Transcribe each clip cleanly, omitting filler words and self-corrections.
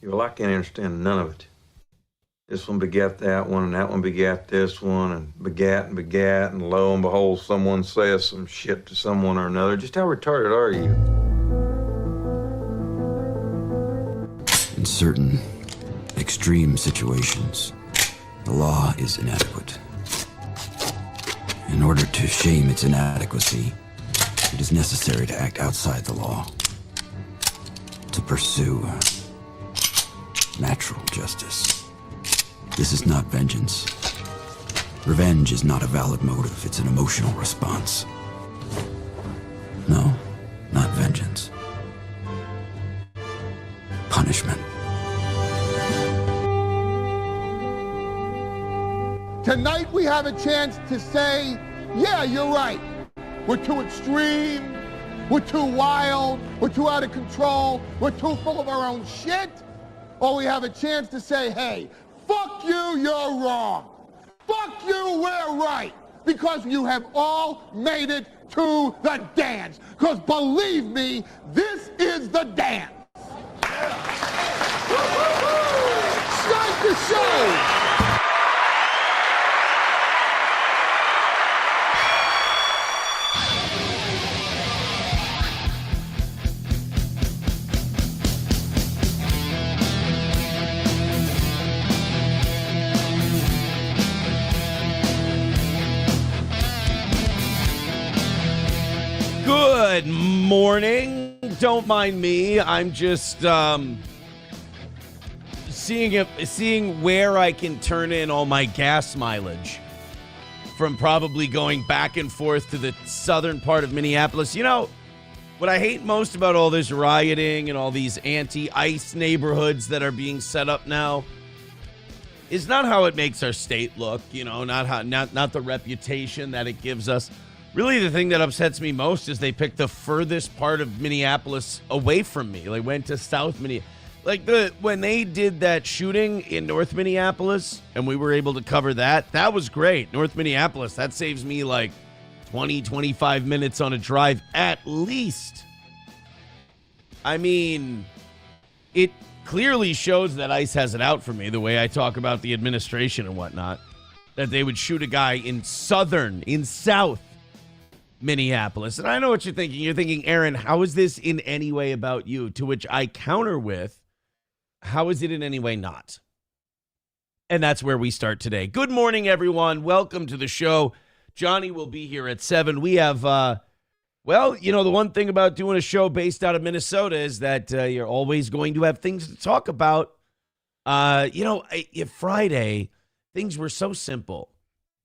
Well, I can't understand none of it. This one begat that one, and that one begat this one, and begat, and lo and behold, someone says some shit to someone or another. Just how retarded are you? In certain extreme situations, the law is inadequate. In order to shame its inadequacy, it is necessary to act outside the law, to pursue natural justice. This is not vengeance. Revenge is not a valid motive, it's an emotional response. No, not vengeance. Punishment. Tonight we have a chance to say, yeah, you're right. We're too extreme, we're too wild, we're too out of control, we're too full of our own shit. Or we have a chance to say, hey, fuck you, you're wrong. Fuck you, we're right. Because you have all made it to the dance. Because believe me, this is the dance. Start the show. Good morning. Don't mind me. I'm just seeing where I can turn in all my gas mileage from probably going back and forth to the southern part of Minneapolis. You know, what I hate most about all this rioting and all these anti-ICE neighborhoods that are being set up now is not how it makes our state look, you know, not the reputation that it gives us. Really, the thing that upsets me most is they picked the furthest part of Minneapolis away from me. They went to South Minneapolis. Like, when they did that shooting in North Minneapolis, and we were able to cover that, that was great. North Minneapolis, that saves me like 20, 25 minutes on a drive at least. I mean, it clearly shows that ICE has it out for me, the way I talk about the administration and whatnot, that they would shoot a guy in South Minneapolis. And I know what you're thinking. You're thinking, Aaron, how is this in any way about you? To which I counter with, how is it in any way not? And that's where we start today. Good morning, everyone. Welcome to the show. Johnny will be here at 7. We have, well, you know, the one thing about doing a show based out of Minnesota is that you're always going to have things to talk about. Friday, things were so simple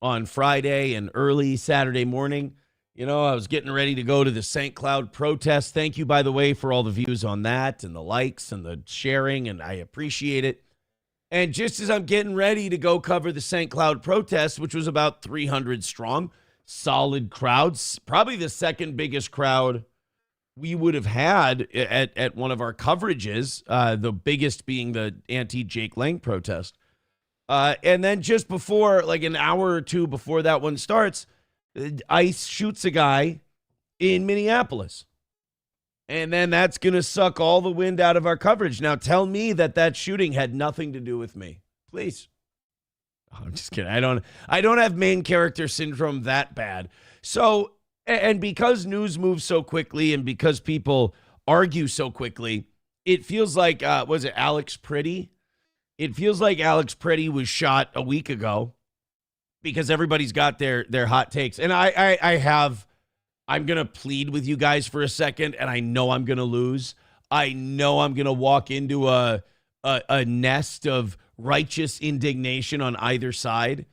on Friday and early Saturday morning. You know, I was getting ready to go to the St. Cloud protest. Thank you, by the way, for all the views on that and the likes and the sharing, and I appreciate it. And just as I'm getting ready to go cover the St. Cloud protest, which was about 300 strong, solid crowds, probably the second biggest crowd we would have had at one of our coverages, the biggest being the anti-Jake Lang protest. And then just before, like an hour or two before that one starts, ICE shoots a guy in Minneapolis. And then that's going to suck all the wind out of our coverage. Now, tell me that shooting had nothing to do with me. Please. Oh, I'm just kidding. I don't have main character syndrome that bad. So, and because news moves so quickly and because people argue so quickly, it feels like, was it Alex Pretty? It feels like Alex Pretty was shot a week ago, because everybody's got their hot takes. And I'm going to plead with you guys for a second, and I know I'm going to lose. I know I'm going to walk into a nest of righteous indignation on either side.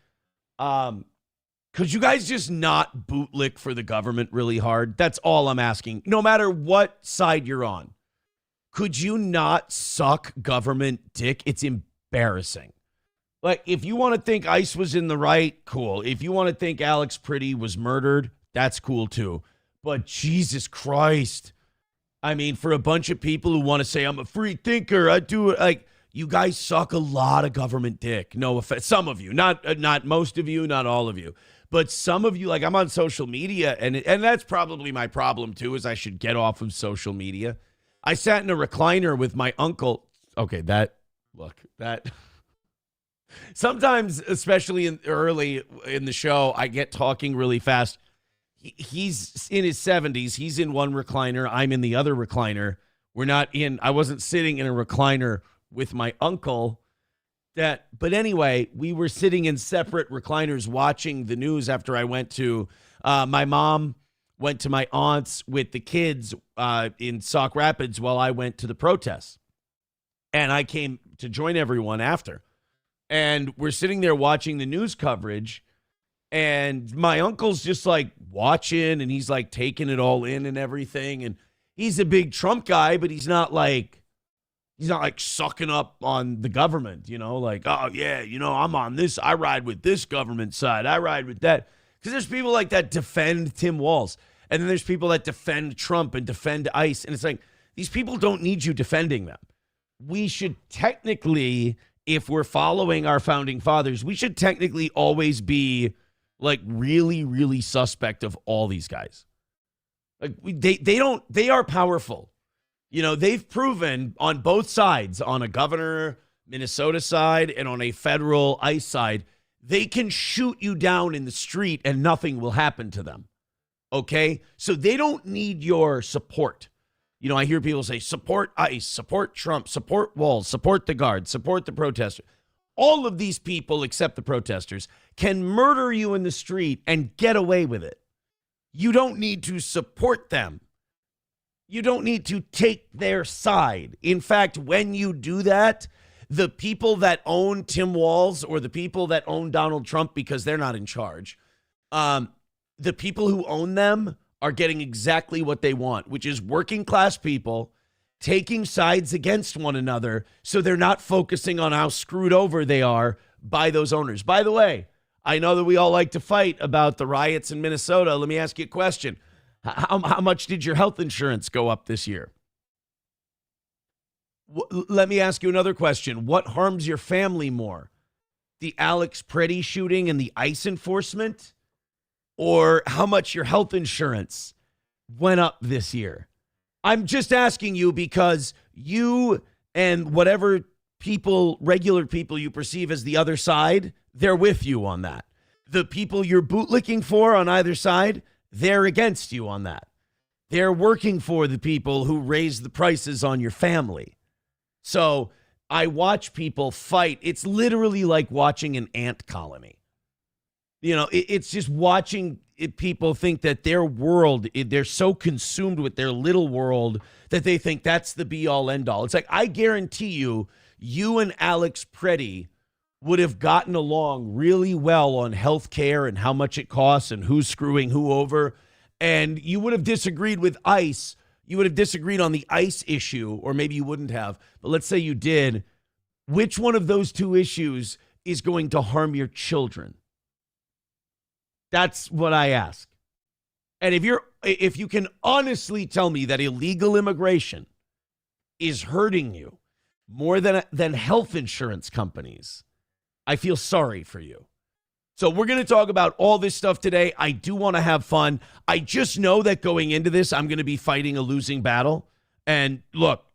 Could you guys just not bootlick for the government really hard? That's all I'm asking. No matter what side you're on. Could you not suck government dick? It's embarrassing. Like, if you want to think ICE was in the right, cool. If you want to think Alex Pretty was murdered, that's cool too. But Jesus Christ. I mean, for a bunch of people who want to say, I'm a free thinker, I do it, like, you guys suck a lot of government dick. No offense. Some of you, not most of you, not all of you. But some of you, like, I'm on social media, and that's probably my problem too, is I should get off of social media. I sat in a recliner with my uncle okay, that sometimes, especially early in the show, I get talking really fast. He's in his 70s. He's in one recliner. I'm in the other recliner. I wasn't sitting in a recliner with my uncle. But anyway, we were sitting in separate recliners watching the news after I went to, my mom went to my aunt's with the kids in Sauk Rapids while I went to the protests. And I came to join everyone after. And we're sitting there watching the news coverage. And my uncle's just like watching and he's like taking it all in and everything. And he's a big Trump guy, but he's not like sucking up on the government, like, oh yeah, I'm on this. I ride with this government side. I ride with that. Because there's people like that defend Tim Walz. And then there's people that defend Trump and defend ICE. And it's like, these people don't need you defending them. We should technically, if we're following our founding fathers, we should technically always be like really, really suspect of all these guys. Like they are powerful. They've proven on both sides, on a governor, Minnesota side, and on a federal ICE side, they can shoot you down in the street and nothing will happen to them. Okay? So they don't need your support. I hear people say, support ICE, support Trump, support Walz, support the guards, support the protesters. All of these people, except the protesters, can murder you in the street and get away with it. You don't need to support them. You don't need to take their side. In fact, when you do that, the people that own Tim Walz or the people that own Donald Trump, because they're not in charge, the people who own them are getting exactly what they want, which is working class people taking sides against one another so they're not focusing on how screwed over they are by those owners. By the way, I know that we all like to fight about the riots in Minnesota. Let me ask you a question. How much did your health insurance go up this year? Let me ask you another question. What harms your family more? The Alex Preddy shooting and the ICE enforcement? Or how much your health insurance went up this year? I'm just asking you because you and whatever people, regular people you perceive as the other side, they're with you on that. The people you're bootlicking for on either side, they're against you on that. They're working for the people who raise the prices on your family. So I watch people fight. It's literally like watching an ant colony. It's just watching people think that their world, they're so consumed with their little world that they think that's the be all end all. It's like, I guarantee you and Alex Preddy would have gotten along really well on healthcare and how much it costs and who's screwing who over. And you would have disagreed with ICE. You would have disagreed on the ICE issue, or maybe you wouldn't have. But let's say you did. Which one of those two issues is going to harm your children? That's what I ask. And if you can honestly tell me that illegal immigration is hurting you more than health insurance companies, I feel sorry for you. So we're going to talk about all this stuff today. I do want to have fun. I just know that going into this, I'm going to be fighting a losing battle. And look,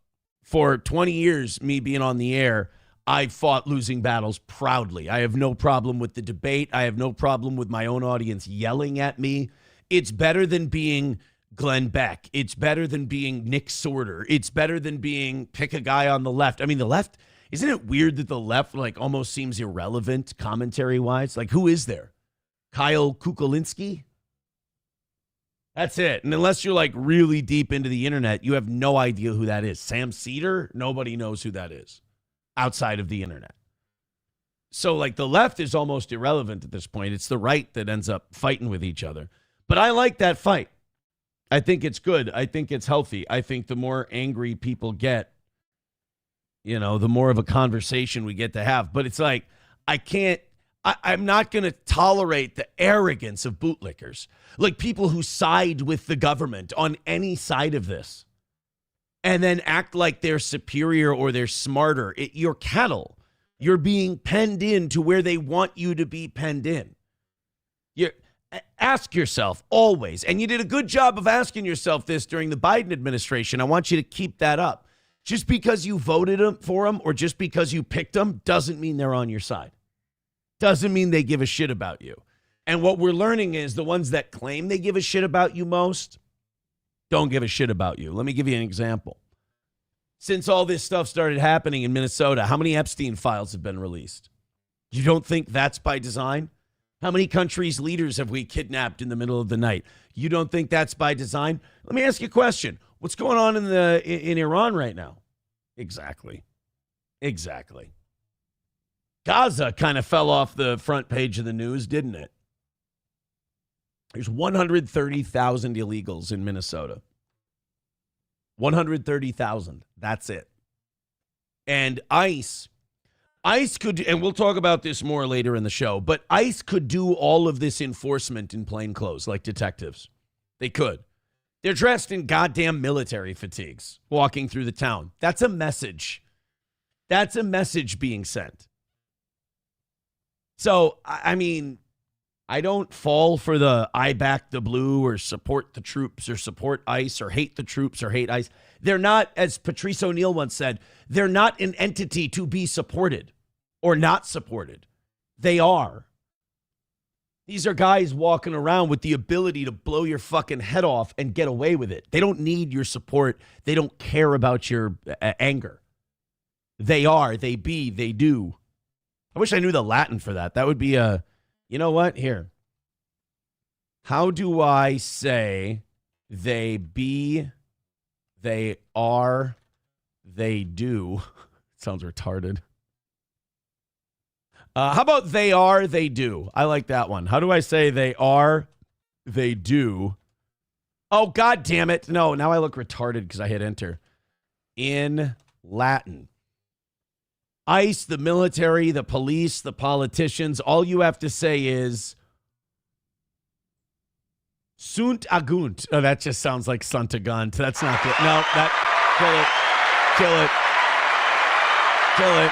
for 20 years, me being on the air, I've fought losing battles proudly. I have no problem with the debate. I have no problem with my own audience yelling at me. It's better than being Glenn Beck. It's better than being Nick Sorter. It's better than being pick a guy on the left. I mean, the left, isn't it weird that the left like almost seems irrelevant commentary-wise? Like, who is there? Kyle Kukulinski? That's it. And unless you're like really deep into the internet, you have no idea who that is. Sam Cedar? Nobody knows who that is outside of the internet. So like the left is almost irrelevant at this point. It's the right that ends up fighting with each other. But I like that fight. I think it's good. I think it's healthy. I think the more angry people get, the more of a conversation we get to have. But it's like, I'm not going to tolerate the arrogance of bootlickers, like people who side with the government on any side of this and then act like they're superior or they're smarter. You're cattle. You're being penned in to where they want you to be penned in. Ask yourself always, and you did a good job of asking yourself this during the Biden administration. I want you to keep that up. Just because you voted for them or just because you picked them doesn't mean they're on your side. Doesn't mean they give a shit about you. And what we're learning is the ones that claim they give a shit about you most don't give a shit about you. Let me give you an example. Since all this stuff started happening in Minnesota, how many Epstein files have been released? You don't think that's by design? How many countries' leaders have we kidnapped in the middle of the night? You don't think that's by design? Let me ask you a question. What's going on in Iran right now? Exactly. Gaza kind of fell off the front page of the news, didn't it? There's 130,000 illegals in Minnesota. 130,000. That's it. And ICE could, and we'll talk about this more later in the show, but ICE could do all of this enforcement in plain clothes like detectives. They could. They're dressed in goddamn military fatigues, walking through the town. That's a message. That's a message being sent. So, I mean, I don't fall for the I back the blue or support the troops or support ICE or hate the troops or hate ICE. They're not, as Patrice O'Neill once said, they're not an entity to be supported or not supported. They are. These are guys walking around with the ability to blow your fucking head off and get away with it. They don't need your support. They don't care about your anger. They are, they be, they do. I wish I knew the Latin for that. That would be a, you know what? Here. How do I say they be, they are, they do? Sounds retarded. How about they are, they do? I like that one. How do I say they are, they do? Oh, God damn it. No, now I look retarded because I hit enter. In Latin. ICE, the military, the police, the politicians, all you have to say is sunt agunt. Oh, that just sounds like sunt agunt. That's not good. No, kill it.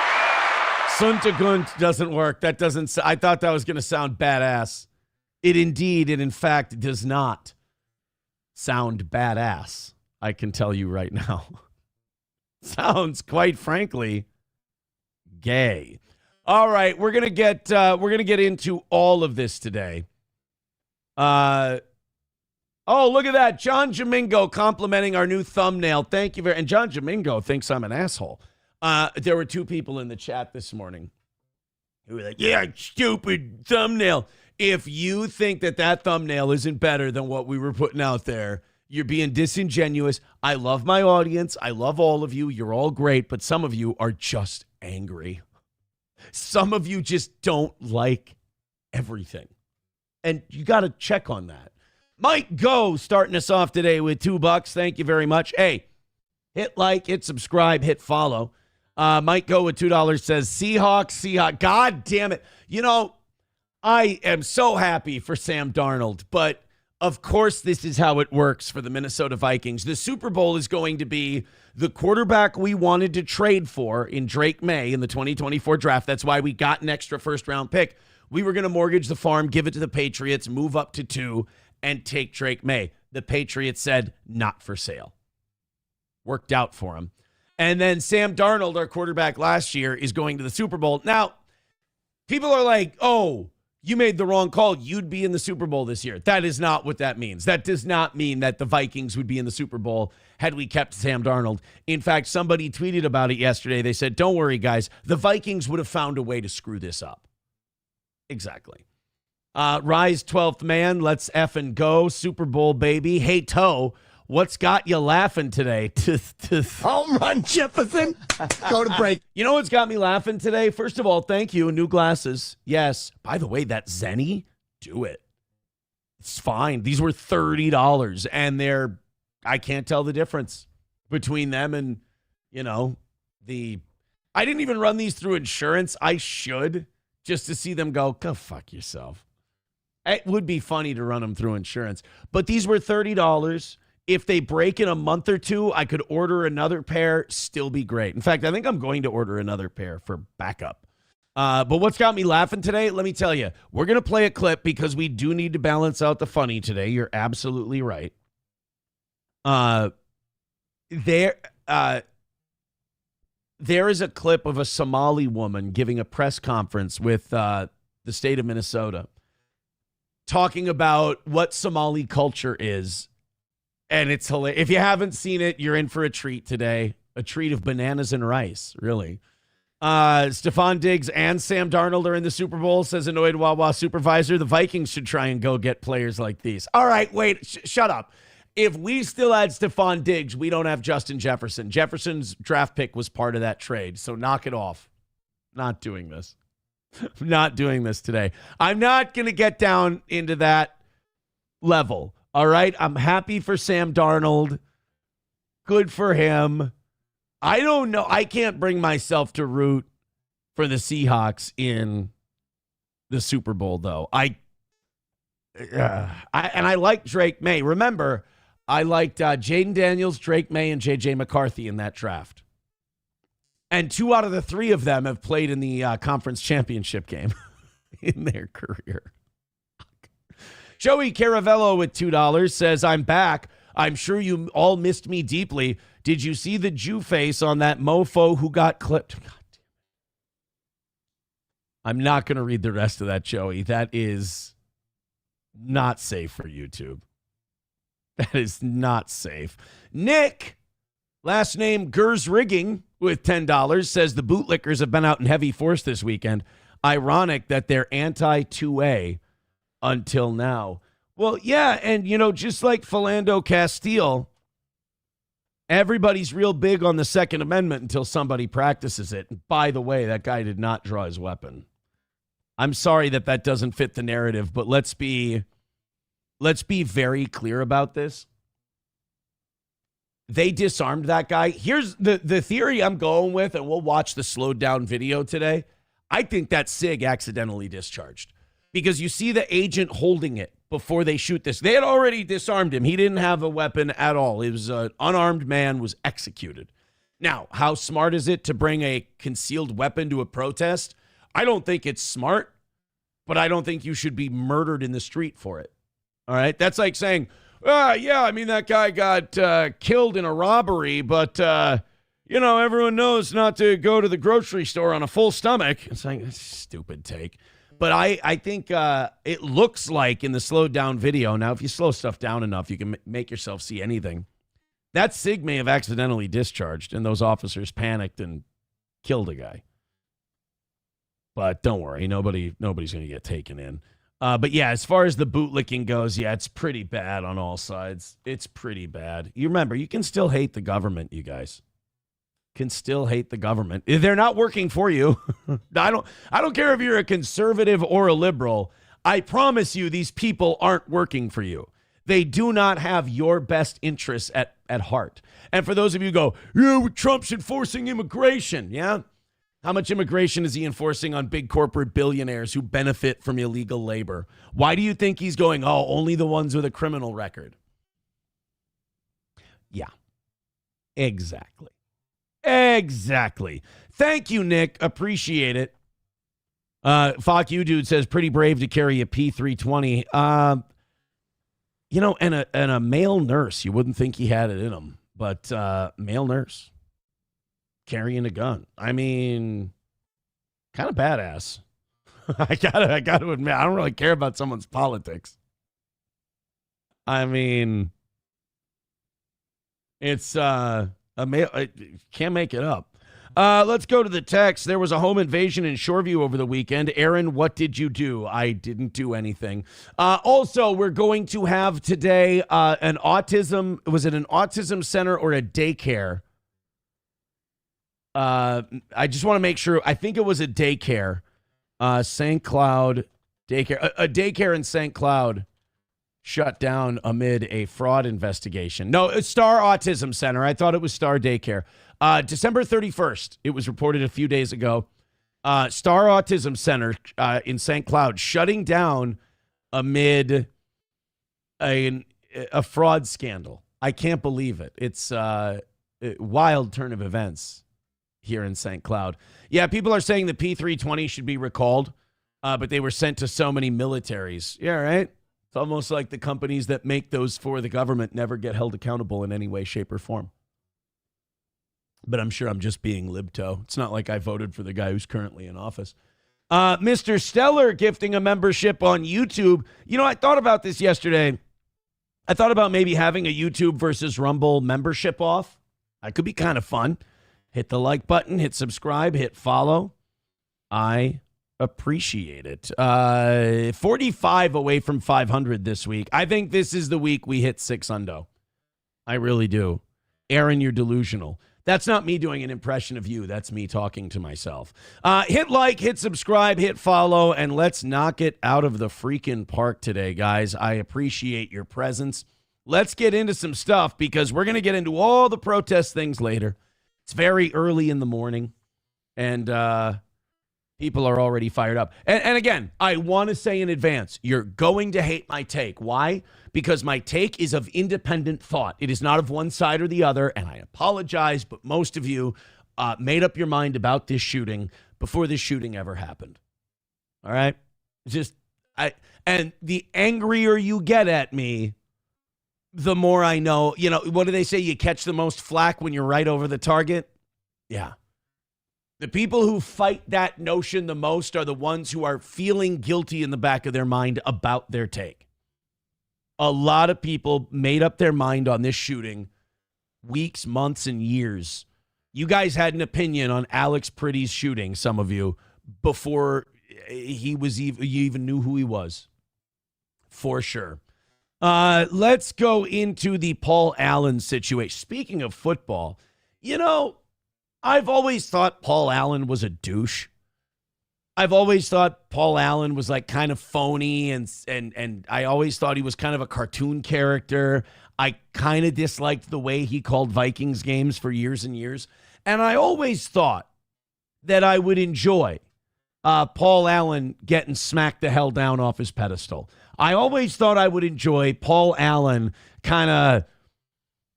Suntagunt doesn't work. That doesn't. I thought that was going to sound badass. It in fact, does not sound badass. I can tell you right now. Sounds, quite frankly, gay. All right, we're gonna get into all of this today. Oh, look at that, John Jamingo complimenting our new thumbnail. Thank you very. And John Jamingo thinks I'm an asshole. There were two people in the chat this morning who were like, yeah, stupid thumbnail. If you think that thumbnail isn't better than what we were putting out there, you're being disingenuous. I love my audience. I love all of you. You're all great, but some of you are just angry. Some of you just don't like everything. And you got to check on that. Mike Go starting us off today with $2. Thank you very much. Hey, hit like, hit subscribe, hit follow. Mike Go with $2 says, Seahawks. God damn it. You know, I am so happy for Sam Darnold, but of course this is how it works for the Minnesota Vikings. The Super Bowl is going to be the quarterback we wanted to trade for in Drake May in the 2024 draft. That's why we got an extra first-round pick. We were going to mortgage the farm, give it to the Patriots, move up to 2, and take Drake May. The Patriots said, not for sale. Worked out for him. And then Sam Darnold, our quarterback last year, is going to the Super Bowl. Now, people are like, oh, you made the wrong call. You'd be in the Super Bowl this year. That is not what that means. That does not mean that the Vikings would be in the Super Bowl had we kept Sam Darnold. In fact, somebody tweeted about it yesterday. They said, don't worry, guys. The Vikings would have found a way to screw this up. Exactly. Rise 12th man. Let's effing go. Super Bowl, baby. Hey, Toe. What's got you laughing today? Home run, Jefferson. Go to break. You know what's got me laughing today? First of all, thank you. New glasses. Yes. By the way, that Zenny, do it. It's fine. These were $30, and I can't tell the difference between them and, I didn't even run these through insurance. I should, just to see them go fuck yourself. It would be funny to run them through insurance. But these were $30. If they break in a month or two, I could order another pair, still be great. In fact, I think I'm going to order another pair for backup. But what's got me laughing today? Let me tell you. We're going to play a clip because we do need to balance out the funny today. You're absolutely right. there is a clip of a Somali woman giving a press conference with the state of Minnesota talking about what Somali culture is. And it's hilarious. If you haven't seen it, you're in for a treat today. A treat of bananas and rice, really. Stephon Diggs and Sam Darnold are in the Super Bowl, says annoyed Wawa supervisor. The Vikings should try and go get players like these. All right, wait, shut up. If we still had Stephon Diggs, we don't have Justin Jefferson. Jefferson's draft pick was part of that trade, so knock it off. Not doing this. Not doing this today. I'm not going to get down into that level, all right? I'm happy for Sam Darnold. Good for him. I don't know. I can't bring myself to root for the Seahawks in the Super Bowl, though. I like Drake May. Remember, I liked Jaden Daniels, Drake May, and J.J. McCarthy in that draft. And 2 out of the 3 of them have played in the conference championship game in their career. Joey Caravello with $2 says, I'm back. I'm sure you all missed me deeply. Did you see the Jew face on that mofo who got clipped? God damn it. I'm not going to read the rest of that, Joey. That is not safe for YouTube. That is not safe. Nick, last name Gers Rigging, with $10, says the bootlickers have been out in heavy force this weekend. Ironic that they're anti-2A until now. Well, yeah, and, just like Philando Castile, everybody's real big on the Second Amendment until somebody practices it. And by the way, that guy did not draw his weapon. I'm sorry that doesn't fit the narrative, but let's be very clear about this. They disarmed that guy. Here's the theory I'm going with, and we'll watch the slowed down video today. I think that SIG accidentally discharged because you see the agent holding it before they shoot this. They had already disarmed him. He didn't have a weapon at all. It was an unarmed man was executed. Now, how smart is it to bring a concealed weapon to a protest? I don't think it's smart, but I don't think you should be murdered in the street for it. All right? That's like saying, that guy got killed in a robbery, but, everyone knows not to go to the grocery store on a full stomach. It's like, that's a stupid take. But I think it looks like in the slowed down video, now if you slow stuff down enough, you can make yourself see anything. That SIG may have accidentally discharged, and those officers panicked and killed a guy. But don't worry, nobody's going to get taken in. But yeah, as far as the bootlicking goes, yeah, it's pretty bad on all sides. It's pretty bad. You remember, you can still hate the government, you guys. Can still hate the government. They're not working for you. I don't care if you're a conservative or a liberal. I promise you these people aren't working for you. They do not have your best interests at heart. And for those of you who go, yeah, Trump's enforcing immigration. Yeah. How much immigration is he enforcing on big corporate billionaires who benefit from illegal labor? Why do you think he's going, only the ones with a criminal record? Yeah, exactly. Exactly. Thank you, Nick. Appreciate it. Fuck you, dude, says pretty brave to carry a P320. And a male nurse. You wouldn't think he had it in him, but male nurse carrying a gun. I mean, kind of badass. I gotta admit, I don't really care about someone's politics. I mean, it's a male. Can't make it up. Let's go to the text. There was a home invasion in Shoreview over the weekend. Aaron, what did you do? I didn't do anything. Also, we're going to have today an autism. Was it an autism center or a daycare? I just want to make sure. I think it was a daycare. St. Cloud daycare. A daycare in St. Cloud shut down amid a fraud investigation. No, it's Star Autism Center. I thought it was Star Daycare. December 31st, it was reported a few days ago. Star Autism Center in St. Cloud shutting down amid a fraud scandal. I can't believe it. It's a wild turn of events here in St. Cloud. Yeah, people are saying the P320 should be recalled, but they were sent to so many militaries. Yeah, right? It's almost like the companies that make those for the government never get held accountable in any way, shape, or form. But I'm sure I'm just being libto. It's not like I voted for the guy who's currently in office. Mr. Stellar gifting a membership on YouTube. You know, I thought about this yesterday. I thought about maybe having a YouTube versus Rumble membership off. That could be kind of fun. Hit the like button, hit subscribe, hit follow. I appreciate it. 45 away from 500 this week. I think this is the week we hit 600. I really do. Aaron, you're delusional. That's not me doing an impression of you. That's me talking to myself. Hit like, hit subscribe, hit follow, and let's knock it out of the freaking park today, guys. I appreciate your presence. Let's get into some stuff because we're going to get into all the protest things later. It's very early in the morning, and people are already fired up. And again, I want to say in advance, you're going to hate my take. Why? Because my take is of independent thought. It is not of one side or the other, and I apologize, but most of you made up your mind about this shooting before this shooting ever happened. All right? And the angrier you get at me, the more I know. You know, what do they say? You catch the most flack when you're right over the target? Yeah. The people who fight that notion the most are the ones who are feeling guilty in the back of their mind about their take. A lot of people made up their mind on this shooting weeks, months, and years. You guys had an opinion on Alex Pretty's shooting, some of you, before you even knew who he was. For sure. Let's go into the Paul Allen situation. Speaking of football, you know, I've always thought Paul Allen was a douche. I've always thought Paul Allen was like kind of phony, and I always thought he was kind of a cartoon character. I kind of disliked the way he called Vikings games for years and years. And I always thought that I would enjoy Paul Allen getting smacked the hell down off his pedestal. I always thought I would enjoy Paul Allen kind of,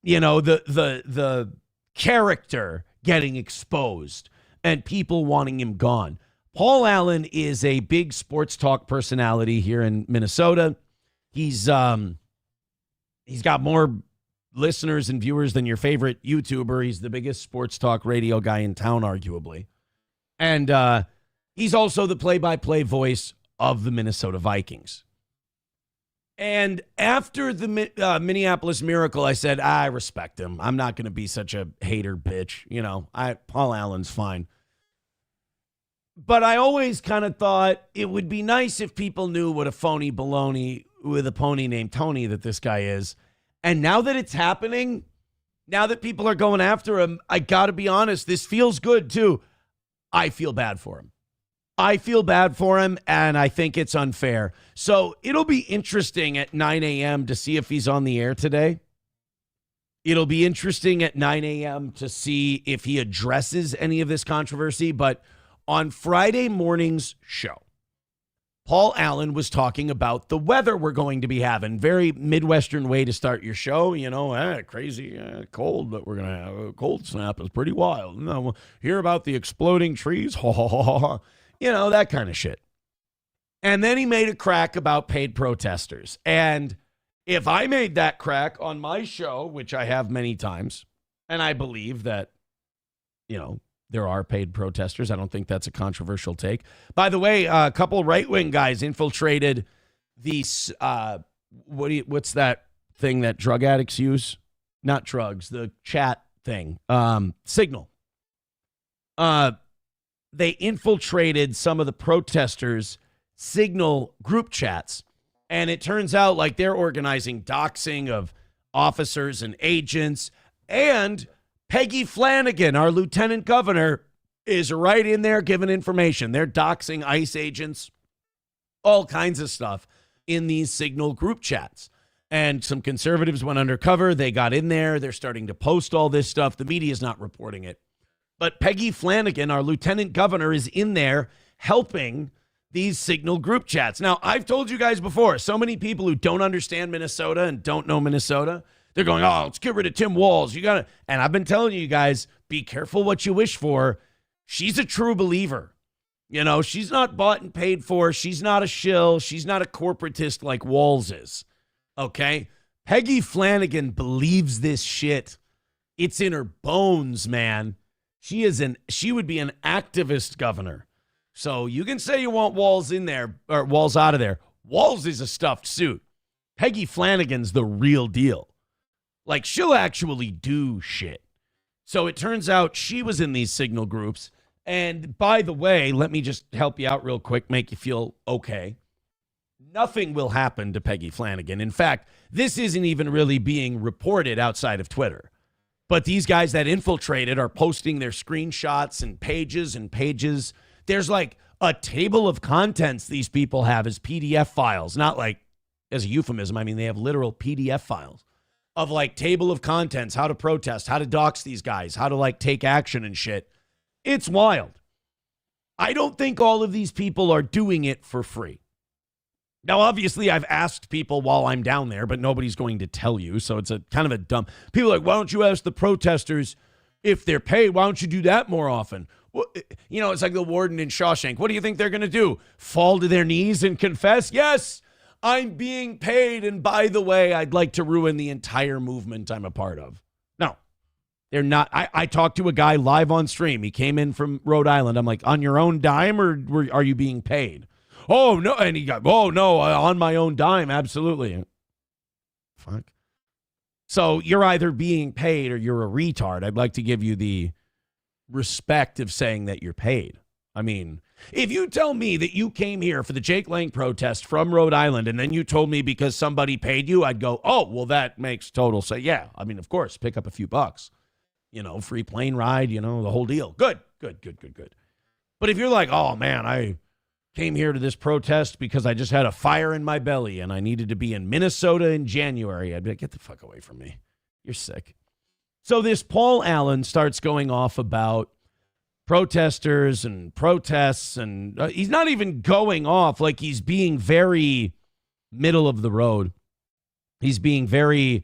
you know, the character getting exposed and people wanting him gone. Paul Allen is a big sports talk personality here in Minnesota. He's got more listeners and viewers than your favorite YouTuber. He's the biggest sports talk radio guy in town, arguably. And he's also the play-by-play voice of the Minnesota Vikings. And after the Minneapolis Miracle, I said, I respect him. I'm not going to be such a hater bitch. You know, Paul Allen's fine. But I always kind of thought it would be nice if people knew what a phony baloney with a pony named Tony that this guy is. And now that it's happening, now that people are going after him, I got to be honest, this feels good too. I feel bad for him. And I think it's unfair. So it'll be interesting at 9 a.m. to see if he's on the air today. It'll be interesting at 9 a.m. to see if he addresses any of this controversy. But on Friday morning's show, Paul Allen was talking about the weather we're going to be having. Very Midwestern way to start your show. You know, crazy cold, but we're going to have a cold snap. It's pretty wild. You know, we'll hear about the exploding trees. You know, that kind of shit. And then he made a crack about paid protesters. And if I made that crack on my show, which I have many times, and I believe that, you know, there are paid protesters. I don't think that's a controversial take. By the way, a couple right-wing guys infiltrated these, what's that thing that drug addicts use? Not drugs, the chat thing. Signal. They infiltrated some of the protesters' Signal group chats. And it turns out like they're organizing doxing of officers and agents. And Peggy Flanagan, our lieutenant governor, is right in there giving information. They're doxing ICE agents, all kinds of stuff in these Signal group chats. And some conservatives went undercover. They got in there. They're starting to post all this stuff. The media is not reporting it. But Peggy Flanagan, our lieutenant governor, is in there helping these Signal group chats. Now, I've told you guys before, so many people who don't understand Minnesota and don't know Minnesota, they're going, oh, let's get rid of Tim Walz. You got to, and I've been telling you guys, be careful what you wish for. She's a true believer. You know, she's not bought and paid for. She's not a shill. She's not a corporatist like Walz is. Okay? Peggy Flanagan believes this shit. It's in her bones, man. She would be an activist governor. So you can say you want Walz in there or Walz out of there. Walz is a stuffed suit. Peggy Flanagan's the real deal. Like, she'll actually do shit. So it turns out she was in these signal groups. And by the way, let me just help you out real quick, make you feel okay. Nothing will happen to Peggy Flanagan. In fact, this isn't even really being reported outside of Twitter. But these guys that infiltrated are posting their screenshots and pages. There's like a table of contents these people have as PDF files, not like as a euphemism. I mean, they have literal PDF files of like table of contents, how to protest, how to dox these guys, how to like take action and shit. It's wild. I don't think all of these people are doing it for free. Now, obviously, I've asked people while I'm down there, but nobody's going to tell you. So it's a kind of a dumb. People are like, why don't you ask the protesters if they're paid? Why don't you do that more often? Well, you know, it's like the warden in Shawshank. What do you think they're going to do? Fall to their knees and confess? Yes, I'm being paid. And by the way, I'd like to ruin the entire movement I'm a part of. No, they're not. I talked to a guy live on stream. He came in from Rhode Island. I'm like, on your own dime or are you being paid? Oh, no. And he got, oh, no, on my own dime. Absolutely. Fuck. So you're either being paid or you're a retard. I'd like to give you the respect of saying that you're paid. I mean, if you tell me that you came here for the Jake Lang protest from Rhode Island and then you told me because somebody paid you, I'd go, oh, well, that makes total sense. Yeah. I mean, of course, pick up a few bucks, you know, free plane ride, you know, the whole deal. Good. But if you're like, oh, man, I came here to this protest because I just had a fire in my belly and I needed to be in Minnesota in January, I'd be like, get the fuck away from me. You're sick. So this Paul Allen starts going off about protesters and protests, and he's not even going off. Like, he's being very middle of the road. He's being very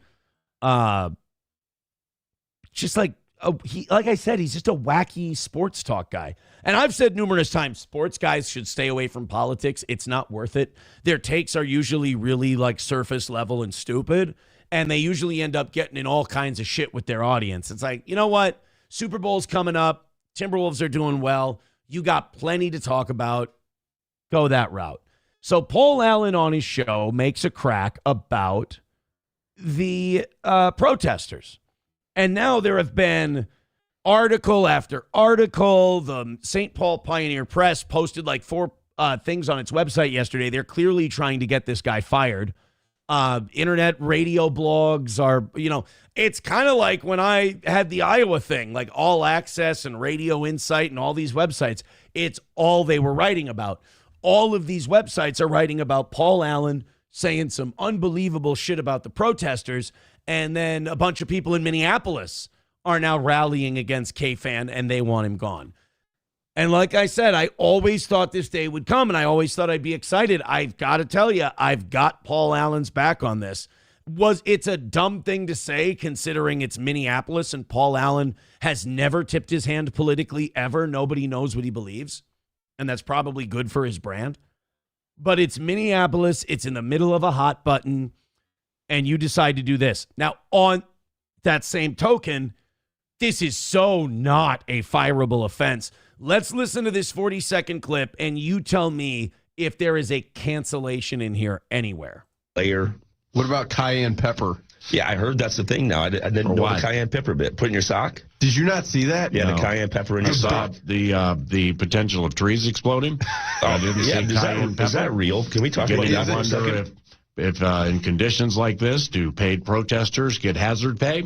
just like, like I said, he's just a wacky sports talk guy. And I've said numerous times, sports guys should stay away from politics. It's not worth it. Their takes are usually really like surface level and stupid. And they usually end up getting in all kinds of shit with their audience. It's like, you know what? Super Bowl's coming up. Timberwolves are doing well. You got plenty to talk about. Go that route. So Paul Allen on his show makes a crack about the protesters. And now there have been article after article. The St. Paul Pioneer Press posted like 4 things on its website yesterday. They're clearly trying to get this guy fired. Internet radio blogs are, you know, it's kind of like when I had the Iowa thing, like All Access and Radio Insight and all these websites. It's all they were writing about. All of these websites are writing about Paul Allen saying some unbelievable shit about the protesters. And then a bunch of people in Minneapolis are now rallying against K-Fan and they want him gone. And like I said, I always thought this day would come and I always thought I'd be excited. I've got to tell you, I've got Paul Allen's back on this. It's a dumb thing to say considering it's Minneapolis and Paul Allen has never tipped his hand politically ever. Nobody knows what he believes. And that's probably good for his brand. But it's Minneapolis. It's in the middle of a hot button. And you decide to do this. Now, on that same token, this is so not a fireable offense. Let's listen to this 40-second clip, and you tell me if there is a cancellation in here anywhere. Layer. What about cayenne pepper? Yeah, I heard that's the thing now. I didn't know the cayenne pepper bit. Put in your sock? Did you not see that? Yeah, No. the cayenne pepper in your sock. The potential of trees exploding. I didn't see cayenne is that pepper. real? Can we talk about Beginning that to for a second? wonder if in conditions like this, do paid protesters get hazard pay?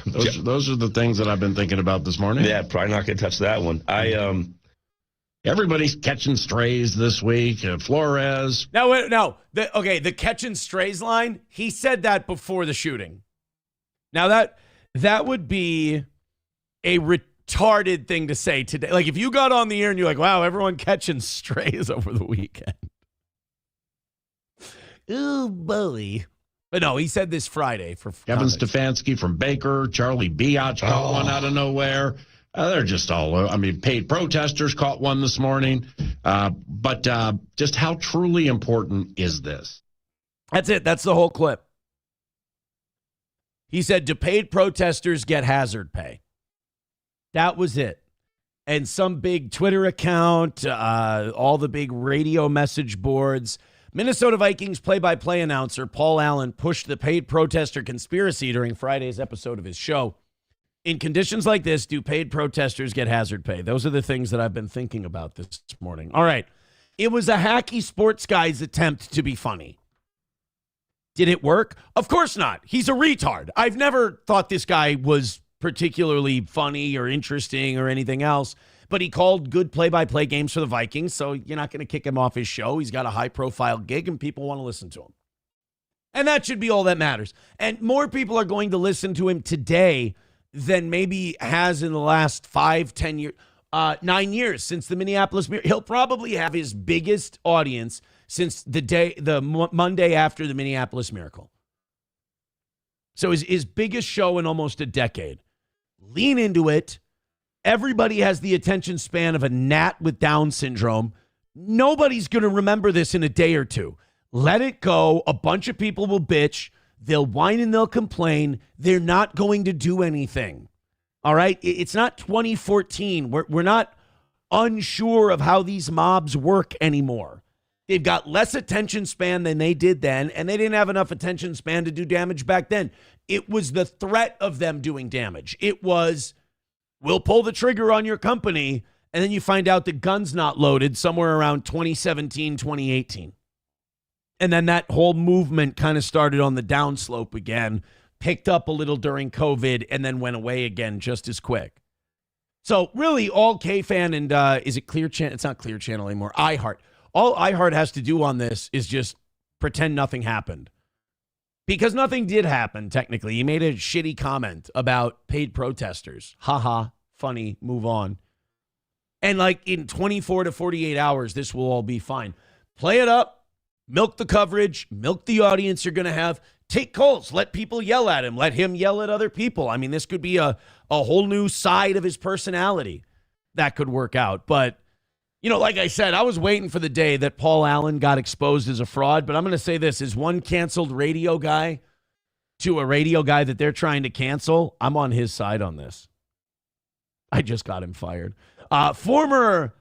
Those are the things that I've been thinking about this morning. Yeah, probably not going to touch that one. Everybody's catching strays this week. Flores. The catch and strays line, he said that before the shooting. Now that would be a retarded thing to say today. Like if you got on the air and you're like, wow, everyone catching strays over the weekend. Ooh, bully. But no, he said this Friday for Kevin context. Stefanski from Baker. Charlie Biatch caught one out of nowhere. They're just all, paid protesters caught one this morning. But just how truly important is this? That's it. That's the whole clip. He said, do paid protesters get hazard pay? That was it. And some big Twitter account, all the big radio message boards. Minnesota Vikings play-by-play announcer Paul Allen pushed the paid protester conspiracy during Friday's episode of his show. In conditions like this, do paid protesters get hazard pay? Those are the things that I've been thinking about this morning. All right. It was a hacky sports guy's attempt to be funny. Did it work? Of course not. He's a retard. I've never thought this guy was particularly funny or interesting or anything else, but he called good play-by-play games for the Vikings, so you're not going to kick him off his show. He's got a high-profile gig, and people want to listen to him. And that should be all that matters. And more people are going to listen to him today than maybe has in the last 5, 10 years, 9 years since the Minneapolis Miracle. He'll probably have his biggest audience since the Monday after the Minneapolis Miracle. So his biggest show in almost a decade. Lean into it. Everybody has the attention span of a gnat with Down syndrome. Nobody's going to remember this in a day or two. Let it go. A bunch of people will bitch. They'll whine and they'll complain. They're not going to do anything. All right? It's not 2014. We're not unsure of how these mobs work anymore. They've got less attention span than they did then, and they didn't have enough attention span to do damage back then. It was the threat of them doing damage. It was, we'll pull the trigger on your company, and then you find out the gun's not loaded somewhere around 2017, 2018. And then that whole movement kind of started on the downslope again, picked up a little during COVID, and then went away again just as quick. So really all K-Fan and is it Clear Channel? It's not Clear Channel anymore. iHeart. All iHeart has to do on this is just pretend nothing happened. Because nothing did happen, technically. He made a shitty comment about paid protesters. Ha, funny, move on. And like in 24 to 48 hours, this will all be fine. Play it up, milk the coverage, milk the audience you're going to have. Take calls, let people yell at him, let him yell at other people. I mean, this could be a whole new side of his personality that could work out. But, you know, like I said, I was waiting for the day that Paul Allen got exposed as a fraud, but I'm going to say this, is one canceled radio guy to a radio guy that they're trying to cancel, I'm on his side on this. I just got him fired. Former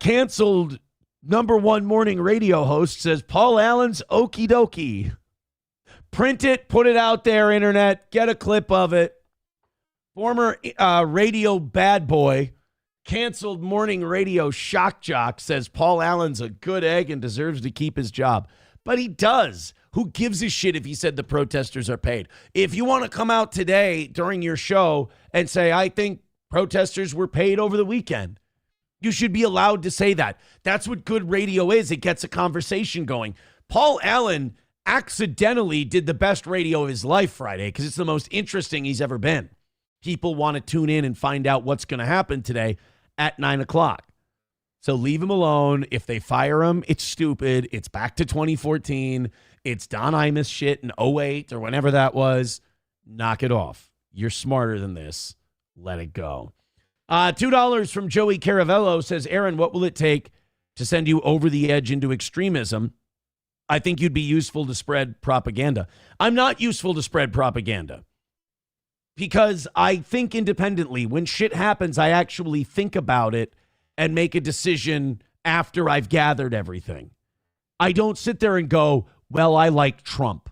canceled #1 morning radio host says Paul Allen's okie dokie. Print it, put it out there, internet, get a clip of it. Former radio bad boy, canceled morning radio shock jock says Paul Allen's a good egg and deserves to keep his job. But he does. Who gives a shit if he said the protesters are paid? If you want to come out today during your show and say, I think protesters were paid over the weekend, you should be allowed to say that. That's what good radio is. It gets a conversation going. Paul Allen accidentally did the best radio of his life Friday because it's the most interesting he's ever been. People want to tune in and find out what's going to happen today at 9 o'clock. So leave him alone. If they fire him, it's stupid. It's back to 2014. It's Don Imus shit in 08 or whenever that was. Knock it off. You're smarter than this. Let it go. $2 from Joey Caravello says, Aaron, what will it take to send you over the edge into extremism? I think you'd be useful to spread propaganda. I'm not useful to spread propaganda because I think independently. When shit happens, I actually think about it and make a decision after I've gathered everything. I don't sit there and go, well, I like Trump,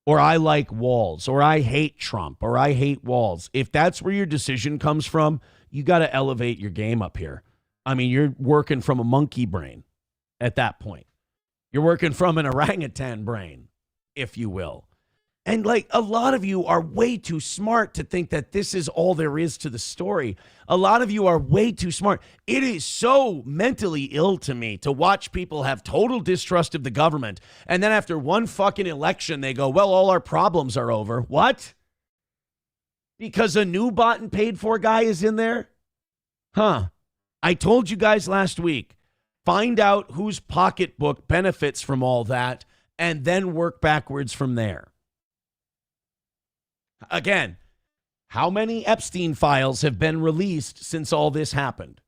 or I like Walz, or I hate Trump, or I hate Walz. If that's where your decision comes from, you got to elevate your game up here. I mean, you're working from a monkey brain at that point. You're working from an orangutan brain, if you will. And like a lot of you are way too smart to think that this is all there is to the story. A lot of you are way too smart. It is so mentally ill to me to watch people have total distrust of the government. And then after one fucking election, they go, well, all our problems are over. What? Because a new bought and paid for guy is in there? Huh. I told you guys last week, find out whose pocketbook benefits from all that and then work backwards from there. Again, how many Epstein files have been released since all this happened?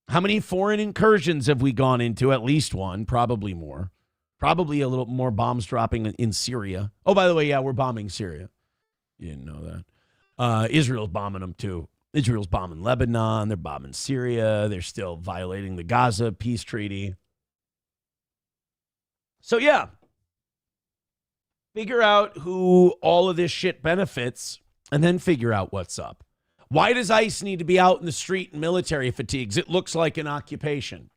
How many foreign incursions have we gone into? At least one, probably more. Probably a little more bombs dropping in Syria. Oh, by the way, yeah, we're bombing Syria. You didn't know that. Israel's bombing them too. Israel's bombing Lebanon. They're bombing Syria. They're still violating the Gaza peace treaty. So, yeah. Figure out who all of this shit benefits and then figure out what's up. Why does ICE need to be out in the street in military fatigues? It looks like an occupation.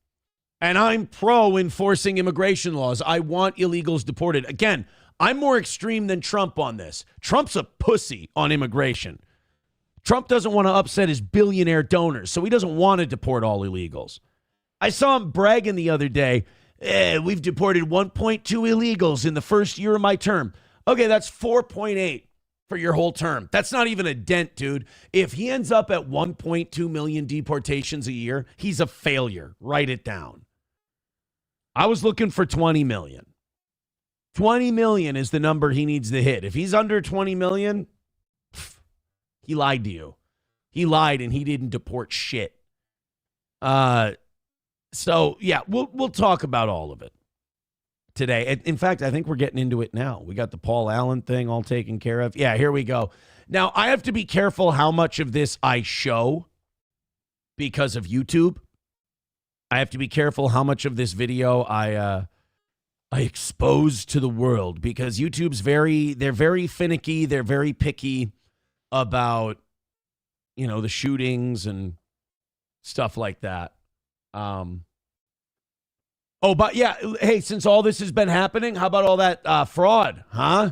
And I'm pro enforcing immigration laws. I want illegals deported. Again, I'm more extreme than Trump on this. Trump's a pussy on immigration. Trump doesn't want to upset his billionaire donors, so he doesn't want to deport all illegals. I saw him bragging the other day, we've deported 1.2 illegals in the first year of my term. Okay, that's 4.8 for your whole term. That's not even a dent, dude. If he ends up at 1.2 million deportations a year, he's a failure. Write it down. I was looking for 20 million. 20 million is the number he needs to hit. If he's under 20 million, he lied to you. He lied and he didn't deport shit. So, yeah, we'll talk about all of it today. In fact, I think we're getting into it now. We got the Paul Allen thing all taken care of. Yeah, here we go. Now, I have to be careful how much of this I show because of YouTube. I have to be careful how much of this video I expose to the world because YouTube's they're very finicky. They're very picky about, the shootings and stuff like that. But yeah, hey, since all this has been happening, how about all that fraud, huh?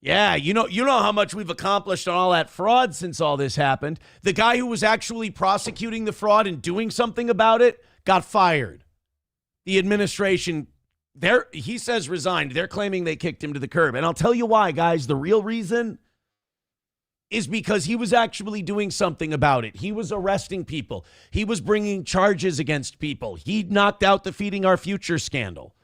Yeah, you know how much we've accomplished on all that fraud since all this happened. The guy who was actually prosecuting the fraud and doing something about it got fired. The administration, he says resigned. They're claiming they kicked him to the curb. And I'll tell you why, guys. The real reason is because he was actually doing something about it. He was arresting people. He was bringing charges against people. He knocked out the Feeding Our Future scandal.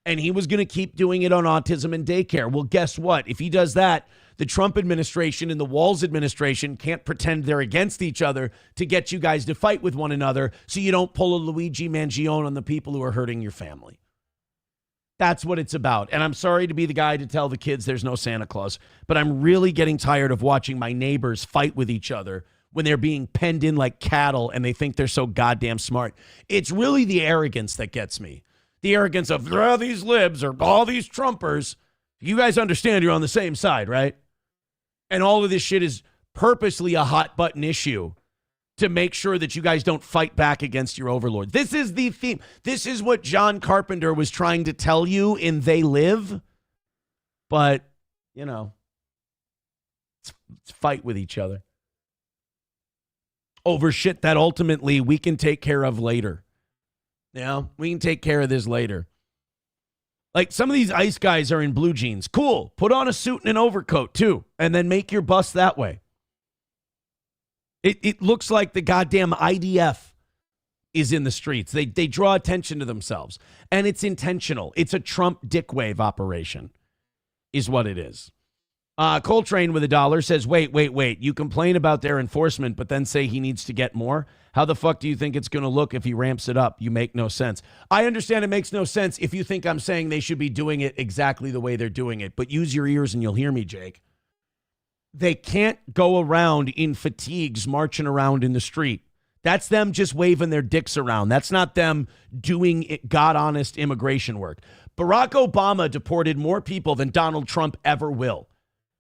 And he was going to keep doing it on autism and daycare. Well, guess what? If he does that, the Trump administration and the Walz administration can't pretend they're against each other to get you guys to fight with one another so you don't pull a Luigi Mangione on the people who are hurting your family. That's what it's about. And I'm sorry to be the guy to tell the kids there's no Santa Claus, but I'm really getting tired of watching my neighbors fight with each other when they're being penned in like cattle and they think they're so goddamn smart. It's really the arrogance that gets me. The arrogance of these libs or all these Trumpers. You guys understand you're on the same side, right? And all of this shit is purposely a hot button issue to make sure that you guys don't fight back against your overlord. This is the theme. This is what John Carpenter was trying to tell you in They Live. But, let's fight with each other over shit that ultimately we can take care of later. We can take care of this later. Like some of these ICE guys are in blue jeans. Cool. Put on a suit and an overcoat too, and then make your bust that way. It looks like the goddamn IDF is in the streets. They draw attention to themselves, and it's intentional. It's a Trump dick wave operation is what it is. Coltrane with $1 says, wait. You complain about their enforcement, but then say he needs to get more. How the fuck do you think it's going to look if he ramps it up? You make no sense. I understand it makes no sense if you think I'm saying they should be doing it exactly the way they're doing it, but use your ears and you'll hear me, Jake. They can't go around in fatigues marching around in the street. That's them just waving their dicks around. That's not them doing God-honest immigration work. Barack Obama deported more people than Donald Trump ever will.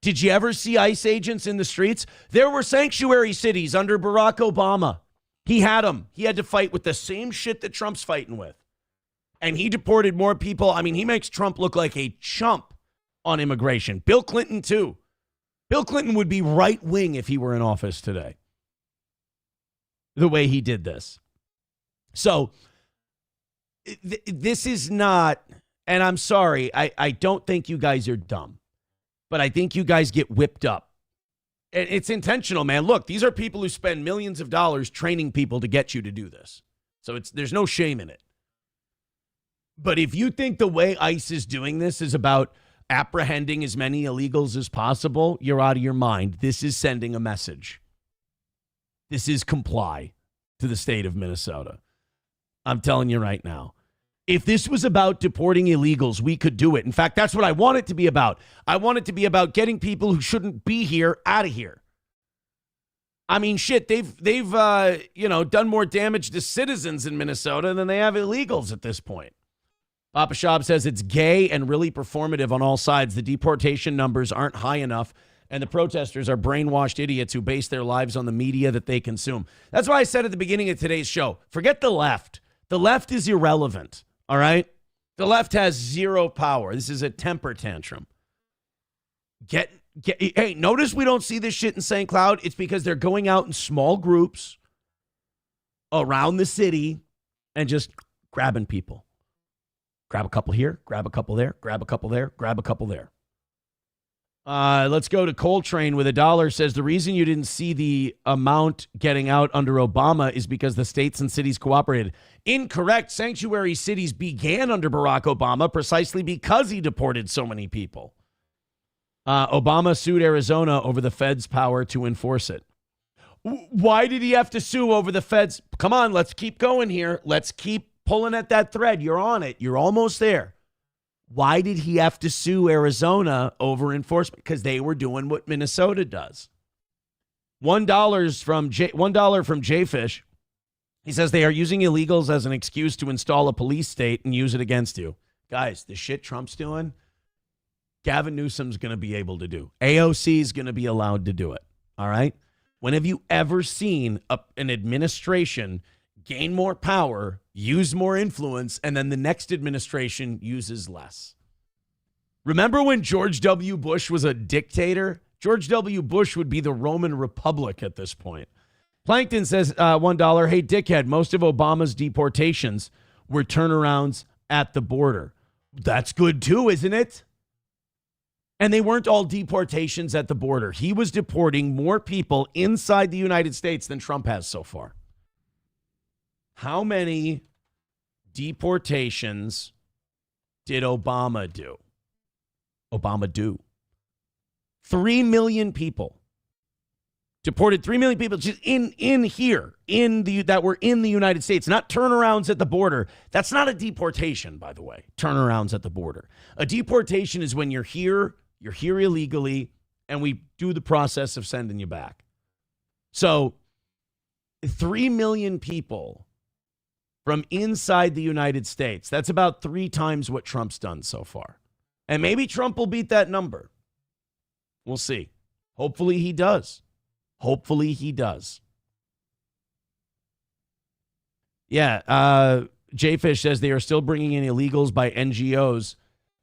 Did you ever see ICE agents in the streets? There were sanctuary cities under Barack Obama. He had them. He had to fight with the same shit that Trump's fighting with. And he deported more people. I mean, he makes Trump look like a chump on immigration. Bill Clinton, too. Bill Clinton would be right wing if he were in office today. The way he did this. So, this is not, and I'm sorry, I don't think you guys are dumb. But I think you guys get whipped up. It's intentional, man. Look, these are people who spend millions of dollars training people to get you to do this. So there's no shame in it. But if you think the way ICE is doing this is about apprehending as many illegals as possible, you're out of your mind. This is sending a message. This is comply to the state of Minnesota. I'm telling you right now. If this was about deporting illegals, we could do it. In fact, that's what I want it to be about. I want it to be about getting people who shouldn't be here out of here. I mean, shit, they've done more damage to citizens in Minnesota than they have illegals at this point. Papa Shab says it's gay and really performative on all sides. The deportation numbers aren't high enough, and the protesters are brainwashed idiots who base their lives on the media that they consume. That's why I said at the beginning of today's show, forget the left. The left is irrelevant, all right? The left has zero power. This is a temper tantrum. Hey, notice we don't see this shit in St. Cloud. It's because they're going out in small groups around the city and just grabbing people. Grab a couple here, grab a couple there, grab a couple there, grab a couple there. Let's go to Coltrane with $1. Says the reason you didn't see the amount getting out under Obama is because the states and cities cooperated. Incorrect. Sanctuary cities began under Barack Obama precisely because he deported so many people. Obama sued Arizona over the feds' power to enforce it. Why did he have to sue over the feds? Come on, let's keep going here. Let's keep pulling at that thread. You're on it. You're almost there. Why did he have to sue Arizona over enforcement? Because they were doing what Minnesota does. $1 from Jfish. He says they are using illegals as an excuse to install a police state and use it against you. Guys, the shit Trump's doing, Gavin Newsom's going to be able to do. AOC is going to be allowed to do it. All right? When have you ever seen an administration gain more power, use more influence, and then the next administration uses less? Remember when George W. Bush was a dictator? George W. Bush would be the Roman Republic at this point. Plankton says $1. Hey, dickhead, most of Obama's deportations were turnarounds at the border. That's good too, isn't it? And they weren't all deportations at the border. He was deporting more people inside the United States than Trump has so far. How many deportations did Obama do? 3 million people. Deported 3 million people just in here, that were in the United States, not turnarounds at the border. That's not a deportation, by the way, turnarounds at the border. A deportation is when you're here illegally, and we do the process of sending you back. So 3 million people from inside the United States. That's about 3 times what Trump's done so far. And maybe Trump will beat that number. We'll see. Hopefully he does. Hopefully he does. Yeah, Jfish says they are still bringing in illegals by NGOs.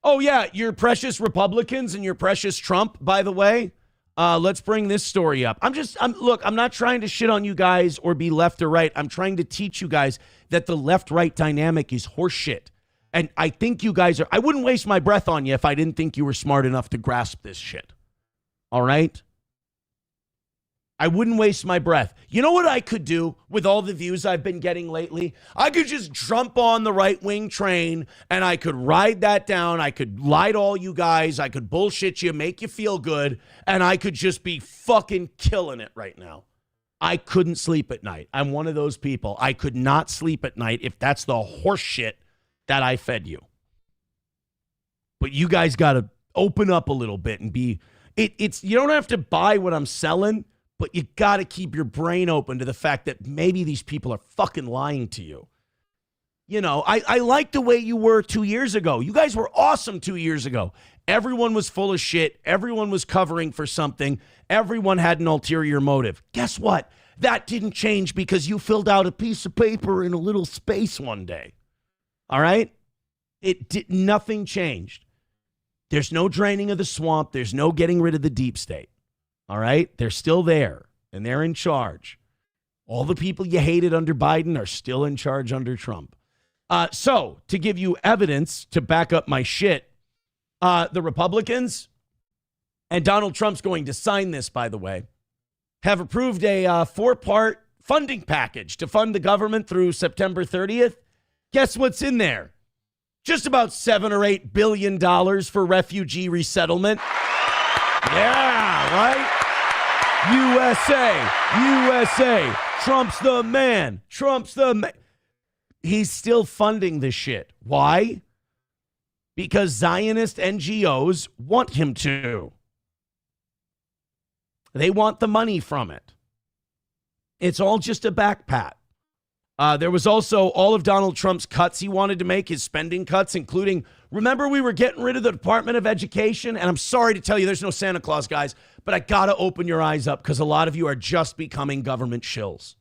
Oh, yeah, your precious Republicans and your precious Trump, by the way. Let's bring this story up. I'm not trying to shit on you guys or be left or right. I'm trying to teach you guys that the left-right dynamic is horseshit. And I think you guys I wouldn't waste my breath on you if I didn't think you were smart enough to grasp this shit. All right? I wouldn't waste my breath. You know what I could do with all the views I've been getting lately? I could just jump on the right-wing train and I could ride that down. I could lie to all you guys. I could bullshit you, make you feel good, and I could just be fucking killing it right now. I couldn't sleep at night. I'm one of those people. I could not sleep at night if that's the horse shit that I fed you. But you guys got to open up a little bit and be... It's you don't have to buy what I'm selling, but you got to keep your brain open to the fact that maybe these people are fucking lying to you. You know, I like the way you were 2 years ago. You guys were awesome 2 years ago. Everyone was full of shit. Everyone was covering for something. Everyone had an ulterior motive. Guess what? That didn't change because you filled out a piece of paper in a little space one day. All right? Nothing changed. There's no draining of the swamp. There's no getting rid of the deep state. All right? They're still there, and they're in charge. All the people you hated under Biden are still in charge under Trump. So, to give you evidence to back up my shit, the Republicans, and Donald Trump's going to sign this, by the way, have approved a 4-part funding package to fund the government through September 30th. Guess what's in there? Just about $7 or $8 billion for refugee resettlement. Yeah, right? USA. Trump's the man. He's still funding this shit. Why? Because Zionist NGOs want him to. They want the money from it. It's all just a back pat. There was also all of Donald Trump's cuts he wanted to make, his spending cuts, including, remember we were getting rid of the Department of Education? And I'm sorry to tell you, there's no Santa Claus, guys, but I got to open your eyes up because a lot of you are just becoming government shills.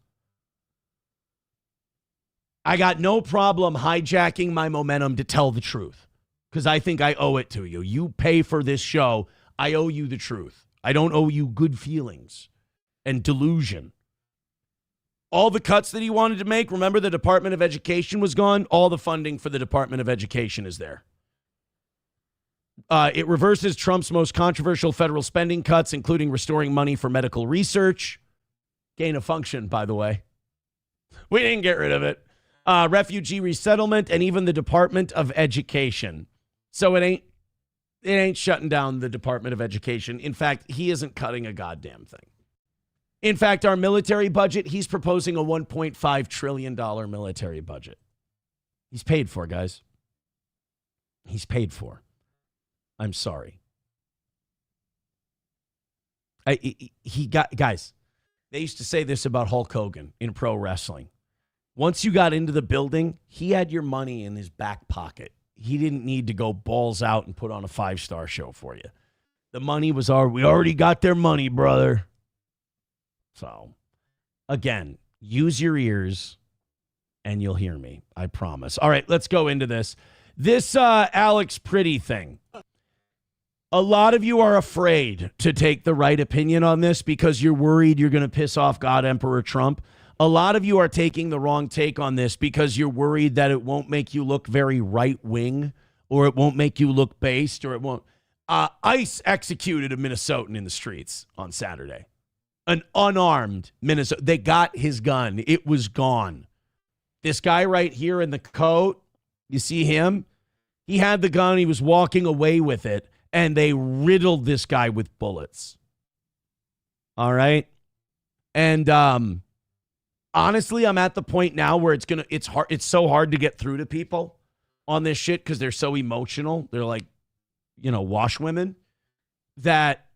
I got no problem hijacking my momentum to tell the truth because I think I owe it to you. You pay for this show. I owe you the truth. I don't owe you good feelings and delusion. All the cuts that he wanted to make, remember the Department of Education was gone? All the funding for the Department of Education is there. It reverses Trump's most controversial federal spending cuts, including restoring money for medical research. Gain of function, by the way. We didn't get rid of it. Refugee resettlement, and even the Department of Education. So it ain't shutting down the Department of Education. In fact, he isn't cutting a goddamn thing. In fact, our military budget, he's proposing a $1.5 trillion military budget. He's paid for, guys. He's paid for. I'm sorry. Guys, they used to say this about Hulk Hogan in pro wrestling. Once you got into the building, he had your money in his back pocket. He didn't need to go balls out and put on a 5-star show for you. The money was we already got their money, brother. So, again, use your ears and you'll hear me. I promise. All right, let's go into this. This Alex Pretty thing. A lot of you are afraid to take the right opinion on this because you're worried you're going to piss off God Emperor Trump. A lot of you are taking the wrong take on this because you're worried that it won't make you look very right-wing or it won't make you look based or it won't. ICE executed a Minnesotan in the streets on Saturday. An unarmed Minnesota. They got his gun. It was gone. This guy right here in the coat, you see him? He had the gun. He was walking away with it, and they riddled this guy with bullets. All right? And honestly, I'm at the point now where it's hard. It's so hard to get through to people on this shit because they're so emotional. They're like, wash women that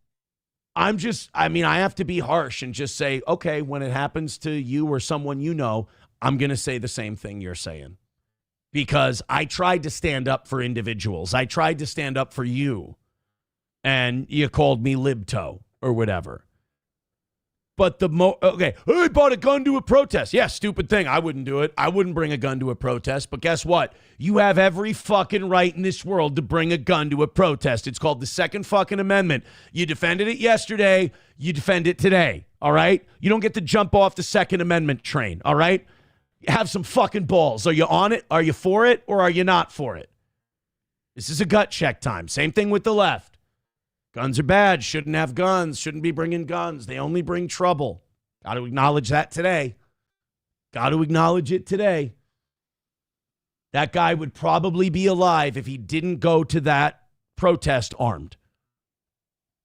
I have to be harsh and just say, okay, when it happens to you or someone I'm going to say the same thing you're saying. Because I tried to stand up for individuals. I tried to stand up for you. And you called me libto or whatever. But I bought a gun to a protest. Yeah, stupid thing. I wouldn't do it. I wouldn't bring a gun to a protest. But guess what? You have every fucking right in this world to bring a gun to a protest. It's called the Second fucking Amendment. You defended it yesterday. You defend it today. All right? You don't get to jump off the Second Amendment train. All right? Have some fucking balls. Are you on it? Are you for it? Or are you not for it? This is a gut check time. Same thing with the left. Guns are bad. Shouldn't have guns. Shouldn't be bringing guns. They only bring trouble. Got to acknowledge that today. Got to acknowledge it today. That guy would probably be alive if he didn't go to that protest armed.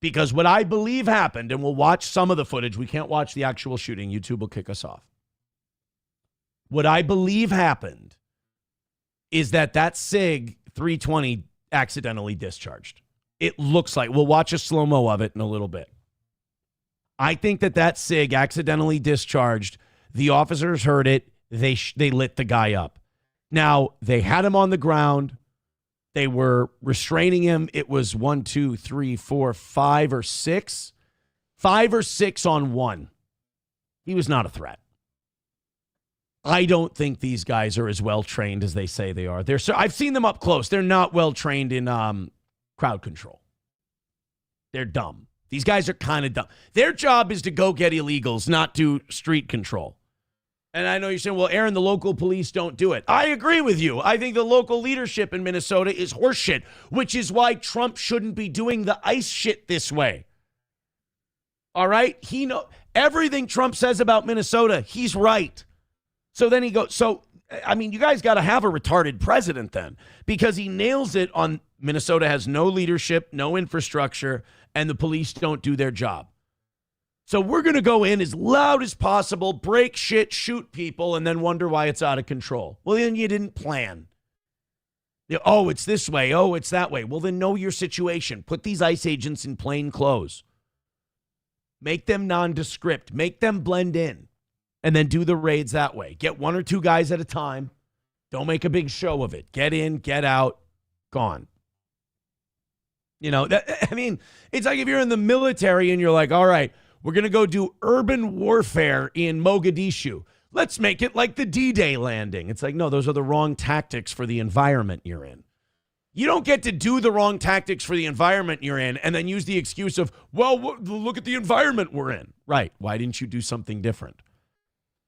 Because what I believe happened, and we'll watch some of the footage. We can't watch the actual shooting. YouTube will kick us off. What I believe happened is that SIG 320 accidentally discharged. It looks like. We'll watch a slow-mo of it in a little bit. I think that SIG accidentally discharged. The officers heard it. They lit the guy up. Now, they had him on the ground. They were restraining him. It was 1, 2, 3, 4, 5 or 6. 5 or 6 on one. He was not a threat. I don't think these guys are as well trained as they say they are. I've seen them up close. They're not well trained in crowd control. They're dumb. These guys are kind of dumb. Their job is to go get illegals, not do street control. And I know you're saying, well, Aaron, the local police don't do it. I agree with you. I think the local leadership in Minnesota is horseshit, which is why Trump shouldn't be doing the ICE shit this way. All right? He knows everything Trump says about Minnesota, he's right. So then he goes, you guys got to have a retarded president then, because he nails it on Minnesota has no leadership, no infrastructure, and the police don't do their job. So we're going to go in as loud as possible, break shit, shoot people, and then wonder why it's out of control. Well, then you didn't plan. Oh, it's this way. Oh, it's that way. Well, then know your situation. Put these ICE agents in plain clothes. Make them nondescript. Make them blend in. And then do the raids that way. Get 1 or 2 guys at a time. Don't make a big show of it. Get in, get out, gone. You know, it's like if you're in the military and you're like, all right, we're going to go do urban warfare in Mogadishu. Let's make it like the D-Day landing. It's like, no, those are the wrong tactics for the environment you're in. You don't get to do the wrong tactics for the environment you're in and then use the excuse of, well, look at the environment we're in. Right. Why didn't you do something different?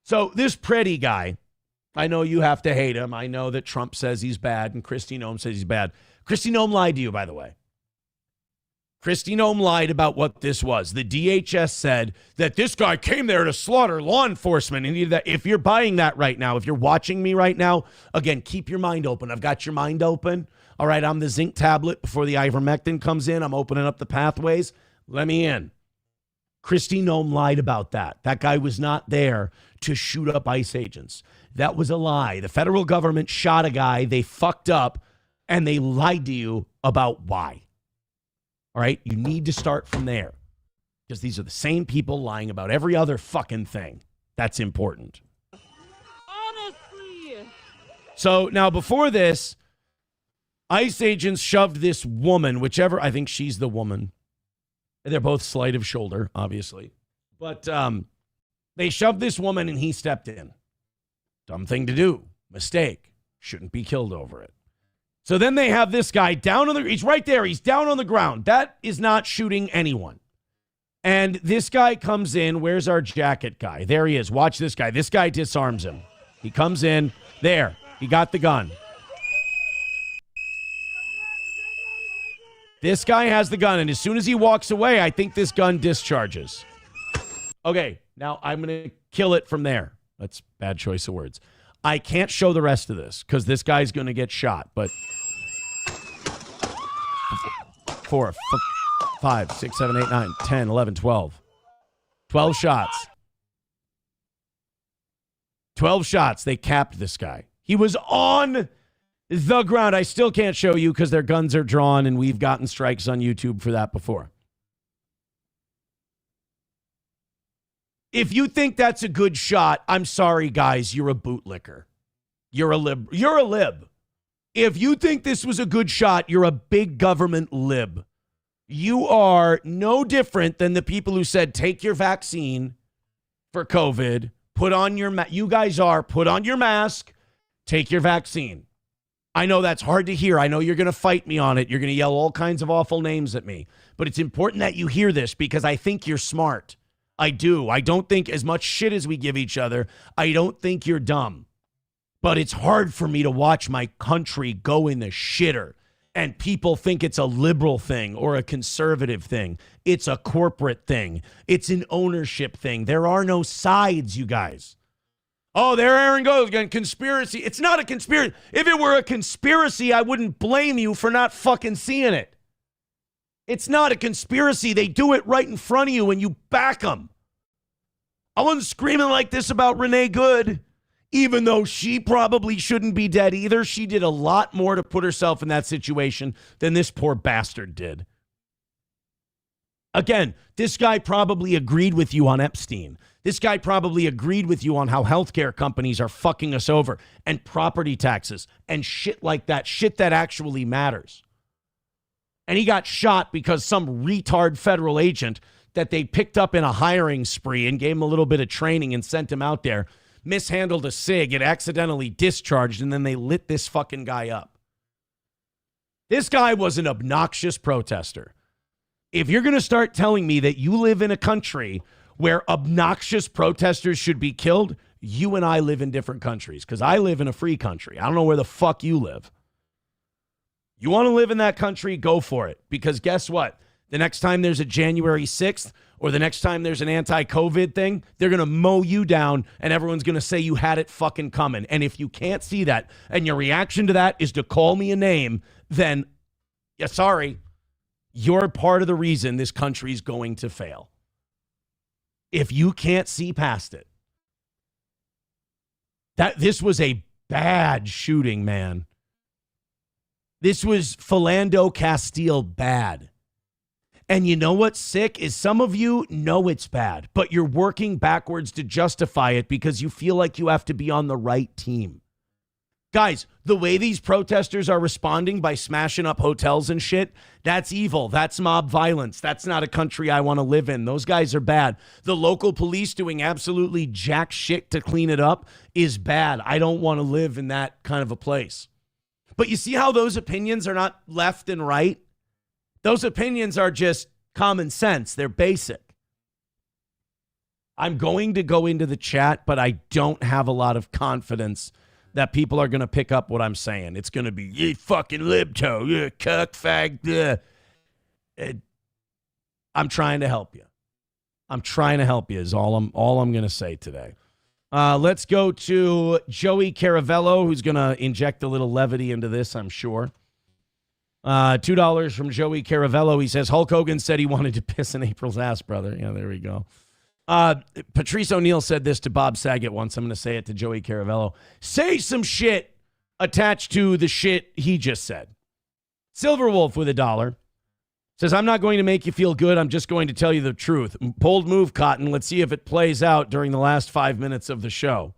So this Preddy guy, I know you have to hate him. I know that Trump says he's bad and Kristi Noem says he's bad. Kristi Noem lied to you, by the way. Kristi Noem lied about what this was. The DHS said that this guy came there to slaughter law enforcement. And if you're buying that right now, if you're watching me right now, again, keep your mind open. I've got your mind open. All right, I'm the zinc tablet before the ivermectin comes in. I'm opening up the pathways. Let me in. Kristi Noem lied about that. That guy was not there to shoot up ICE agents. That was a lie. The federal government shot a guy. They fucked up, and they lied to you about why. All right, you need to start from there because these are the same people lying about every other fucking thing. That's important. Honestly. So now before this, ICE agents shoved this woman, whichever, I think she's the woman. They're both slight of shoulder, obviously. But they shoved this woman and he stepped in. Dumb thing to do. Mistake. Shouldn't be killed over it. So then they have this guy down on he's right there. He's down on the ground. That is not shooting anyone. And this guy comes in. Where's our jacket guy? There he is. Watch this guy. This guy disarms him. He comes in. There. He got the gun. This guy has the gun. And as soon as he walks away, I think this gun discharges. Okay. Now I'm going to kill it from there. That's a bad choice of words. I can't show the rest of this because this guy's going to get shot. But 4, 5, 6, 7, 8, 9, 10, 11, 12. 12 shots. 12 shots. They capped this guy. He was on the ground. I still can't show you because their guns are drawn, and we've gotten strikes on YouTube for that before. If you think that's a good shot, I'm sorry, guys. You're a bootlicker. You're a lib. You're a lib. If you think this was a good shot, you're a big government lib. You are no different than the people who said, take your vaccine for COVID, put on your you guys are, put on your mask, take your vaccine. I know that's hard to hear. I know you're going to fight me on it. You're going to yell all kinds of awful names at me. But it's important that you hear this because I think you're smart. I do. I don't think as much shit as we give each other, I don't think you're dumb. But it's hard for me to watch my country go in the shitter and people think it's a liberal thing or a conservative thing. It's a corporate thing. It's an ownership thing. There are no sides, you guys. Oh, there Aaron goes again. Conspiracy. It's not a conspiracy. If it were a conspiracy, I wouldn't blame you for not fucking seeing it. It's not a conspiracy. They do it right in front of you and you back them. I wasn't screaming like this about Renee Good, even though she probably shouldn't be dead either. She did a lot more to put herself in that situation than this poor bastard did. Again, this guy probably agreed with you on Epstein. This guy probably agreed with you on how healthcare companies are fucking us over and property taxes and shit like that, shit that actually matters. And he got shot because some retard federal agent that they picked up in a hiring spree and gave him a little bit of training and sent him out there mishandled a cig. It accidentally discharged, and then they lit this fucking guy up. This guy was an obnoxious protester. If you're going to start telling me that you live in a country where obnoxious protesters should be killed, you and I live in different countries because I live in a free country. I don't know where the fuck you live. You want to live in that country, go for it. Because guess what? The next time there's a January 6th or the next time there's an anti-COVID thing, they're going to mow you down and everyone's going to say you had it fucking coming. And if you can't see that and your reaction to that is to call me a name, then, yeah, sorry, you're part of the reason this country's going to fail. if you can't see past it. This was a bad shooting, man. This was Philando Castile bad. And you know what's sick is some of you know it's bad, but you're working backwards to justify it because you feel like you have to be on the right team. Guys, the way these protesters are responding by smashing up hotels and shit, that's evil. That's mob violence. That's not a country I want to live in. Those guys are bad. The local police doing absolutely jack shit to clean it up is bad. I don't want to live in that kind of a place. But you see how those opinions are not left and right? Those opinions are just common sense. They're basic. I'm going to go into the chat, but I don't have a lot of confidence that people are going to pick up what I'm saying. It's going to be, you fucking libto, you cuck, fag. I'm trying to help you. I'm trying to help you is all I'm going to say today. Let's go to Joey Caravello, who's going to inject a little levity into this, I'm sure. $2 from Joey Caravello. He says, Hulk Hogan said he wanted to piss in April's ass, brother. Yeah, there we go. Patrice O'Neill said this to Bob Saget once. I'm going to say it to Joey Caravello. Say some shit attached to the shit he just said. Silverwolf with $1 says, I'm not going to make you feel good. I'm just going to tell you the truth. Bold move, Cotton. Let's see if it plays out during the last 5 minutes of the show.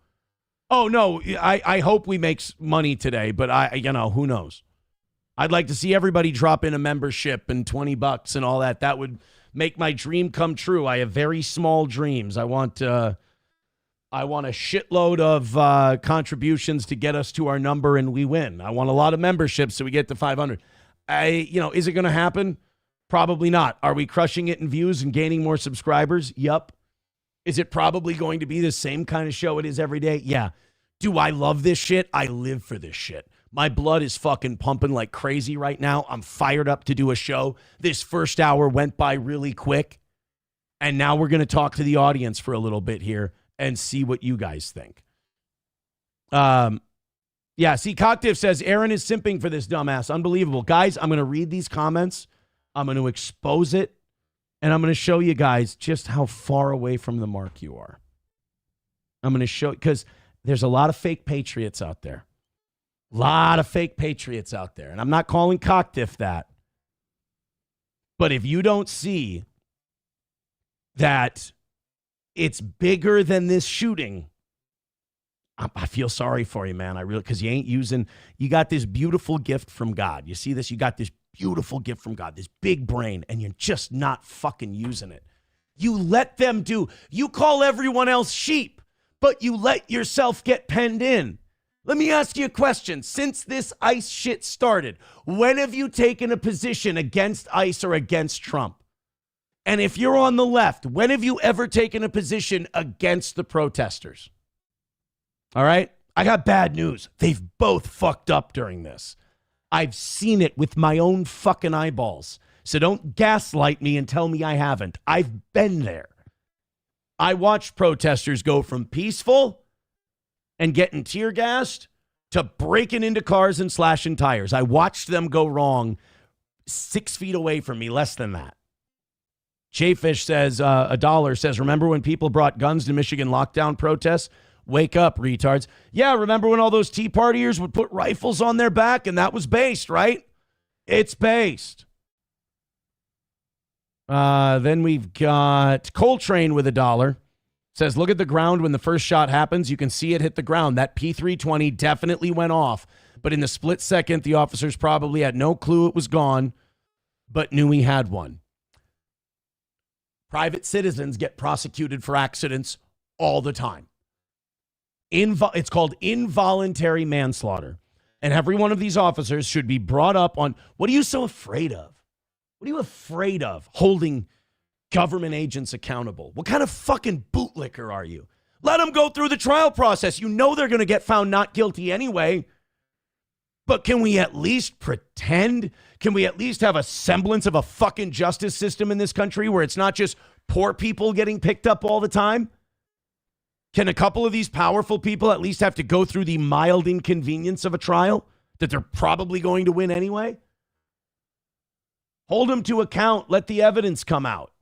Oh, no, I hope we make money today, but who knows? I'd like to see everybody drop in a membership and $20 and all that. That would make my dream come true. I have very small dreams. I want a shitload of contributions to get us to our number and we win. I want a lot of memberships so we get to 500. Is it going to happen? Probably not. Are we crushing it in views and gaining more subscribers? Yup. Is it probably going to be the same kind of show it is every day? Yeah. Do I love this shit? I live for this shit. My blood is fucking pumping like crazy right now. I'm fired up to do a show. This first hour went by really quick. And now we're going to talk to the audience for a little bit here and see what you guys think. Cocktiff says, Aaron is simping for this dumbass. Unbelievable. Guys, I'm going to read these comments. I'm going to expose it. And I'm going to show you guys just how far away from the mark you are. I'm going to show, because there's a lot of fake patriots out there. A lot of fake patriots out there. And I'm not calling Cocktiff that. But if you don't see that it's bigger than this shooting, I feel sorry for you, man. I really, because you got this beautiful gift from God. You see this? You got this beautiful gift from God, this big brain, and you're just not fucking using it. You let them you call everyone else sheep, but you let yourself get penned in. Let me ask you a question. Since this ICE shit started, when have you taken a position against ICE or against Trump? And if you're on the left, when have you ever taken a position against the protesters? All right? I got bad news. They've both fucked up during this. I've seen it with my own fucking eyeballs. So don't gaslight me and tell me I haven't. I've been there. I watched protesters go from peaceful and getting tear gassed to breaking into cars and slashing tires. I watched them go wrong 6 feet away from me, less than that. Jayfish says, $1 says, remember when people brought guns to Michigan lockdown protests? Wake up, retards. Yeah, remember when all those Tea Partiers would put rifles on their back and that was based, right? It's based. Then we've got Coltrane with $1. Says, look at the ground when the first shot happens. You can see it hit the ground. That P320 definitely went off. But in the split second, the officers probably had no clue it was gone, but knew he had one. Private citizens get prosecuted for accidents all the time. It's called involuntary manslaughter. And every one of these officers should be brought up on, what are you so afraid of? What are you afraid of? Holding government agents accountable. What kind of fucking bootlicker are you? Let them go through the trial process. You know they're going to get found not guilty anyway. But can we at least pretend? Can we at least have a semblance of a fucking justice system in this country where it's not just poor people getting picked up all the time? Can a couple of these powerful people at least have to go through the mild inconvenience of a trial that they're probably going to win anyway? Hold them to account. Let the evidence come out.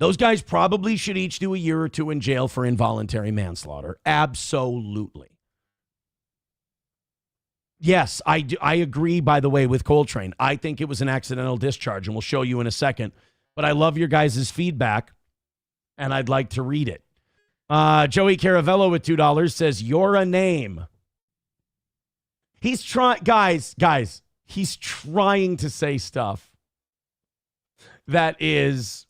Those guys probably should each do a year or two in jail for involuntary manslaughter. Absolutely. Yes, I agree, by the way, with Coltrane. I think it was an accidental discharge, and we'll show you in a second. But I love your guys' feedback, and I'd like to read it. Joey Caravello with $2 says, "You're a name." He's trying, guys, he's trying to say stuff that is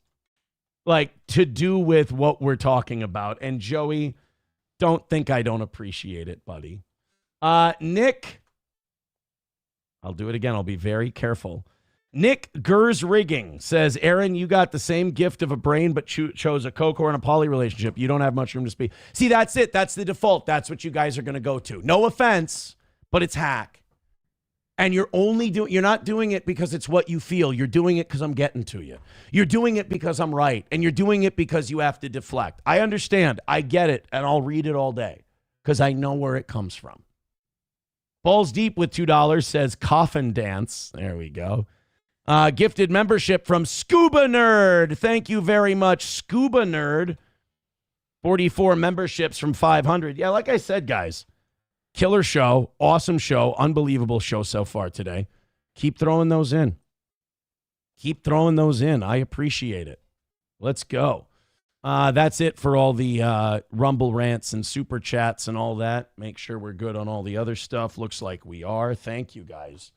like to do with what we're talking about. And Joey, don't think I don't appreciate it, buddy. Nick, I'll do it again. I'll be very careful. Nick Gers Rigging says, Aaron, you got the same gift of a brain, but chose a co-core and a poly relationship. You don't have much room to speak. See, that's it. That's the default. That's what you guys are going to go to. No offense, but it's hack. And you're not doing it because it's what you feel. You're doing it because I'm getting to you. You're doing it because I'm right. And you're doing it because you have to deflect. I understand. I get it. And I'll read it all day because I know where it comes from. Balls Deep with $2 says coffin dance. There we go. Gifted membership from Scuba Nerd. Thank you very much, Scuba Nerd. 44 memberships from 500. Yeah, like I said, guys, killer show, awesome show, unbelievable show so far today. Keep throwing those in. Keep throwing those in. I appreciate it. Let's go. That's it for all the Rumble rants and super chats and all that. Make sure we're good on all the other stuff. Looks like we are. Thank you guys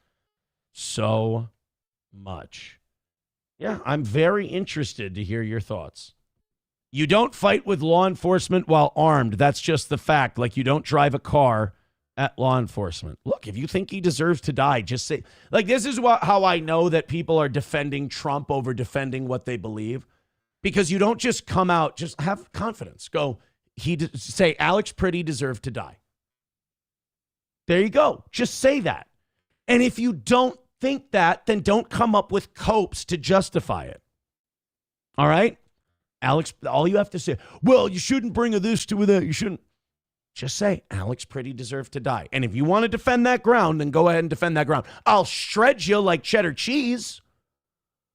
so much. Yeah, I'm very interested to hear your thoughts. You don't fight with law enforcement while armed. That's just the fact. Like, you don't drive a car at law enforcement. Look, if you think he deserves to die, just say, like, this is how I know that people are defending Trump over defending what they believe. Because you don't just come out, just have confidence. Go, say Alex Pretty deserved to die. There you go. Just say that. And if you don't think that, then don't come up with copes to justify it. All right? Alex, all you have to say, well, you shouldn't bring a this to that. You shouldn't. Just say Alex Pretty deserved to die. And if you want to defend that ground, then go ahead and defend that ground. I'll shred you like cheddar cheese.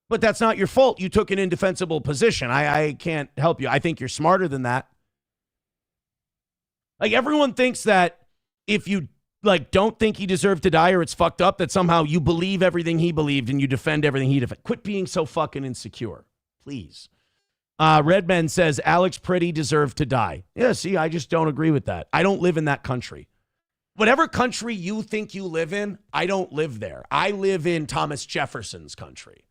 But that's not your fault. You took an indefensible position. I can't help you. I think you're smarter than that. Like, everyone thinks that if you don't think he deserved to die or it's fucked up, that somehow you believe everything he believed and you defend everything he defended. Quit being so fucking insecure, please. Redman says Alex Pretty deserved to die. Yeah, see, I just don't agree with that. I don't live in that country. Whatever country you think you live in, I don't live there. I live in Thomas Jefferson's country.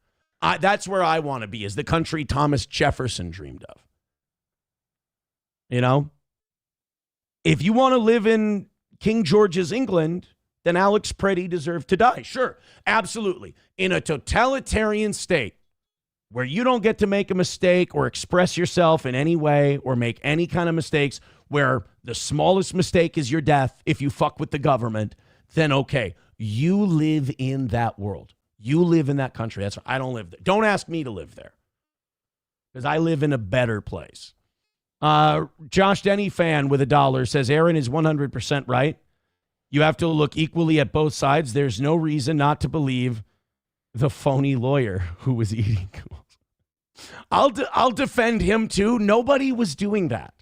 That's where I want to be, is the country Thomas Jefferson dreamed of. You know? If you want to live in King George's England, then Alex Pretty deserved to die. Sure, absolutely. In a totalitarian state where you don't get to make a mistake or express yourself in any way or make any kind of mistakes, where the smallest mistake is your death if you fuck with the government, then okay, you live in that world. You live in that country. That's I don't live there. Don't ask me to live there, because I live in a better place. Josh Denny fan with $1 says Aaron is 100% right. You have to look equally at both sides. There's no reason not to believe the phony lawyer who was eating. I'll defend him too. Nobody was doing that.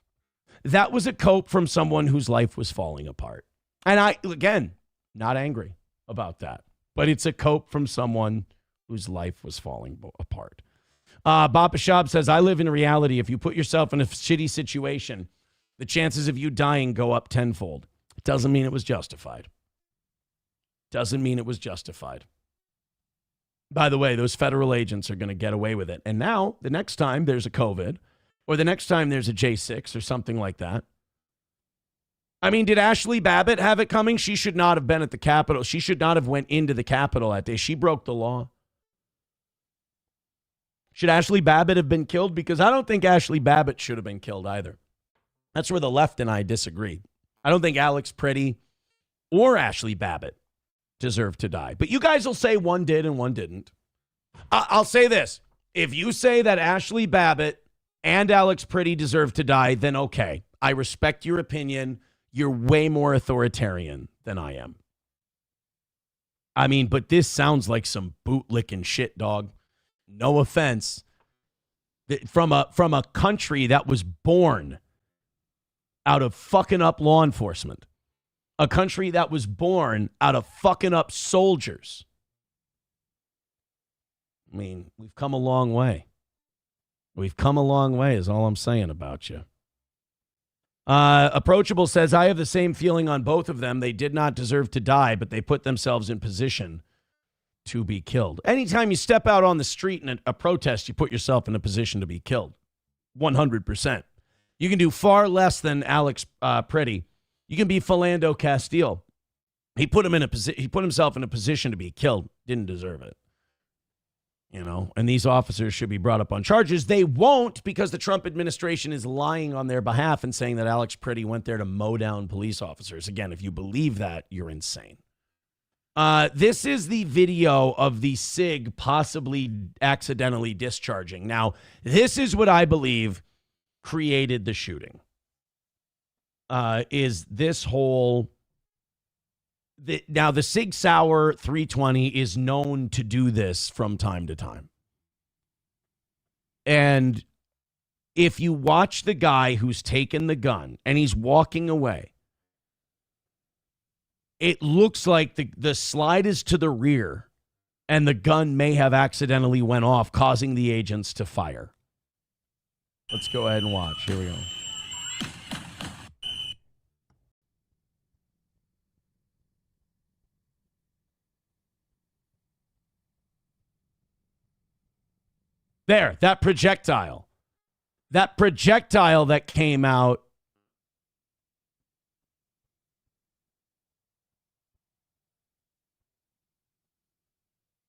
That was a cope from someone whose life was falling apart. And I, again, not angry about that. But it's a cope from someone whose life was falling apart. Baba Shab says, I live in reality. If you put yourself in a shitty situation, the chances of you dying go up tenfold. It doesn't mean it was justified. Doesn't mean it was justified. By the way, those federal agents are going to get away with it. And now, the next time there's a COVID, or the next time there's a J6 or something like that. I mean, did Ashley Babbitt have it coming? She should not have been at the Capitol. She should not have went into the Capitol that day. She broke the law. Should Ashley Babbitt have been killed? Because I don't think Ashley Babbitt should have been killed either. That's where the left and I disagree. I don't think Alex Pretty or Ashley Babbitt deserve to die. But you guys will say one did and one didn't. I'll say this. If you say that Ashley Babbitt and Alex Pretty deserve to die, then okay. I respect your opinion. You're way more authoritarian than I am. I mean, but this sounds like some bootlicking shit, dog. No offense. from a country that was born out of fucking up law enforcement, a country that was born out of fucking up soldiers. I mean, we've come a long way. We've come a long way is all I'm saying about you. Approachable says, I have the same feeling on both of them. They did not deserve to die, but they put themselves in position to be killed. Anytime you step out on the street in a protest, you put yourself in a position to be killed. 100%. You can do far less than Alex Pretty. You can be Philando Castile. He put himself in a position to be killed. Didn't deserve it. You know, and these officers should be brought up on charges. They won't, because the Trump administration is lying on their behalf and saying that Alex Pretty went there to mow down police officers. Again, if you believe that, you're insane. This is the video of the SIG possibly accidentally discharging. Now, this is what I believe created the shooting. Is this whole... Now, the Sig Sauer 320 is known to do this from time to time. And if you watch the guy who's taken the gun and he's walking away, it looks like the slide is to the rear and the gun may have accidentally went off, causing the agents to fire. Let's go ahead and watch. Here we go. There, that projectile. That projectile that came out.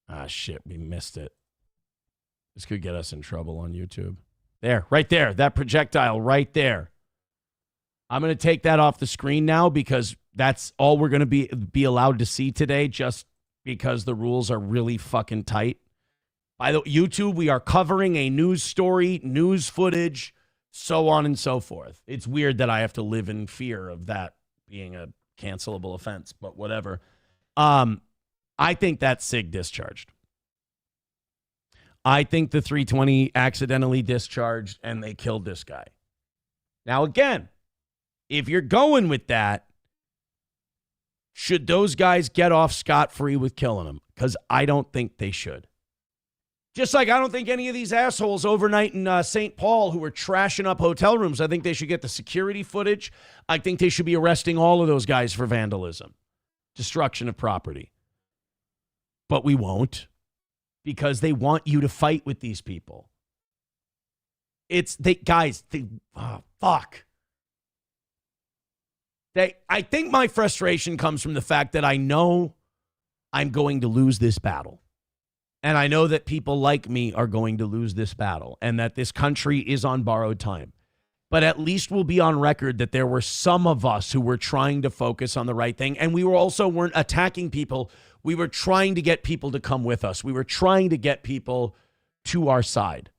Ah, shit, we missed it. This could get us in trouble on YouTube. There, right there, that projectile right there. I'm going to take that off the screen now because that's all we're going to be allowed to see today, just because the rules are really fucking tight. By the way, YouTube, we are covering a news story, news footage, so on and so forth. It's weird that I have to live in fear of that being a cancelable offense, but whatever. I think that SIG discharged. I think the 320 accidentally discharged and they killed this guy. Now, again, if you're going with that, should those guys get off scot-free with killing him? Because I don't think they should. Just like I don't think any of these assholes overnight in St. Paul who were trashing up hotel rooms, I think they should get the security footage. I think they should be arresting all of those guys for vandalism, destruction of property. But we won't, because they want you to fight with these people. Fuck. I think my frustration comes from the fact that I know I'm going to lose this battle. And I know that people like me are going to lose this battle and that this country is on borrowed time. But at least we'll be on record that there were some of us who were trying to focus on the right thing. And we weren't attacking people. We were trying to get people to come with us. We were trying to get people to our side.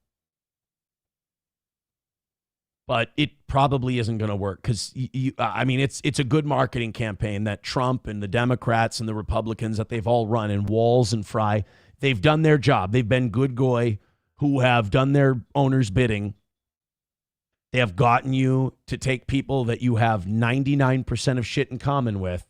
But it probably isn't going to work because, it's a good marketing campaign that Trump and the Democrats and the Republicans that they've all run, and Walz and Fry, they've done their job. They've been good goy who have done their owner's bidding. They have gotten you to take people that you have 99% of shit in common with,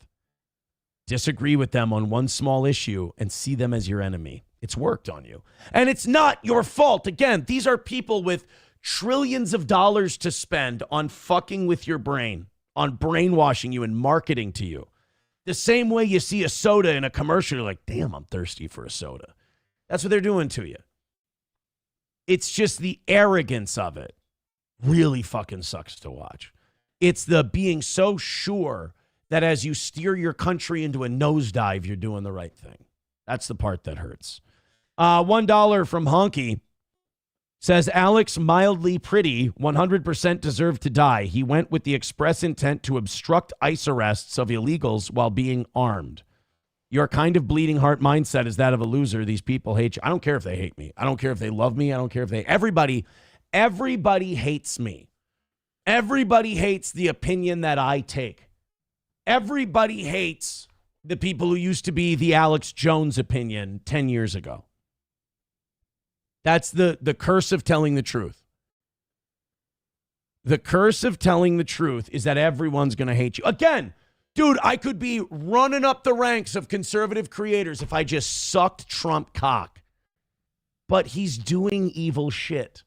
disagree with them on one small issue, and see them as your enemy. It's worked on you. And it's not your fault. Again, these are people with trillions of dollars to spend on fucking with your brain, on brainwashing you and marketing to you. The same way you see a soda in a commercial, you're like, damn, I'm thirsty for a soda. That's what they're doing to you. It's just the arrogance of it really fucking sucks to watch. It's the being so sure that as you steer your country into a nosedive, you're doing the right thing. That's the part that hurts. $1 from Honky says, Alex Mildly Pretty 100% deserved to die. He went with the express intent to obstruct ICE arrests of illegals while being armed. Your kind of bleeding heart mindset is that of a loser. These people hate you. I don't care if they hate me. I don't care if they love me. I don't care if everybody hates me. Everybody hates the opinion that I take. Everybody hates the people who used to be the Alex Jones opinion 10 years ago. That's the curse of telling the truth. The curse of telling the truth is that everyone's going to hate you. Again, dude, I could be running up the ranks of conservative creators if I just sucked Trump cock. But he's doing evil shit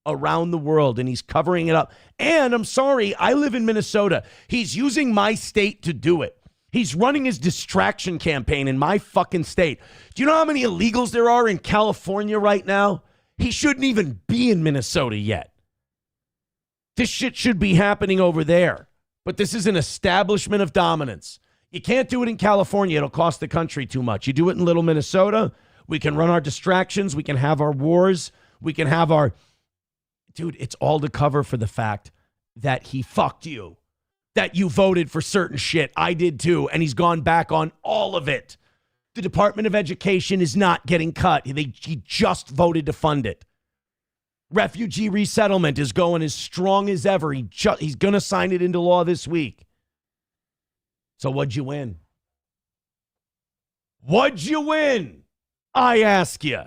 around the world, and he's covering it up. And I'm sorry, I live in Minnesota. He's using my state to do it. He's running his distraction campaign in my fucking state. Do you know how many illegals there are in California right now? He shouldn't even be in Minnesota yet. This shit should be happening over there. But this is an establishment of dominance. You can't do it in California. It'll cost the country too much. You do it in little Minnesota, we can run our distractions. We can have our wars. We can have our... Dude, it's all to cover for the fact that he fucked you. That you voted for certain shit. I did too. And he's gone back on all of it. The Department of Education is not getting cut. He just voted to fund it. Refugee resettlement is going as strong as ever. He's going to sign it into law this week. So what'd you win? What'd you win? I ask you.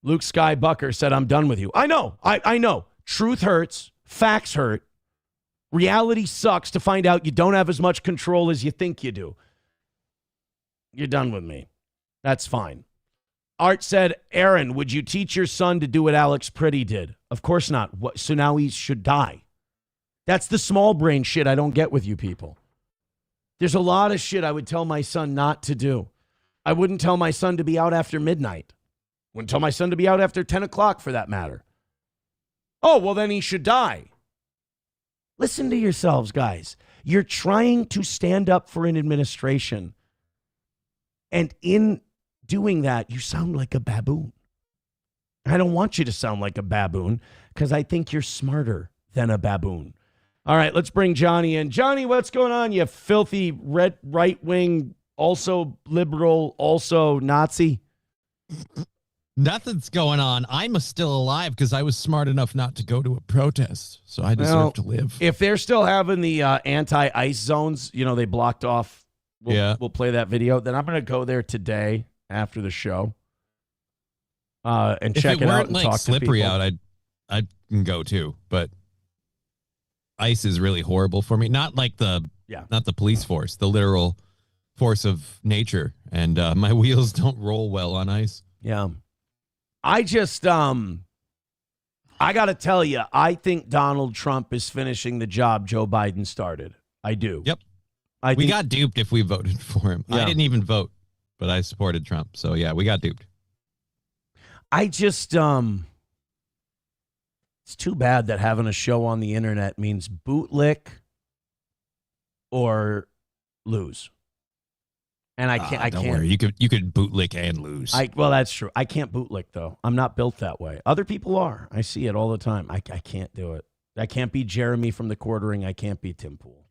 Luke Skybucker said, I'm done with you. I know. I know. Truth hurts. Facts hurt. Reality sucks to find out you don't have as much control as you think you do. You're done with me. That's fine. Art said, Aaron, would you teach your son to do what Alex Pretty did? Of course not. So now he should die. That's the small brain shit I don't get with you people. There's a lot of shit I would tell my son not to do. I wouldn't tell my son to be out after midnight. Wouldn't tell my son to be out after 10 o'clock for that matter. Oh, well, then he should die. Listen to yourselves, guys. You're trying to stand up for an administration. And in doing that, you sound like a baboon. I don't want you to sound like a baboon because I think you're smarter than a baboon. All right, let's bring Johnny in. Johnny, what's going on? You filthy right-wing, also liberal, also Nazi. Nothing's going on. I'm still alive because I was smart enough not to go to a protest, so I deserve to live. If they're still having the anti-ice zones, they blocked off. We'll play that video. Then I'm going to go there today after the show and check it out and talk to people. If it weren't slippery out, I can go too. But ice is really horrible for me. Not like not the police force, the literal force of nature. And my wheels don't roll well on ice. Yeah. I just, I got to tell you, I think Donald Trump is finishing the job Joe Biden started. I do. Yep. We got duped if we voted for him. Yeah. I didn't even vote, but I supported Trump. So, yeah, we got duped. I just, it's too bad that having a show on the internet means bootlick or lose. And I can't. Don't worry. You could bootlick and lose. Well, that's true. I can't bootlick though. I'm not built that way. Other people are. I see it all the time. I can't do it. I can't be Jeremy from the Quartering. I can't be Tim Pool.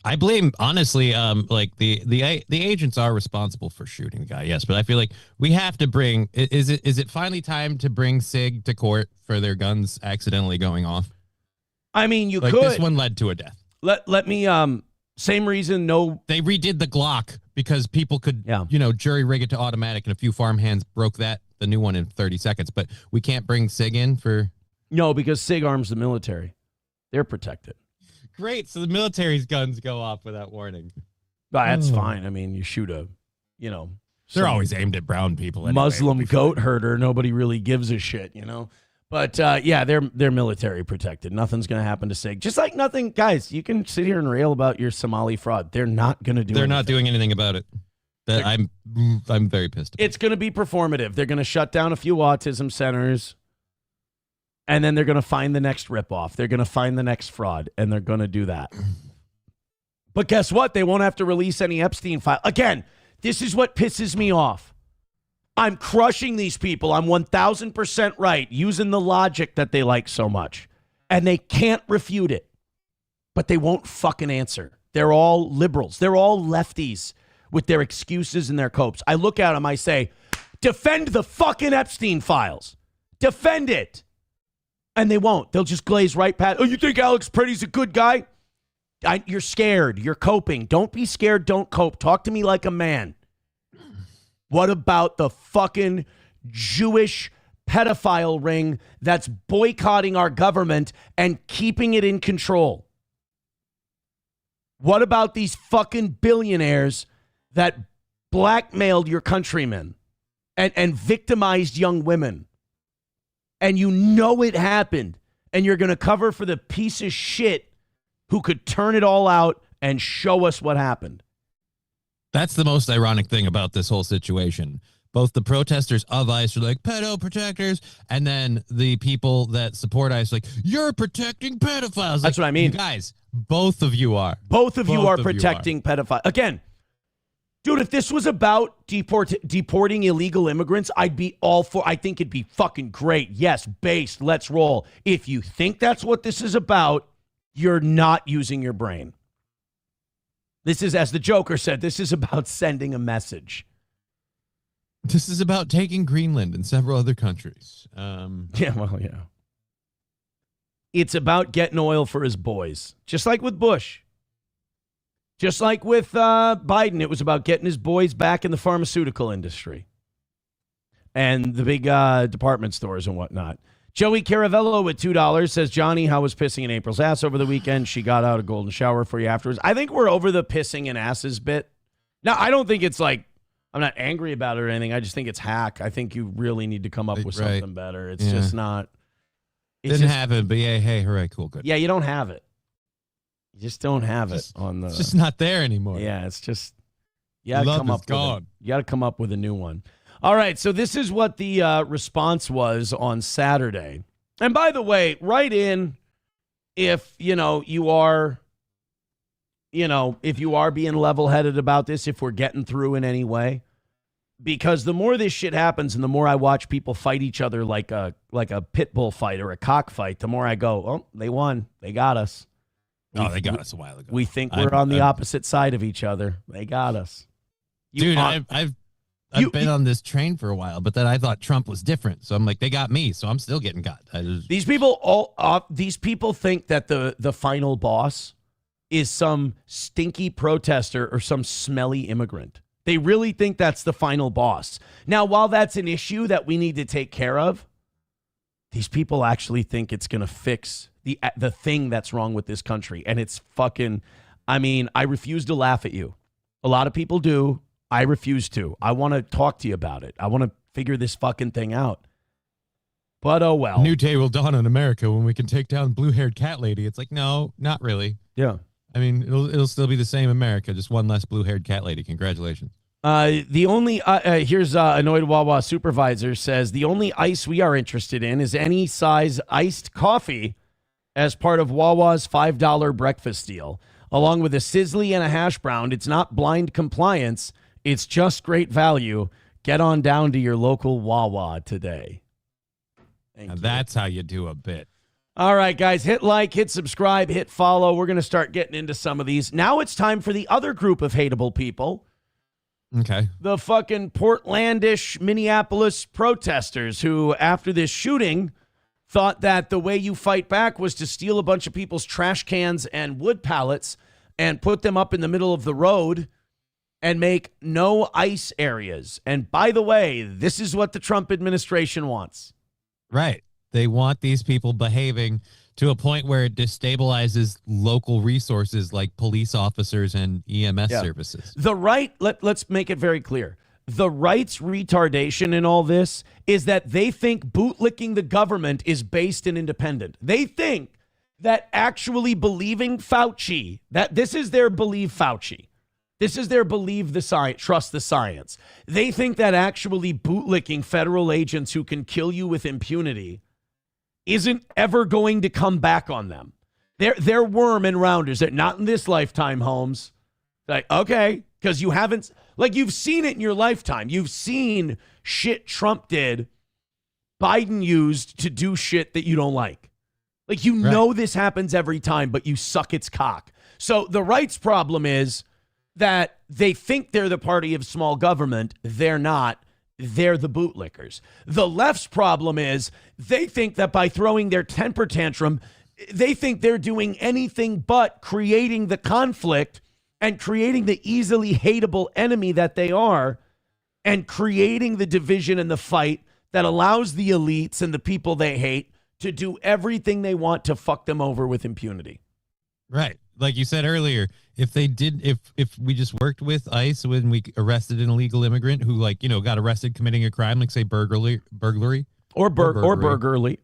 I blame, honestly, like the agents are responsible for shooting the guy. Yes, but I feel like we have to bring. Is it finally time to bring SIG to court for their guns accidentally going off? I mean, you could. This one led to a death. Let me. Same reason. No, they redid the Glock because people could, jury rig it to automatic, and a few farmhands broke the new one in 30 seconds. But we can't bring SIG in for. No, because SIG arms the military. They're protected. Great. So the military's guns go off without warning. That's fine. I mean, you shoot they're always aimed at brown people. Anyway. Muslim goat herder. Nobody really gives a shit, But, they're military protected. Nothing's going to happen to SIG. Just like nothing. Guys, you can sit here and rail about your Somali fraud. They're not going to do anything. They're not doing anything about it. I'm very pissed about. It's going to be performative. They're going to shut down a few autism centers. And then they're going to find the next ripoff. They're going to find the next fraud. And they're going to do that. But guess what? They won't have to release any Epstein file. Again, this is what pisses me off. I'm crushing these people. I'm 1,000% right, using the logic that they like so much. And they can't refute it. But they won't fucking answer. They're all liberals. They're all lefties with their excuses and their copes. I look at them, I say, defend the fucking Epstein files. Defend it. And they won't. They'll just glaze right past. Oh, you think Alex Pretty's a good guy? You're scared. You're coping. Don't be scared. Don't cope. Talk to me like a man. What about the fucking Jewish pedophile ring that's boycotting our government and keeping it in control? What about these fucking billionaires that blackmailed your countrymen and victimized young women? And you know it happened, and you're going to cover for the piece of shit who could turn it all out and show us what happened. That's the most ironic thing about this whole situation. Both the protesters of ICE are like, pedo protectors, and then the people that support ICE are like, you're protecting pedophiles. That's what I mean. You guys, both of you are. Both of you are protecting pedophiles. Again, dude, if this was about deporting illegal immigrants, I'd be all for. I think it'd be fucking great. Yes, based. Let's roll. If you think that's what this is about, you're not using your brain. This is, as the Joker said, this is about sending a message. This is about taking Greenland and several other countries. Yeah. It's about getting oil for his boys, just like with Bush. Just like with Biden, it was about getting his boys back in the pharmaceutical industry and the big department stores and whatnot. Joey Caravello with $2 says, Johnny, how was pissing in April's ass over the weekend? She got out a golden shower for you afterwards. I think we're over the pissing in asses bit. Now, I don't think it's like, I'm not angry about it or anything. I just think it's hack. I think you really need to come up with something better. It's just not. Didn't have it, but yeah, hey, hooray, cool, good. Yeah, you don't have it. You just don't have it on the. It's just not there anymore. Yeah, it's just. You got to come up with a new one. All right, so this is what the response was on Saturday. And by the way, write in if you are being level-headed about this, if we're getting through in any way. Because the more this shit happens and the more I watch people fight each other like a pit bull fight or a cockfight, the more I go, oh, they won. They got us. They got us a while ago. We think we're on the opposite side of each other. They got us. I've been on this train for a while, but then I thought Trump was different. So I'm like, they got me, so I'm still getting got. These people think that the final boss is some stinky protester or some smelly immigrant. They really think that's the final boss. Now, while that's an issue that we need to take care of, these people actually think it's going to fix the thing that's wrong with this country. And it's fucking, I refuse to laugh at you. A lot of people do. I refuse to. I want to talk to you about it. I want to figure this fucking thing out. But oh well. New day will dawn on America when we can take down blue-haired cat lady. It's like, no, not really. Yeah. It'll still be the same America, just one less blue-haired cat lady. Congratulations. Here's Annoyed Wawa Supervisor says, the only ice we are interested in is any size iced coffee as part of Wawa's $5 breakfast deal. Along with a sizzly and a hash brown, it's not blind compliance. It's just great value. Get on down to your local Wawa today. That's how you do a bit. All right, guys, hit like, hit subscribe, hit follow. We're going to start getting into some of these. Now it's time for the other group of hateable people. Okay. The fucking Portlandish Minneapolis protesters who, after this shooting, thought that the way you fight back was to steal a bunch of people's trash cans and wood pallets and put them up in the middle of the road and make no ice areas. And by the way, this is what the Trump administration wants. Right. They want these people behaving to a point where it destabilizes local resources like police officers and EMS services. The right, let's make it very clear. The right's retardation in all this is that they think bootlicking the government is based and independent. They think that actually believing Fauci, that this is their believe Fauci. This is their believe the science, trust the science. They think that actually bootlicking federal agents who can kill you with impunity isn't ever going to come back on them. They're worm and rounders. They're not in this lifetime, Holmes. Like, okay, because you haven't, like, you've seen it in your lifetime. You've seen shit Trump did, Biden used to do shit that you don't like. Like, you know this happens every time, but you suck its cock. So the right's problem is that they think they're the party of small government. They're not. They're the bootlickers. The left's problem is they think that by throwing their temper tantrum, they think they're doing anything but creating the conflict and creating the easily hateable enemy that they are and creating the division and the fight that allows the elites and the people they hate to do everything they want to fuck them over with impunity. Right. Like you said earlier, if we just worked with ICE when we arrested an illegal immigrant who got arrested committing a crime, like say burglary. Or burglary.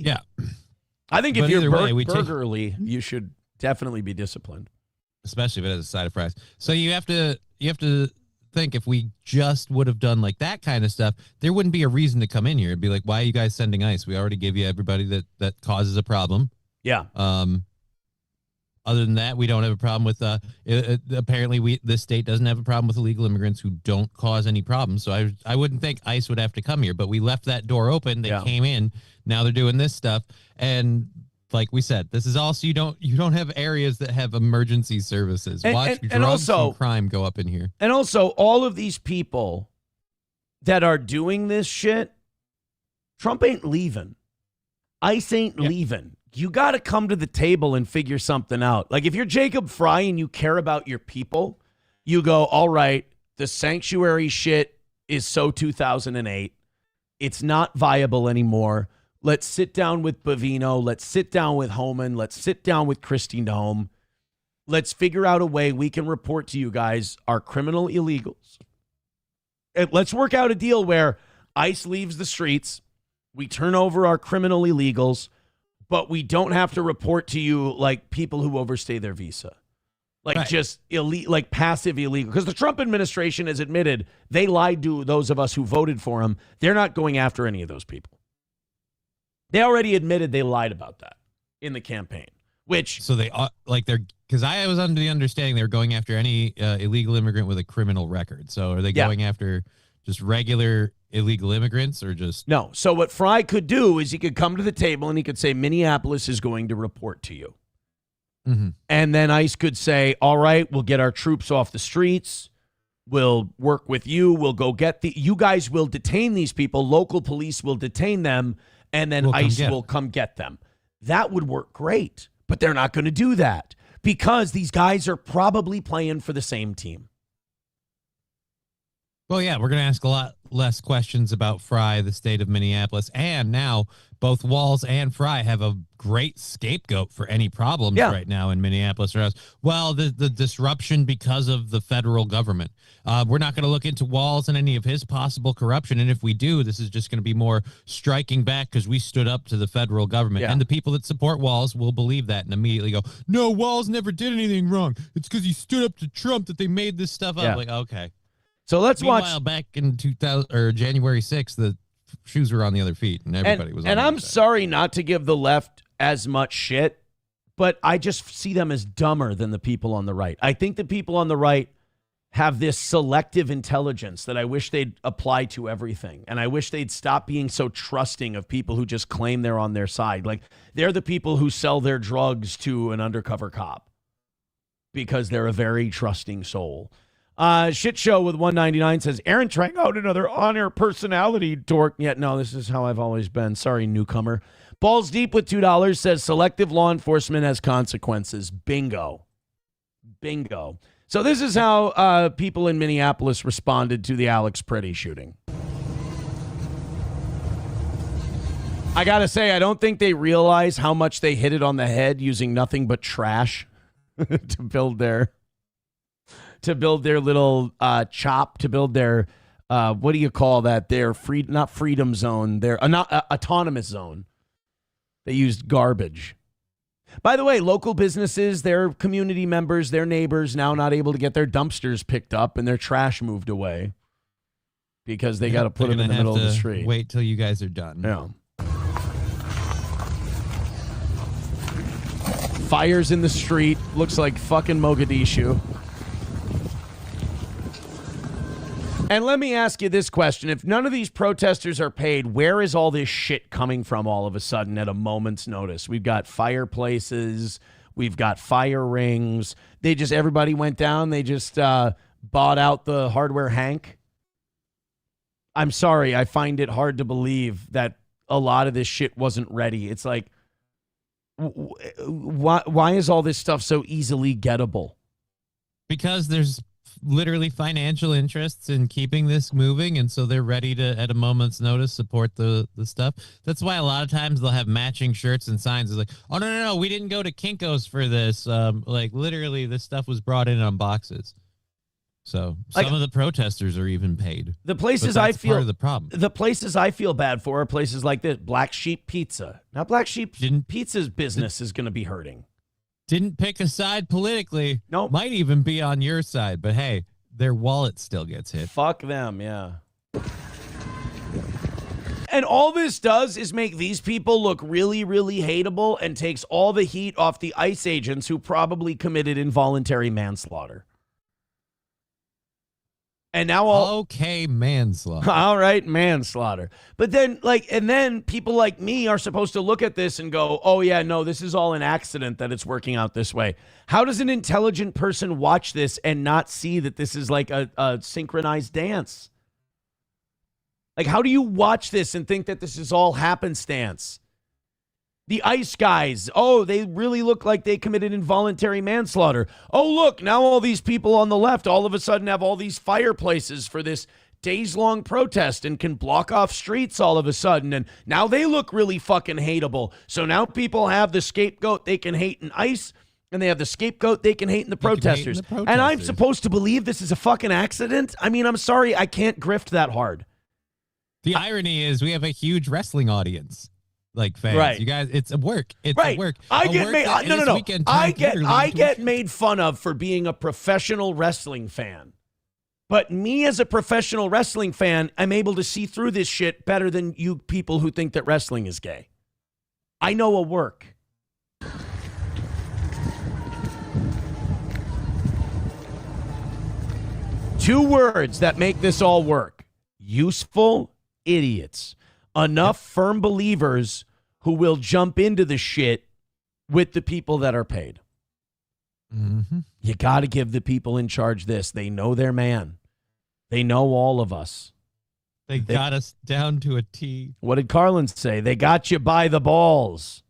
Yeah. I think if you're burglary, you should definitely be disciplined. Especially if it has a side of fries. So you have to think if we just would have done like that kind of stuff, there wouldn't be a reason to come in here. It'd be like, why are you guys sending ICE? We already gave you everybody that causes a problem. Yeah. Other than that, we don't have a problem with apparently this state doesn't have a problem with illegal immigrants who don't cause any problems. So I wouldn't think ICE would have to come here, but we left that door open. They came in. Now they're doing this stuff. And like we said, this is also you don't have areas that have emergency services. Watch drugs and crime go up in here. And also all of these people that are doing this shit, Trump ain't leaving. ICE ain't leaving. You got to come to the table and figure something out. Like if you're Jacob Fry and you care about your people, you go, all right, the sanctuary shit is so 2008. It's not viable anymore. Let's sit down with Bavino. Let's sit down with Homan. Let's sit down with Kristi Noem. Let's figure out a way we can report to you guys our criminal illegals. And let's work out a deal where ICE leaves the streets. We turn over our criminal illegals. But we don't have to report to you like people who overstay their visa. Like just elite, like passive illegal. Because the Trump administration has admitted they lied to those of us who voted for him. They're not going after any of those people. They already admitted they lied about that in the campaign. So because I was under the understanding they were going after any illegal immigrant with a criminal record. So are they going after just regular illegal immigrants or just... No. So what Fry could do is he could come to the table and he could say, Minneapolis is going to report to you. Mm-hmm. And then ICE could say, all right, we'll get our troops off the streets. We'll work with you. We'll go you guys will detain these people. Local police will detain them. And then ICE will come get them. That would work great. But they're not going to do that because these guys are probably playing for the same team. Well, yeah, we're going to ask a lot less questions about Fry, the state of Minneapolis, and now both Walz and Fry have a great scapegoat for any problems right now in Minneapolis. Well, the disruption because of the federal government. We're not going to look into Walz and any of his possible corruption, and if we do, this is just going to be more striking back because we stood up to the federal government. And the people that support Walz will believe that and immediately go, no, Walz never did anything wrong. It's because he stood up to Trump that they made this stuff up. Like, okay. So let's watch. Meanwhile, back in January 6th, the shoes were on the other feet, and everybody was on and the I'm other side. sorry not to give the left as much shit, but I just see them as dumber than the people on the right. I think the people on the right have this selective intelligence that I wish they'd apply to everything, and I wish they'd stop being so trusting of people who just claim they're on their side. Like, they're the people who sell their drugs to an undercover cop because they're a very trusting soul. Shit Show with 199 says, Aaron trying out another on-air personality dork. Yeah, no, this is how I've always been. Sorry, newcomer. Balls Deep with $2 says, selective law enforcement has consequences. Bingo. Bingo. So this is how people in Minneapolis responded to the Alex Pretty shooting. I got to say, I don't think they realize how much they hit it on the head using nothing but trash to build their little chop, to build their, what do you call that? Their not freedom zone, their autonomous zone. They used garbage. By the way, local businesses, their community members, their neighbors now not able to get their dumpsters picked up and their trash moved away because they got to put them in the middle of the street. Wait till you guys are done. Yeah. Fires in the street. Looks like fucking Mogadishu. And let me ask you this question. If none of these protesters are paid, where is all this shit coming from all of a sudden at a moment's notice? We've got fireplaces. We've got fire rings. Everybody went down. They just bought out the hardware Hank. I'm sorry. I find it hard to believe that a lot of this shit wasn't ready. It's like, why is all this stuff so easily gettable? Because there's literally financial interests in keeping this moving, and so they're ready to, at a moment's notice, support the stuff. That's why a lot of times they'll have matching shirts and signs. It's like, oh, no, we didn't go to Kinko's for this. Like, literally, this stuff was brought in on boxes. So some of the protesters are even paid. The places I feel part of the problem. The places I feel bad for are places like this, Black Sheep Pizza. Now, Black Sheep Pizza's business is going to be hurting. Didn't pick a side politically. Nope. Might even be on your side, but hey, their wallet still gets hit. Fuck them, yeah. And all this does is make these people look really, really hateable and takes all the heat off the ICE agents who probably committed involuntary manslaughter. And now okay, manslaughter. All right, manslaughter. But then, and then people like me are supposed to look at this and go, oh, yeah, no, this is all an accident that it's working out this way. How does an intelligent person watch this and not see that this is like a synchronized dance? Like, how do you watch this and think that this is all happenstance? The ICE guys, oh, they really look like they committed involuntary manslaughter. Oh, look, now all these people on the left all of a sudden have all these fireplaces for this days-long protest and can block off streets all of a sudden. And now they look really fucking hateable. So now people have the scapegoat they can hate in ICE, and they have the scapegoat they can hate in the protesters. And I'm supposed to believe this is a fucking accident? I mean, I'm sorry, I can't grift that hard. The irony is we have a huge wrestling audience. Like fans, right. You guys, it's a work. It's right. a work. I get made. No. I get made fun of for being a professional wrestling fan, but me as a professional wrestling fan, I'm able to see through this shit better than you people who think that wrestling is gay. I know a work. Two words that make this all work: useful idiots. Enough firm believers who will jump into the shit with the people that are paid. Mm-hmm. You got to give the people in charge this. They know their man. They know all of us. They got us down to a T. What did Carlin say? They got you by the balls.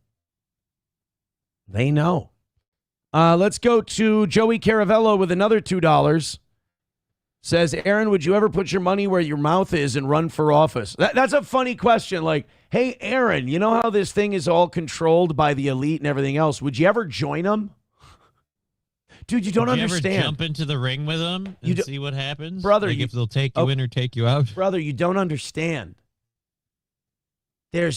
They know. Let's go to Joey Caravello with another $2. Says, Aaron, would you ever put your money where your mouth is and run for office? That's a funny question. Like, hey, Aaron, you know how this thing is all controlled by the elite and everything else? Would you ever join them? Dude, you don't understand. Would you ever jump into the ring with them and see what happens? Brother, like if they'll take you in or take you out? Brother, you don't understand. There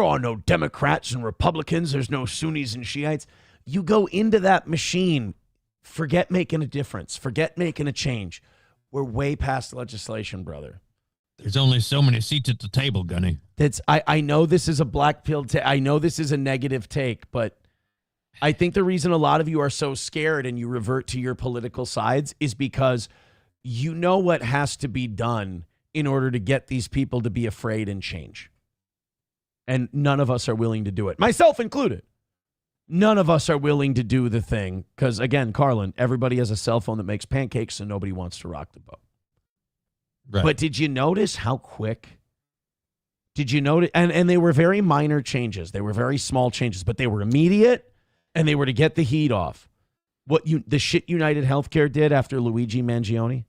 are no Democrats and Republicans. There's no Sunnis and Shiites. You go into that machine, forget making a difference. Forget making a change. We're way past legislation, brother. There's only so many seats at the table, Gunny. I know this is a black pill. I know this is a negative take, but I think the reason a lot of you are so scared and you revert to your political sides is because you know what has to be done in order to get these people to be afraid and change. And none of us are willing to do it, myself included. None of us are willing to do the thing because, again, Carlin, everybody has a cell phone that makes pancakes and nobody wants to rock the boat. Right. But did you notice how quick? Did you notice? And they were very minor changes. They were very small changes, but they were immediate and they were to get the heat off. The shit United Healthcare did after Luigi Mangione?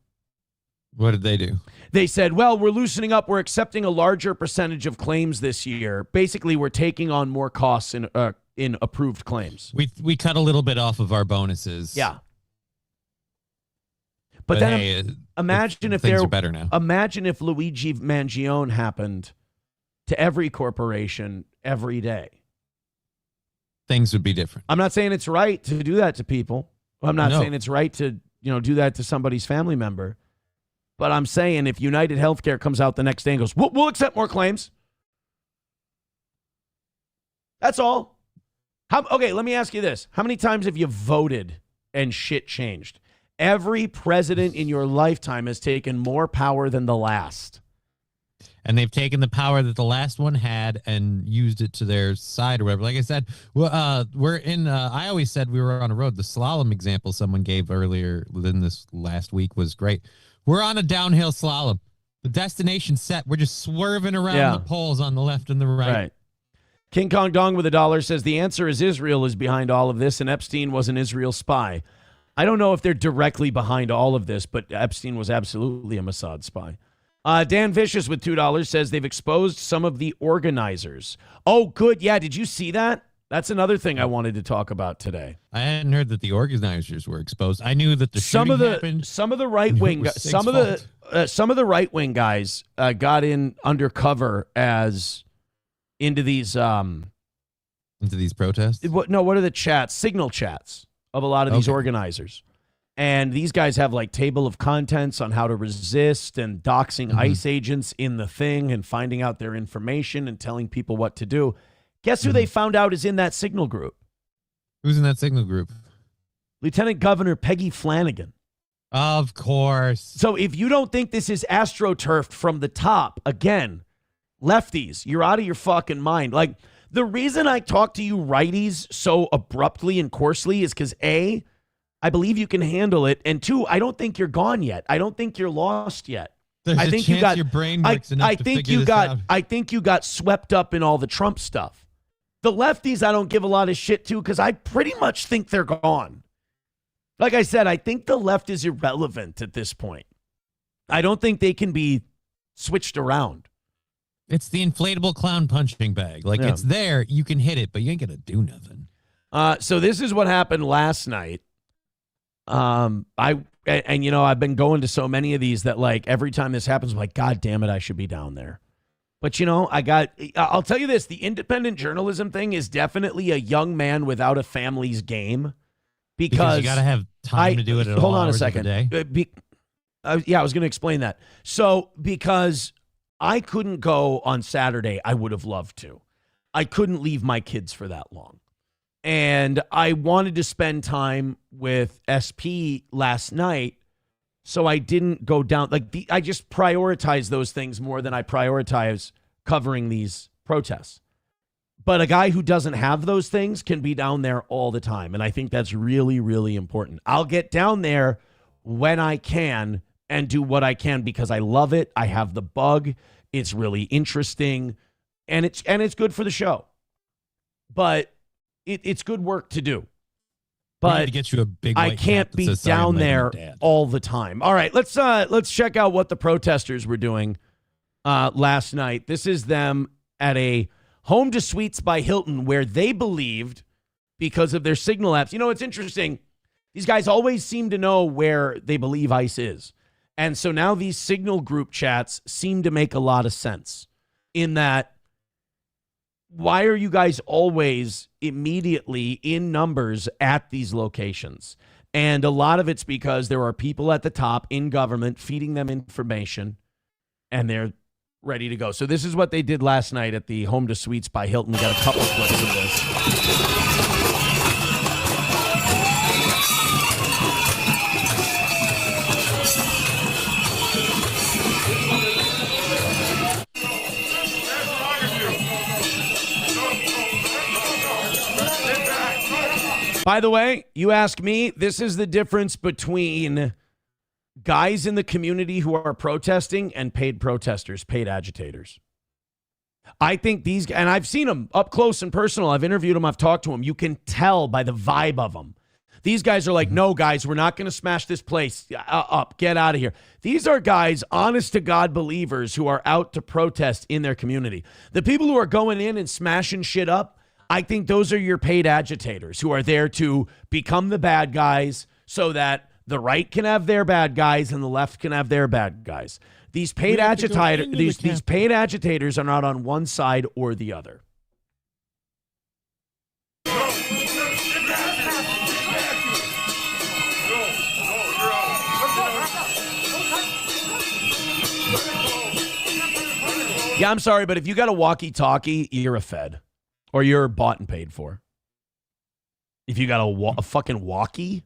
What did they do? They said, well, we're loosening up. We're accepting a larger percentage of claims this year. Basically, we're taking on more costs in approved claims. We cut a little bit off of our bonuses. Yeah. But then hey, imagine if things are better now. Imagine if Luigi Mangione happened to every corporation every day. Things would be different. I'm not saying it's right to do that to people. I'm not saying it's right to, do that to somebody's family member. But I'm saying if United Healthcare comes out the next day and goes, we'll accept more claims. That's all. Okay, let me ask you this. How many times have you voted and shit changed? Every president in your lifetime has taken more power than the last. And they've taken the power that the last one had and used it to their side or whatever. Like I said, we're in, I always said we were on a road. The slalom example someone gave earlier within this last week was great. We're on a downhill slalom. The destination's set. We're just swerving around the poles on the left and the right. Right. King Kong Dong with $1 says the answer is Israel is behind all of this, and Epstein was an Israel spy. I don't know if they're directly behind all of this, but Epstein was absolutely a Mossad spy. Dan Vicious with $2 says they've exposed some of the organizers. Oh, good. Yeah, did you see that? That's another thing I wanted to talk about today. I hadn't heard that the organizers were exposed. I knew that the shooting happened. Some of the right wing, some of the right wing guys got in undercover as into these protests. What are the chats? Signal chats of a lot of these organizers. And these guys have like table of contents on how to resist and doxing ICE agents in the thing and finding out their information and telling people what to do. Guess who they found out is in that signal group? Who's in that signal group? Lieutenant Governor Peggy Flanagan. Of course. So if you don't think this is astroturfed from the top, again, lefties, you're out of your fucking mind. Like, the reason I talk to you righties so abruptly and coarsely is because A, I believe you can handle it, and 2, I don't think you're gone yet. I don't think you're lost yet. There's I a think chance you got your brain works enough I to think figure you this got out. I think you got swept up in all the Trump stuff. The lefties I don't give a lot of shit to because I pretty much think they're gone. Like I said, I think the left is irrelevant at this point. I don't think they can be switched around. It's the inflatable clown punching bag. Like, it's there, you can hit it, but you ain't gonna do nothing. So this is what happened last night. I've been going to so many of these that like every time this happens, I'm like, God damn it, I should be down there. But I'll tell you this, the independent journalism thing is definitely a young man without a family's game because you got to have time to do it at all hold on a hours second. of the day. I was going to explain that. So because I couldn't go on Saturday, I would have loved to. I couldn't leave my kids for that long. And I wanted to spend time with SP last night, so I didn't go down. I just prioritize those things more than I prioritize covering these protests. But a guy who doesn't have those things can be down there all the time. And I think that's really, really important. I'll get down there when I can and do what I can because I love it. I have the bug. It's really interesting. And it's good for the show. But it's good work to do. But to get you a big I can't be down there all the time. All right, let's check out what the protesters were doing last night. This is them at a Home to Suites by Hilton where they believed because of their signal apps. You know, it's interesting. These guys always seem to know where they believe ICE is. And so now these signal group chats seem to make a lot of sense in that why are you guys always immediately in numbers at these locations? And a lot of it's because there are people at the top in government feeding them information, and they're ready to go. So this is what they did last night at the Home to Suites by Hilton. We got a couple clips of this. By the way, you ask me, this is the difference between guys in the community who are protesting and paid protesters, paid agitators. I think these, and I've seen them up close and personal. I've interviewed them. I've talked to them. You can tell by the vibe of them. These guys are like, no, guys, we're not going to smash this place up. Get out of here. These are guys, honest to God believers who are out to protest in their community. The people who are going in and smashing shit up, I think those are your paid agitators who are there to become the bad guys so that the right can have their bad guys and the left can have their bad guys. These paid agitators, these paid agitators are not on one side or the other. Yeah, I'm sorry, but if you got a walkie-talkie, you're a Fed. Or you're bought and paid for. If you got a fucking walkie.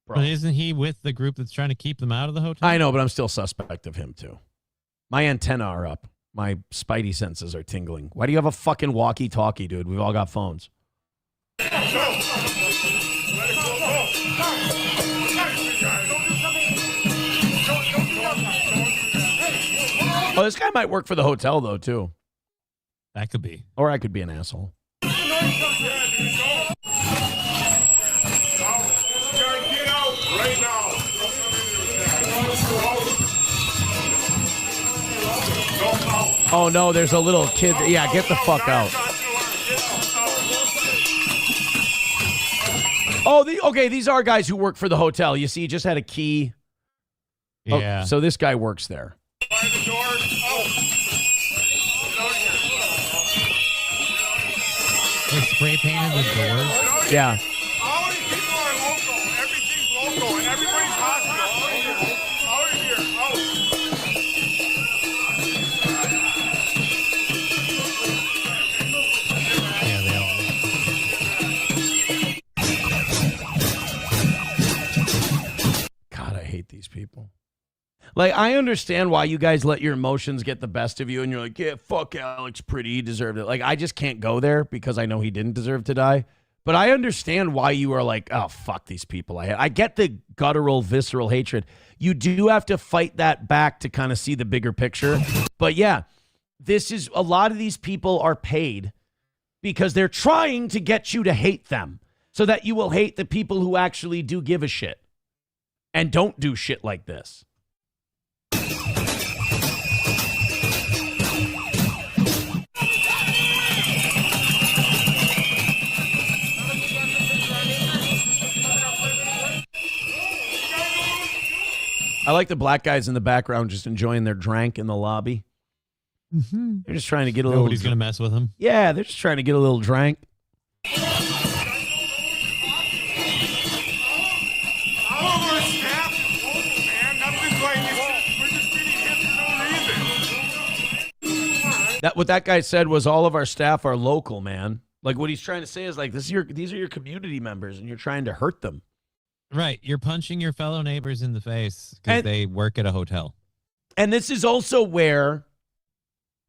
Bro. But isn't he with the group that's trying to keep them out of the hotel? I know, but I'm still suspect of him, too. My antennae are up. My spidey senses are tingling. Why do you have a fucking walkie-talkie, dude? We've all got phones. Oh, this guy might work for the hotel, though, too. That could be. Or I could be an asshole. Oh, no, there's a little kid. Yeah, get the fuck out. Oh, okay, these are guys who work for the hotel. You see, he just had a key. Yeah. Oh, so this guy works there. They spray painted the doors. Yeah. All these people are local. Everything's local, and everybody's hospital. Out of here. Yeah, they all. God, I hate these people. Like, I understand why you guys let your emotions get the best of you, and you're like, yeah, fuck Alex Pretty, he deserved it. Like, I just can't go there because I know he didn't deserve to die. But I understand why you are like, oh, fuck these people. I get the guttural, visceral hatred. You do have to fight that back to kind of see the bigger picture. But yeah, a lot of these people are paid because they're trying to get you to hate them so that you will hate the people who actually do give a shit and don't do shit like this. I like the black guys in the background just enjoying their drink in the lobby. Mm-hmm. They're just trying to get a little... Nobody's going to mess with them. Yeah, they're just trying to get a little drink. What that guy said was all of our staff are local, man. Like, what he's trying to say is, like, these are your community members, and you're trying to hurt them. Right. You're punching your fellow neighbors in the face because they work at a hotel. And this is also where,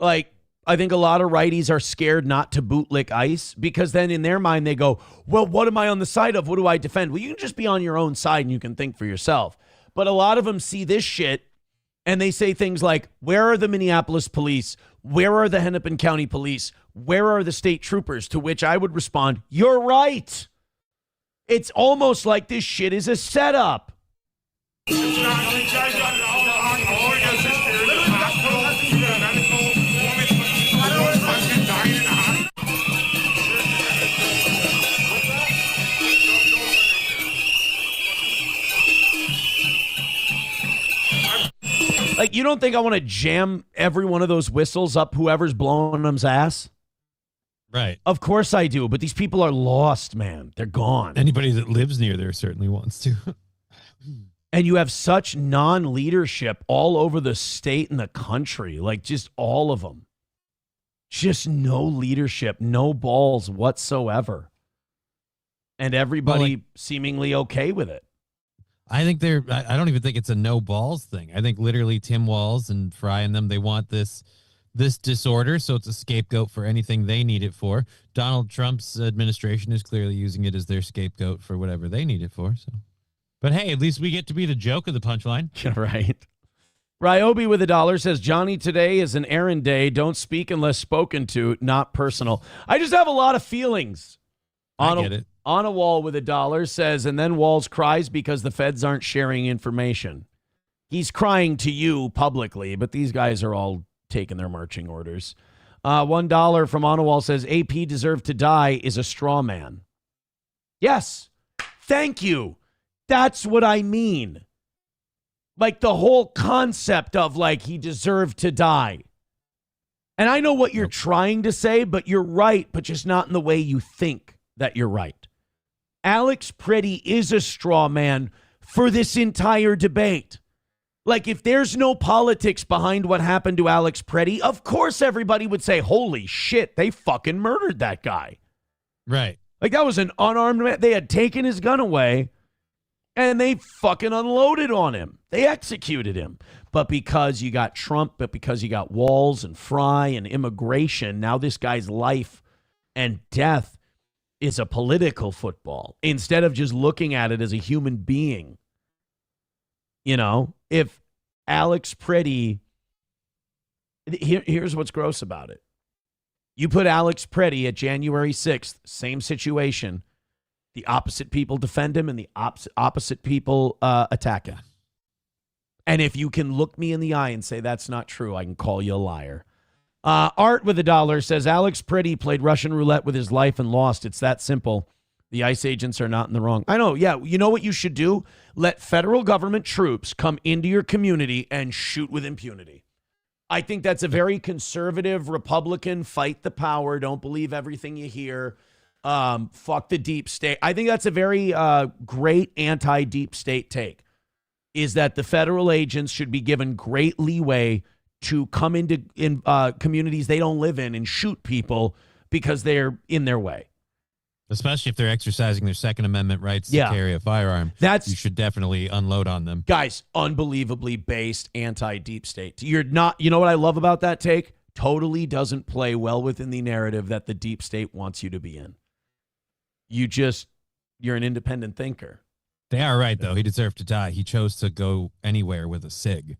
like, I think a lot of righties are scared not to bootlick ICE because then in their mind they go, well, what am I on the side of? What do I defend? Well, you can just be on your own side and you can think for yourself. But a lot of them see this shit and they say things like, where are the Minneapolis police? Where are the Hennepin County police? Where are the state troopers? To which I would respond, you're right. It's almost like this shit is a setup. Like, you don't think I want to jam every one of those whistles up whoever's blowing them's ass? Right. Of course I do, but these people are lost, man. They're gone. Anybody that lives near there certainly wants to. And you have such non-leadership all over the state and the country, like just all of them. Just no leadership, no balls whatsoever. And everybody seemingly okay with it. I think I don't even think it's a no balls thing. I think literally Tim Walz and Fry and them, they want this disorder, so it's a scapegoat for anything they need it for. Donald Trump's administration is clearly using it as their scapegoat for whatever they need it for. So, but hey, at least we get to be the joke of the punchline. Yeah, right. Ryobi with $1 says, Johnny, today is an errand day. Don't speak unless spoken to, not personal. I just have a lot of feelings. I get it. On a Wall with $1 says, and then Walls cries because the feds aren't sharing information. He's crying to you publicly, but these guys are all taking their marching orders. $1 from Onawall says, AP deserved to die is a straw man. Yes. Thank you. That's what I mean. Like the whole concept of like he deserved to die. And I know what you're trying to say, but you're right, but just not in the way you think that you're right. Alex Pretty is a straw man for this entire debate. Like, if there's no politics behind what happened to Alex Pretty, of course everybody would say, holy shit, they fucking murdered that guy. Right. Like, that was an unarmed man. They had taken his gun away, and they fucking unloaded on him. They executed him. But because you got Trump, but because you got Walz and Fry and immigration, now this guy's life and death is a political football instead of just looking at it as a human being. You know, if Alex Pretty, here's what's gross about it. You put Alex Pretty at January 6th, same situation. The opposite people defend him and the opposite people attack him. And if you can look me in the eye and say that's not true, I can call you a liar. Art with $1 says, Alex Pretty played Russian roulette with his life and lost. It's that simple. The ICE agents are not in the wrong. I know, yeah. You know what you should do? Let federal government troops come into your community and shoot with impunity. I think that's a very conservative, Republican, fight the power, don't believe everything you hear, fuck the deep state. I think that's a very great anti-deep state take, is that the federal agents should be given great leeway to come into communities they don't live in and shoot people because they're in their way. Especially if they're exercising their Second Amendment rights to carry a firearm. You should definitely unload on them. Guys, unbelievably based anti-deep state. You know what I love about that take? Totally doesn't play well within the narrative that the deep state wants you to be in. You're an independent thinker. They are right, though. He deserved to die. He chose to go anywhere with a SIG.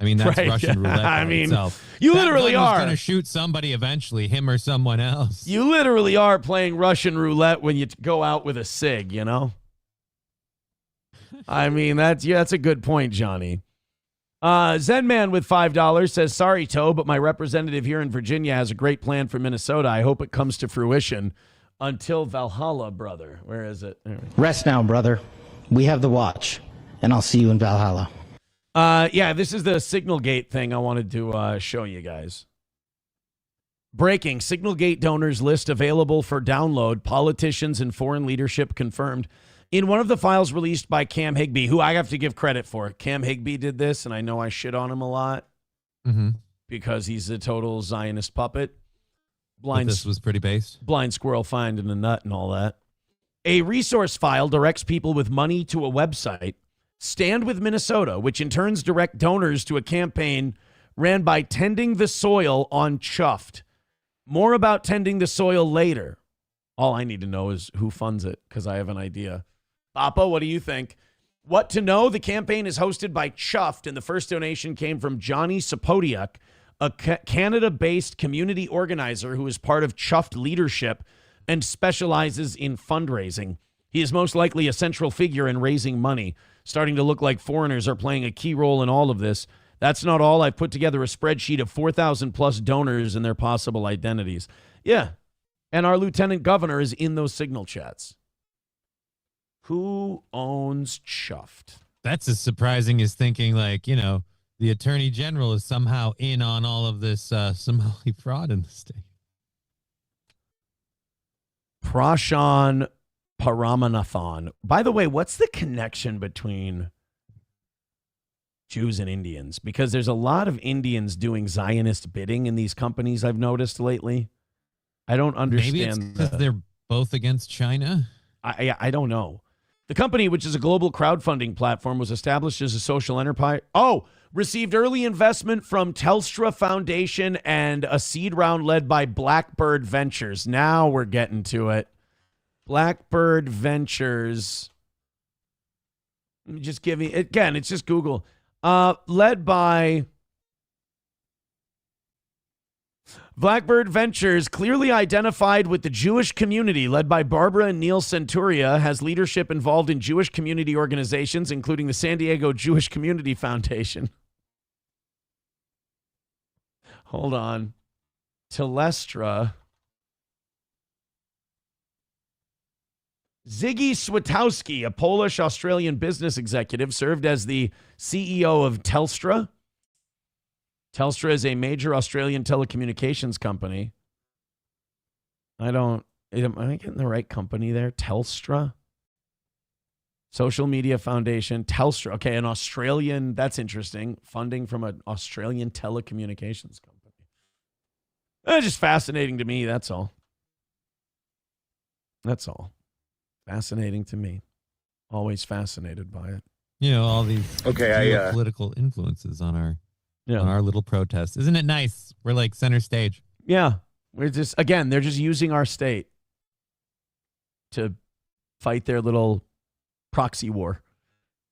I mean, that's right. Russian roulette by itself. You literally are going to shoot somebody eventually, him or someone else. You literally are playing Russian roulette when you go out with a SIG, you know? I mean, that's a good point, Johnny. Zen Man with $5 says, sorry, Toe, but my representative here in Virginia has a great plan for Minnesota. I hope it comes to fruition. Until Valhalla, brother. Where is it? Rest now, brother. We have the watch, and I'll see you in Valhalla. Yeah, this is the Signal Gate thing I wanted to show you guys. Breaking, Signal Gate donors list available for download. Politicians and foreign leadership confirmed. In one of the files released by Cam Higbee, who I have to give credit for. Cam Higbee did this, and I know I shit on him a lot because he's a total Zionist puppet. This was pretty based. Blind squirrel finding a nut and all that. A resource file directs people with money to a website, Stand with Minnesota, which in turns direct donors to a campaign ran by Tending the Soil on Chuffed. More about Tending the Soil later. All I need to know is who funds it, because I have an idea. Papa, what do you think? What to know? The campaign is hosted by Chuffed, and the first donation came from Johnny Sapodiak, a Canada-based community organizer who is part of Chuffed leadership and specializes in fundraising. He is most likely a central figure in raising money. Starting to look like foreigners are playing a key role in all of this. That's not all. I've put together a spreadsheet of 4,000 plus donors and their possible identities. Yeah. And our lieutenant governor is in those Signal chats. Who owns Chuffed? That's as surprising as thinking, like, you know, the attorney general is somehow in on all of this Somali fraud in the state. Prashan Paramanathan. By the way, what's the connection between Jews and Indians? Because there's a lot of Indians doing Zionist bidding in these companies I've noticed lately. I don't understand. Maybe it's because they're both against China. I don't know. The company, which is a global crowdfunding platform, was established as a social enterprise. Received early investment from Telstra Foundation and a seed round led by Blackbird Ventures. Now we're getting to it. Blackbird Ventures. Let me just give you, again, it's just Google. Led by Blackbird Ventures, clearly identified with the Jewish community, led by Barbara and Neil Centuria, has leadership involved in Jewish community organizations, including the San Diego Jewish Community Foundation. Hold on. Telestra. Ziggy Swatowski, a Polish-Australian business executive, served as the CEO of Telstra. Telstra is a major Australian telecommunications company. Am I getting the right company there? Telstra? Social Media Foundation, Telstra. Okay, an Australian, that's interesting. Funding from an Australian telecommunications company. Just fascinating to me, that's all. That's all. Fascinating to me. Always fascinated by it. You know, all these political influences on our little protest. Isn't it nice? We're like center stage. Yeah. We're just, again, they're just using our state to fight their little proxy war.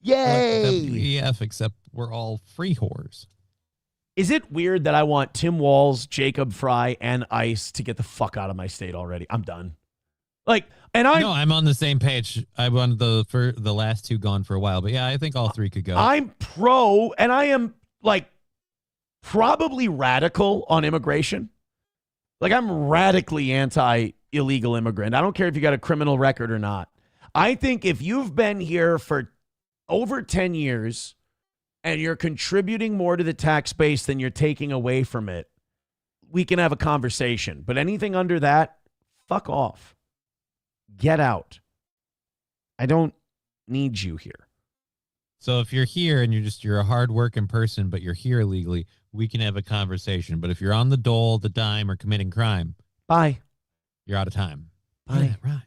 Yay! WEF, except we're all free whores. Is it weird that I want Tim Walz, Jacob Fry, and ICE to get the fuck out of my state already? I'm done. Like, and I'm on the same page. I wanted the last two gone for a while, but yeah, I think all three could go. I'm pro, and I am like probably radical on immigration. Like, I'm radically anti-illegal immigrant. I don't care if you got a criminal record or not. I think if you've been here for over 10 years and you're contributing more to the tax base than you're taking away from it, we can have a conversation. But anything under that, fuck off. Get out. I don't need you here. So if you're here and you're a hard-working person, but you're here illegally, we can have a conversation. But if you're on the dole, the dime, or committing crime, bye. You're out of time. Bye. Yeah, that rhymes.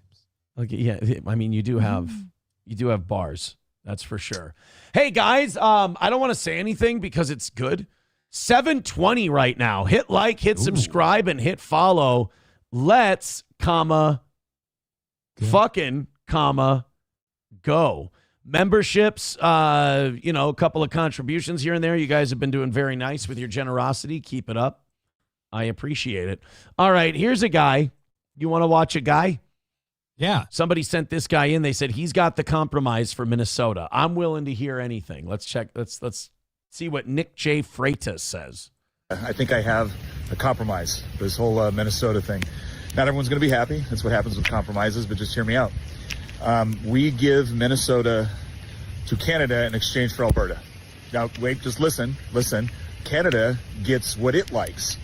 Okay, yeah. I mean, you do have bars. That's for sure. Hey guys, I don't want to say anything because it's good. 7:20 right now. Hit like, hit subscribe, and hit follow. Let's, fucking, go. Memberships, a couple of contributions here and there. You guys have been doing very nice with your generosity. Keep it up. I appreciate it. All right, here's a guy. You want to watch a guy? Yeah. Somebody sent this guy in. They said he's got the compromise for Minnesota. I'm willing to hear anything. Let's check. Let's see what Nick J. Freitas says. I think I have a compromise for this whole Minnesota thing. Not everyone's going to be happy. That's what happens with compromises, but just hear me out. We give Minnesota to Canada in exchange for Alberta. Now, wait, just listen. Canada gets what it likes,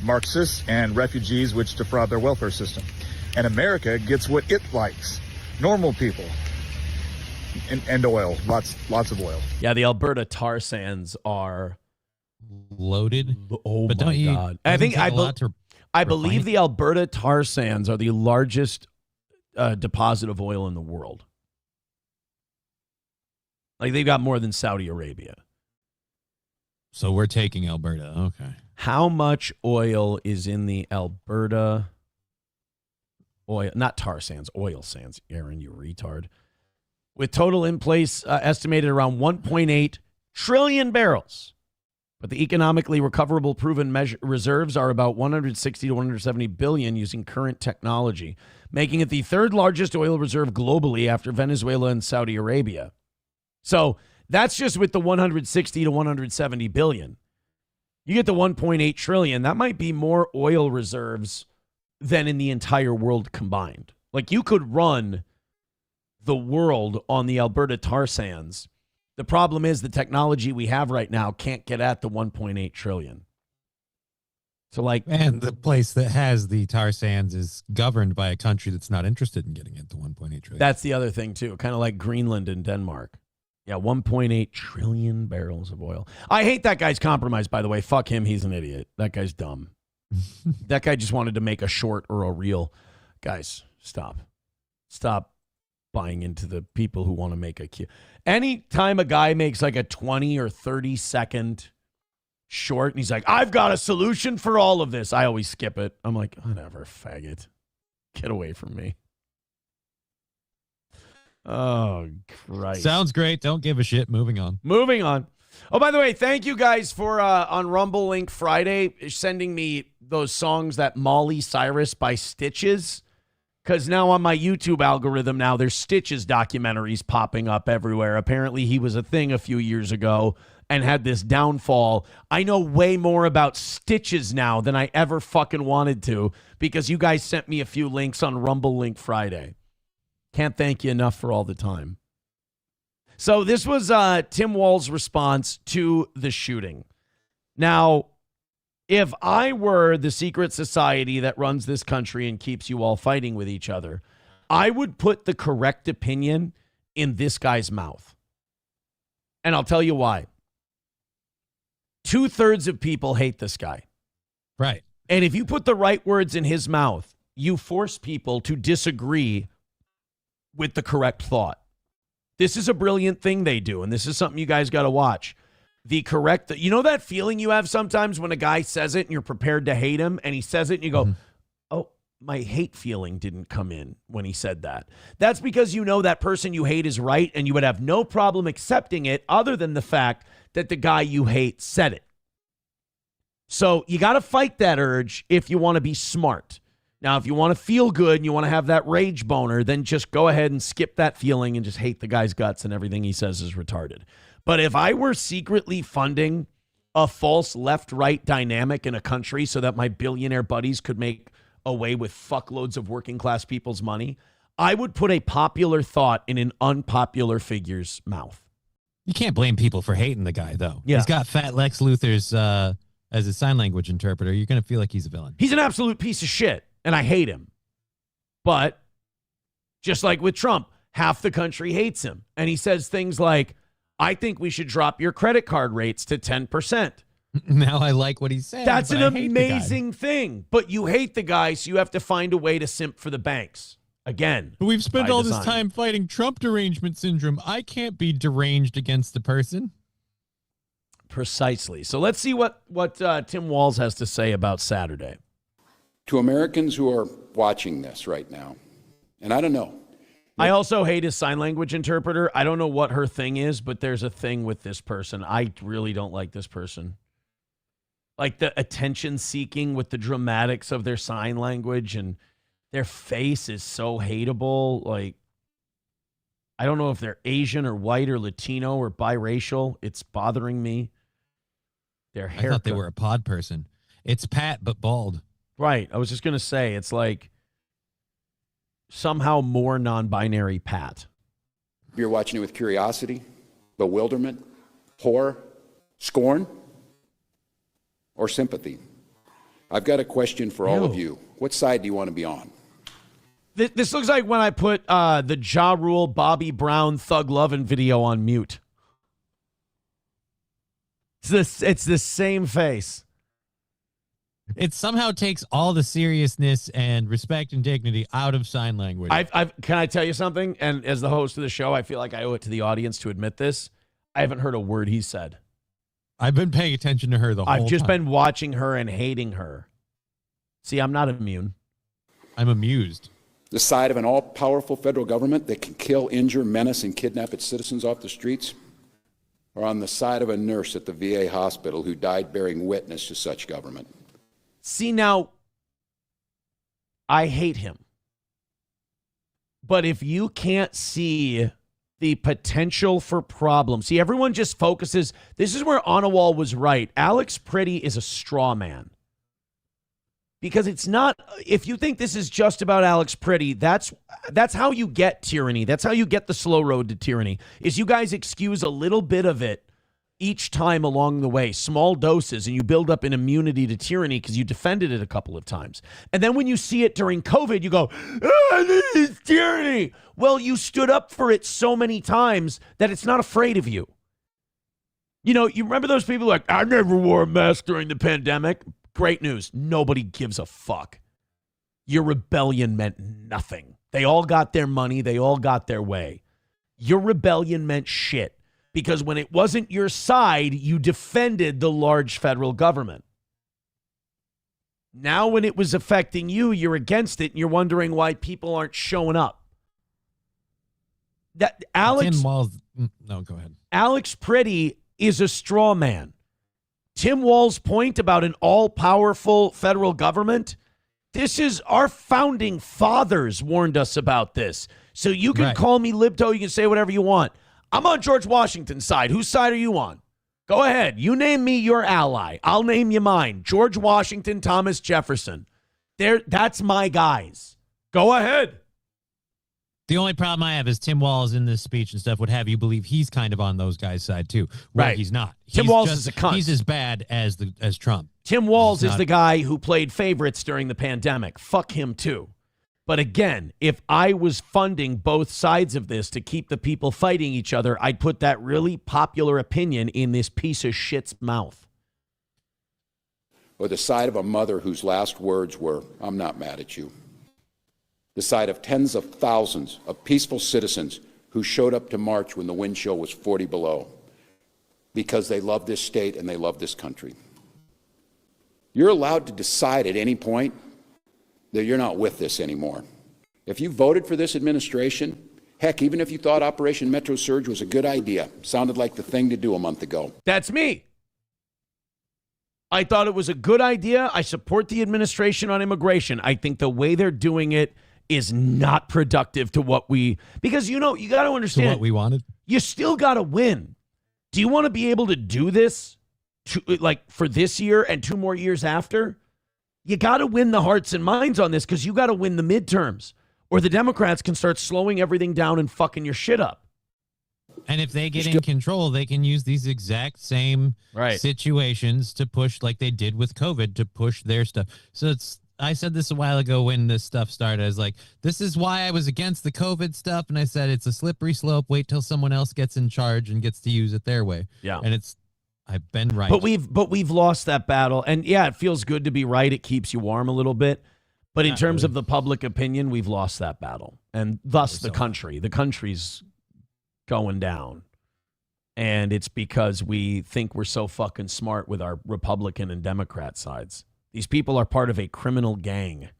Marxists and refugees which defraud their welfare system. And America gets what it likes, normal people, and oil, lots of oil. Yeah, the Alberta tar sands are loaded. Oh, but my God. I believe the Alberta tar sands are the largest deposit of oil in the world. Like, they've got more than Saudi Arabia. So we're taking Alberta. Okay. How much oil is in the Alberta oil? Not tar sands, oil sands. Aaron, you retard. With total in place estimated around 1.8 trillion barrels. But the economically recoverable proven reserves are about 160 to 170 billion using current technology, making it the third largest oil reserve globally after Venezuela and Saudi Arabia. So that's just with the 160 to 170 billion. You get the 1.8 trillion. That might be more oil reserves than in the entire world combined. Like, you could run the world on the Alberta tar sands. The problem is the technology we have right now can't get at the 1.8 trillion. So, like, and the place that has the tar sands is governed by a country that's not interested in getting at the 1.8 trillion. That's the other thing too. Kind of like Greenland and Denmark. Yeah, 1.8 trillion barrels of oil. I hate that guy's compromise, by the way. Fuck him. He's an idiot. That guy's dumb. That guy just wanted to make a short or a reel. Guys, stop. Stop buying into the people who want to make a cue. Anytime a guy makes like a 20 or 30 second short and he's like, I've got a solution for all of this, I always skip it. I'm like, whatever, faggot. Get away from me. Oh, Christ. Sounds great. Don't give a shit. Moving on. Oh, by the way, thank you guys for on Rumble Link Friday sending me those songs, that Molly Cyrus by Stitches. Because now on my YouTube algorithm now, there's Stitches documentaries popping up everywhere. Apparently he was a thing a few years ago and had this downfall. I know way more about Stitches now than I ever fucking wanted to because you guys sent me a few links on Rumble Link Friday. Can't thank you enough for all the time. So this was Tim Wall's response to the shooting. Now, if I were the secret society that runs this country and keeps you all fighting with each other, I would put the correct opinion in this guy's mouth. And I'll tell you why. 2/3 of people hate this guy. Right. And if you put the right words in his mouth, you force people to disagree with the correct thought. This is a brilliant thing they do, and this is something you guys got to watch. The correct, you know that feeling you have sometimes when a guy says it and you're prepared to hate him, and he says it and you go, oh, my hate feeling didn't come in when he said that. That's because you know that person you hate is right, and you would have no problem accepting it other than the fact that the guy you hate said it. So you got to fight that urge if you want to be smart. Now, if you want to feel good and you want to have that rage boner, then just go ahead and skip that feeling and just hate the guy's guts and everything he says is retarded. But if I were secretly funding a false left-right dynamic in a country so that my billionaire buddies could make away with fuckloads of working class people's money, I would put a popular thought in an unpopular figure's mouth. You can't blame people for hating the guy, though. Yeah. He's got fat Lex Luthor's as a sign language interpreter. You're going to feel like he's a villain. He's an absolute piece of shit, and I hate him. But just like with Trump, half the country hates him. And he says things like, I think we should drop your credit card rates to 10%. Now I like what he said. That's an amazing thing. But you hate the guy, so you have to find a way to simp for the banks. Again. We've spent all this time fighting Trump derangement syndrome. I can't be deranged against the person. Precisely. So let's see what Tim Walz has to say about Saturday. To Americans who are watching this right now, and I don't know. I also hate his sign language interpreter. I don't know what her thing is, but there's a thing with this person. I really don't like this person. Like the attention seeking with the dramatics of their sign language, and their face is so hateable. Like, I don't know if they're Asian or white or Latino or biracial. It's bothering me. Their haircut. I thought they were a pod person. It's Pat, but bald. Right. I was just going to say, it's like somehow more non-binary Pat. You're watching it with curiosity, bewilderment, horror, scorn, or sympathy. I've got a question for all of you. What side do you want to be on? This looks like when I put the Ja Rule, Bobby Brown, Thug Lovin' video on mute. It's the same face. It somehow takes all the seriousness and respect and dignity out of sign language. Can I tell you something? And as the host of the show, I feel like I owe it to the audience to admit this. I haven't heard a word he said. I've been paying attention to her the whole time. I've just been watching her and hating her. See, I'm not immune. I'm amused. The side of an all-powerful federal government that can kill, injure, menace, and kidnap its citizens off the streets? Or on the side of a nurse at the VA hospital who died bearing witness to such government? See, now, I hate him. But if you can't see the potential for problems, see, everyone just focuses. This is where Onawal was right. Alex Pretty is a straw man. Because it's not, if you think this is just about Alex Pretty, that's how you get tyranny. That's how you get the slow road to tyranny, is you guys excuse a little bit of it each time along the way, small doses, and you build up an immunity to tyranny because you defended it a couple of times. And then when you see it during COVID, you go, this is tyranny. Well, you stood up for it so many times that it's not afraid of you. You know, you remember those people like, I never wore a mask during the pandemic. Great news. Nobody gives a fuck. Your rebellion meant nothing. They all got their money. They all got their way. Your rebellion meant shit. Because when it wasn't your side, you defended the large federal government. Now when it was affecting you, you're against it, and you're wondering why people aren't showing up. That Alex, no, go ahead. Alex Pretty is a straw man. Tim Wall's point about an all-powerful federal government, this is our founding fathers warned us about this. So you can call me libto, you can say whatever you want. I'm on George Washington's side. Whose side are you on? Go ahead. You name me your ally. I'll name you mine. George Washington, Thomas Jefferson. That's my guys. Go ahead. The only problem I have is Tim Walz in this speech and stuff would have you believe he's kind of on those guys' side too. Right. He's not. Tim Walz is a cunt. He's as bad as Trump. Tim Walz is the guy who played favorites during the pandemic. Fuck him too. But again, if I was funding both sides of this to keep the people fighting each other, I'd put that really popular opinion in this piece of shit's mouth. Or the side of a mother whose last words were, I'm not mad at you. The side of tens of thousands of peaceful citizens who showed up to march when the wind chill was 40 below because they love this state and they love this country. You're allowed to decide at any point that you're not with this anymore. If you voted for this administration, heck, even if you thought Operation Metro Surge was a good idea, sounded like the thing to do a month ago. That's me. I thought it was a good idea. I support the administration on immigration. I think the way they're doing it is not productive to what we, because, you know, you got to understand what we wanted. You still got to win. Do you want to be able to do this for this year and 2 more years after? You got to win the hearts and minds on this, because you got to win the midterms, or the Democrats can start slowing everything down and fucking your shit up. And if they get in control, they can use these exact same situations to push, like they did with COVID, to push their stuff. So I said this a while ago when this stuff started. I was like, this is why I was against the COVID stuff. And I said, it's a slippery slope. Wait till someone else gets in charge and gets to use it their way. Yeah. And I've been right. But we've lost that battle. And yeah, it feels good to be right. It keeps you warm a little bit. But in terms of the public opinion, we've lost that battle. And thus the country. The country's going down. And it's because we think we're so fucking smart with our Republican and Democrat sides. These people are part of a criminal gang.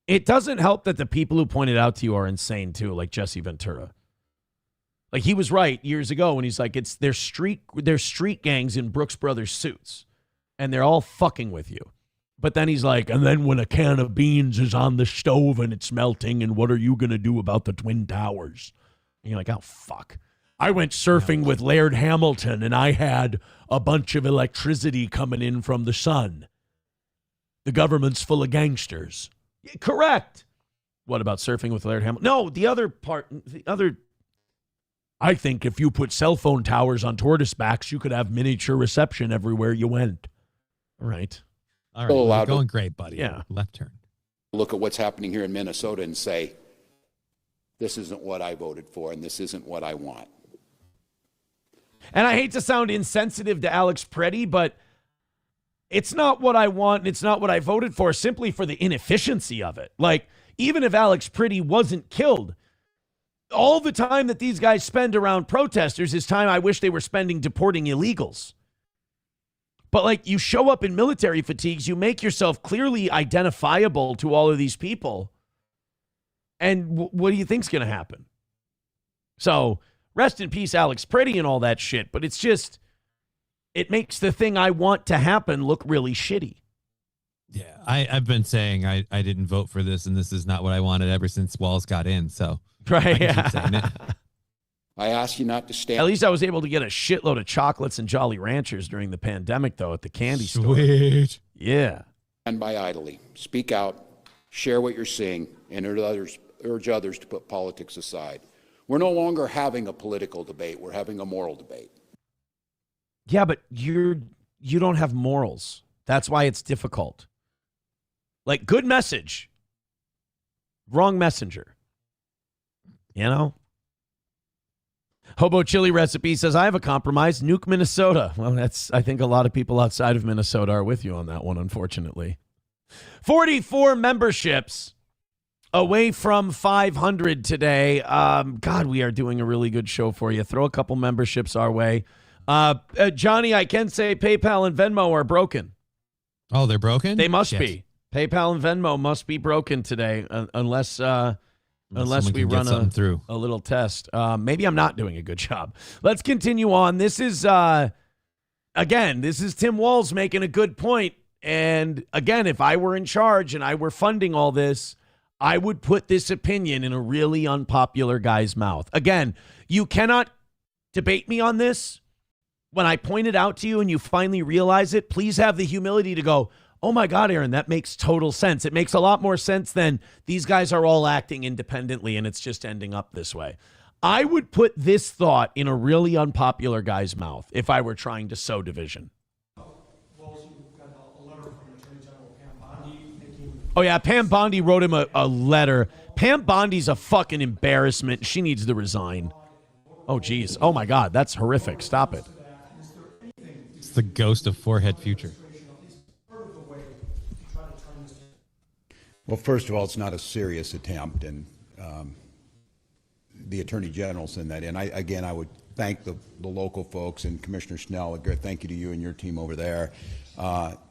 It doesn't help that the people who pointed out to you are insane too, like Jesse Ventura. Like, he was right years ago when he's like, they're street gangs in Brooks Brothers suits, and they're all fucking with you. But then he's like, and then when a can of beans is on the stove and it's melting, and what are you going to do about the Twin Towers? And you're like, oh, fuck. I went surfing with Laird Hamilton, and I had a bunch of electricity coming in from the sun. The government's full of gangsters. Correct. What about surfing with Laird Hamilton? No, I think if you put cell phone towers on tortoise backs, you could have miniature reception everywhere you went. All right. All right. Well, going great, buddy. Yeah. Left turn. Look at what's happening here in Minnesota and say, this isn't what I voted for, and this isn't what I want. And I hate to sound insensitive to Alex Preddy, but it's not what I want, and it's not what I voted for, simply for the inefficiency of it. Like, even if Alex Preddy wasn't killed, all the time that these guys spend around protesters is time I wish they were spending deporting illegals. But, like, you show up in military fatigues, you make yourself clearly identifiable to all of these people, and what do you think's going to happen? So, rest in peace, Alex Preddy and all that shit, but it's just, it makes the thing I want to happen look really shitty. Yeah, I've been saying I didn't vote for this, and this is not what I wanted ever since Walz got in, so right. I can keep saying it. I ask you not to stand. At least I was able to get a shitload of chocolates and Jolly Ranchers during the pandemic, though, at the candy store. Sweet. Yeah. And by idly. Speak out, share what you're seeing, and urge others to put politics aside. We're no longer having a political debate. We're having a moral debate. Yeah, but you don't have morals. That's why it's difficult. Like, good message, wrong messenger. You know? Hobo Chili Recipe says, I have a compromise. Nuke Minnesota. Well, I think a lot of people outside of Minnesota are with you on that one, unfortunately. 44 memberships away from 500 today. God, we are doing a really good show for you. Throw a couple memberships our way. Johnny, I can say PayPal and Venmo are broken. Oh, they're broken? They must be. PayPal and Venmo must be broken today, unless we run a little test. Maybe I'm not doing a good job. Let's continue on. This is Tim Walz making a good point. And again, if I were in charge and I were funding all this, I would put this opinion in a really unpopular guy's mouth. Again, you cannot debate me on this. When I point it out to you and you finally realize it, please have the humility to go, oh my God, Aaron, that makes total sense. It makes a lot more sense than these guys are all acting independently and it's just ending up this way. I would put this thought in a really unpopular guy's mouth if I were trying to sow division. Oh, yeah, Pam Bondi wrote him a letter. Pam Bondi's a fucking embarrassment. She needs to resign. Oh, geez. Oh, my God. That's horrific. Stop it. It's the ghost of Forehead Future. Well, first of all, it's not a serious attempt, and the Attorney General sent that in. I would thank the local folks and Commissioner Snell. Thank you to you and your team over there.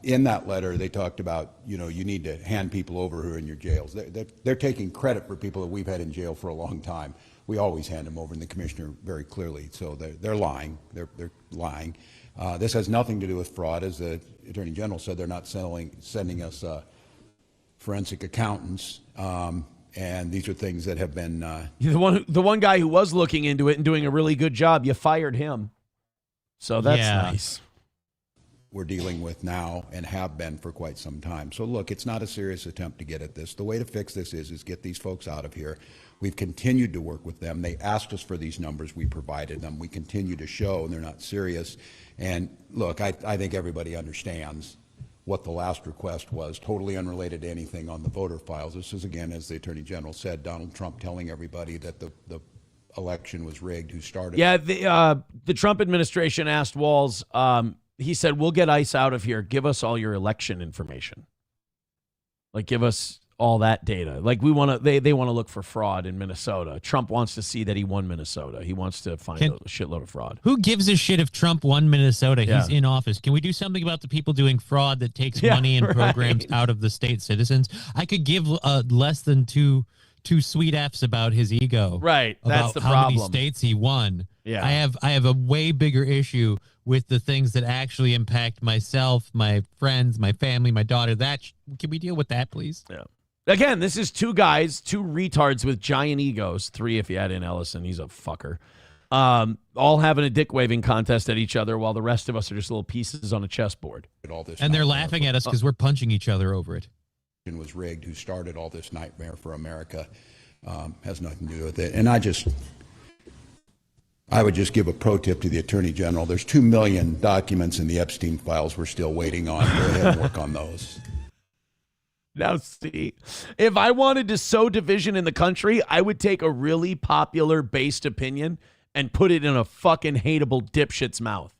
In that letter, they talked about, you need to hand people over who are in your jails. They're taking credit for people that we've had in jail for a long time. We always hand them over, and the commissioner very clearly. So they're lying. They're lying. This has nothing to do with fraud. As the Attorney General said, they're not sending us forensic accountants. And these are things that have been... the one guy who was looking into it and doing a really good job, you fired him. So that's nice. We're dealing with now and have been for quite some time. So look, it's not a serious attempt to get at this. The way to fix this is get these folks out of here. We've continued to work with them. They asked us for these numbers. We provided them. We continue to show, and they're not serious. And look, I think everybody understands what the last request was, totally unrelated to anything on the voter files. This is, again, as the Attorney General said, Donald Trump telling everybody that the election was rigged, who started. Yeah, the Trump administration asked Walz, he said, we'll get ICE out of here. Give us all your election information. Like, give us all that data. Like, we want to, they want to look for fraud in Minnesota. Trump wants to see that he won Minnesota. He wants to find a shitload of fraud. Who gives a shit if Trump won Minnesota? He's in office. Can we do something about the people doing fraud that takes money and programs out of the state citizens? I could give less than two sweet F's about his ego. Right. That's the how problem. many states he won. Yeah. I have a way bigger issue with the things that actually impact myself, my friends, my family, my daughter. Can we deal with that, please? Yeah. Again, this is two guys, two retards with giant egos. Three if you add in Ellison. He's a fucker. All having a dick-waving contest at each other while the rest of us are just little pieces on a chessboard. And they're laughing at us because we're punching each other over it. Was rigged, who started all this nightmare for America, has nothing to do with it. And I would just give a pro tip to the Attorney General. There's 2 million documents in the Epstein files we're still waiting on. Go ahead and work on those. Now, see, if I wanted to sow division in the country, I would take a really popular based opinion and put it in a fucking hateable dipshit's mouth.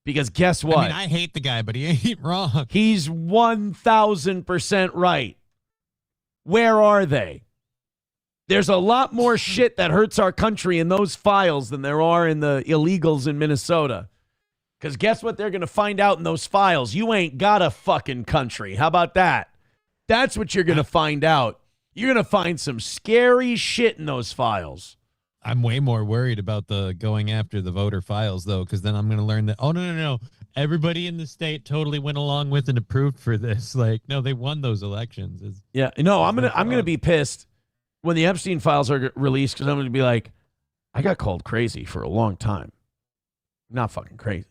Because guess what? I mean, I hate the guy, but he ain't wrong. He's 1,000% right. Where are they? There's a lot more shit that hurts our country in those files than there are in the illegals in Minnesota. Because guess what they're going to find out in those files? You ain't got a fucking country. How about that? That's what you're going to find out. You're going to find some scary shit in those files. I'm way more worried about the going after the voter files, though, because then I'm going to learn that, oh, no. Everybody in the state totally went along with and approved for this. Like, no, they won those elections. I'm gonna be pissed when the Epstein files are released because I'm going to be like, I got called crazy for a long time. Not fucking crazy.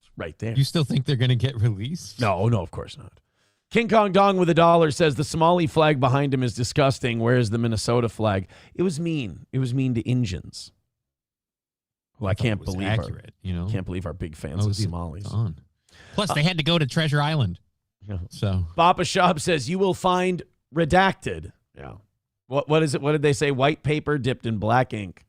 It's right there. You still think they're going to get released? No, of course not. King Kong Dong with $1 says the Somali flag behind him is disgusting. Where's the Minnesota flag? It was mean. It was mean to Indians. Well, I can't believe accurate, can't believe our big fans of Somalis. Plus, they had to go to Treasure Island. Yeah. So Papa Shop says you will find redacted. Yeah. What is it? What did they say? White paper dipped in black ink.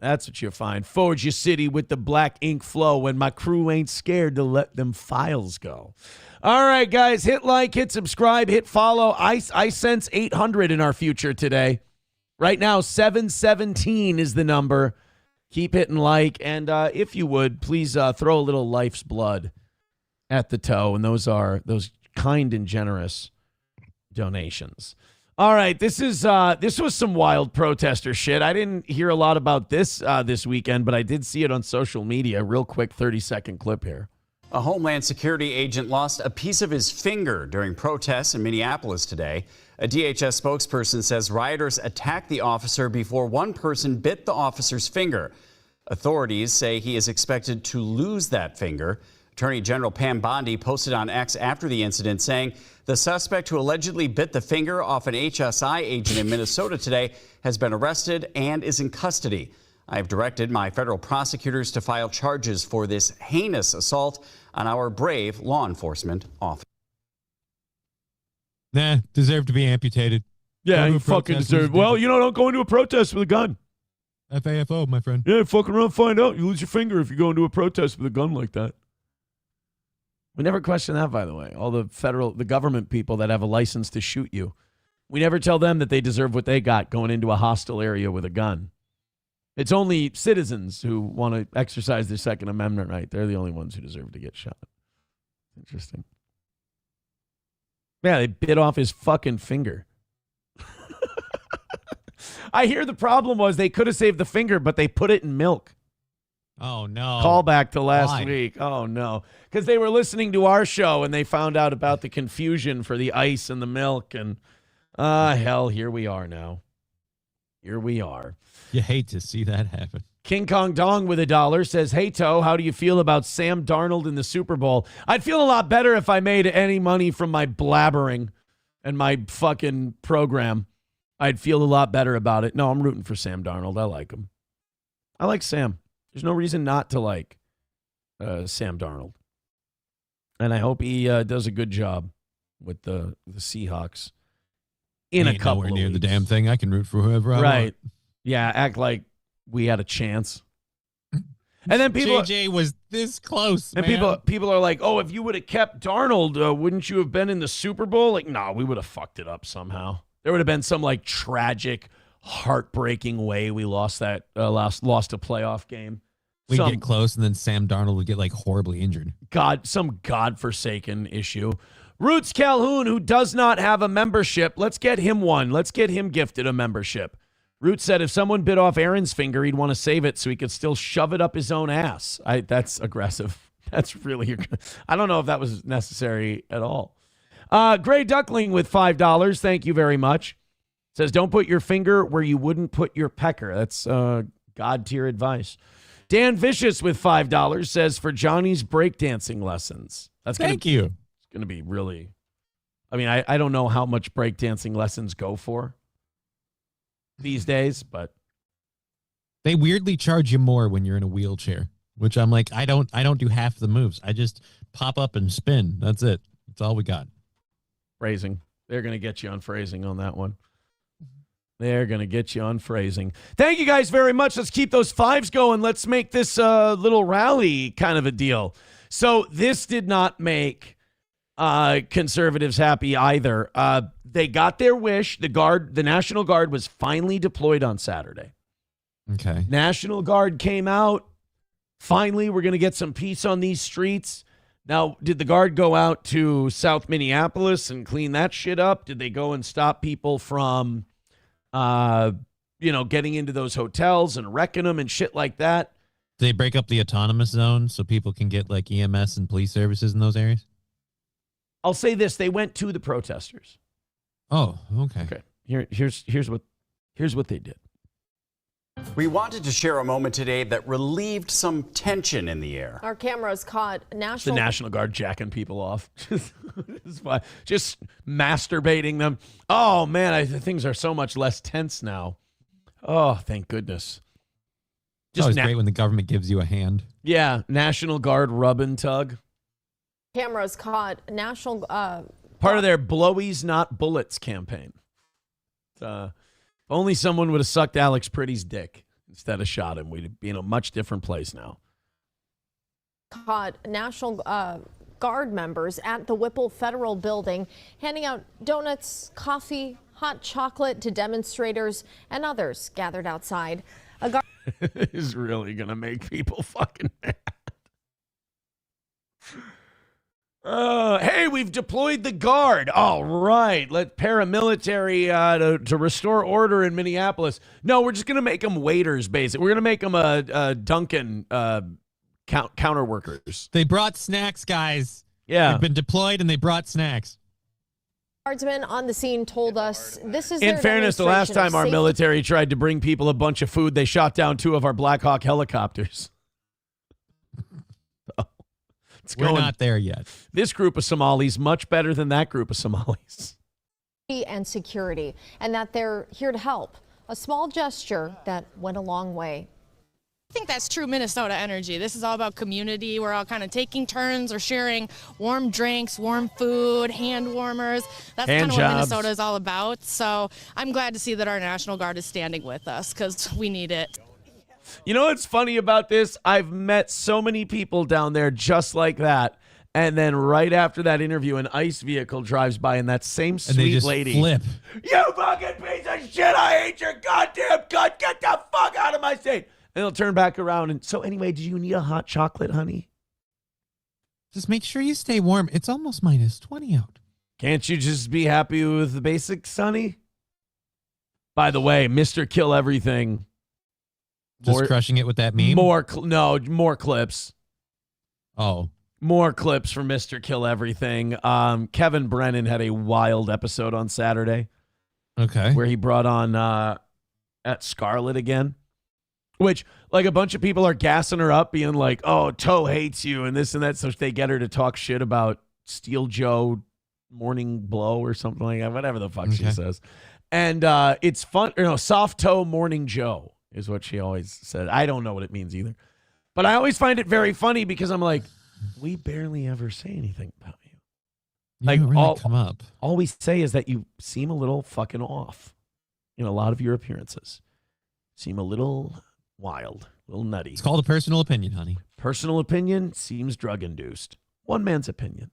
That's what you'll find. Forge your city with the black ink flow when my crew ain't scared to let them files go. All right, guys, hit like, hit subscribe, hit follow. I sense 800 in our future today. Right now, 717 is the number. Keep hitting like, and if you would, please throw a little life's blood at the toe, and those are those kind and generous donations. All right, this was some wild protester shit. I didn't hear a lot about this this weekend, but I did see it on social media. Real quick, 30-second clip here. A Homeland Security agent lost a piece of his finger during protests in Minneapolis today. A DHS spokesperson says rioters attacked the officer before one person bit the officer's finger. Authorities say he is expected to lose that finger. Attorney General Pam Bondi posted on X after the incident saying the suspect who allegedly bit the finger off an HSI agent in Minnesota today has been arrested and is in custody. I have directed my federal prosecutors to file charges for this heinous assault on our brave law enforcement officer. Nah, deserve to be amputated. Yeah, you fucking deserve. Well, don't go into a protest with a gun. FAFO, my friend. Yeah, fucking around, find out. You lose your finger if you go into a protest with a gun like that. We never question that, by the way. All the government people that have a license to shoot you. We never tell them that they deserve what they got going into a hostile area with a gun. It's only citizens who want to exercise their Second Amendment right. They're the only ones who deserve to get shot. Interesting. Yeah, they bit off his fucking finger. I hear the problem was they could have saved the finger, but they put it in milk. Oh, no. Call back to last Why? week. Oh, no. Because they were listening to our show and they found out about the confusion for the ice and the milk. And, hell, here we are now. Here we are. You hate to see that happen. King Kong Dong with $1 says, hey, Toe, how do you feel about Sam Darnold in the Super Bowl? I'd feel a lot better if I made any money from my blabbering and my fucking program. I'd feel a lot better about it. No, I'm rooting for Sam Darnold. I like him. I like Sam. There's no reason not to like Sam Darnold. And I hope he does a good job with the Seahawks in a couple of near weeks. the damn thing. I can root for whoever I Right. want. Yeah, act like we had a chance. And then people JJ was this close, and man. people are like, "Oh, if you would have kept Darnold, wouldn't you have been in the Super Bowl?" Like, no, we would have fucked it up somehow. There would have been some like tragic, heartbreaking way we lost that lost a playoff game. We'd Some get close, and then Sam Darnold would get like horribly injured. some godforsaken issue. Roots Calhoun, who does not have a membership, let's get him one. Let's get him gifted a membership. Roots said if someone bit off Aaron's finger, he'd want to save it so he could still shove it up his own ass. That's aggressive. That's really, I don't know if that was necessary at all. Gray Duckling with $5. Thank you very much. Says, don't put your finger where you wouldn't put your pecker. That's God tier advice. Dan Vicious with $5 says, for Johnny's breakdancing lessons. Thank you. It's going to be really, I mean, I don't know how much breakdancing lessons go for these days, but They weirdly charge you more when you're in a wheelchair, which I'm like, I don't do half the moves. I just pop up and spin. That's it. That's all we got. phrasing. They're going to get you on phrasing on that one. They're going to get you on phrasing. Thank you guys very much. Let's keep those fives going. Let's make this little rally kind of a deal. So this did not make conservatives happy either. They got their wish. The National Guard was finally deployed on Saturday. Okay. National Guard came out. Finally, we're going to get some peace on these streets. Now, did the Guard go out to South Minneapolis and clean that shit up? Did they go and stop people from, getting into those hotels and wrecking them and shit like that? Do they break up the autonomous zone so people can get like EMS and police services in those areas? I'll say this: they went to the protesters. Oh, okay. Okay. Here's what they did. We wanted to share a moment today that relieved some tension in the air. Our cameras caught The National National Guard jacking people off, just masturbating them. Oh man, things are so much less tense now. Oh, thank goodness. It's always great when the government gives you a hand. Yeah, National Guard rub and tug. cameras caught National Part of their blowies, not bullets campaign. If only someone would have sucked Alex Pretty's dick instead of shot him, we'd be in a much different place now. caught National Guard members at the Whipple Federal Building handing out donuts, coffee, hot chocolate to demonstrators and others gathered outside. A guard is really going to make people fucking mad. Hey, we've deployed the Guard. All right. Let paramilitary to restore order in Minneapolis. No, we're just going to make them waiters, basically. We're going to make them a Dunkin' counter workers. They brought snacks, guys. Yeah. They've been deployed and they brought snacks. Guardsmen on the scene told us this is In their fairness, the last demonstration of time our safety. military tried to bring people a bunch of food, they shot down 2 of our Black Hawk helicopters. We're not there yet. This group of Somalis much better than that group of Somalis. And security, and that they're here to help. A small gesture that went a long way. I think that's true Minnesota energy. This is all about community. We're all kind of taking turns or sharing warm drinks, warm food, hand warmers. That's Hand kind of what jobs. Minnesota is all about. So I'm glad to see that our National Guard is standing with us because we need it. You know what's funny about this? I've met so many people down there just like that. And then right after that interview, an ICE vehicle drives by and that same And they sweet just lady. flip. You fucking piece of shit. I hate your goddamn gut. Get the fuck out of my state. And they'll turn back around. And so anyway, do you need a hot chocolate, honey? Just make sure you stay warm. It's almost -20 out. Can't you just be happy with the basics, honey? By the way, Mr. Kill Everything Just crushing it with that meme? More clips. Oh. More clips from Mr. Kill Everything. Kevin Brennan had a wild episode on Saturday. Okay. Where he brought on at Scarlett again. Which, like, a bunch of people are gassing her up, being like, oh, Toe hates you and this and that. So they get her to talk shit about Steel Joe Morning Blow or something like that. Whatever the fuck she says. And it's fun. Soft Toe Morning Joe is what she always said. I don't know what it means either. But I always find it very funny because I'm like, we barely ever say anything about you. Like, all we say is that you seem a little fucking off in a lot of your appearances. Seem a little wild, a little nutty. It's called a personal opinion, honey. Personal opinion seems drug-induced. One man's opinion.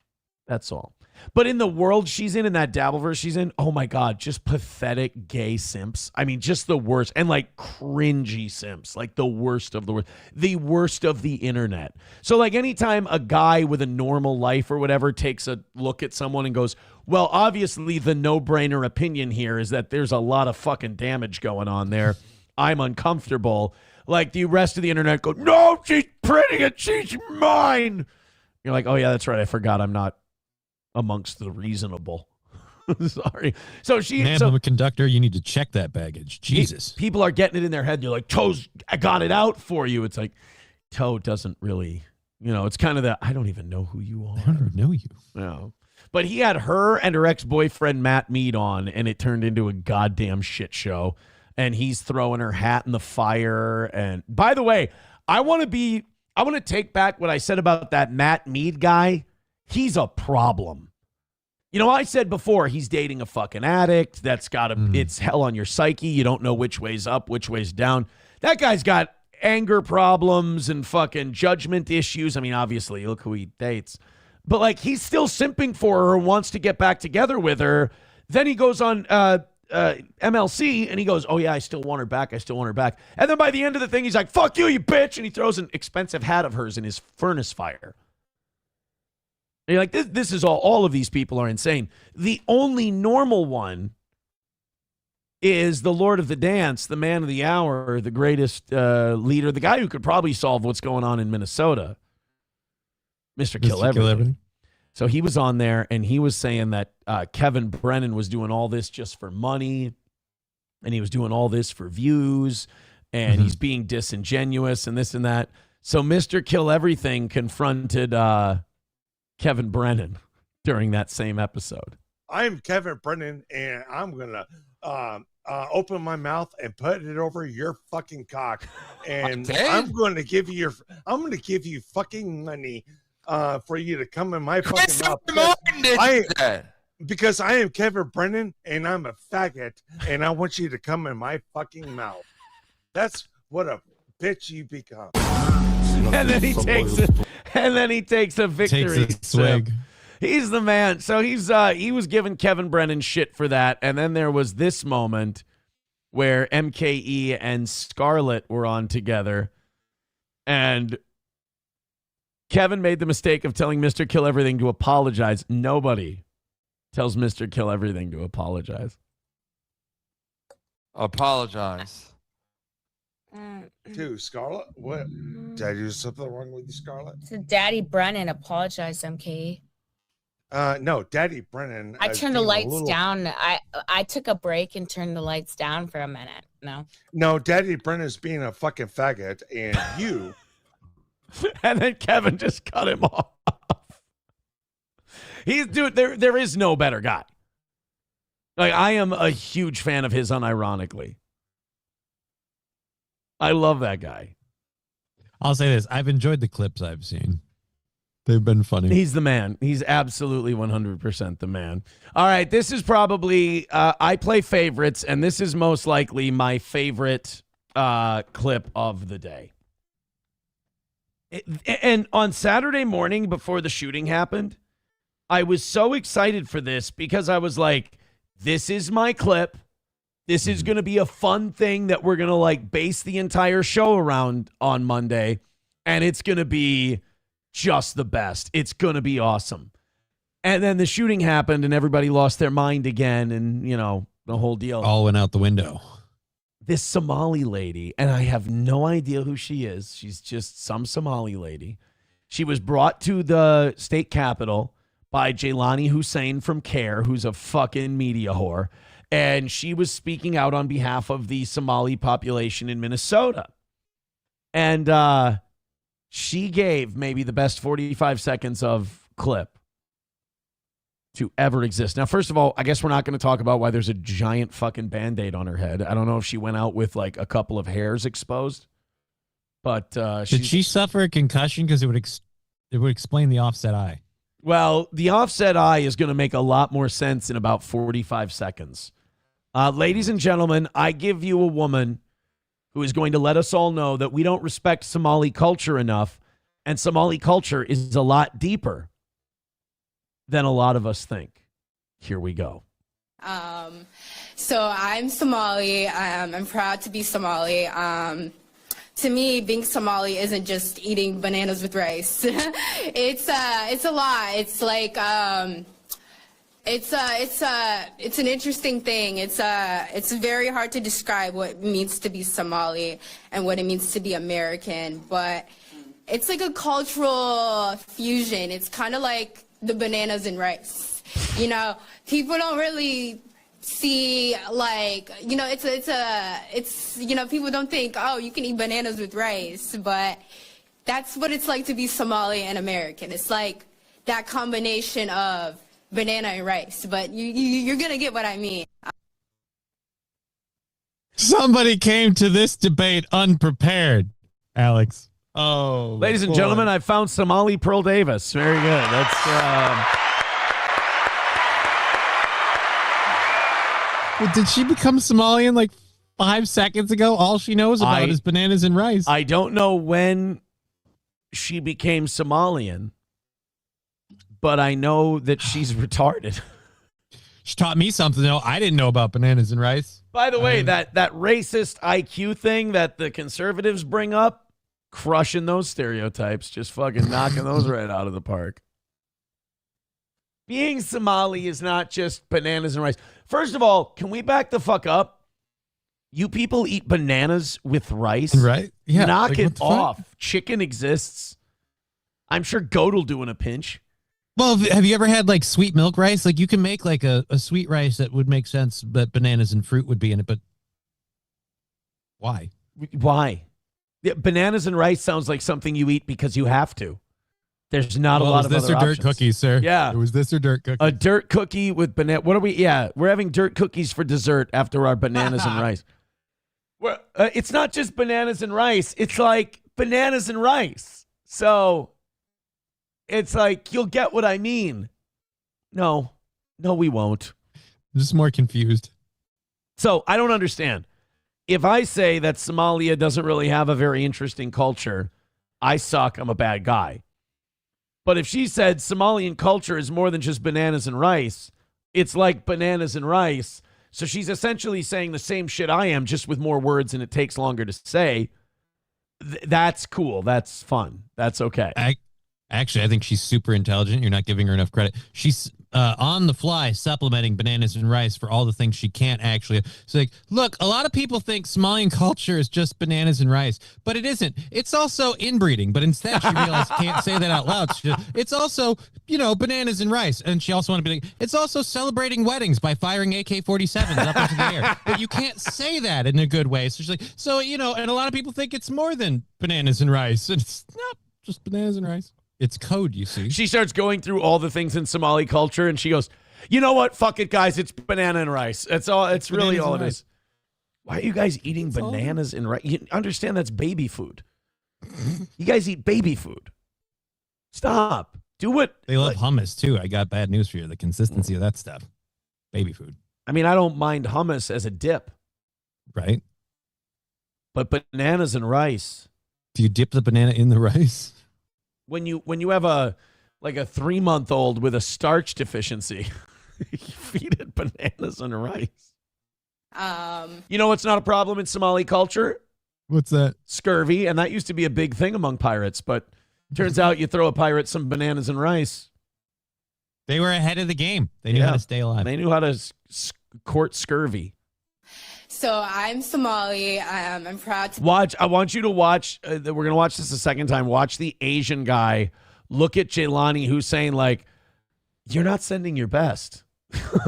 That's all. But in the world she's in that Dabbleverse she's in, oh my God, just pathetic gay simps. I mean, just the worst. And like cringy simps, like the worst of the worst. The worst of the internet. So like anytime a guy with a normal life or whatever takes a look at someone and goes, well, obviously the no-brainer opinion here is that there's a lot of fucking damage going on there. I'm uncomfortable. Like the rest of the internet go, no, she's pretty and she's mine. You're like, oh yeah, that's right. I forgot I'm not amongst the reasonable. Sorry. So I'm a conductor. You need to check that baggage. Jesus. People are getting it in their head. They're like, Toe's, I got it out for you. It's like, Toe doesn't really, it's kind of that, I don't even know who you are. I don't even know you. No. But he had her and her ex-boyfriend Matt Mead on, and it turned into a goddamn shit show. And he's throwing her hat in the fire. And by the way, I want to take back what I said about that Matt Mead guy. He's a problem. I said before, he's dating a fucking addict. That's it's hell on your psyche. You don't know which way's up, which way's down. That guy's got anger problems and fucking judgment issues. I mean, obviously, look who he dates. But like, he's still simping for her and wants to get back together with her. Then he goes on MLC and he goes, oh yeah, I still want her back. I still want her back. And then by the end of the thing, he's like, fuck you, you bitch. And he throws an expensive hat of hers in his furnace fire. And you're like, this is all of these people are insane. The only normal one is the Lord of the Dance, the man of the hour, the greatest leader, the guy who could probably solve what's going on in Minnesota, Mr. Kill Everything. So he was on there, and he was saying that Kevin Brennan was doing all this just for money, and he was doing all this for views, and he's being disingenuous and this and that. So Mr. Kill Everything confronted Kevin Brennan during that same episode. I'm Kevin Brennan, and I'm going to open my mouth and put it over your fucking cock. And I'm going to give you fucking money for you to come in my fucking mouth. Because I am Kevin Brennan and I'm a faggot and I want you to come in my fucking mouth. That's what a bitch you become. And then he takes a victory swig. He's the man. So he was giving Kevin Brennan shit for that. And then there was this moment where MKE and Scarlett were on together, and Kevin made the mistake of telling Mr. Kill Everything to apologize. Nobody tells Mr. Kill Everything to apologize. Apologize. To Scarlett? What? Did I do something wrong with you, Scarlett? To Daddy Brennan, apologize, MKE. No, Daddy Brennan. I turned the lights down. I took a break and turned the lights down for a minute. No, Daddy Brennan's being a fucking faggot, and you. And then Kevin just cut him off. There is no better guy. Like, I am a huge fan of his, unironically. I love that guy. I'll say this. I've enjoyed the clips I've seen. They've been funny. He's the man. He's absolutely 100% the man. All right, this is probably, I play favorites, and this is most likely my favorite clip of the day. And on Saturday morning before the shooting happened, I was so excited for this because I was like, this is my clip. This is going to be a fun thing that we're going to like base the entire show around on Monday. And it's going to be just the best. It's going to be awesome. And then the shooting happened and everybody lost their mind again. And, the whole deal all went out the window. this Somali lady, and I have no idea who she is. She's just some Somali lady. She was brought to the state capitol by Jailani Hussein from CARE, who's a fucking media whore. And she was speaking out on behalf of the Somali population in Minnesota. And she gave maybe the best 45 seconds of clip to ever exist. Now, first of all, I guess we're not going to talk about why there's a giant fucking Band-Aid on her head. I don't know if she went out with like a couple of hairs exposed. But did she suffer a concussion? Because it would explain the offset eye. Well, the offset eye is going to make a lot more sense in about 45 seconds. Ladies and gentlemen, I give you a woman who is going to let us all know that we don't respect Somali culture enough, and Somali culture is a lot deeper than a lot of us think. Here we go. So I'm Somali. I'm proud to be Somali. To me, being Somali isn't just eating bananas with rice. It's a lot. It's like it's an interesting thing. It's very hard to describe what it means to be Somali and what it means to be American, but it's like a cultural fusion. It's kind of like the bananas and rice. You know, people don't really see, like, you know, it's you know, people don't think, oh, you can eat bananas with rice, but that's what it's like to be Somali and American. It's like that combination of banana and rice, but you're gonna get what I mean. Somebody came to this debate unprepared, Alex. Oh, ladies and gentlemen, I found Somali Pearl Davis. Very good. That's Well, did she become Somalian like 5 seconds ago? All she knows about is bananas and rice. I don't know when she became Somalian, but I know that she's retarded. She taught me something, though. I didn't know about bananas and rice. By the way, that racist IQ thing that the conservatives bring up, crushing those stereotypes, just fucking knocking those right out of the park. Being Somali is not just bananas and rice. First of all, can we back the fuck up? You people eat bananas with rice? Right? Yeah. Knock like, it off. Chicken exists. I'm sure goat will do in a pinch. Well, have you ever had like sweet milk rice? Like you can make like a sweet rice that would make sense that bananas and fruit would be in it, but why? Why? Yeah, bananas and rice sounds like something you eat because you have to. There's not a lot of other options. This or dirt cookies, sir? Yeah. It was this or dirt cookies. A dirt cookie with banana. What are we? Yeah, we're having dirt cookies for dessert after our bananas and rice. Well, it's not just bananas and rice. It's like bananas and rice. So it's like, you'll get what I mean. No, we won't. I'm just more confused. So I don't understand. If I say that Somalia doesn't really have a very interesting culture, I suck. I'm a bad guy. But if she said Somalian culture is more than just bananas and rice, it's like bananas and rice. So she's essentially saying the same shit I am, just with more words and it takes longer to say. That's cool. That's fun. That's okay. Actually, I think she's super intelligent. You're not giving her enough credit. She's on the fly supplementing bananas and rice for all the things she can't actually. So, like, look, a lot of people think Somalian culture is just bananas and rice, but it isn't. It's also inbreeding. But instead, she realized can't say that out loud. It's also, you know, bananas and rice. And she also wanted to be like, it's also celebrating weddings by firing AK-47s up into the air. But you can't say that in a good way. So she's like, so, you know, and a lot of people think it's more than bananas and rice. And it's not just bananas and rice. It's code, you see. She starts going through all the things in Somali culture, and she goes, you know what? Fuck it, guys. It's banana and rice. That's all. It's really all it is. Why are you guys eating bananas and rice? You understand that's baby food. You guys eat baby food. Stop. Do it. They love hummus, too. I got bad news for you. The consistency of that stuff. Baby food. I mean, I don't mind hummus as a dip. Right. But bananas and rice. Do you dip the banana in the rice? When you have a 3-month-old with a starch deficiency, you feed it bananas and rice. You know what's not a problem in Somali culture? What's that? Scurvy, and that used to be a big thing among pirates, but turns out you throw a pirate some bananas and rice. They were ahead of the game. They knew how to stay alive. They knew how to court scurvy. So I'm Somali. I'm proud to Watch. I want you to watch. We're going to watch this a second time. Watch the Asian guy look at Jaylani Hussein like, you're not sending your best.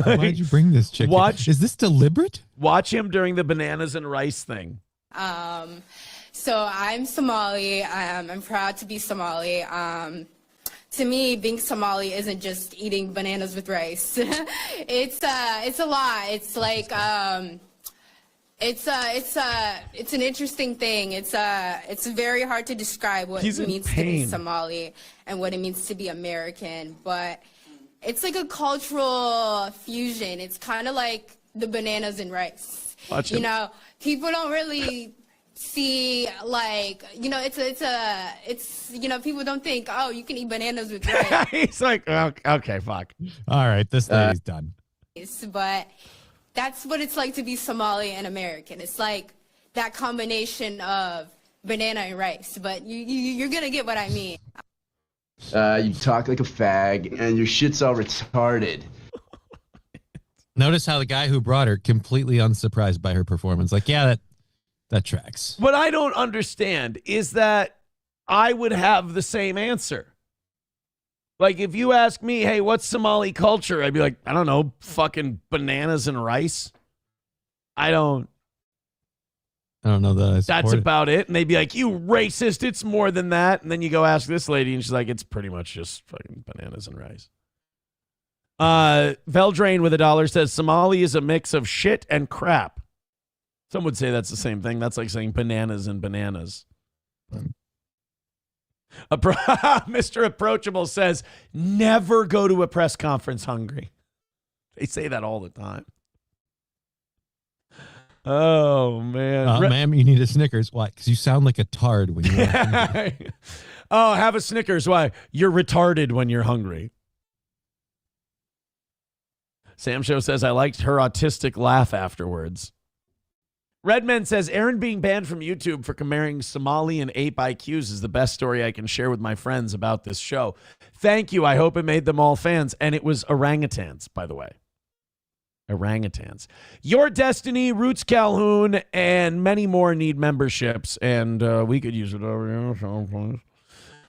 Why did you bring this chick? Is this deliberate? Watch him during the bananas and rice thing. So I'm Somali. I'm proud to be Somali. To me, being Somali isn't just eating bananas with rice. It's a lot. It's like it's an interesting thing. It's very hard to describe what it means to be Somali and what it means to be American. But it's like a cultural fusion. It's kind of like the bananas and rice. Watch you him. know, people don't really see, like, you know, it's you know, people don't think, oh, you can eat bananas with rice. He's like, okay, fuck. All right, this lady's done. But that's what it's like to be Somali and American. It's like that combination of banana and rice. But you're gonna get what I mean. You talk like a fag, and your shit's all retarded. Notice how the guy who brought her completely unsurprised by her performance. Like, yeah, that tracks. What I don't understand is that I would have the same answer. Like, if you ask me, hey, what's Somali culture? I'd be like, I don't know, fucking bananas and rice. I don't know that. That's about it. And they'd be like, you racist, it's more than that. And then you go ask this lady, and she's like, it's pretty much just fucking bananas and rice. Veldrain with $1 says, Somali is a mix of shit and crap. Some would say that's the same thing. That's like saying bananas and bananas. Mr. Approachable says, never go to a press conference hungry. They say that all the time. Oh, man. Ma'am, you need a Snickers. Why? Because you sound like a tard when you're hungry. Oh, have a Snickers. Why? You're retarded when you're hungry. Sam Show says, I liked her autistic laugh afterwards. Redman says, Aaron being banned from YouTube for comparing Somali and ape IQs is the best story I can share with my friends about this show. Thank you. I hope it made them all fans. And it was orangutans, by the way. Orangutans. Your Destiny, Roots Calhoun, and many more need memberships. And we could use it over here. So please.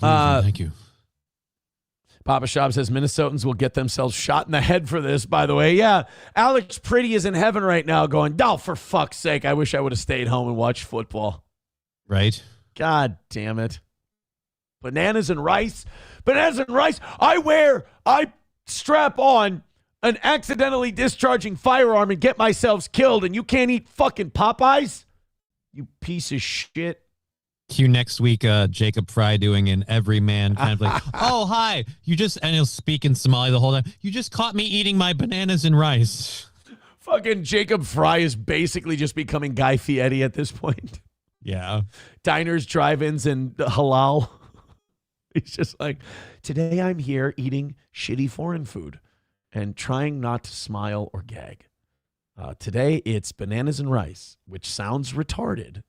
Thank you. Papa Shop says Minnesotans will get themselves shot in the head for this, by the way. Yeah, Alex Pretty is in heaven right now going, oh, for fuck's sake, I wish I would have stayed home and watched football. Right? God damn it. Bananas and rice. Bananas and rice. I strap on an accidentally discharging firearm and get myself killed, and you can't eat fucking Popeyes? You piece of shit. Cue next week, Jacob Fry doing an everyman kind of like, oh, hi. And he'll speak in Somali the whole time. You just caught me eating my bananas and rice. Fucking Jacob Fry is basically just becoming Guy Fieri at this point. Yeah. Diners, drive-ins, and halal. He's just like, today I'm here eating shitty foreign food and trying not to smile or gag. Today it's bananas and rice, which sounds retarded.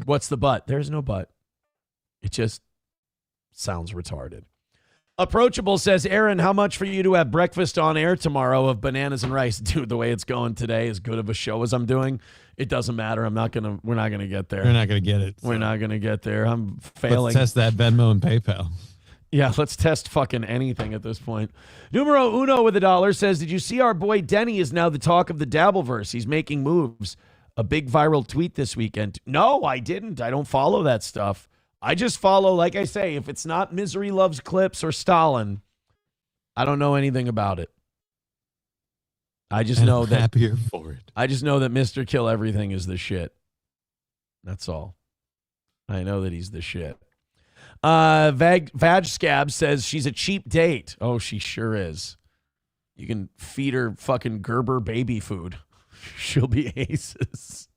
What's the but? There's no but. It just sounds retarded. Approachable says, Aaron, how much for you to have breakfast on air tomorrow of bananas and rice? Dude, the way it's going today, as good of a show as I'm doing, it doesn't matter. We're not going to get there. We're not going to get it. We're not going to get there. I'm failing. Let's test that Venmo and PayPal. Yeah, let's test fucking anything at this point. Numero uno with $1 says, did you see our boy Denny is now the talk of the Dabbleverse? He's making moves. A big viral tweet this weekend. No, I didn't. I don't follow that stuff. I just follow, like I say, if it's not Misery Loves Clips or Stalin, I don't know anything about it. I just know that happier for it. I just know that Mr. Kill Everything is the shit. That's all. I know that he's the shit. Vag Scab says she's a cheap date. Oh, she sure is. You can feed her fucking Gerber baby food. She'll be aces.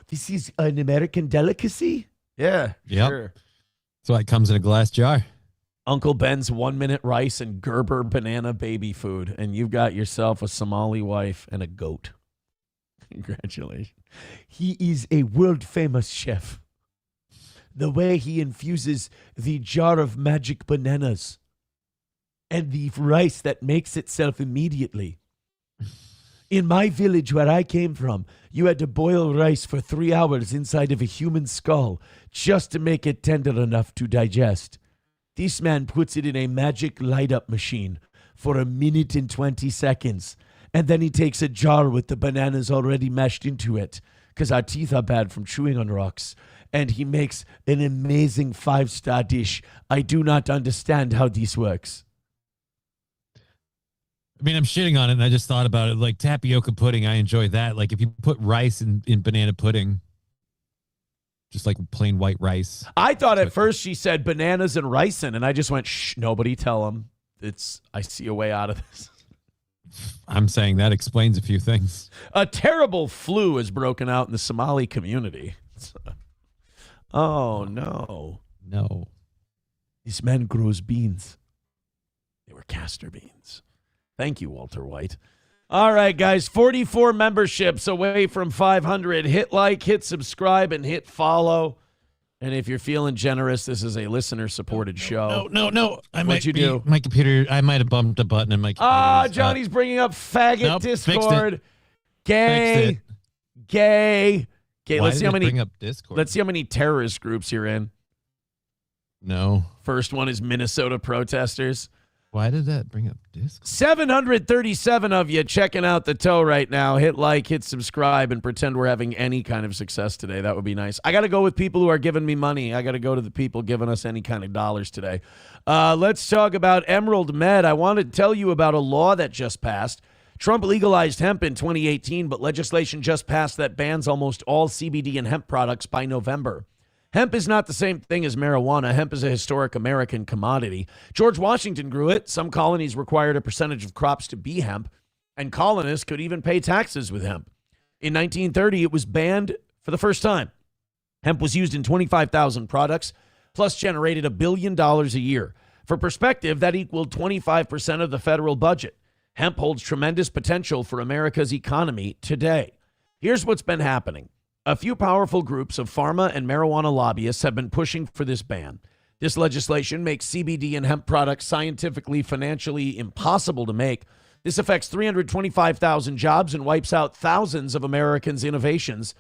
This is an American delicacy? Yeah, yep. Sure. That's why it comes in a glass jar. Uncle Ben's 1 minute rice and Gerber banana baby food. And you've got yourself a Somali wife and a goat. Congratulations. He is a world famous chef. The way he infuses the jar of magic bananas and the rice that makes itself immediately In my village where I came from, you had to boil rice for 3 hours inside of a human skull just to make it tender enough to digest. This man puts it in a magic light-up machine for 1 minute and 20 seconds. And then he takes a jar with the bananas already mashed into it, because our teeth are bad from chewing on rocks. And he makes an amazing 5-star dish. I do not understand how this works. I mean, I'm shitting on it, and I just thought about it. Like tapioca pudding, I enjoy that. Like if you put rice in banana pudding, just like plain white rice. I thought at first she said bananas and ricin, and I just went, shh, nobody tell him. I see a way out of this. I'm saying that explains a few things. A terrible flu has broken out in the Somali community. Oh, no. No. This man grows beans. They were castor beans. Thank you, Walter White. All right, guys, 44 memberships away from 500. Hit like, hit subscribe, and hit follow. And if you're feeling generous, this is a listener-supported show. No. What'd you do? My computer, I might have bumped a button in my computer. Johnny's bringing up faggot Discord. Gay. Why Let's see how many. bring up Discord? Let's see how many terrorist groups you're in. No. First one is Minnesota protesters. Why did that bring up Discord? 737 of you checking out the toe right now. Hit like, hit subscribe, and pretend we're having any kind of success today. That would be nice. I got to go with people who are giving me money. I got to go to the people giving us any kind of dollars today. Let's talk about Emerald Med. I want to tell you about a law that just passed. Trump legalized hemp in 2018, but legislation just passed that bans almost all CBD and hemp products by November. Hemp is not the same thing as marijuana. Hemp is a historic American commodity. George Washington grew it. Some colonies required a percentage of crops to be hemp, and colonists could even pay taxes with hemp. In 1930, it was banned for the first time. Hemp was used in 25,000 products, plus generated $1 billion a year. For perspective, that equaled 25% of the federal budget. Hemp holds tremendous potential for America's economy today. Here's what's been happening. A few powerful groups of pharma and marijuana lobbyists have been pushing for this ban. This legislation makes CBD and hemp products scientifically, financially impossible to make. This affects 325,000 jobs and wipes out thousands of Americans' innovations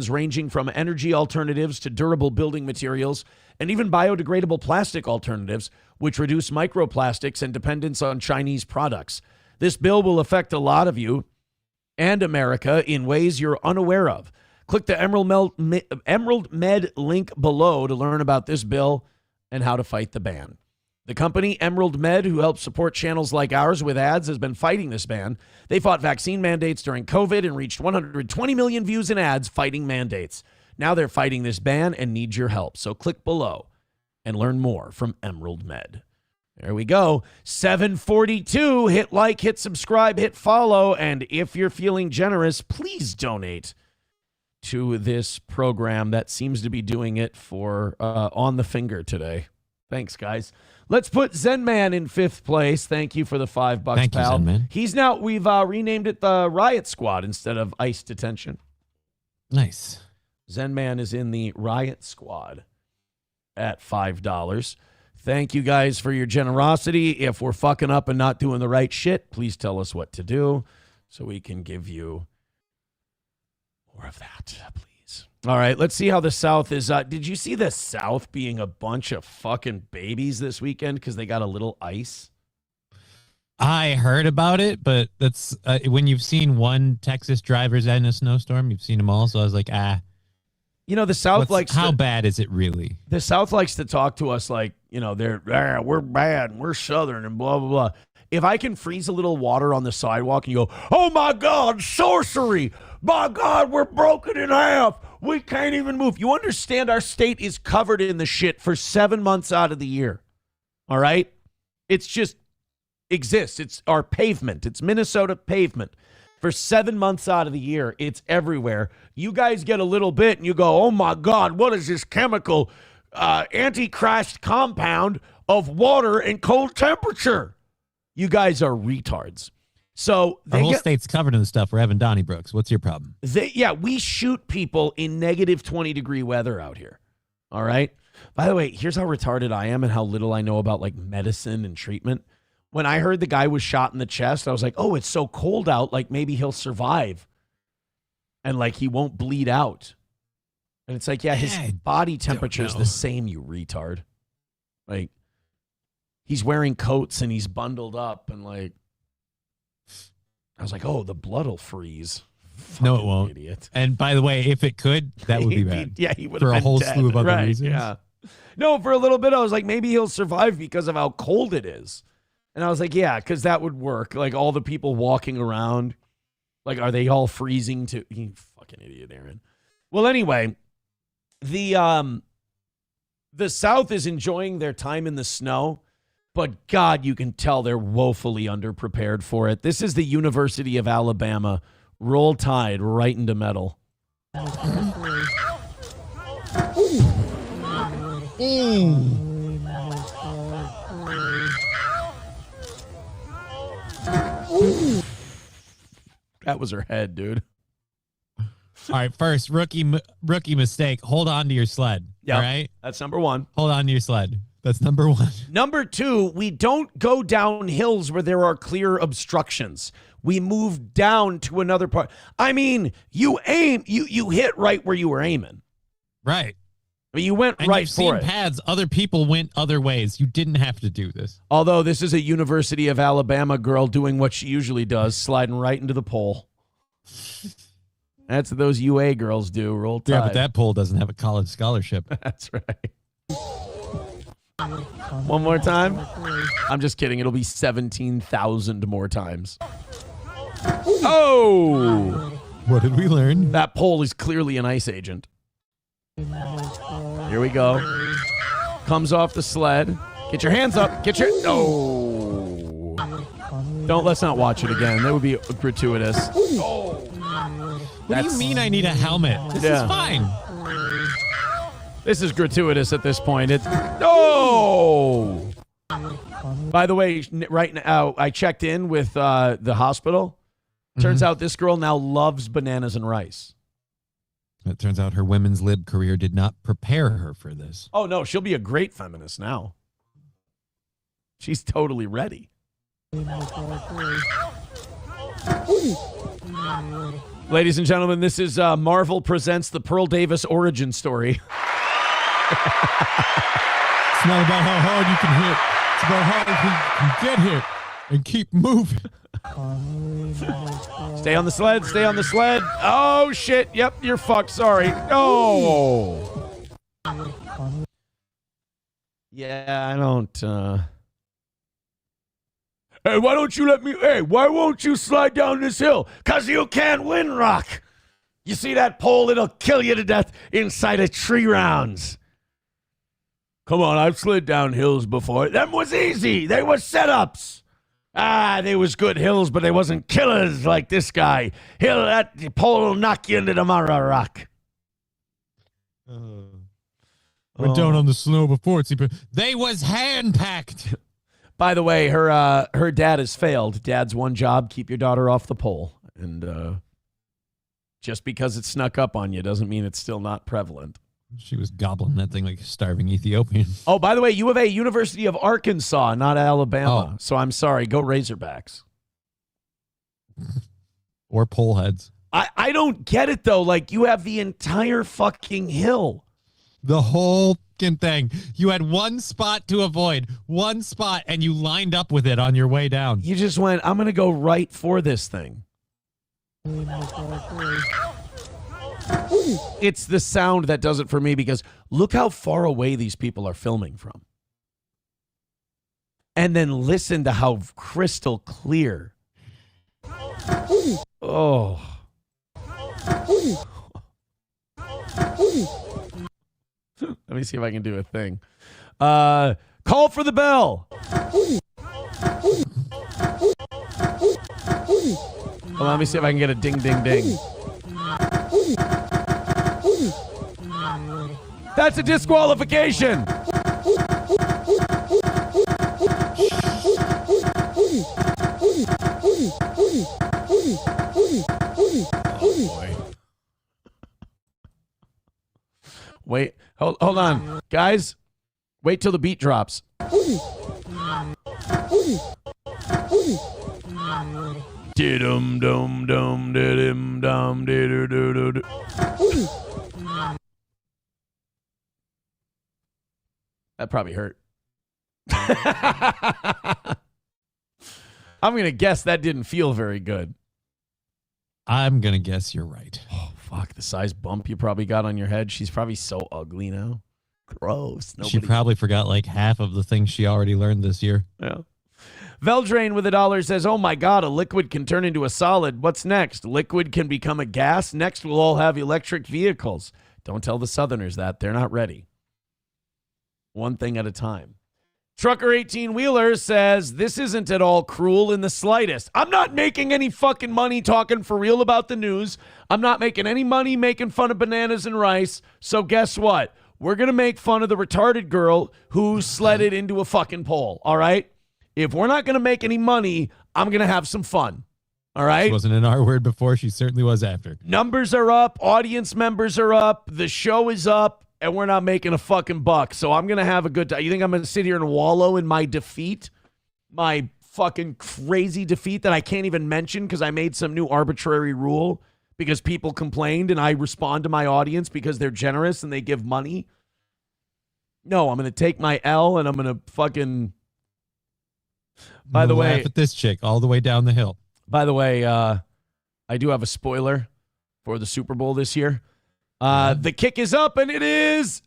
ranging from energy alternatives to durable building materials and even biodegradable plastic alternatives, which reduce microplastics and dependence on Chinese products. This bill will affect a lot of you and America in ways you're unaware of. Click the Emerald Med link below to learn about this bill and how to fight the ban. The company Emerald Med, who helps support channels like ours with ads, has been fighting this ban. They fought vaccine mandates during COVID and reached 120 million views in ads fighting mandates. Now they're fighting this ban and need your help. So click below and learn more from Emerald Med. There we go. 742. Hit like, hit subscribe, hit follow. And if you're feeling generous, please donate to this program that seems to be doing it for on the finger today. Thanks, guys. Let's put Zen Man in 5th place. Thank you for the $5, Thank pal. you, Zen Man. We've renamed it the Riot Squad instead of ICE Detention. Nice. Zen Man is in the Riot Squad at $5. Thank you guys for your generosity. If we're fucking up and not doing the right shit, please tell us what to do so we can give you more of that, please. All right, let's see how the South is. Did you see the South being a bunch of fucking babies this weekend because they got a little ice? I heard about it, but that's when you've seen one Texas driver's in a snowstorm, you've seen them all. So I was like, You know, the South likes how bad is it really? The South likes to talk to us like, you know, we're bad and we're Southern and blah, blah, blah. If I can freeze a little water on the sidewalk and you go, oh my God, sorcery. My God, we're broken in half. We can't even move. You understand our state is covered in the shit for 7 months out of the year. All right? It's just exists. It's our pavement. It's Minnesota pavement. For 7 months out of the year, it's everywhere. You guys get a little bit and you go, oh my God, what is this chemical antichrist compound of water and cold temperature? You guys are retards. So the whole state's covered in the stuff. We're having Donnybrooks. What's your problem? We shoot people in negative 20-degree weather out here. All right? By the way, here's how retarded I am and how little I know about like medicine and treatment. when I heard the guy was shot in the chest, I was like, oh, it's so cold out. Like maybe he'll survive. And like he won't bleed out. And it's like, yeah, his body temperature is the same, you retard. Like he's wearing coats and he's bundled up and like, I was like, oh, the blood will freeze. No, it won't. Idiot. And by the way, if it could, that would be bad. Yeah, he would for have a been whole dead. slew of other Right, reasons. Yeah. No, for a little bit, I was like, maybe he'll survive because of how cold it is. And I was like, yeah, because that would work. Like all the people walking around, like, are they all freezing too? You fucking idiot, Aaron. Well, anyway, the South is enjoying their time in the snow, but God, you can tell they're woefully underprepared for it. This is the University of Alabama. Roll Tide right into metal. That was her head, dude. All right, first, rookie mistake. Hold on to your sled. Yeah, all right? That's number one. Hold on to your sled. That's number one. Number two, we don't go down hills where there are clear obstructions. We move down to another part. I mean, you aim, you hit right where you were aiming. Right. But you went and right you've for seen it. paths. Other people went other ways. You didn't have to do this. Although this is a University of Alabama girl doing what she usually does, sliding right into the pole. That's what those UA girls do. Roll Tide. Yeah, but that pole doesn't have a college scholarship. That's right. One more time? I'm just kidding. It'll be 17,000 more times. Oh! What did we learn? That pole is clearly an ice agent. Here we go. Comes off the sled. Get your hands up. Get your... Oh. Let's not watch it again. That would be gratuitous. What do you mean I need a helmet? This is fine. This is gratuitous at this point. It's no. By the way, right now I checked in with the hospital. Turns out this girl now loves bananas and rice. It turns out her women's lib career did not prepare her for this. Oh no, she'll be a great feminist now. She's totally ready. Ladies and gentlemen, this is Marvel Presents the Pearl Davis origin story. It's not about how hard you can hit. It's about how hard you can get hit and keep moving. Stay on the sled. Stay on the sled. Oh, shit. Yep, you're fucked. Sorry. Oh. Yeah, I don't... Hey, why don't you let me... Hey, why won't you slide down this hill? Because you can't win, Rock. You see that pole? It'll kill you to death inside of 3 rounds. Come on, I've slid down hills before. Them was easy. They was setups. They was good hills, but they wasn't killers like this guy. That pole will knock you into tomorrow, Rock. Went down on the snow before. They was hand-packed. By the way, her dad has failed. Dad's one job, keep your daughter off the pole. And just because it snuck up on you doesn't mean it's still not prevalent. She was gobbling that thing like a starving Ethiopian. Oh, by the way, U of A, University of Arkansas, not Alabama. Oh. So I'm sorry. Go Razorbacks. Or pole heads. I don't get it, though. Like, you have the entire fucking hill. The whole thing. You had one spot to avoid. One spot, and you lined up with it on your way down. You just went, I'm going to go right for this thing. It's the sound that does it for me, because look how far away these people are filming from. And then listen to how crystal clear. Oh. Let me see if I can do a thing. Call for the bell. Well, let me see if I can get a ding, ding, ding. That's a disqualification. Oh, boy. Wait, hold on. Guys, wait till the beat drops. Didum dum dum didim dum didu do do. That probably hurt. I'm going to guess that didn't feel very good. I'm going to guess you're right. Oh, fuck. The size bump you probably got on your head. She's probably so ugly now. Gross. She probably forgot like half of the things she already learned this year. Yeah. Veldrain with $1 says, oh my God, a liquid can turn into a solid. What's next? Liquid can become a gas. Next, we'll all have electric vehicles. Don't tell the Southerners that. They're not ready. One thing at a time. Trucker 18 Wheeler says, this isn't at all cruel in the slightest. I'm not making any fucking money talking for real about the news. I'm not making any money making fun of bananas and rice. So guess what? We're going to make fun of the retarded girl who sledded into a fucking pole. All right? If we're not going to make any money, I'm going to have some fun. All right? She wasn't an R word before. She certainly was after. Numbers are up. Audience members are up. The show is up. And we're not making a fucking buck. So I'm going to have a good time. You think I'm going to sit here and wallow in my defeat? My fucking crazy defeat that I can't even mention because I made some new arbitrary rule because people complained and I respond to my audience because they're generous and they give money? No, I'm going to take my L and I'm going to fucking... By the way... Laugh at this chick all the way down the hill. By the way, I do have a spoiler for the Super Bowl this year. The kick is up, and it is,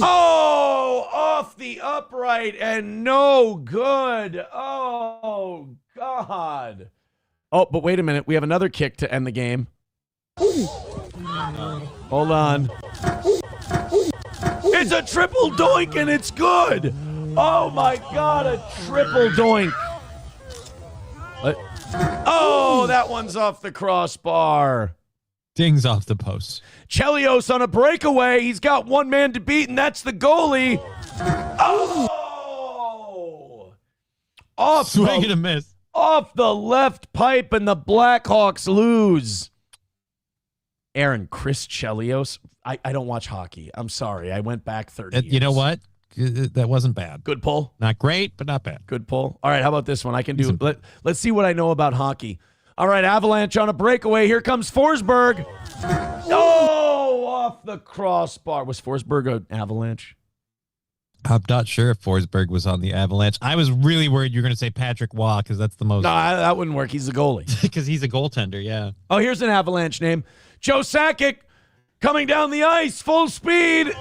off the upright, and no good. Oh, God. Oh, but wait a minute. We have another kick to end the game. Hold on. It's a triple doink, and it's good. Oh, my God, a triple doink. Oh, that one's off the crossbar. Dings off the post. Chelios on a breakaway. He's got one man to beat, and that's the goalie. Oh! Swing and a miss. Off the left pipe, and the Blackhawks lose. Aaron, Chris Chelios. I don't watch hockey. I'm sorry. I went back 30 years. You know what? That wasn't bad. Good pull. Not great, but not bad. Good pull. All right, how about this one? I can do it. Let's see what I know about hockey. All right, Avalanche on a breakaway. Here comes Forsberg. Oh, off the crossbar. Was Forsberg an Avalanche? I'm not sure if Forsberg was on the Avalanche. I was really worried you were going to say Patrick Waugh because that's the most. No, that wouldn't work. He's the goalie. Because he's a goaltender, yeah. Oh, here's an Avalanche name. Joe Sakic coming down the ice, full speed.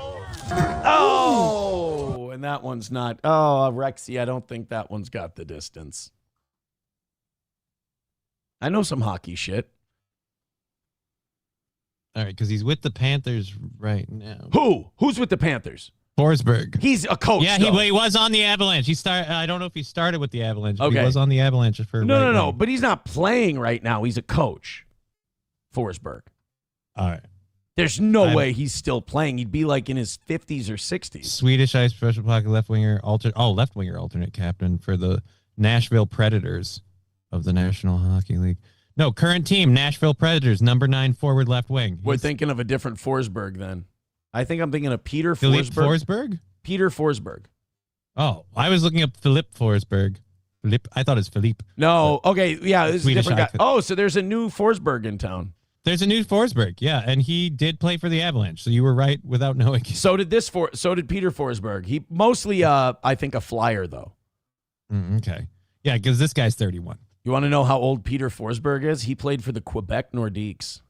Oh, and that one's not. Oh, Rexy, I don't think that one's got the distance. I know some hockey shit. All right, because he's with the Panthers right now. Who's with the Panthers? Forsberg. He a coach. Yeah, he was on the Avalanche. I don't know if he started with the Avalanche. Okay. He was on the Avalanche for No. But he's not playing right now. He's a coach. Forsberg. All right. There's no way he's still playing. He'd be like in his 50s or 60s. Swedish Ice Special Pocket left winger alternate captain for the Nashville Predators of the National Hockey League. No, current team, Nashville Predators, number 9 forward left wing. We're thinking of a different Forsberg then. I think I'm thinking of Peter Philippe Forsberg. Peter Forsberg. Oh, I was looking up Philippe Forsberg. I thought it was Philippe. No, okay, yeah, this is a Swedish different guy. outfit. Oh, so there's a new Forsberg in town. There's a new Forsberg, yeah, and he did play for the Avalanche, so you were right without knowing. So did Peter Forsberg. He mostly, I think, a flyer though. Okay, yeah, because this guy's 31. You want to know how old Peter Forsberg is? He played for the Quebec Nordiques.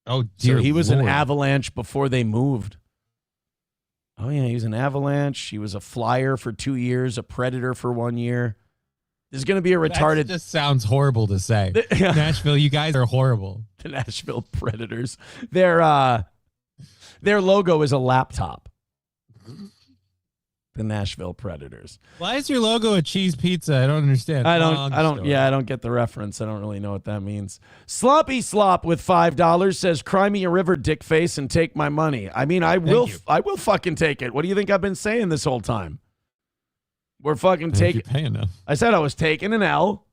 Oh, dear So he was Lord. an Avalanche before they moved. Oh yeah, he was an Avalanche. He was a flyer for 2 years, a Predator for 1 year. There's going to be a retarded. That just sounds horrible to say. Nashville, you guys are horrible. The Nashville Predators. Their logo is a laptop. The Nashville Predators. Why is your logo a cheese pizza? I don't understand. I don't get the reference. I don't really know what that means. Sloppy Slop with $5 says, "Cry me a river, dick face, and take my money." I mean, I will fucking take it. What do you think I've been saying this whole time? We're fucking taking. Pay enough. I said I was taking an L.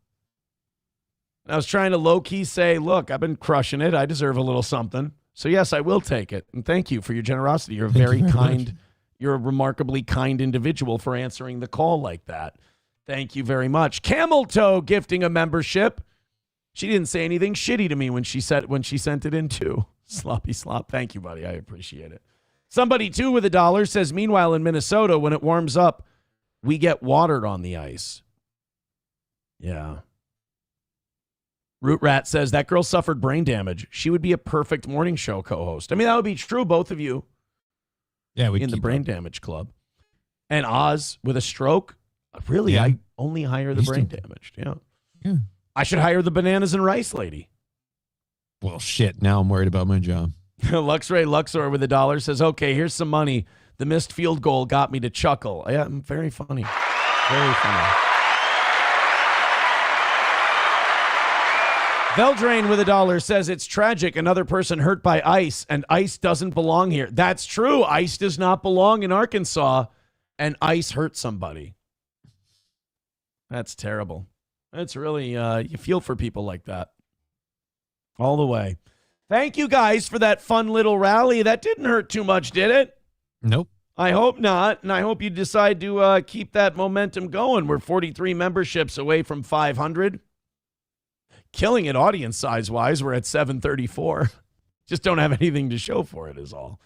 I was trying to low-key say, look, I've been crushing it. I deserve a little something. So, yes, I will take it. And thank you for your generosity. You're a very kind, you're a remarkably kind individual for answering the call like that. Thank you very much. Camel Toe gifting a membership. She didn't say anything shitty to me when she sent it in too. Sloppy slop. Thank you, buddy. I appreciate it. Somebody too with $1 says, meanwhile in Minnesota, when it warms up, we get watered on the ice. Yeah. Root Rat says that girl suffered brain damage. She would be a perfect morning show co-host. I mean, that would be true, both of you. Yeah, we in the brain damage club. And Oz with a stroke. Really, Yeah. I only hire the brain damaged. Yeah. I should hire the bananas and rice lady. Well, shit. Now I'm worried about my job. Luxray Luxor with $1 says, okay, here's some money. The missed field goal got me to chuckle. Yeah, very funny. Very funny. Veldrain with $1 says, it's tragic. Another person hurt by ice, and ice doesn't belong here. That's true. Ice does not belong in Arkansas, and ice hurt somebody. That's terrible. That's really, you feel for people like that. All the way. Thank you guys for that fun little rally. That didn't hurt too much, did it? Nope. I hope not, and I hope you decide to keep that momentum going. We're 43 memberships away from 500. Killing it audience size-wise. We're at 734. Just don't have anything to show for it is all.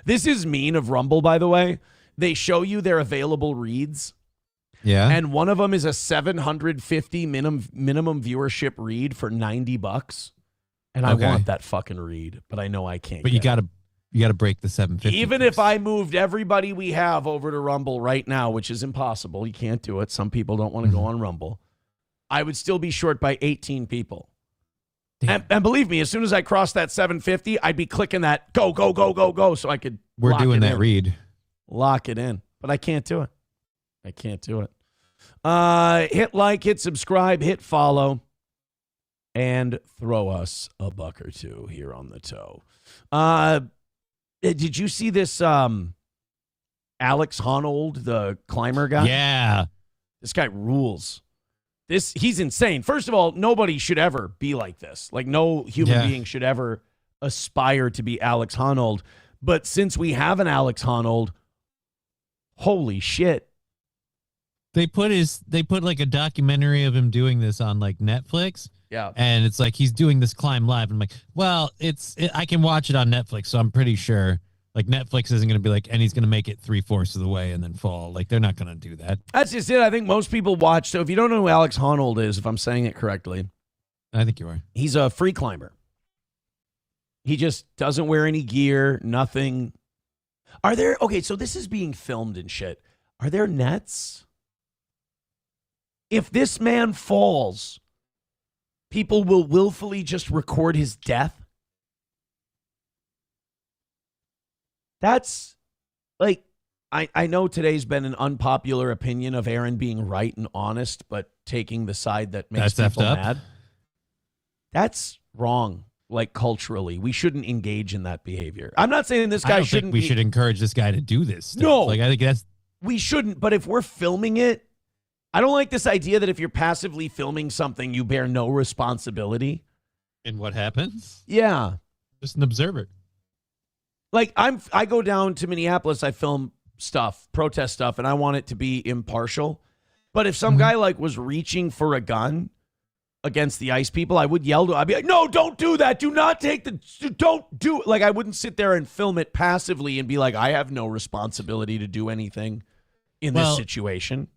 This is mean of Rumble, by the way. They show you their available reads. Yeah. And one of them is a 750 minimum viewership read for $90. And I want that fucking read, but I know I can't. But you gotta break the 750. Even if I moved everybody we have over to Rumble right now, which is impossible, you can't do it. Some people don't want to go on Rumble. I would still be short by 18 people. And believe me, as soon as I cross that 750, I'd be clicking that go, go, go, go, go, so I could We're lock doing it that in. read. Lock it in. But I can't do it. I can't do it. Hit like, hit subscribe, hit follow, and throw us a buck or two here on the toe. Did you see this Alex Honnold, the climber guy? Yeah. This guy rules. He's insane. First of all, nobody should ever be like this. Like, no human being should ever aspire to be Alex Honnold. But since we have an Alex Honnold, holy shit. They put like a documentary of him doing this on like Netflix. Yeah. And it's like he's doing this climb live. I'm like, well, I can watch it on Netflix, so I'm pretty sure like Netflix isn't going to be like, and he's going to make it 3/4 of the way and then fall. Like, they're not going to do that. That's just it. I think most people watch. So if you don't know who Alex Honnold is, if I'm saying it correctly, I think you are. He's a free climber. He just doesn't wear any gear, nothing. Okay, so this is being filmed and shit. Are there nets? If this man falls, people will willfully just record his death. That's like, I know today's been an unpopular opinion of Aaron being right and honest, but taking the side that makes people mad. That's wrong. Like, culturally, we shouldn't engage in that behavior. I'm not saying this guy shouldn't. We should encourage this guy to do this stuff. No, like, I think we shouldn't. But if we're filming it, I don't like this idea that if you're passively filming something, you bear no responsibility. And what happens? Yeah, just an observer. Like, I go down to Minneapolis, I film stuff, protest stuff, and I want it to be impartial. But if some guy like was reaching for a gun against the ICE people, I would yell to him. I'd be like, no, don't do that. Do not don't do it. Like, I wouldn't sit there and film it passively and be like, I have no responsibility to do anything in this situation.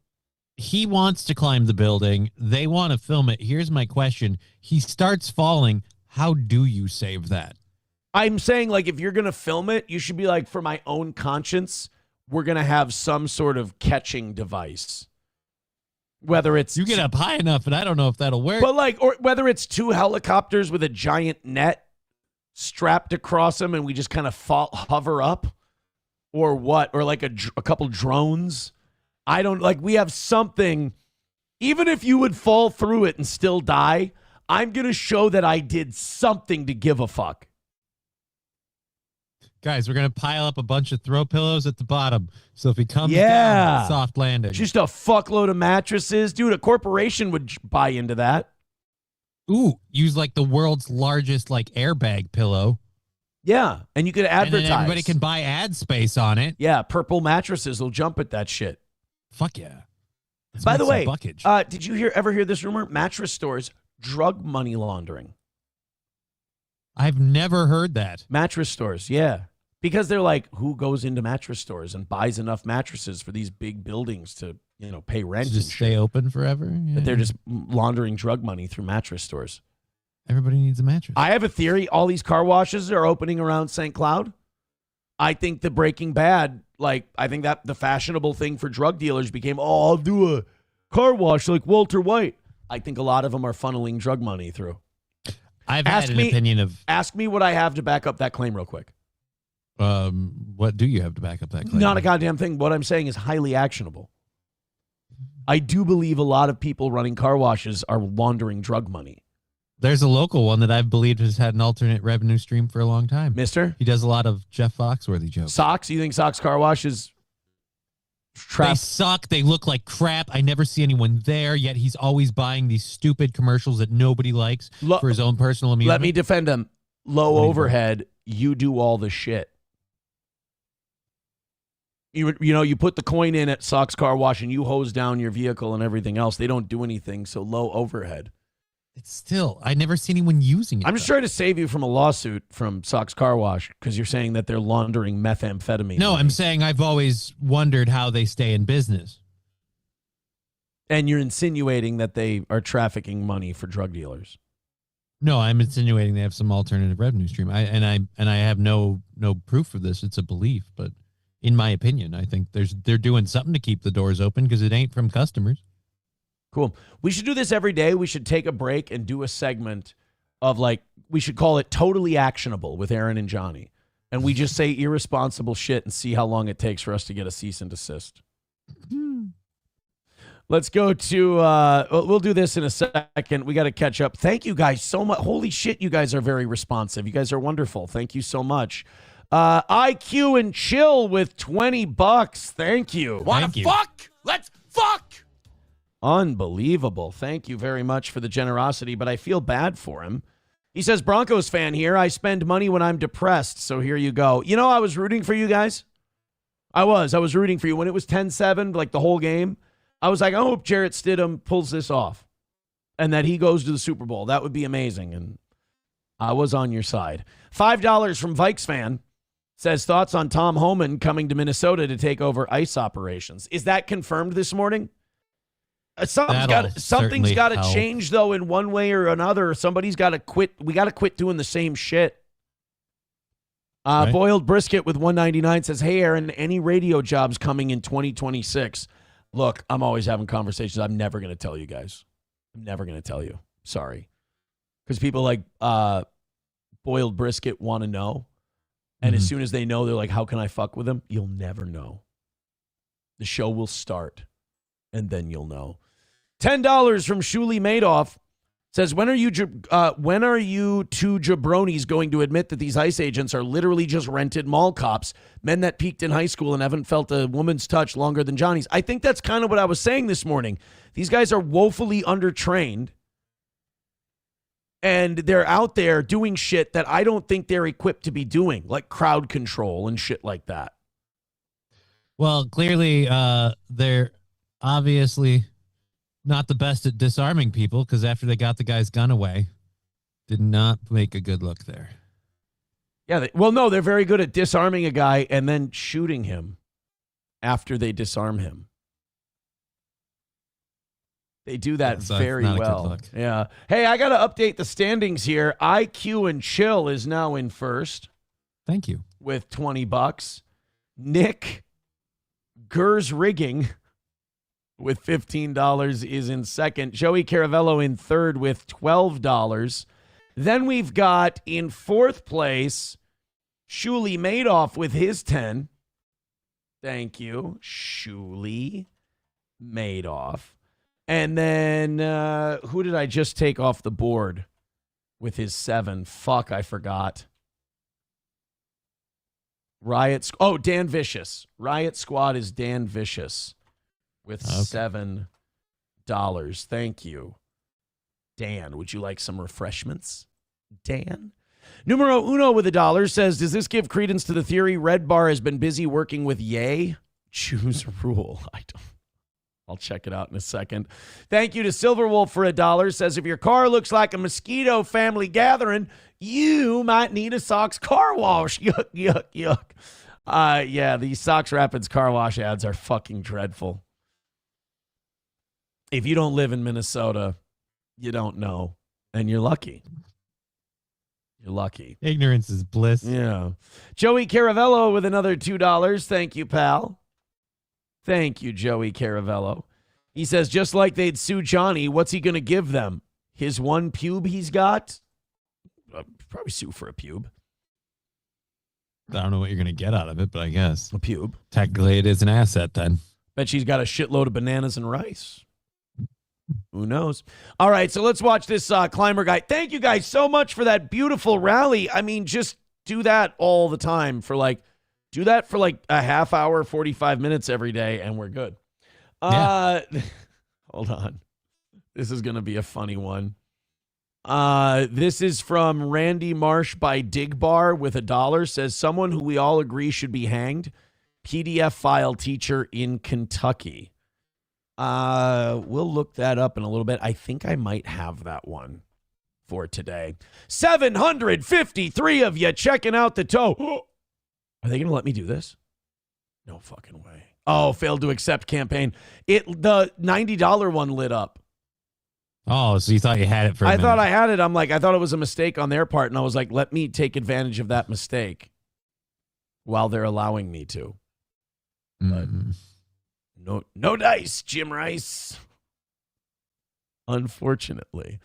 He wants to climb the building. They want to film it. Here's my question. He starts falling. How do you save that? I'm saying, like, if you're going to film it, you should be like, for my own conscience, we're going to have some sort of catching device. Whether it's... You get up high enough, and I don't know if that'll work. But, like, or whether it's 2 helicopters with a giant net strapped across them and we just kind of hover up, or what, or like a couple drones. I don't, like, we have something. Even if you would fall through it and still die, I'm going to show that I did something to give a fuck. Guys, we're going to pile up a bunch of throw pillows at the bottom. So if he comes down, soft landing. Just a fuckload of mattresses. Dude, a corporation would buy into that. Ooh, use like the world's largest like airbag pillow. Yeah, and you could advertise. And then everybody can buy ad space on it. Yeah, purple mattresses will jump at that shit. Fuck yeah. By the way, did you ever hear this rumor? Mattress stores, drug money laundering. I've never heard that. Mattress stores, yeah. Because they're like, who goes into mattress stores and buys enough mattresses for these big buildings to, pay rent Just and stay open forever? Yeah. But they're just laundering drug money through mattress stores. Everybody needs a mattress. I have a theory. All these car washes are opening around St. Cloud. I think the Breaking Bad, I think that the fashionable thing for drug dealers became, I'll do a car wash like Walter White. I think a lot of them are funneling drug money through. I've had an opinion of... Ask me what I have to back up that claim real quick. What do you have to back up that claim? Not a goddamn thing. What I'm saying is highly actionable. I do believe a lot of people running car washes are laundering drug money. There's a local one that I've believed has had an alternate revenue stream for a long time. Mister? He does a lot of Jeff Foxworthy jokes. Socks? You think Socks Car Wash is They suck. They look like crap. I never see anyone there, yet he's always buying these stupid commercials that nobody likes for his own personal amusement. Let me defend him. Low overhead, you do all the shit. You put the coin in at Socks Car Wash and you hose down your vehicle and everything else. They don't do anything, so low overhead. It's still, I never see anyone using it. I'm just trying to save you from a lawsuit from Socks Car Wash because you're saying that they're laundering methamphetamine. No, I'm saying I've always wondered how they stay in business. And you're insinuating that they are trafficking money for drug dealers. No, I'm insinuating they have some alternative revenue stream. I have no proof of this. It's a belief, but in my opinion, I think they're doing something to keep the doors open because it ain't from customers. Cool. We should do this every day. We should take a break and do a segment of we should call it Totally Actionable with Aaron and Johnny. And we just say irresponsible shit and see how long it takes for us to get a cease and desist. Let's go to, we'll do this in a second. We got to catch up. Thank you guys so much. Holy shit, you guys are very responsive. You guys are wonderful. Thank you so much. IQ and Chill with $20. Thank you. Wanna fuck? Let's fuck! Unbelievable. Thank you very much for the generosity, but I feel bad for him. He says, Broncos fan here. I spend money when I'm depressed, so here you go. I was rooting for you guys. I was rooting for you. When it was 10-7, the whole game, I was like, I hope Jarrett Stidham pulls this off and that he goes to the Super Bowl. That would be amazing, and I was on your side. $5 from Vikes fan. Says, thoughts on Tom Homan coming to Minnesota to take over ICE operations. Is that confirmed this morning? Something's got to change, though, in one way or another. Somebody's got to quit. We got to quit doing the same shit. Right. Boiled Brisket with $1.99 says, hey, Aaron, any radio jobs coming in 2026? Look, I'm always having conversations. I'm never going to tell you guys. I'm never going to tell you. Sorry. Because people like Boiled Brisket want to know. And as soon as they know, they're like, how can I fuck with them? You'll never know. The show will start, and then you'll know. $10 from Shuli Madoff says, when are you two jabronis going to admit that these ICE agents are literally just rented mall cops, men that peaked in high school and haven't felt a woman's touch longer than Johnny's? I think that's kind of what I was saying this morning. These guys are woefully undertrained. And they're out there doing shit that I don't think they're equipped to be doing, like crowd control and shit like that. Well, clearly, they're obviously not the best at disarming people because after they got the guy's gun away, did not make a good look there. Yeah, they're very good at disarming a guy and then shooting him after they disarm him. They do that very well. Yeah. Hey, I got to update the standings here. IQ and Chill is now in first. Thank you. With $20. Nick Gers Rigging with $15 is in second. Joey Caravello in third with $12. Then we've got in fourth place Shuli Madoff with his 10. Thank you, Shuli Madoff. And then who did I just take off the board with his 7? Fuck, I forgot. Dan Vicious. Riot Squad is Dan Vicious with $7. Thank you. Dan, would you like some refreshments? Dan? Numero Uno with $1 says, does this give credence to the theory Red Bar has been busy working with Ye? Choose a rule. I don't. I'll check it out in a second. Thank you to Silverwolf for $1. Says, if your car looks like a mosquito family gathering, you might need a Sox car wash. Yuck, yuck, yuck. Yeah, these Sox Rapids car wash ads are fucking dreadful. If you don't live in Minnesota, you don't know, and you're lucky. You're lucky. Ignorance is bliss. Yeah. Joey Caravello with another $2. Thank you, pal. Thank you, Joey Caravello. He says, just like they'd sue Johnny, what's he going to give them? His one pube he's got? Probably sue for a pube. I don't know what you're going to get out of it, but I guess. A pube. Technically, it is an asset then. Bet she's got a shitload of bananas and rice. Who knows? All right, so let's watch this climber guy. Thank you guys so much for that beautiful rally. I mean, just do that all the time do that for like a half hour, 45 minutes every day, and we're good. Hold on. This is going to be a funny one. This is from Randy Marsh by Digbar with $1. Says, someone who we all agree should be hanged. PDF file teacher in Kentucky. We'll look that up in a little bit. I think I might have that one for today. 753 of you checking out the toe. Are they going to let me do this? No fucking way. Oh, failed to accept campaign. The $90 one lit up. Oh, so you thought you had it for a minute. thought I had it. I'm like, I thought it was a mistake on their part. And I was like, let me take advantage of that mistake while they're allowing me to. But no dice, Jim Rice. Unfortunately.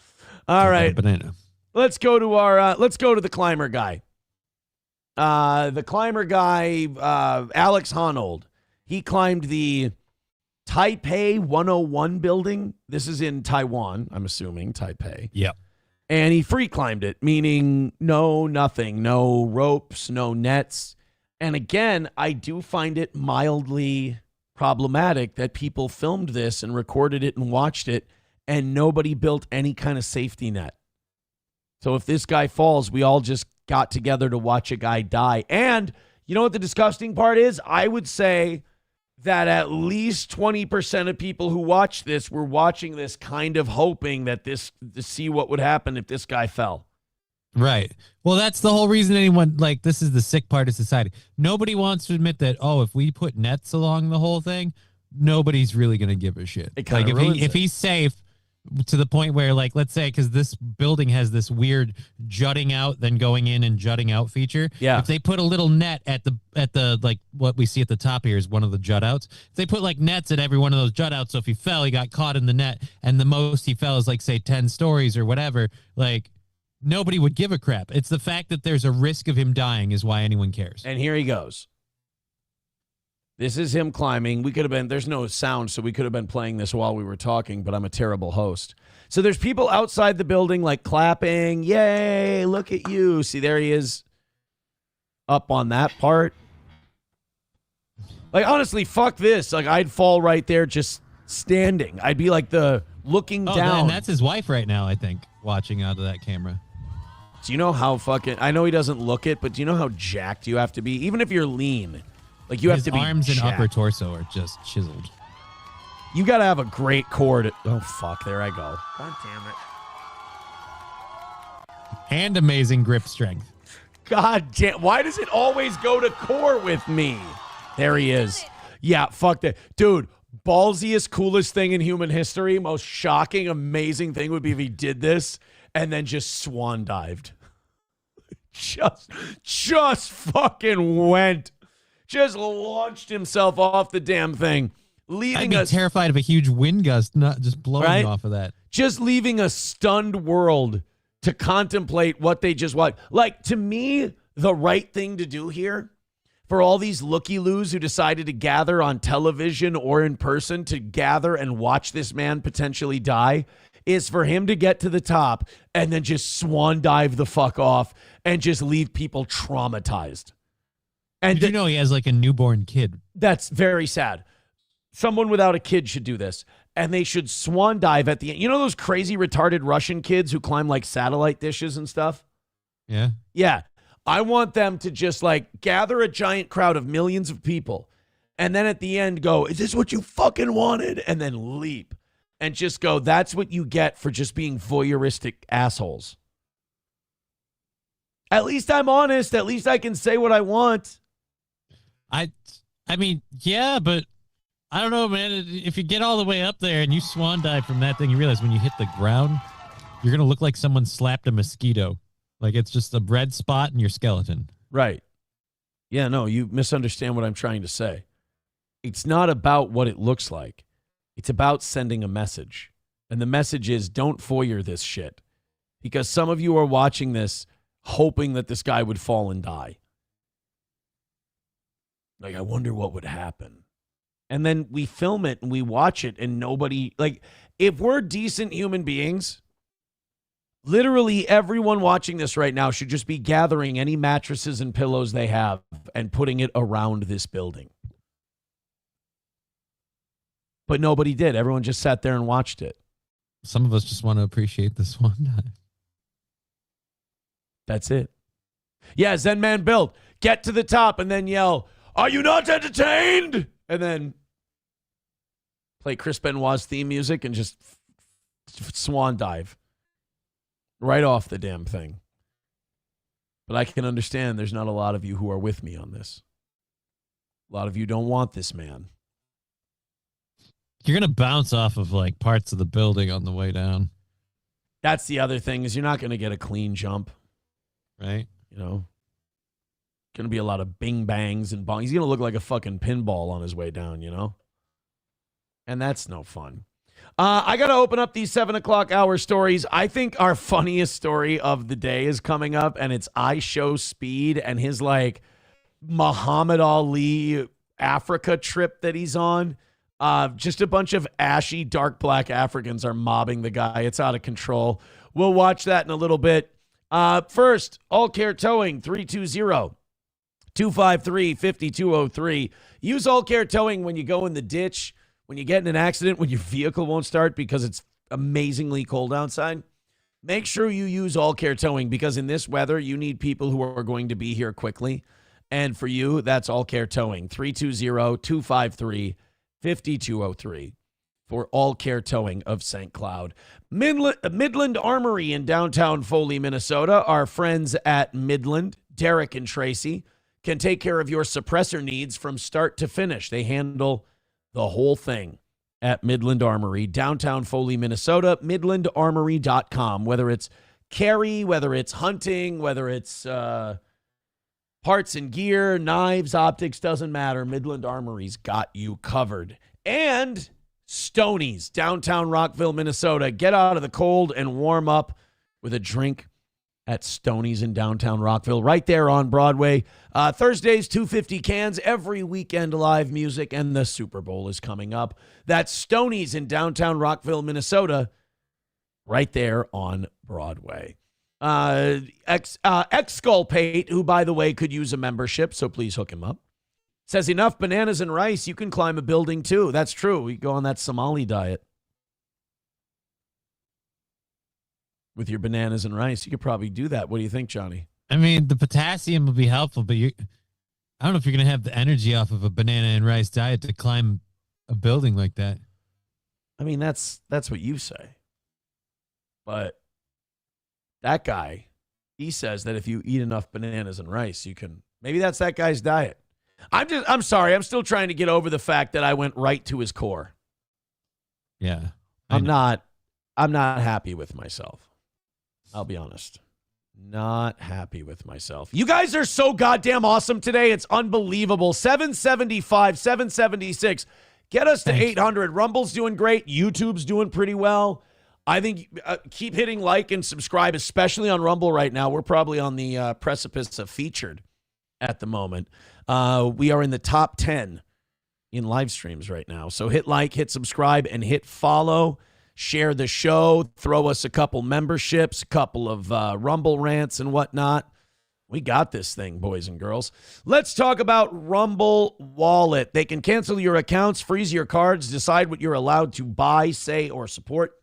All right. Banana. Let's go to the climber guy. The climber guy, Alex Honnold. He climbed the Taipei 101 building. This is in Taiwan, I'm assuming, Taipei. Yep. And he free climbed it, meaning nothing, no ropes, no nets. And again, I do find it mildly problematic that people filmed this and recorded it and watched it, and nobody built any kind of safety net. So if this guy falls, we all just got together to watch a guy die. And you know what the disgusting part is? I would say that at least 20% of people who watch this were watching this kind of hoping that to see what would happen if this guy fell. Right. Well, that's the whole reason this is the sick part of society. Nobody wants to admit that, if we put nets along the whole thing, nobody's really going to give a shit. If he's safe to the point where, let's say, because this building has this weird jutting out, then going in and jutting out feature. Yeah. If they put a little net at the what we see at the top here is one of the jut outs. If they put nets at every one of those jut outs, so if he fell, he got caught in the net, and the most he fell is say 10 stories or whatever, nobody would give a crap. It's the fact that there's a risk of him dying is why anyone cares. And here he goes. This is him climbing. There's no sound, so we could have been playing this while we were talking, but I'm a terrible host. So there's people outside the building clapping. Yay, look at you. See, there he is up on that part. Honestly, fuck this. I'd fall right there just standing. I'd be the looking down. And that's his wife right now, I think, watching out of that camera. Do you know how I know he doesn't look it, but do you know how jacked you have to be? Even if you're lean. You have to be arms jacked. and upper torso are just chiseled. You got to have a great core oh, fuck. There I go. God damn it. And amazing grip strength. God damn. Why does it always go to core with me? There he is. Yeah, fuck that. Dude, ballsiest, coolest thing in human history, most shocking, amazing thing would be if he did this and then just swan dived. Just fucking went. Just launched himself off the damn thing, I'd be terrified of a huge wind gust not just blowing off of that. Just leaving a stunned world to contemplate what they just watched. To me, the right thing to do here for all these looky-loos who decided to gather on television or in person to gather and watch this man potentially die is for him to get to the top and then just swan dive the fuck off and just leave people traumatized. And did you know he has a newborn kid? That's very sad. Someone without a kid should do this. And they should swan dive at the end. You know those crazy retarded Russian kids who climb satellite dishes and stuff? Yeah. Yeah. I want them to just gather a giant crowd of millions of people And then at the end go, is this what you fucking wanted? And then leap and just go, that's what you get for just being voyeuristic assholes. At least I'm honest. At least I can say what I want. I mean, yeah, but I don't know, man. If you get all the way up there and you swan dive from that thing, you realize when you hit the ground, you're going to look like someone slapped a mosquito. Like it's just a red spot in your skeleton. Right. Yeah, no, you misunderstand what I'm trying to say. It's not about what it looks like. It's about sending a message. And the message is don't foyer this shit. Because some of you are watching this hoping that this guy would fall and die. Like, I wonder what would happen. And then we film it and we watch it and nobody, like, if we're decent human beings, literally everyone watching this right now should just be gathering any mattresses and pillows they have and putting it around this building. But nobody did. Everyone just sat there and watched it. Some of us just want to appreciate this one. That's it. Yeah, Zen Man build. Get to the top and then yell, "Are you not entertained?" And then play Chris Benoit's theme music and just swan dive right off the damn thing. But I can understand there's not a lot of you who are with me on this. A lot of you don't want this man. You're going to bounce off of like parts of the building on the way down. That's the other thing is you're not going to get a clean jump. Right? You know? Going to be a lot of bing bangs and bongs. He's going to look like a fucking pinball on his way down, you know? And that's no fun. I got to open up these 7 o'clock hour stories. I think our funniest story of the day is coming up, and it's IShowSpeed and his, like, Muhammad Ali Africa trip that he's on. Just a bunch of ashy, dark black Africans are mobbing the guy. It's out of control. We'll watch that in a little bit. First, All Care Towing, 320-253-5203. Use All Care Towing when you go in the ditch, when you get in an accident, when your vehicle won't start because it's amazingly cold outside. Make sure you use All Care Towing because in this weather, you need people who are going to be here quickly. And for you, that's All Care Towing, 320-253-5203 for All Care Towing of St. Cloud. Midland Armory in downtown Foley, Minnesota. Our friends at Midland, Derek and Tracy, can take care of your suppressor needs from start to finish. They handle the whole thing at Midland Armory, downtown Foley, Minnesota, midlandarmory.com. Whether it's carry, whether it's hunting, whether it's parts and gear, knives, optics, doesn't matter. Midland Armory's got you covered. And Stoney's, downtown Rockville, Minnesota. Get out of the cold and warm up with a drink at Stoney's in downtown Rockville, right there on Broadway. Thursdays, 250 cans, every weekend live music, and the Super Bowl is coming up. That's Stoney's in downtown Rockville, Minnesota, right there on Broadway. Exculpate, who, by the way, could use a membership, so please hook him up, says enough bananas and rice, you can climb a building too. That's true. You go on that Somali diet with your bananas and rice. You could probably do that. What do you think, Johnny? I mean, the potassium will be helpful, but I don't know if you're going to have the energy off of a banana and rice diet to climb a building like that. I mean, that's what you say. But that guy, he says that if you eat enough bananas and rice, you can, maybe that's that guy's diet. I'm sorry. I'm still trying to get over the fact that I went right to his core. Yeah. I'm not happy with myself. I'll be honest. Not happy with myself. You guys are so goddamn awesome today. It's unbelievable. 775, 776. Get us to 800. Rumble's doing great. YouTube's doing pretty well. I think keep hitting like and subscribe, especially on Rumble right now. We're probably on the precipice of featured at the moment. We are in the top 10 in live streams right now. So hit like, hit subscribe, and hit follow. Share the show. Throw us a couple memberships, a couple of Rumble rants and whatnot. We got this thing, boys and girls. Let's talk about Rumble Wallet. They can cancel your accounts, freeze your cards, decide what you're allowed to buy, say, or support.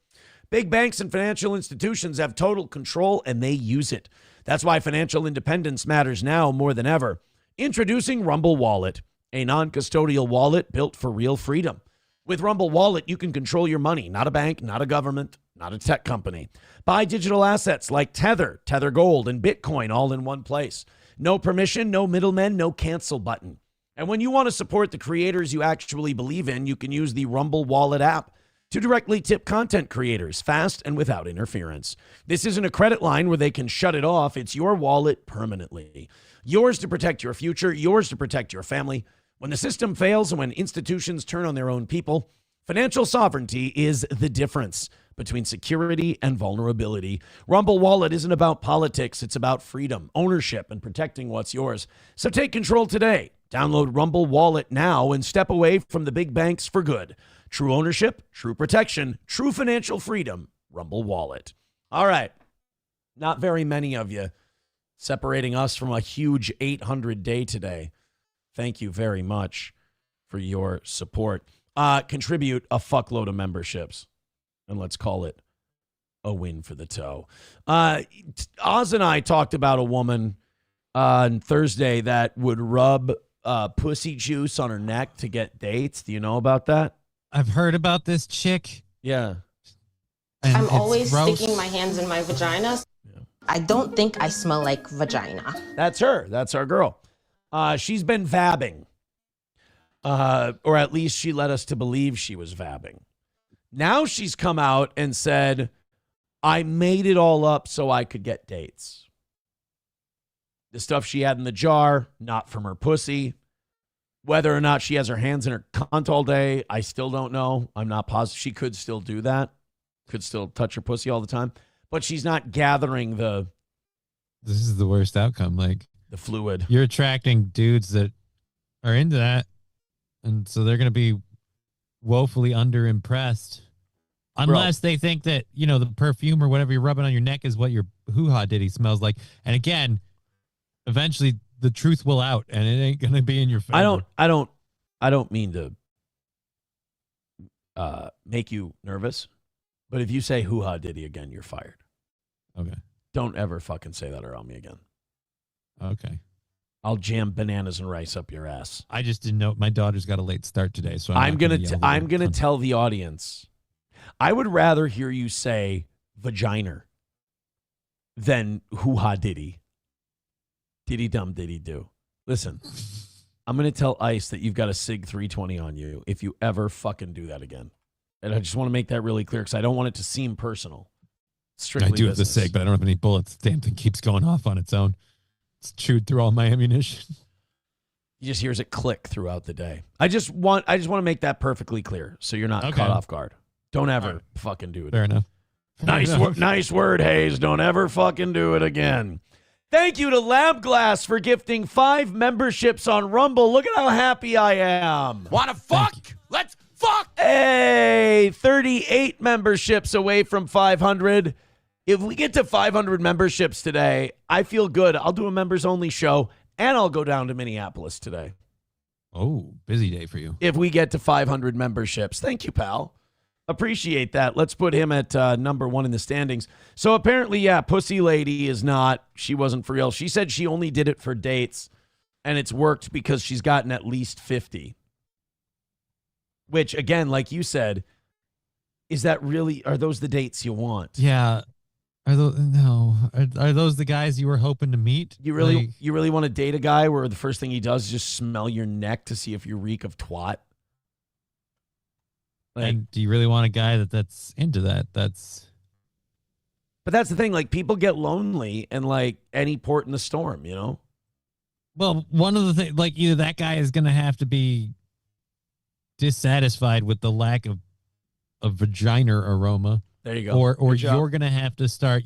Big banks and financial institutions have total control, and they use it. That's why financial independence matters now more than ever. Introducing Rumble Wallet, a non-custodial wallet built for real freedom. With Rumble Wallet, you can control your money, not a bank, not a government, not a tech company. Buy digital assets like Tether, Tether Gold, and Bitcoin all in one place. No permission, no middlemen, no cancel button. And when you want to support the creators you actually believe in, you can use the Rumble Wallet app to directly tip content creators fast and without interference. This isn't a credit line where they can shut it off. It's your wallet permanently. Yours to protect your future, yours to protect your family. When the system fails and when institutions turn on their own people, financial sovereignty is the difference between security and vulnerability. Rumble Wallet isn't about politics. It's about freedom, ownership, and protecting what's yours. So take control today. Download Rumble Wallet now and step away from the big banks for good. True ownership, true protection, true financial freedom. Rumble Wallet. All right. Not very many of you separating us from a huge 800 day today. Thank you very much for your support. Contribute a fuckload of memberships, and let's call it a win for the toe. Oz and I talked about a woman on Thursday that would rub pussy juice on her neck to get dates. Do you know about that? I've heard about this chick. Yeah. And I'm it's always gross. sticking my hands in my vagina. I don't think I smell like vagina. That's her. That's our girl. She's been vabbing. Or at least she led us to believe she was vabbing. Now she's come out and said, I made it all up so I could get dates. The stuff she had in the jar, not from her pussy. Whether or not she has her hands in her cunt all day, I still don't know. I'm not positive. She could still do that. Could still touch her pussy all the time. But she's not gathering the... This is the worst outcome. Like, the fluid. You're attracting dudes that are into that. And so they're going to be woefully underimpressed. Unless they think that, you know, the perfume or whatever you're rubbing on your neck is what your hoo-ha ditty smells like. And again, eventually the truth will out and it ain't going to be in your favor. I don't mean to make you nervous, but if you say hoo-ha ditty again, you're fired. Okay. Don't ever fucking say that around me again. Okay. I'll jam bananas and rice up your ass. I just didn't know. My daughter's got a late start today, so I'm gonna tell the audience. I would rather hear you say vagina than hoo-ha diddy. Diddy dum diddy do. Listen, I'm gonna tell ICE that you've got a SIG 320 on you if you ever fucking do that again. And I just want to make that really clear because I don't want it to seem personal. Strictly I do have the business. SIG, but I don't have any bullets. The damn thing keeps going off on its own. It's chewed through all my ammunition. He just hears it click throughout the day. I just want to make that perfectly clear so you're not caught off guard. Don't ever fucking do it. Fair enough. Nice word, Hayes. Don't ever fucking do it again. Thank you to Lab Glass for gifting 5 memberships on Rumble. Look at how happy I am. Wanna fuck? Let's fuck! Hey, 38 memberships away from 500. If we get to 500 memberships today, I feel good. I'll do a members only show and I'll go down to Minneapolis today. Oh, busy day for you. If we get to 500 memberships. Thank you, pal. Appreciate that. Let's put him at number 1 in the standings. So apparently, yeah, Pussy Lady is not. She wasn't for real. She said she only did it for dates, and it's worked because she's gotten at least 50. Which, again, like you said, is that really, are those the dates you want? Yeah. Are those the guys you were hoping to meet? You really want to date a guy where the first thing he does is just smell your neck to see if you reek of twat? And do you really want a guy that's into that? But that's the thing. Like, people get lonely in like any port in the storm, you know? Well, one of the things, like, either that guy is going to have to be dissatisfied with the lack of vagina aroma. There you go. Or you're going to have to start,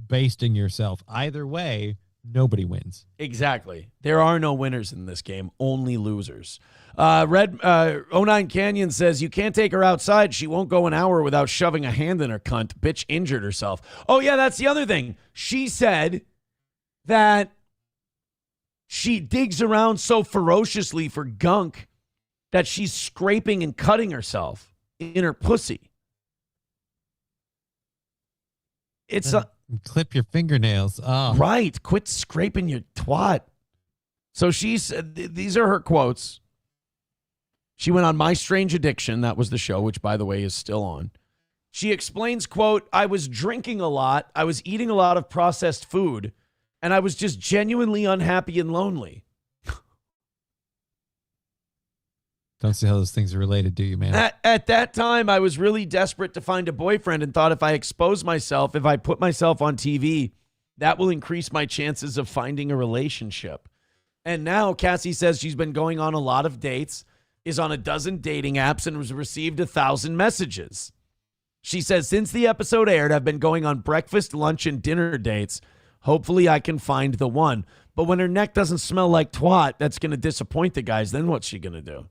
basting yourself. Either way, nobody wins. Exactly. There are no winners in this game, only losers. 09 Canyon says, you can't take her outside. She won't go an hour without shoving a hand in her cunt. Bitch injured herself. Oh, yeah, that's the other thing. She said that she digs around so ferociously for gunk that she's scraping and cutting herself in her pussy. It's clip your fingernails. Oh. Right. Quit scraping your twat. So she said, these are her quotes. She went on My Strange Addiction. That was the show, which, by the way, is still on. She explains, quote, I was drinking a lot. I was eating a lot of processed food, and I was just genuinely unhappy and lonely. Don't see how those things are related, do you, man? At that time, I was really desperate to find a boyfriend and thought if I expose myself, if I put myself on TV, that will increase my chances of finding a relationship. And now Cassie says she's been going on a lot of dates, is on a dozen dating apps, and has received 1,000 messages. She says, since the episode aired, I've been going on breakfast, lunch, and dinner dates. Hopefully I can find the one. But when her neck doesn't smell like twat, that's going to disappoint the guys. Then what's she going to do?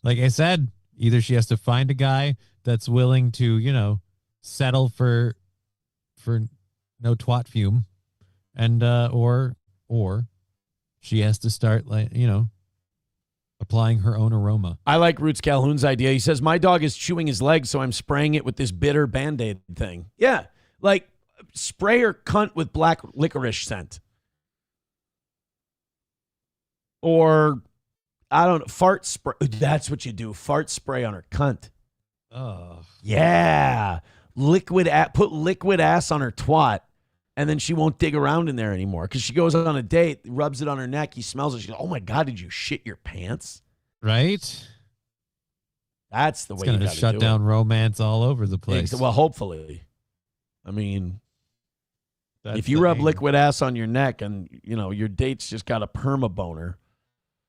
Like I said, either she has to find a guy that's willing to, settle for no twat fume, and or she has to start applying her own aroma. I like Roots Calhoun's idea. He says, my dog is chewing his leg, so I'm spraying it with this bitter Band-Aid thing. Yeah, like spray her cunt with black licorice scent. Or, I don't know, fart spray. That's what you do. Fart spray on her cunt. Oh. Yeah. Put liquid ass on her twat, and then she won't dig around in there anymore. Because she goes on a date, rubs it on her neck, he smells it. She goes, oh my God, did you shit your pants? Right? That's the way you got to do it. It's going to shut down romance all over the place. Well, hopefully. I mean, if you rub liquid ass on your neck and, your date's just got a perma boner,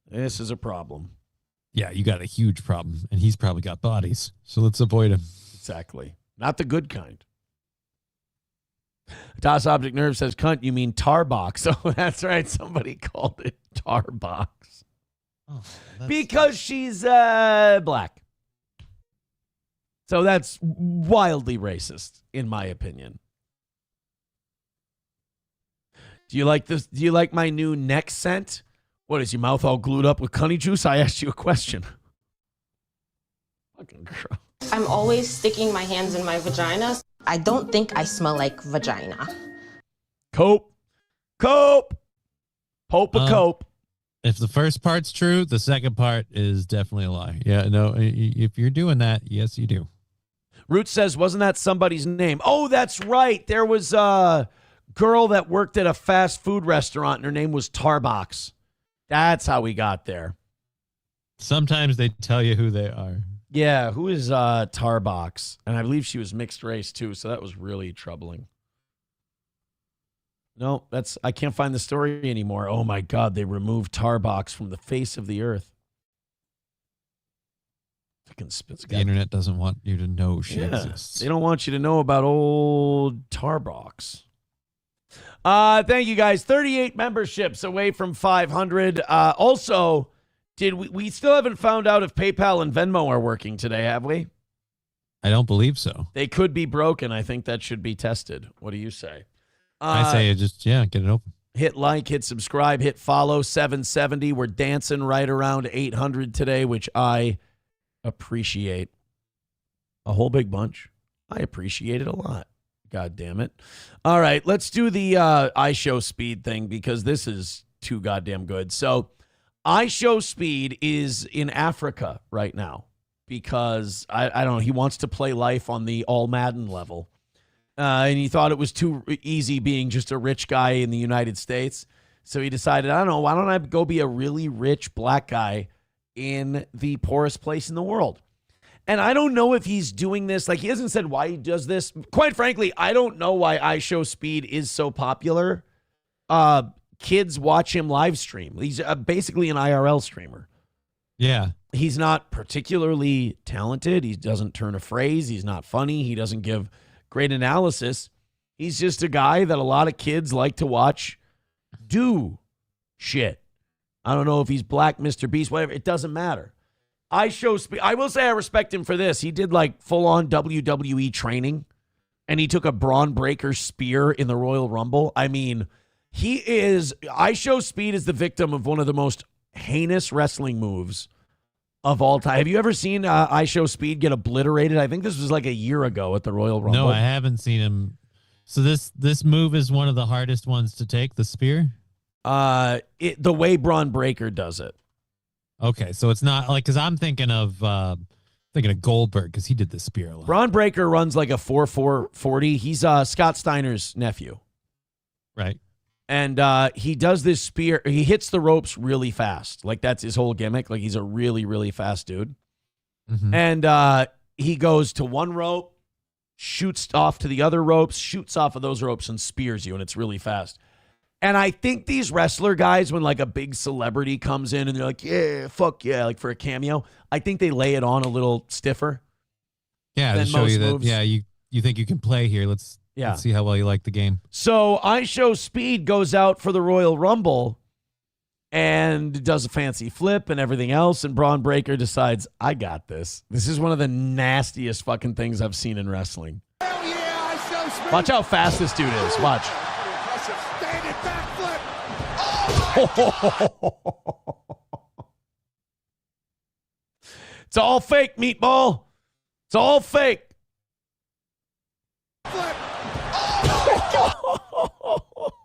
this is a problem. Yeah, you got a huge problem, and he's probably got bodies, so let's avoid him. Exactly. Not the good kind. Das Object Nerve says, cunt, you mean tar box. Oh, that's right. Somebody called it tar box. Oh, because she's black. So that's wildly racist, in my opinion. Do you like this? Do you like my new neck scent? What, is your mouth all glued up with cunny juice? I asked you a question. Fucking girl. I'm always sticking my hands in my vagina. I don't think I smell like vagina. Cope. Pope a cope. If the first part's true, the second part is definitely a lie. Yeah, no, if you're doing that, yes, you do. Root says, wasn't that somebody's name? Oh, that's right. There was a girl that worked at a fast food restaurant, and her name was Tarbox. That's how we got there. Sometimes they tell you who they are. Yeah, who is Tarbox? And I believe she was mixed race, too, so that was really troubling. No, I can't find the story anymore. Oh, my God, they removed Tarbox from the face of the earth. The internet doesn't want you to know she exists. They don't want you to know about old Tarbox. Thank you, guys. 38 memberships away from 500. Also, we still haven't found out if PayPal and Venmo are working today, have we? I don't believe so. They could be broken. I think that should be tested. What do you say? I say get it open. Hit like, hit subscribe, hit follow. 770. We're dancing right around 800 today, which I appreciate a whole big bunch. I appreciate it a lot. God damn it. All right, let's do the IShowSpeed thing because this is too goddamn good. So IShowSpeed is in Africa right now because, I don't know, he wants to play life on the all Madden level. And he thought it was too easy being just a rich guy in the United States. So he decided, I don't know, why don't I go be a really rich black guy in the poorest place in the world? And I don't know if he's doing this. Like, he hasn't said why he does this. Quite frankly, I don't know why IShowSpeed is so popular. Kids watch him live stream. He's basically an IRL streamer. Yeah. He's not particularly talented. He doesn't turn a phrase. He's not funny. He doesn't give great analysis. He's just a guy that a lot of kids like to watch do shit. I don't know if he's Black Mr. Beast, whatever. It doesn't matter. IShowSpeed. I will say I respect him for this. He did like full-on WWE training, and he took a Braun Breaker spear in the Royal Rumble. I mean, IShowSpeed is the victim of one of the most heinous wrestling moves of all time. Have you ever seen IShowSpeed get obliterated? I think this was like a year ago at the Royal Rumble. No, I haven't seen him So this move is one of the hardest ones to take, the spear? The way Braun Breaker does it. Okay, so it's not like, because I'm thinking of Goldberg, because he did the spear a lot. Braun Breaker runs like a 4.40. He's Scott Steiner's nephew. Right. And he does this spear. He hits the ropes really fast. Like, that's his whole gimmick. Like, he's a really, really fast dude. Mm-hmm. And he goes to one rope, shoots off to the other ropes, shoots off of those ropes, and spears you, and it's really fast. And I think these wrestler guys, when like a big celebrity comes in and they're like, yeah, fuck yeah, like for a cameo, I think they lay it on a little stiffer. Yeah, to than show most you that, moves. yeah, you think you can play here. Let's see how well you like the game. So IShowSpeed goes out for the Royal Rumble and does a fancy flip and everything else, and Braun Breaker decides, I got this. This is one of the nastiest fucking things I've seen in wrestling. Watch how fast this dude is. Watch. It's all fake, meatball. It's all fake.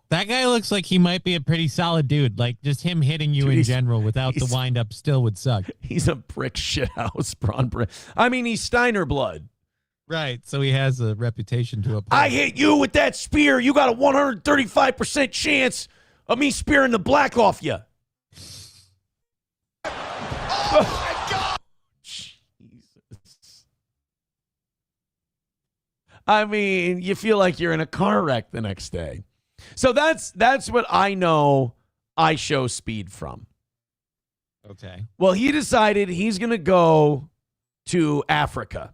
That guy looks like he might be a pretty solid dude. Like, just him hitting you in general without the wind-up still would suck. He's a brick shithouse, Braun Breaker. I mean, he's Steiner blood. Right, so he has a reputation to uphold. I hit you with that spear. You got a 135% chance of me spearing the black off you. Oh, my God. Jesus. I mean, you feel like you're in a car wreck the next day. So that's what I know IShowSpeed from. Okay. Well, he decided he's going to go to Africa,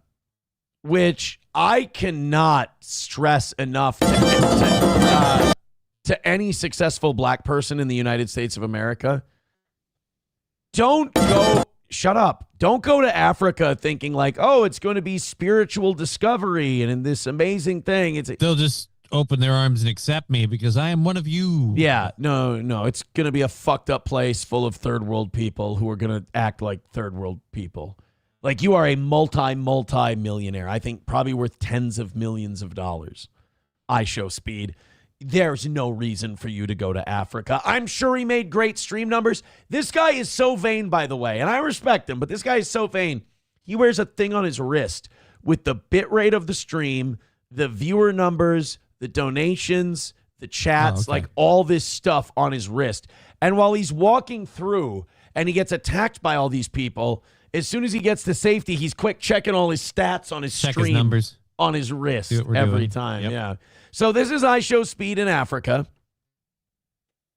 which I cannot stress enough to any successful black person in the United States of America. Don't go, shut up. Don't go to Africa thinking like, oh, it's going to be spiritual discovery and this amazing thing. They'll just open their arms and accept me because I am one of you. Yeah, no. It's going to be a fucked up place full of third world people who are going to act like third world people. Like, you are a multi-millionaire. I think probably worth tens of millions of dollars. IShowSpeed. There's no reason for you to go to Africa. I'm sure he made great stream numbers. This guy is so vain, by the way, and I respect him, but this guy is so vain. He wears a thing on his wrist with the bit rate of the stream, the viewer numbers, the donations, the chats, like all this stuff on his wrist. And while he's walking through and he gets attacked by all these people, as soon as he gets to safety, he's quick checking all his stats on his stream. His numbers. On his wrist every doing. time. Yep. Yeah. So this is IShowSpeed in Africa.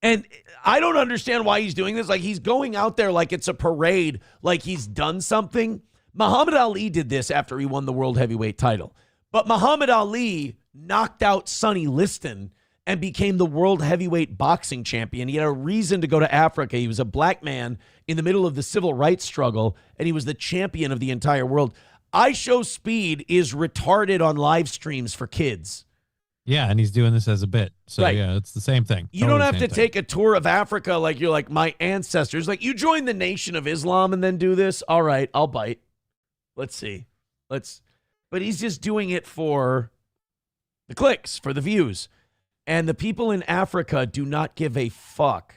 And I don't understand why he's doing this. Like, he's going out there like it's a parade, like he's done something. Muhammad Ali did this after he won the world heavyweight title. But Muhammad Ali knocked out Sonny Liston and became the world heavyweight boxing champion. He had a reason to go to Africa. He was a black man in the middle of the civil rights struggle, and he was the champion of the entire world. IShowSpeed is retarded on live streams for kids. Yeah, and he's doing this as a bit. So, Right. yeah, it's the same thing. You don't have to take a tour of Africa like you're like my ancestors. Like, you join the Nation of Islam and then do this. All right, I'll bite. Let's see. But he's just doing it for the clicks, for the views. And the people in Africa do not give a fuck.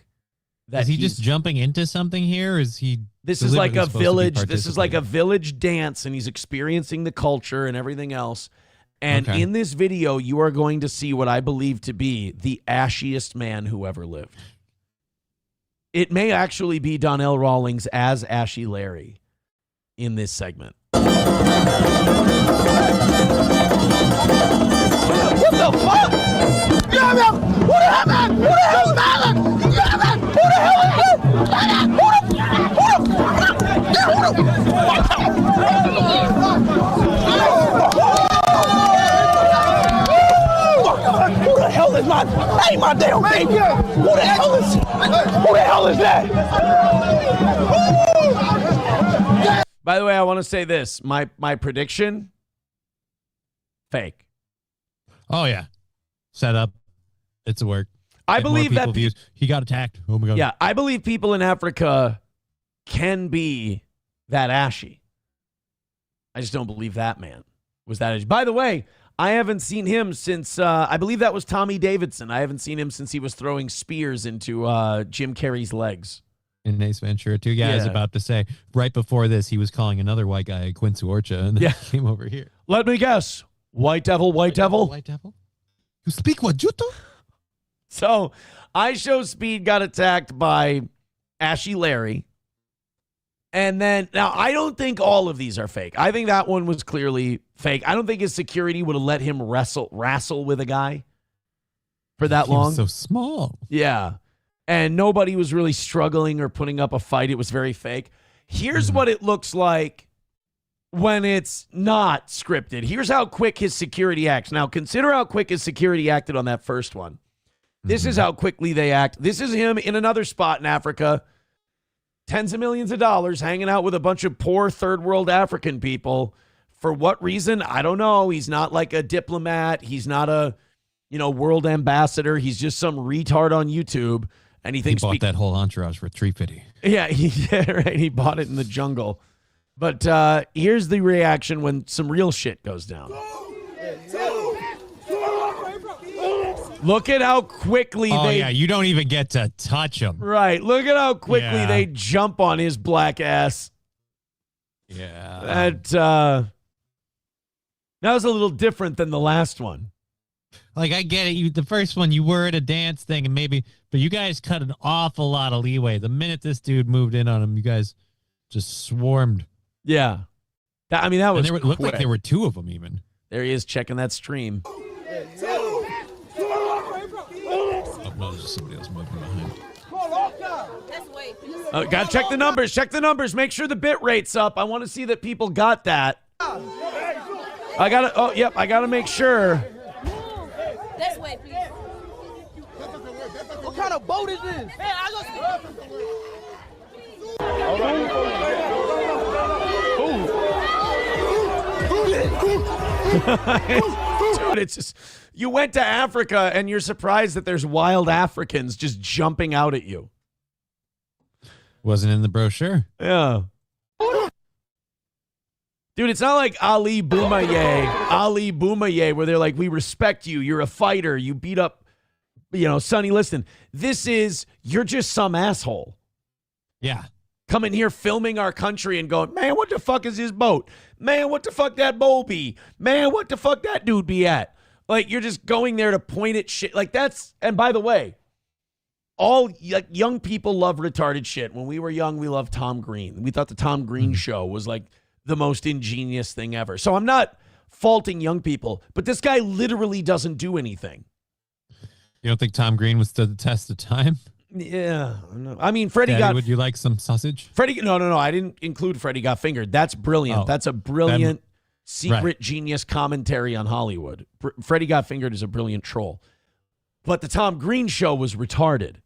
Is he just jumping into something here? Or is he? This is like a village. This is like a village dance, and he's experiencing the culture and everything else. And in this video, you are going to see what I believe to be the ashiest man who ever lived. It may actually be Donnell Rawlings as Ashy Larry in this segment. What the fuck? Yeah, man! Who the hell, man? Who the hell is that? Yeah, man! Who the hell is that? Who the hell is my? Hey, my damn baby! Who the hell is? Who the hell is that? By the way, I want to say this. My prediction, fake. Oh, yeah. Set up. It's a work. I believe that he got attacked. Oh, my God. Yeah, I believe people in Africa can be that ashy. I just don't believe that man was that ashy. By the way, I haven't seen him since, I believe that was Tommy Davidson. I haven't seen him since he was throwing spears into Jim Carrey's legs. In Ace Ventura, too. Yeah, I was about to say, right before this, he was calling another white guy Quincy Orcha, and then he came over here. Let me guess. White Devil, White Devil? White Devil? You speak Wajuto? So, IShowSpeed got attacked by Ashy Larry. And then, now, I don't think all of these are fake. I think that one was clearly fake. I don't think his security would have let him wrestle with a guy for that long. He was so small. Yeah. And nobody was really struggling or putting up a fight. It was very fake. Here's what it looks like when it's not scripted. Here's how quick his security acts. Now, consider how quick his security acted on that first one. This is how quickly they act. This is him in another spot in Africa. Tens of millions of dollars hanging out with a bunch of poor third world African people. For what reason? I don't know. He's not like a diplomat. He's not a, world ambassador. He's just some retard on YouTube. And he thinks he bought that whole entourage for $350. Yeah, right. He bought it in the jungle. But here's the reaction when some real shit goes down. Look at how quickly you don't even get to touch him. Right. Look at how quickly they jump on his black ass. Yeah. That was a little different than the last one. Like, I get it. The first one, you were at a dance thing, and but you guys cut an awful lot of leeway. The minute this dude moved in on him, you guys just swarmed. Yeah. That was it looked like there were two of them even. There he is checking that stream. Oh, no, there's just somebody else moving behind. Gotta check the numbers. Check the numbers. Make sure the bit rate's up. I want to see that people got that. I gotta make sure. This way, please. What kind of boat is this? Hey, Dude, it's just, you went to Africa and you're surprised that there's wild Africans just jumping out at you. Wasn't in the brochure. Yeah. Dude, it's not like Ali Boumaier, where they're like, we respect you. You're a fighter. You beat up, Sonny Liston. This is, you're just some asshole. Yeah. Coming here filming our country and going, man, what the fuck is his boat? Man, what the fuck that bow be? Man, what the fuck that dude be at? Like, you're just going there to point at shit. Like, that's, and by the way, all young people love retarded shit. When we were young, we loved Tom Green. We thought the Tom Green show was like the most ingenious thing ever. So I'm not faulting young people, but this guy literally doesn't do anything. You don't think Tom Green was stood the test of time? Yeah. I mean, Freddie would you like some sausage? No. I didn't include Freddie Got Fingered. That's brilliant. Oh, That's a brilliant secret genius commentary on Hollywood. Freddie Got Fingered is a brilliant troll. But the Tom Green show was retarded.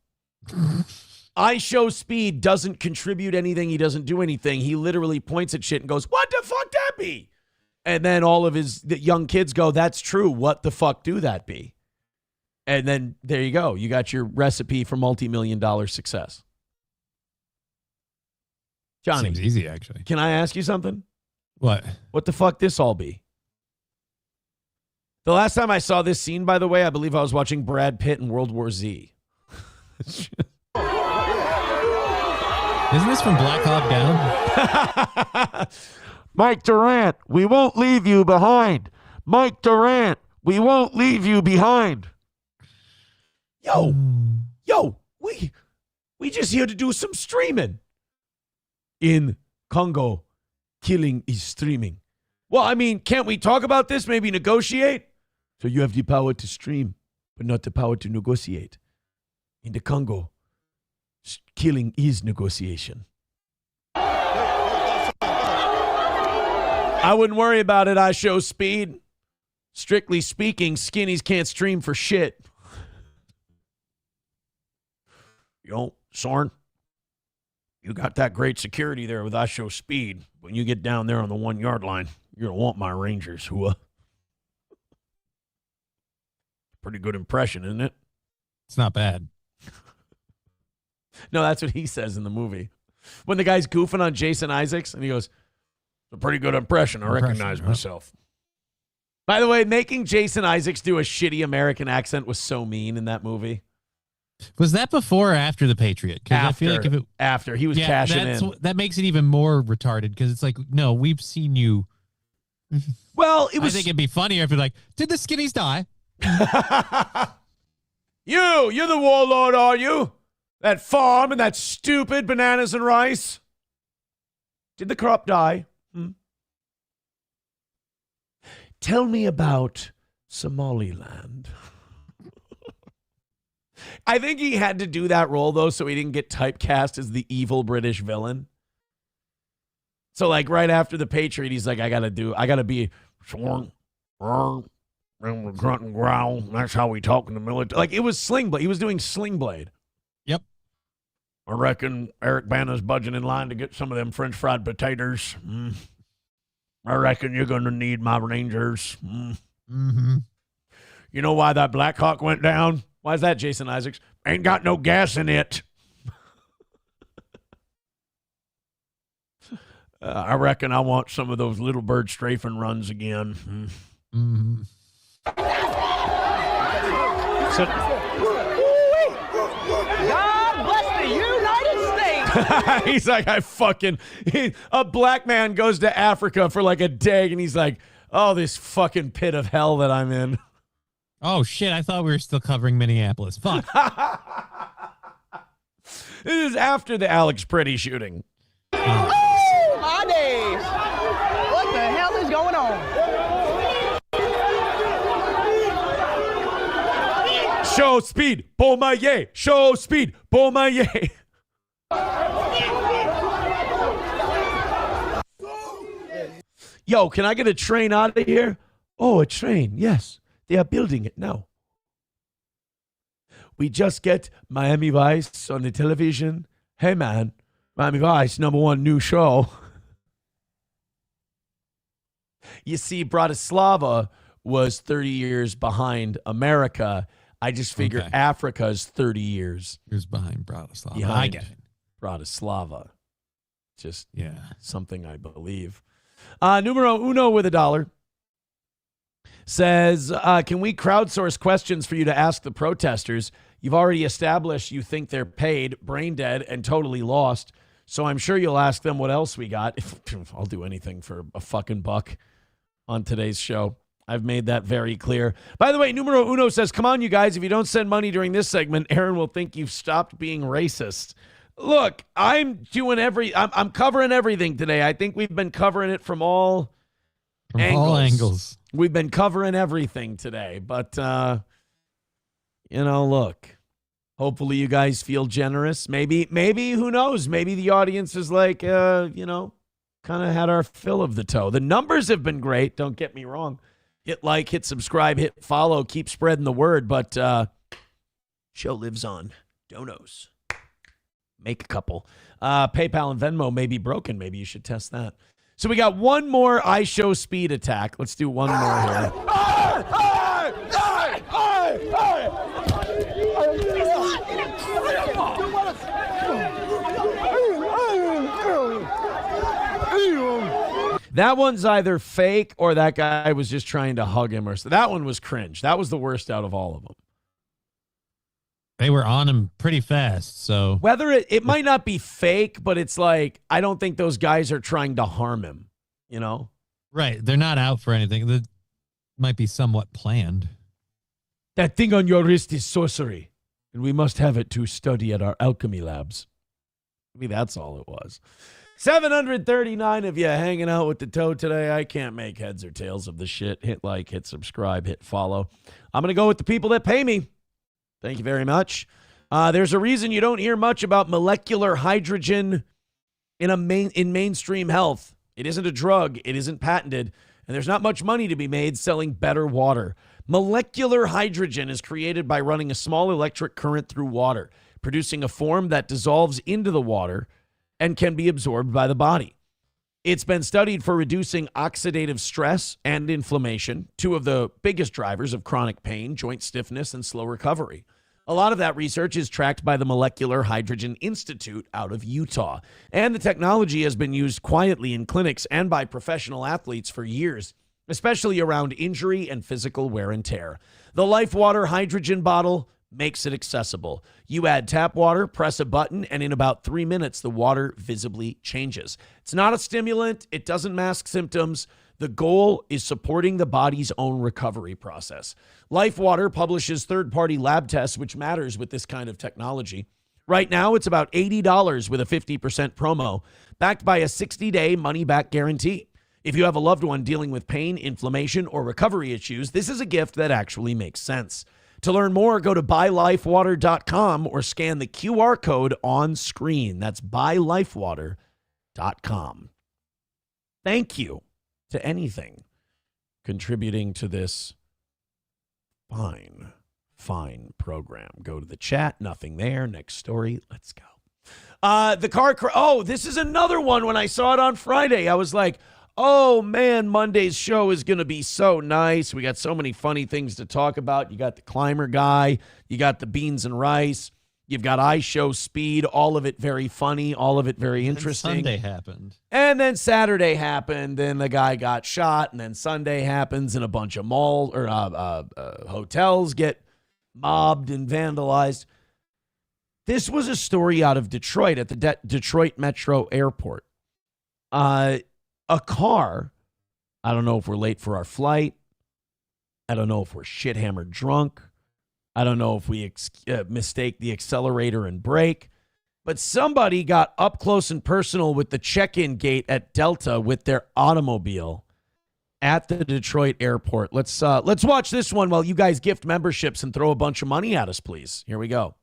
IShowSpeed doesn't contribute anything. He doesn't do anything. He literally points at shit and goes, what the fuck that be? And then all of the young kids go, that's true. What the fuck do that be? And then there you go. You got your recipe for multi-million-dollar success. Johnny. Seems easy, actually. Can I ask you something? What? What the fuck this all be? The last time I saw this scene, by the way, I believe I was watching Brad Pitt in World War Z. Isn't this from Black Hawk Down? Mike Durant, we won't leave you behind. Mike Durant, we won't leave you behind. Yo, we just here to do some streaming. In Congo, killing is streaming. Well, I mean, can't we talk about this? Maybe negotiate? So you have the power to stream, but not the power to negotiate. In the Congo, killing is negotiation. I wouldn't worry about it. IShowSpeed. Strictly speaking, skinnies can't stream for shit. Sorn, you got that great security there with IShowSpeed. When you get down there on the 1 yard line, you're going to want my Rangers, Hua. Pretty good impression, isn't it? It's not bad. No, that's what he says in the movie. When the guy's goofing on Jason Isaacs, and he goes, it's a pretty good impression. I recognize myself. By the way, making Jason Isaacs do a shitty American accent was so mean in that movie. Was that before or after The Patriot? Because I feel like if it after he was cashing in, that makes it even more retarded. Because it's like, no, we've seen you. Well, it was. I think it'd be funnier if you're like, did the skinnies die? You're the warlord, are you? That farm and that stupid bananas and rice. Did the crop die? Tell me about Somaliland. I think he had to do that role, though, so he didn't get typecast as the evil British villain. So, like, right after The Patriot, he's like, I gotta be grunt and growl. That's how we talk in the military. Like, it was Sling Blade. He was doing Sling Blade. Yep. I reckon Eric Bana's budging in line to get some of them French fried potatoes. I reckon you're going to need my Rangers. Mm-hmm. You know why that Black Hawk went down? Why is that, Jason Isaacs? Ain't got no gas in it. I reckon I want some of those little bird strafing runs again. Mm-hmm. So, God bless the United States. he's like, a black man goes to Africa for like a day, and he's like, oh, this fucking pit of hell that I'm in. Oh, shit. I thought we were still covering Minneapolis. Fuck. This is after the Alex Pretty shooting. Oh, my days. What the hell is going on? Show speed, Beaumaye. Show speed, Beaumaye. Yo, can I get a train out of here? Oh, a train, yes. They are building it now. We just get Miami Vice on the television. Hey, man, Miami Vice, #1 new show. You see, Bratislava was 30 years behind America. I just figure Africa's 30 years. Here's behind Bratislava. Behind I get it. Bratislava. Just yeah, something I believe. Numero uno with $1 says, can we crowdsource questions for you to ask the protesters? You've already established you think they're paid, brain dead, and totally lost. So I'm sure you'll ask them what else we got. I'll do anything for a fucking buck on today's show. I've made that very clear. By the way, numero uno says, come on, you guys. If you don't send money during this segment, Aaron will think you've stopped being racist. Look, I'm covering everything today. I think we've been covering it from all angles. We've been covering everything today. But, look, hopefully you guys feel generous. Maybe, who knows? Maybe the audience is like, kind of had our fill of the toe. The numbers have been great. Don't get me wrong. Hit like, hit subscribe, hit follow, keep spreading the word. But show lives on. Donos. Make a couple. PayPal and Venmo may be broken. Maybe you should test that. So we got one more IShowSpeed attack. Let's do one more here. That one's either fake or that guy was just trying to hug him. That one was cringe. That was the worst out of all of them. They were on him pretty fast, so whether it might not be fake, but it's like I don't think those guys are trying to harm him, Right. They're not out for anything. That might be somewhat planned. That thing on your wrist is sorcery, and we must have it to study at our alchemy labs. Maybe that's all it was. 739 of you hanging out with the toe today. I can't make heads or tails of the shit. Hit like, hit subscribe, hit follow. I'm going to go with the people that pay me. Thank you very much. There's a reason you don't hear much about molecular hydrogen in mainstream health. It isn't a drug. It isn't patented. And there's not much money to be made selling better water. Molecular hydrogen is created by running a small electric current through water, producing a form that dissolves into the water and can be absorbed by the body. It's been studied for reducing oxidative stress and inflammation, two of the biggest drivers of chronic pain, joint stiffness, and slow recovery. A lot of that research is tracked by the Molecular Hydrogen Institute out of Utah, and the technology has been used quietly in clinics and by professional athletes for years. especially around injury and physical wear and tear. The LifeWater hydrogen bottle makes it accessible. You add tap water, press a button, and in about 3 minutes, the water visibly changes. It's not a stimulant. It doesn't mask symptoms. The goal is supporting the body's own recovery process. LifeWater publishes third-party lab tests, which matters with this kind of technology. Right now, it's about $80 with a 50% promo, backed by a 60-day money-back guarantee. If you have a loved one dealing with pain, inflammation, or recovery issues, this is a gift that actually makes sense. To learn more, go to buylifewater.com or scan the QR code on screen. That's buylifewater.com. Thank you to anything contributing to this fine program. Go to the chat. Nothing there. Next story. Let's go. The car crash. Oh, this is another one. When I saw it on Friday, I was like, oh, man, Monday's show is going to be so nice. We got so many funny things to talk about. You got the climber guy. You got the beans and rice. You've got IShowSpeed. All of it very funny. All of it very interesting. And Sunday happened. And then Saturday happened. Then the guy got shot. And then Sunday happens and a bunch of hotels get mobbed and vandalized. This was a story out of Detroit at the Detroit Metro Airport. A car, I don't know if we're late for our flight. I don't know if we're shit-hammered drunk. I don't know if we mistake the accelerator and brake. But somebody got up close and personal with the check-in gate at Delta with their automobile at the Detroit airport. Let's watch this one while you guys gift memberships and throw a bunch of money at us, please. Here we go.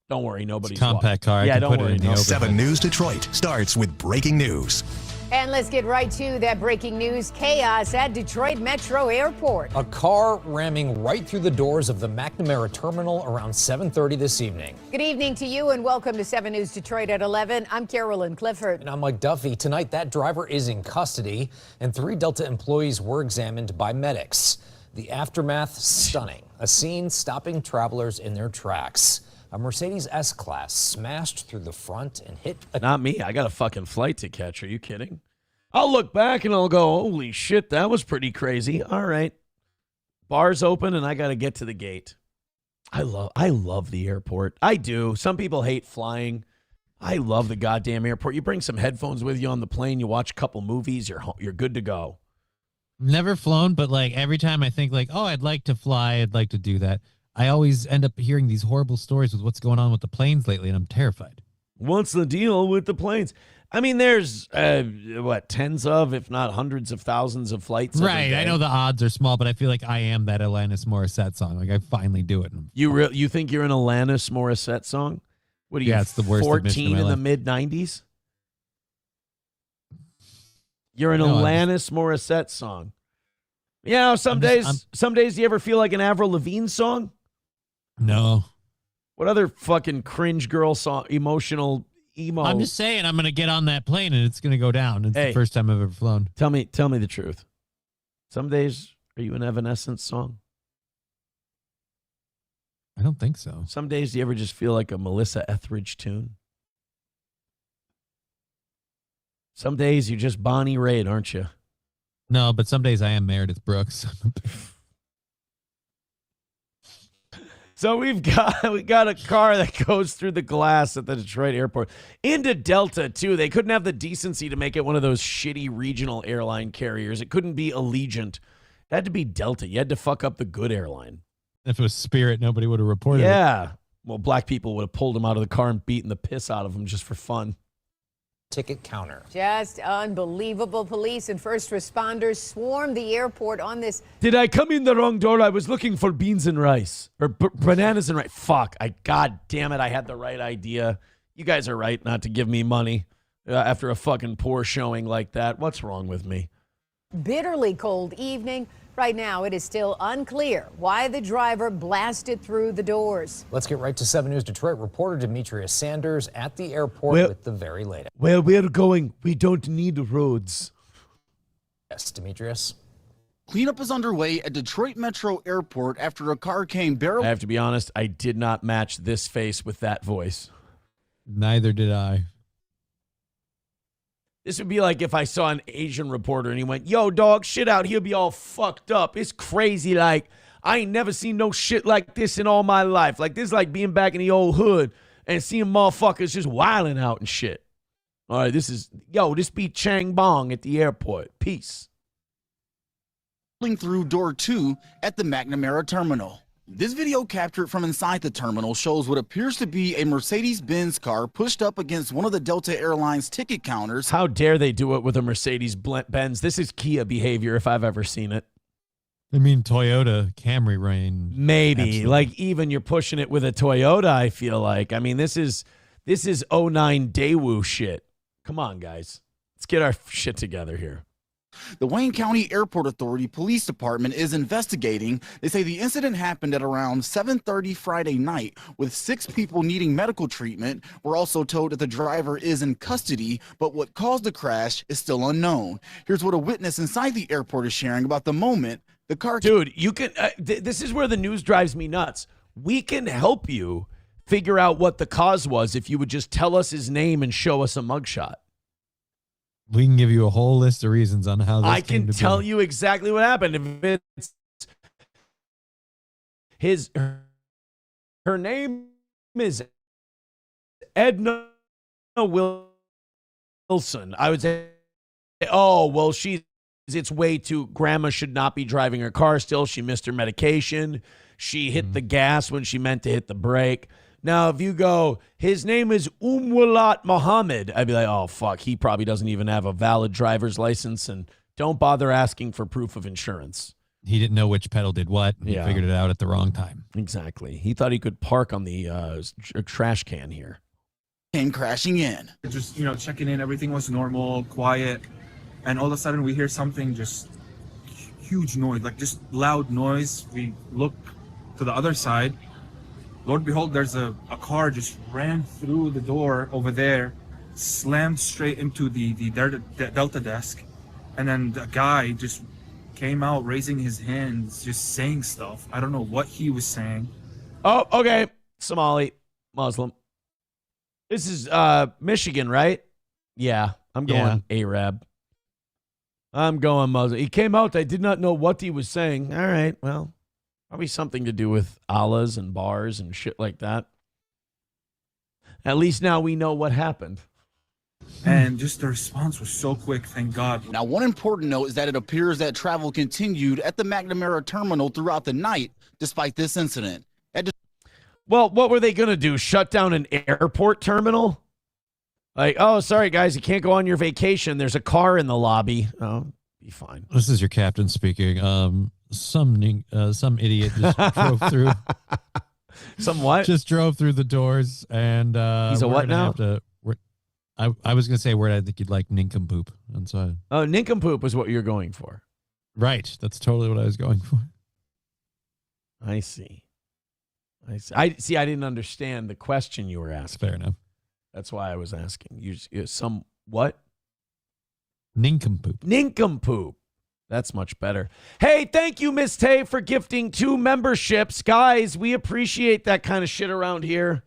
Don't worry, nobody's compact car. Yeah, don't worry. 7 News Detroit starts with breaking news. And let's get right to that breaking news. Chaos at Detroit Metro Airport. A car ramming right through the doors of the McNamara terminal around 7:30 this evening. Good evening to you and welcome to 7 News Detroit at 11. I'm Carolyn Clifford. And I'm Mike Duffy. Tonight, that driver is in custody and 3 Delta employees were examined by medics. The aftermath, stunning. A scene stopping travelers in their tracks. A Mercedes S-Class smashed through the front and hit Not me. I got a fucking flight to catch. Are you kidding? I'll look back and I'll go, holy shit, that was pretty crazy. All right. Bar's open and I got to get to the gate. I love the airport. I do. Some people hate flying. I love the goddamn airport. You bring some headphones with you on the plane, you watch a couple movies, you're good to go. Never flown, but like every time I think like, oh, I'd like to fly, I'd like to do that, I always end up hearing these horrible stories with what's going on with the planes lately, and I'm terrified. What's the deal with the planes? I mean, there's, tens of, if not hundreds of thousands of flights every Right, day. I know the odds are small, but I feel like I am that Alanis Morissette song. Like, I finally do it. You think you're an Alanis Morissette song? What are you, it's the worst admission 14 of my in the life. mid-90s? You're an No, Alanis Morissette song. Yeah, some days do you ever feel like an Avril Lavigne song? No. What other fucking cringe girl song, emotional emo? I'm just saying I'm going to get on that plane and it's going to go down. It's Hey. the first time I've ever flown. Tell me the truth. Some days, are you an Evanescence song? I don't think so. Some days, do you ever just feel like a Melissa Etheridge tune? Some days, you're just Bonnie Raitt, aren't you? No, but some days I am Meredith Brooks. So we got a car that goes through the glass at the Detroit airport into Delta too. They couldn't have the decency to make it one of those shitty regional airline carriers. It couldn't be Allegiant. It had to be Delta. You had to fuck up the good airline. If it was Spirit, nobody would have reported it. Yeah. Well, black people would have pulled him out of the car and beaten the piss out of him just for fun. ticket counter. Just unbelievable. Police and first responders swarmed the airport on this. Did I come in the wrong door? I was looking for beans and rice or bananas and rice. Fuck. God damn it. I had the right idea. You guys are right not to give me money after a fucking poor showing like that. What's wrong with me? Bitterly cold evening. Right now, it is still unclear why the driver blasted through the doors. Let's get right to 7 News Detroit reporter Demetrius Sanders at the airport with the very latest. Where we're going, we don't need roads. Yes, Demetrius. Cleanup is underway at Detroit Metro Airport after a car came barreling. I have to be honest, I did not match this face with that voice. Neither did I. This would be like if I saw an Asian reporter and he went, yo, dog, shit out here be all fucked up. It's crazy. Like, I ain't never seen no shit like this in all my life. Like, this is like being back in the old hood and seeing motherfuckers just wilding out and shit. All right, this be Chang Bong at the airport. Peace. Through door 2 at the McNamara terminal. This video captured from inside the terminal shows what appears to be a Mercedes-Benz car pushed up against one of the Delta Airlines ticket counters. How dare they do it with a Mercedes-Benz? This is Kia behavior if I've ever seen it. I mean, Toyota Camry rain. Maybe. Absolutely. Like, even you're pushing it with a Toyota, I feel like. I mean, this is 09 Daewoo shit. Come on, guys. Let's get our shit together here. The Wayne County Airport Authority Police Department is investigating. They say the incident happened at around 7:30 Friday night with 6 people needing medical treatment. We're also told that the driver is in custody, but what caused the crash is still unknown. Here's what a witness inside the airport is sharing about the moment the car. Dude, you can. This is where the news drives me nuts. We can help you figure out what the cause was if you would just tell us his name and show us a mugshot. We can give you a whole list of reasons on how this I can tell you exactly what happened. If it's her name is Edna Wilson. I would say, oh, well, it's way too, grandma should not be driving her car still. She missed her medication. She hit the gas when she meant to hit the brake. Now, if you go, his name is Umwalat Mohammed, I'd be like, oh, fuck, he probably doesn't even have a valid driver's license, and don't bother asking for proof of insurance. He didn't know which pedal did what. And He figured it out at the wrong time. Exactly. He thought he could park on the trash can here. Came crashing in. Just, checking in, everything was normal, quiet, and all of a sudden we hear something, just huge noise, like just loud noise. We look to the other side. Lord behold, there's a car just ran through the door over there, slammed straight into the Delta desk, and then the guy just came out raising his hands, just saying stuff. I don't know what he was saying. Oh, okay. Somali, Muslim. This is Michigan, right? Yeah, I'm going Arab. I'm going Muslim. He came out. I did not know what he was saying. All right, well. Probably something to do with Allahs and bars and shit like that. At least now we know what happened. And just the response was so quick, thank God. Now, one important note is that it appears that travel continued at the McNamara terminal throughout the night, despite this incident. Well, what were they going to do? Shut down an airport terminal? Like, oh, sorry, guys, you can't go on your vacation. There's a car in the lobby. Oh, be fine. This is your captain speaking. Some idiot just drove through. Some what? Just drove through the doors, and he's a what now? I was gonna say word. I think you'd like nincompoop. And so, oh, nincompoop was what you're going for, right? That's totally what I was going for. I see. I didn't understand the question you were asking. Fair enough. That's why I was asking you. Some what? Nincompoop. Nincompoop. That's much better. Hey, thank you, Miss Tay, for gifting 2 memberships. Guys, we appreciate that kind of shit around here.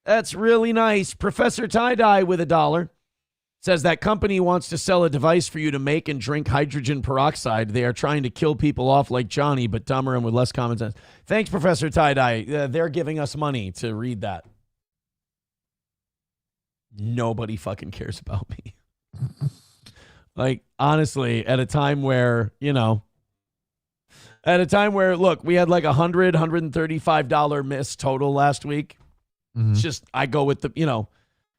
That's really nice. Professor Tie-Dye with $1 says that company wants to sell a device for you to make and drink hydrogen peroxide. They are trying to kill people off like Johnny, but dumber and with less common sense. Thanks, Professor Tie-Dye. They're giving us money to read that. Nobody fucking cares about me. Like, honestly, at a time where, look, we had like $135 miss total last week. Mm-hmm. It's just, I go with the,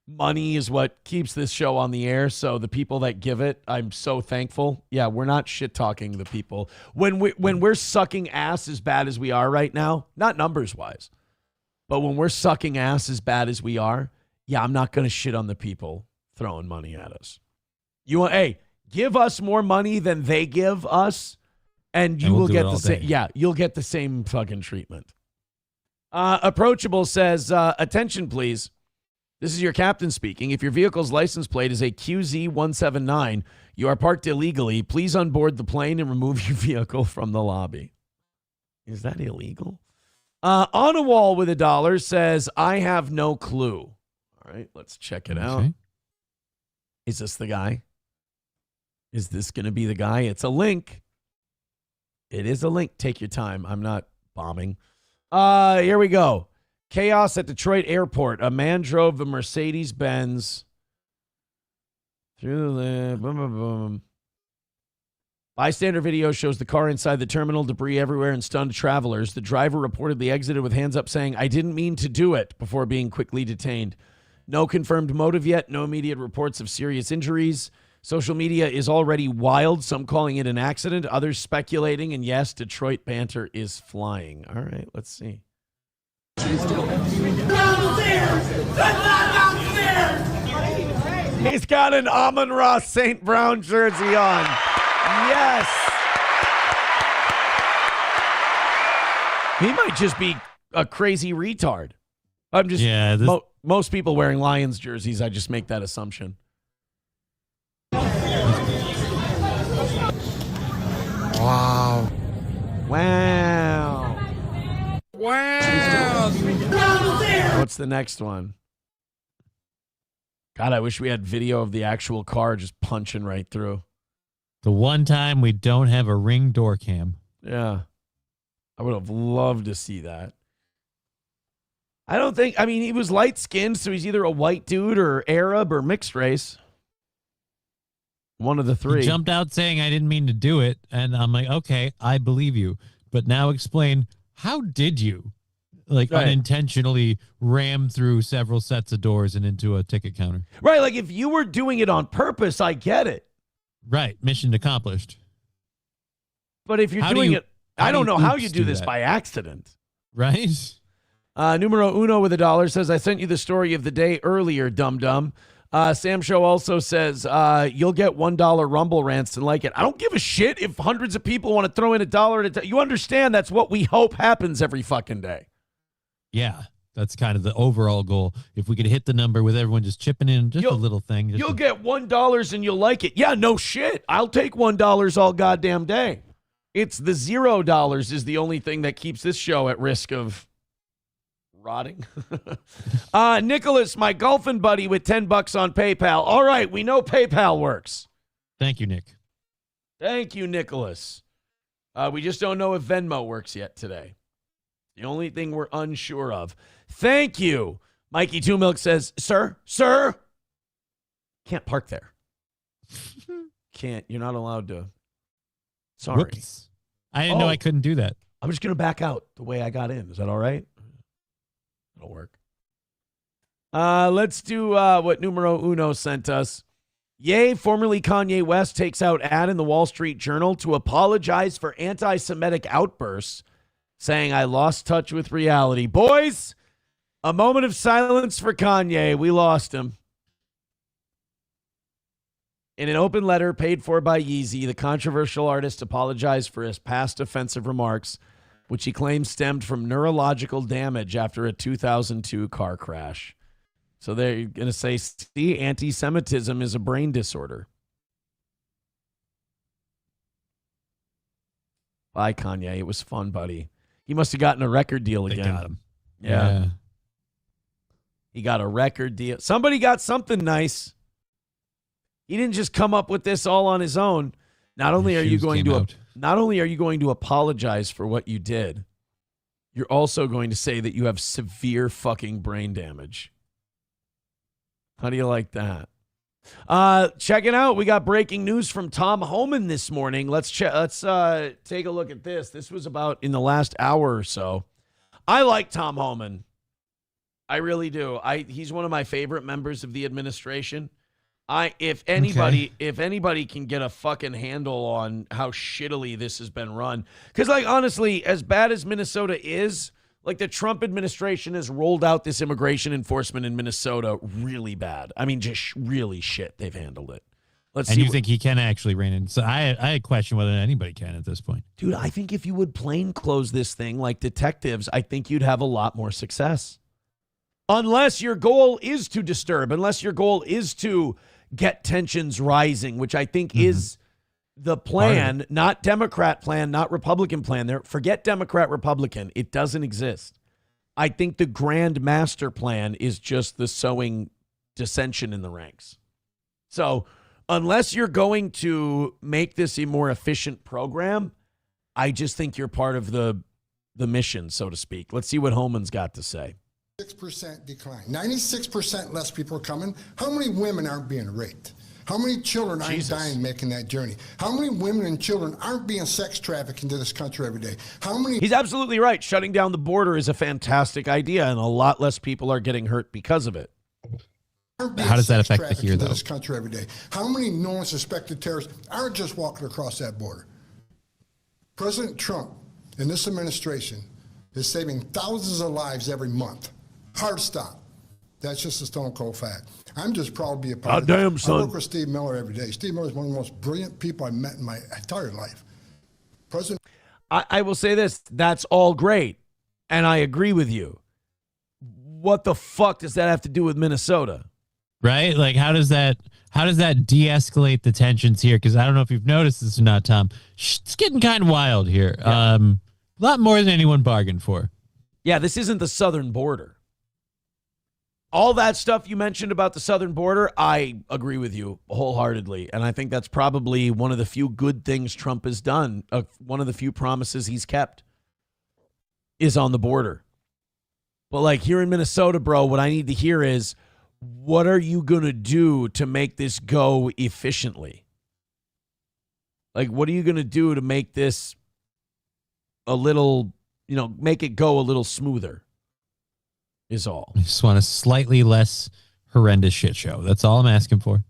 money is what keeps this show on the air. So the people that give it, I'm so thankful. Yeah, we're not shit talking the people. When we're sucking ass as bad as we are right now, not numbers wise, but when we're sucking ass as bad as we are, yeah, I'm not going to shit on the people throwing money at us. Give us more money than they give us, and you will get the same. Yeah, you'll get the same fucking treatment. Approachable says, attention, please. This is your captain speaking. If your vehicle's license plate is a QZ179, you are parked illegally. Please unboard the plane and remove your vehicle from the lobby. Is that illegal? On a wall with $1 says, I have no clue. All right, let's check it out. Is this the guy? Is this going to be the guy? It's a link. It is a link. Take your time. I'm not bombing. Here we go. Chaos at Detroit Airport. A man drove a Mercedes-Benz through the boom, boom, boom. Bystander video shows the car inside the terminal, debris everywhere, and stunned travelers. The driver reportedly exited with hands up saying, "I didn't mean to do it," before being quickly detained. No confirmed motive yet. No immediate reports of serious injuries. Social media is already wild, some calling it an accident, others speculating, and yes, Detroit banter is flying. All right, let's see. He's got an Amon-Ra St. Brown jersey on. Yes. He might just be a crazy retard. I'm just, most people wearing Lions jerseys, I just make that assumption. Wow. Wow. Wow. What's the next one? God, I wish we had video of the actual car just punching right through. The one time we don't have a Ring door cam. Yeah. I would have loved to see that. He was light-skinned, so he's either a white dude or Arab or mixed race. One of the three. He jumped out saying, "I didn't mean to do it." And I'm like, okay, I believe you. But now explain, how did you unintentionally ram through several sets of doors and into a ticket counter? Right, like if you were doing it on purpose, I get it. Right, mission accomplished. But if you're doing it, I don't know how you do this by accident. Right? Numero uno with $1 says, "I sent you the story of the day earlier, dum-dum." Sam Show also says, "You'll get $1 Rumble rants and like it." I don't give a shit if hundreds of people want to throw in $1 at a time. You understand that's what we hope happens every fucking day. Yeah, that's kind of the overall goal. If we could hit the number with everyone just chipping in just a little thing. You'll get $1 and you'll like it. Yeah, no shit. I'll take $1 all goddamn day. It's the $0 is the only thing that keeps this show at risk of rotting. Nicholas, my golfing buddy with $10 on PayPal. All right, we know PayPal works. Thank you, Nick. Thank you, Nicholas. We just don't know if Venmo works yet today. The only thing we're unsure of. Thank you. Mikey Two Milk says, sir, can't park there. Can't. You're not allowed to. Sorry. Whoops. I didn't know I couldn't do that. I'm just going to back out the way I got in. Is that all right? It'll work. Let's do what Numero Uno sent us. Ye, formerly Kanye West, takes out ad in the Wall Street Journal to apologize for anti-Semitic outbursts, saying, "I lost touch with reality." Boys, a moment of silence for Kanye. We lost him. In an open letter paid for by Yeezy, the controversial artist apologized for his past offensive remarks, which he claims stemmed from neurological damage after a 2002 car crash. So they're going to say, see, anti-Semitism is a brain disorder. Bye, Kanye. It was fun, buddy. He must have gotten a record deal again. They got him. Yeah. He got a record deal. Somebody got something nice. He didn't just come up with this all on his own. Not only are you going to apologize for what you did, you're also going to say that you have severe fucking brain damage. How do you like that? Check it out. We got breaking news from Tom Homan this morning. Let's take a look at this. This was about in the last hour or so. I like Tom Homan. I really do. He's one of my favorite members of the administration. If anybody can get a fucking handle on how shittily this has been run, because like honestly, as bad as Minnesota is, like the Trump administration has rolled out this immigration enforcement in Minnesota really bad. I mean, just really shit. They've handled it. You think he can actually rein in? So I question whether anybody can at this point. Dude, I think if you would plain close this thing like detectives, I think you'd have a lot more success. Unless your goal is to disturb, unless your goal is to get tensions rising, which I think is the plan, not Democrat plan, not Republican plan. There, forget Democrat, Republican. It doesn't exist. I think the grand master plan is just the sowing dissension in the ranks. So unless you're going to make this a more efficient program, I just think you're part of the mission, so to speak. Let's see what Holman's got to say. 6% decline. 96% less people are coming. How many women aren't being raped? How many children aren't dying making that journey? How many women and children aren't being sex trafficked into this country every day? How many? He's absolutely right. Shutting down the border is a fantastic idea, and a lot less people are getting hurt because of it. How does that affect the here, though? This country every day. How many known suspected terrorists aren't just walking across that border? President Trump and this administration is saving thousands of lives every month. Hard stop. That's just a stone cold fact. I'm just proud to be a part of it. Damn, son. I work with Steve Miller every day. Steve Miller is one of the most brilliant people I've met in my entire life. President. I will say this. That's all great, and I agree with you. What the fuck does that have to do with Minnesota? Right? Like, how does that de-escalate the tensions here? Because I don't know if you've noticed this or not, Tom. It's getting kind of wild here. Yeah. A lot more than anyone bargained for. Yeah, this isn't the southern border. All that stuff you mentioned about the southern border, I agree with you wholeheartedly. And I think that's probably one of the few good things Trump has done. One of the few promises he's kept is on the border. But like here in Minnesota, bro, what I need to hear is, what are you going to do to make this go efficiently? Like, what are you going to do to make this a little, make it go a little smoother? Is all. I just want a slightly less horrendous shit show. That's all I'm asking for.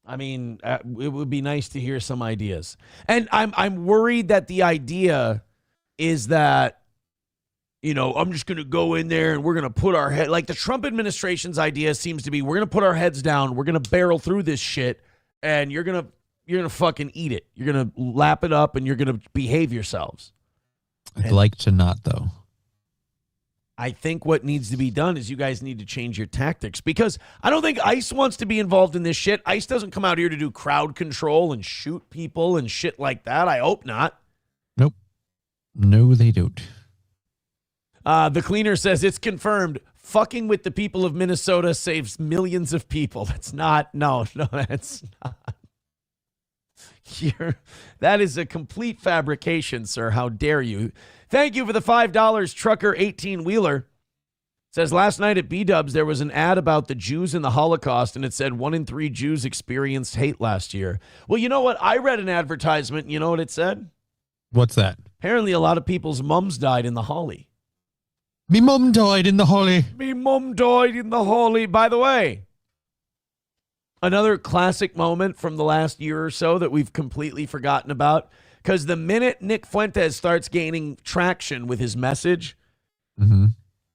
I mean, it would be nice to hear some ideas. And I'm worried that the idea is that, I'm just going to go in there and we're going to put our head, like the Trump administration's idea seems to be, we're going to put our heads down, we're going to barrel through this shit, and you're going to fucking eat it. You're going to lap it up and you're going to behave yourselves. I'd like to not, though. I think what needs to be done is you guys need to change your tactics, because I don't think ICE wants to be involved in this shit. ICE doesn't come out here to do crowd control and shoot people and shit like that. I hope not. Nope. No, they don't. The cleaner says it's confirmed. Fucking with the people of Minnesota saves millions of people. That's not. No, that's not. That is a complete fabrication, sir. How dare you? Thank you for the $5 trucker 18-wheeler. Says last night at B-Dubs there was an ad about the Jews and the Holocaust, and it said 1 in 3 Jews experienced hate last year. Well, you know what? I read an advertisement. You know what it said? What's that? Apparently a lot of people's mums died in the Holly. Me mum died in the Holly. Me mum died in the Holly. By the way, another classic moment from the last year or so that we've completely forgotten about, because the minute Nick Fuentes starts gaining traction with his message,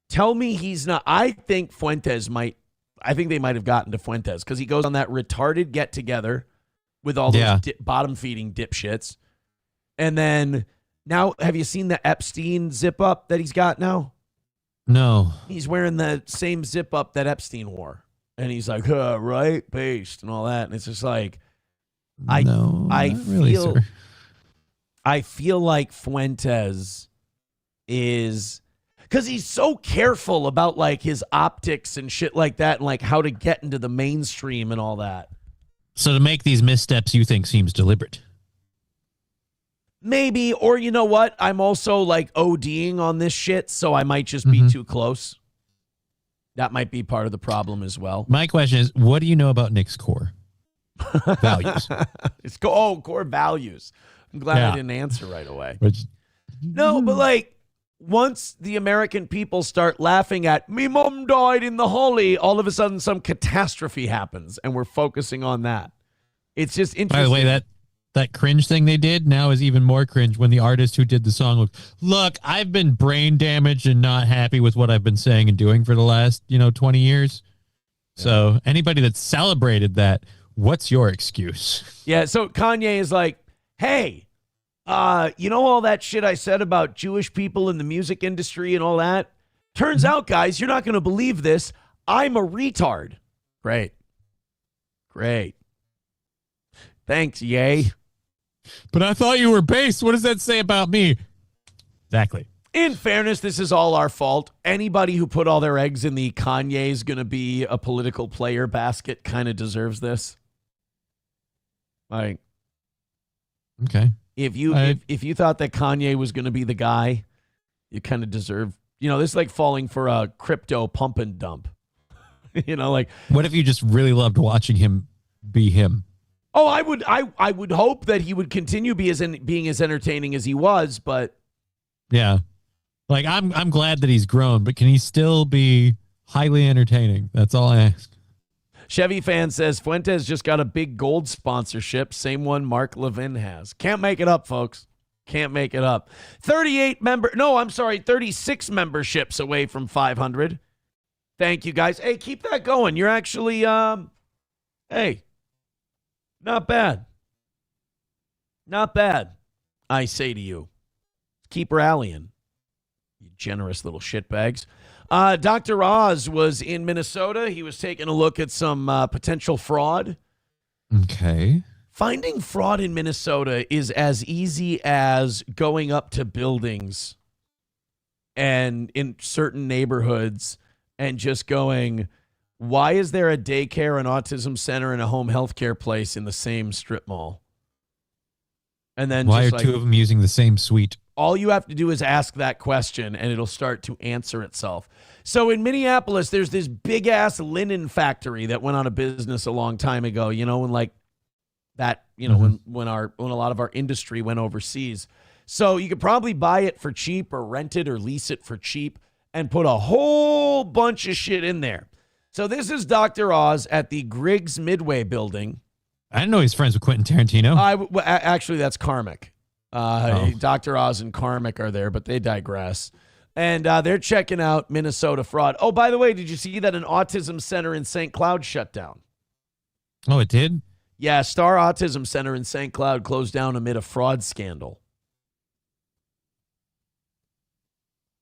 tell me he's not. I think they might have gotten to Fuentes because he goes on that retarded get-together with all those bottom-feeding dipshits. And then now, have you seen the Epstein zip-up that he's got now? No. He's wearing the same zip-up that Epstein wore. And he's like, right, based and all that. And it's just like, I feel like Fuentes is, because he's so careful about like his optics and shit like that, and like how to get into the mainstream and all that. So to make these missteps, you think seems deliberate? Maybe, or you know what? I'm also like ODing on this shit, so I might just be too close. That might be part of the problem as well. My question is, what do you know about Nick's core values? Core values. I'm glad I didn't answer right away. No, but like, once the American people start laughing at, me mom died in the Holly, all of a sudden some catastrophe happens, and we're focusing on that. It's just interesting. By the way, that cringe thing they did now is even more cringe when the artist who did the song look, I've been brain damaged and not happy with what I've been saying and doing for the last, 20 years. Yeah. So anybody that celebrated that, what's your excuse? Yeah, so Kanye is like, hey, you know all that shit I said about Jewish people in the music industry and all that? Turns out, guys, you're not going to believe this. I'm a retard. Great. Thanks, yay. But I thought you were based. What does that say about me? Exactly. In fairness, this is all our fault. Anybody who put all their eggs in the Kanye is going to be a political player basket kind of deserves this. Like, okay. If you thought that Kanye was going to be the guy, you kind of deserve, this is like falling for a crypto pump and dump. Like, what if you just really loved watching him be him? Oh, I would hope that he would continue being as entertaining as he was, but yeah. Like, I'm glad that he's grown, but can he still be highly entertaining? That's all I ask. Chevy fan says Fuentes just got a big gold sponsorship, same one Mark Levin has. Can't make it up, folks. Can't make it up. 36 memberships away from 500. Thank you, guys. Hey, keep that going. You're actually, hey, not bad. Not bad, I say to you. Keep rallying, you generous little shitbags. Dr. Oz was in Minnesota. He was taking a look at some potential fraud. Okay. Finding fraud in Minnesota is as easy as going up to buildings and in certain neighborhoods and just going, why is there a daycare, an autism center, and a home health care place in the same strip mall? And then why just are two of them using the same suite? All you have to do is ask that question, and it'll start to answer itself. So in Minneapolis, there's this big-ass linen factory that went out of business a long time ago, when like that, when a lot of our industry went overseas. So you could probably buy it for cheap or rent it or lease it for cheap and put a whole bunch of shit in there. So this is Dr. Oz at the Griggs Midway building. I didn't know he's friends with Quentin Tarantino. Actually, that's Carmick. Dr. Oz and Carmick are there, but they digress. And they're checking out Minnesota fraud. Oh, by the way, did you see that an autism center in St. Cloud shut down? Oh, it did? Yeah, Star Autism Center in St. Cloud closed down amid a fraud scandal.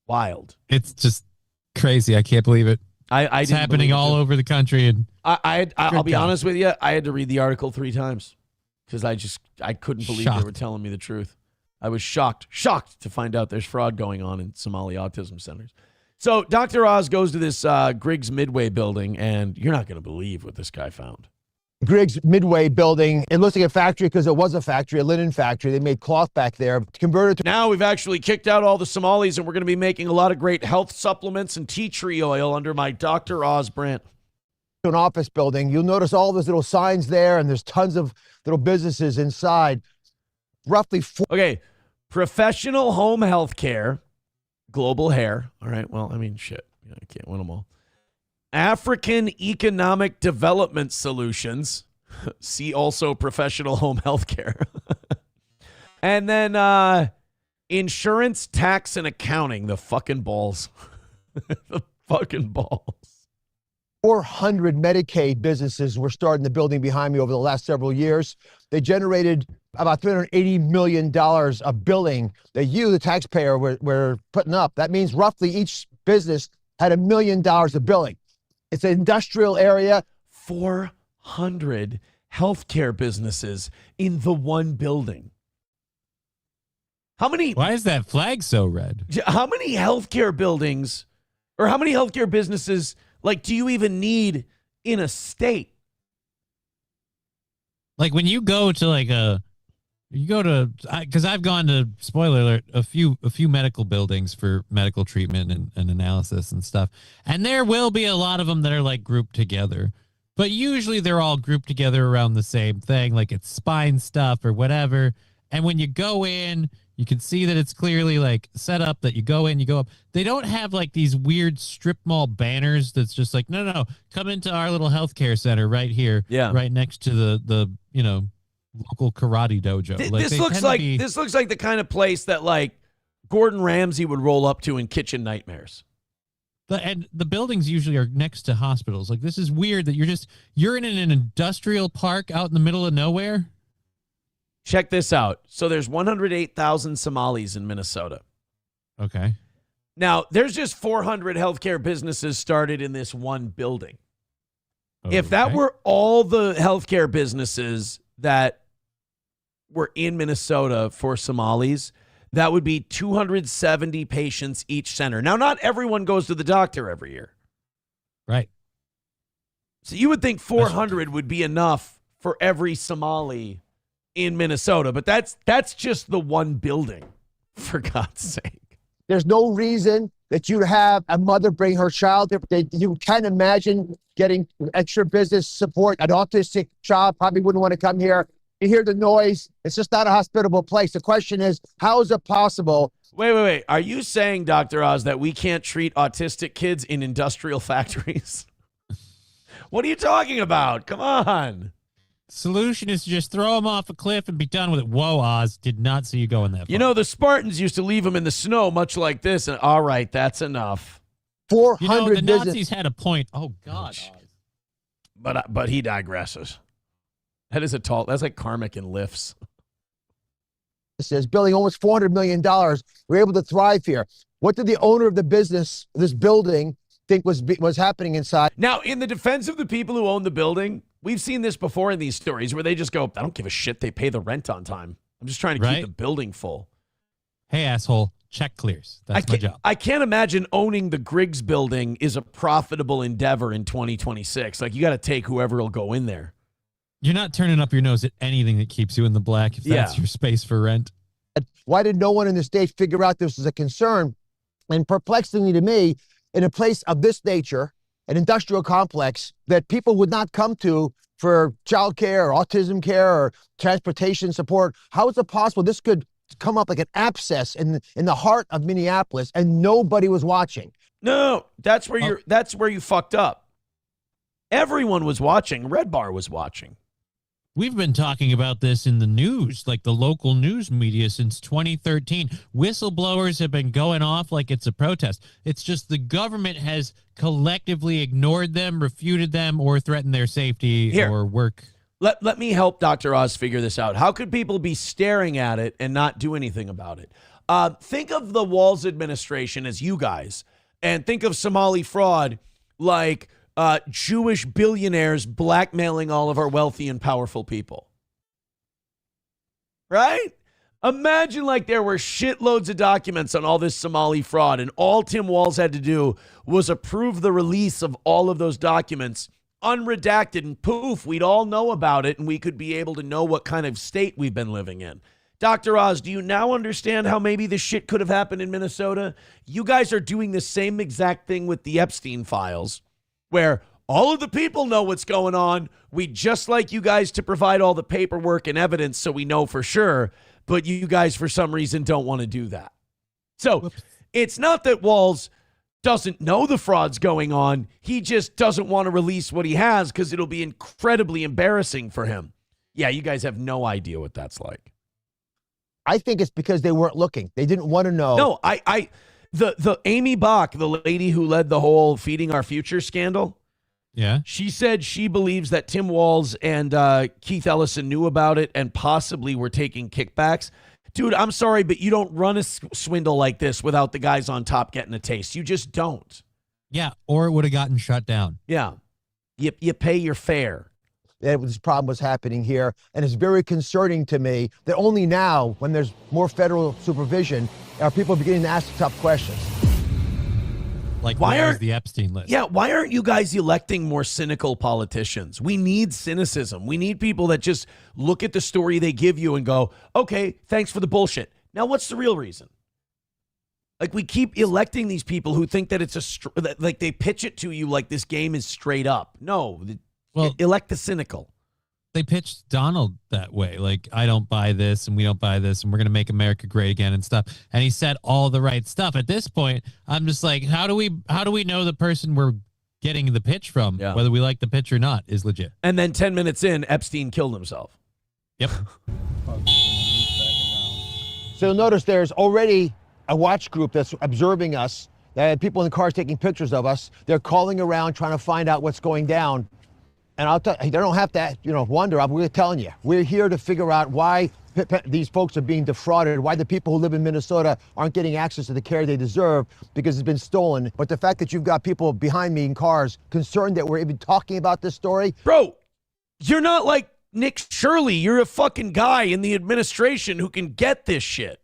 Wild. It's just crazy. I can't believe it. It's happening all over the country. And I'll be honest with you. I had to read the article 3 times because I couldn't believe they were telling me the truth. I was shocked to find out there's fraud going on in Somali autism centers. So Dr. Oz goes to this Griggs Midway building, and you're not going to believe what this guy found. Griggs Midway building. It looks like a factory because it was a factory, a linen factory. They made cloth back there. Converted to now we've actually kicked out all the Somalis, and we're going to be making a lot of great health supplements and tea tree oil under my Dr. Oz brand. An office building. You'll notice all those little signs there, and there's tons of little businesses inside. Roughly Okay, professional home health care, global hair. All right, well, I mean, shit. I can't win them all. African Economic Development Solutions. See also professional home health care. And then insurance, tax, and accounting. The fucking balls. The fucking balls. 400 Medicaid businesses were started in the building behind me over the last several years. They generated about $380 million of billing that you, the taxpayer, were putting up. That means roughly each business had $1 million of billing. It's an industrial area. 400 healthcare businesses in the one building. Why is that flag so red? How many healthcare buildings or how many healthcare businesses do you even need in a state? Like when you go to because I've gone to, spoiler alert, a few medical buildings for medical treatment and analysis and stuff. And there will be a lot of them that are grouped together, but usually they're all grouped together around the same thing. Like it's spine stuff or whatever. And when you go in, you can see that it's clearly set up that you go in, you go up. They don't have these weird strip mall banners that's just no, come into our little healthcare center right here. Yeah. Right next to the local karate dojo. This looks like the kind of place that Gordon Ramsay would roll up to in Kitchen Nightmares. And the buildings usually are next to hospitals. This is weird that you're in an industrial park out in the middle of nowhere. Check this out. So there's 108,000 Somalis in Minnesota. Okay. Now, there's just 400 healthcare businesses started in this one building. Okay. If that were all the healthcare businesses that were in Minnesota for Somalis, that would be 270 patients each center. Now, not everyone goes to the doctor every year. Right. So you would think 400 would be enough for every Somali in Minnesota, but that's just the one building, for God's sake. There's no reason that you have a mother bring her child there. You can't imagine getting extra business support. An autistic child probably wouldn't want to come here. You hear the noise. It's just not a hospitable place. The question is, how is it possible? Wait. Are you saying, Dr. Oz, that we can't treat autistic kids in industrial factories? What are you talking about? Come on. Solution is to just throw them off a cliff and be done with it. Whoa, Oz, did not see you going that far. You know, the Spartans used to leave them in the snow much like this. And all right, that's enough. 400 the Nazis had a point. Oh, God. But he digresses. That's like karmic and lifts. This is building almost $400 million. We're able to thrive here. What did the owner of the business, this building, think was happening inside? Now, in the defense of the people who own the building, we've seen this before in these stories where they just go, I don't give a shit. They pay the rent on time. I'm just trying to keep the building full. Hey, asshole, check clears. That's my job. I can't imagine owning the Griggs building is a profitable endeavor in 2026. Like, you got to take whoever will go in there. You're not turning up your nose at anything that keeps you in the black if that's your space for rent. Why did no one in the state figure out this was a concern? And perplexingly to me, in a place of this nature, an industrial complex that people would not come to for child care or autism care or transportation support, how is it possible this could come up like an abscess in the heart of Minneapolis and nobody was watching? No, that's where you fucked up. Everyone was watching. Red Bar was watching. We've been talking about this in the news, like the local news media, since 2013. Whistleblowers have been going off like it's a protest. It's just the government has collectively ignored them, refuted them, or threatened their safety or work. Let me help Dr. Oz figure this out. How could people be staring at it and not do anything about it? Think of the Walz administration as you guys, and think of Somali fraud like Jewish billionaires blackmailing all of our wealthy and powerful people. Right? Imagine like there were shitloads of documents on all this Somali fraud, and all Tim Walz had to do was approve the release of all of those documents, unredacted, and poof, we'd all know about it, and we could be able to know what kind of state we've been living in. Dr. Oz, do you now understand how maybe this shit could have happened in Minnesota? You guys are doing the same exact thing with the Epstein files, where all of the people know what's going on. We'd just like you guys to provide all the paperwork and evidence so we know for sure, but you guys, for some reason, don't want to do that. So it's not that Walz doesn't know the fraud's going on. He just doesn't want to release what he has because it'll be incredibly embarrassing for him. Yeah, you guys have no idea what that's like. I think it's because they weren't looking. They didn't want to know. No, the Amy Bach, the lady who led the whole Feeding Our Future scandal, she said she believes that Tim Walz and Keith Ellison knew about it and possibly were taking kickbacks. Dude, I'm sorry, but you don't run a swindle like this without the guys on top getting a taste. You just don't. Yeah, or it would have gotten shut down. Yeah, you pay your fare. That this problem was happening here, and it's very concerning to me that only now, when there's more federal supervision, are people beginning to ask tough questions. Like, where's the Epstein list? Yeah, why aren't you guys electing more cynical politicians? We need cynicism. We need people that just look at the story they give you and go, okay, thanks for the bullshit. Now, what's the real reason? Like, we keep electing these people who think that it's like they pitch it to you like this game is straight up. No, elect the cynical. They pitched Donald that way. Like, I don't buy this and we don't buy this and we're going to make America great again and stuff. And he said all the right stuff. At this point, I'm just like, how do we know the person we're getting the pitch from, whether we like the pitch or not, is legit? And then 10 minutes in, Epstein killed himself. Yep. So you'll notice there's already a watch group that's observing us. They had people in the cars taking pictures of us. They're calling around trying to find out what's going down. And I'll tell you, they don't have to, wonder. We're telling you, we're here to figure out why these folks are being defrauded, why the people who live in Minnesota aren't getting access to the care they deserve because it's been stolen. But the fact that you've got people behind me in cars concerned that we're even talking about this story. Bro, you're not like Nick Shirley. You're a fucking guy in the administration who can get this shit.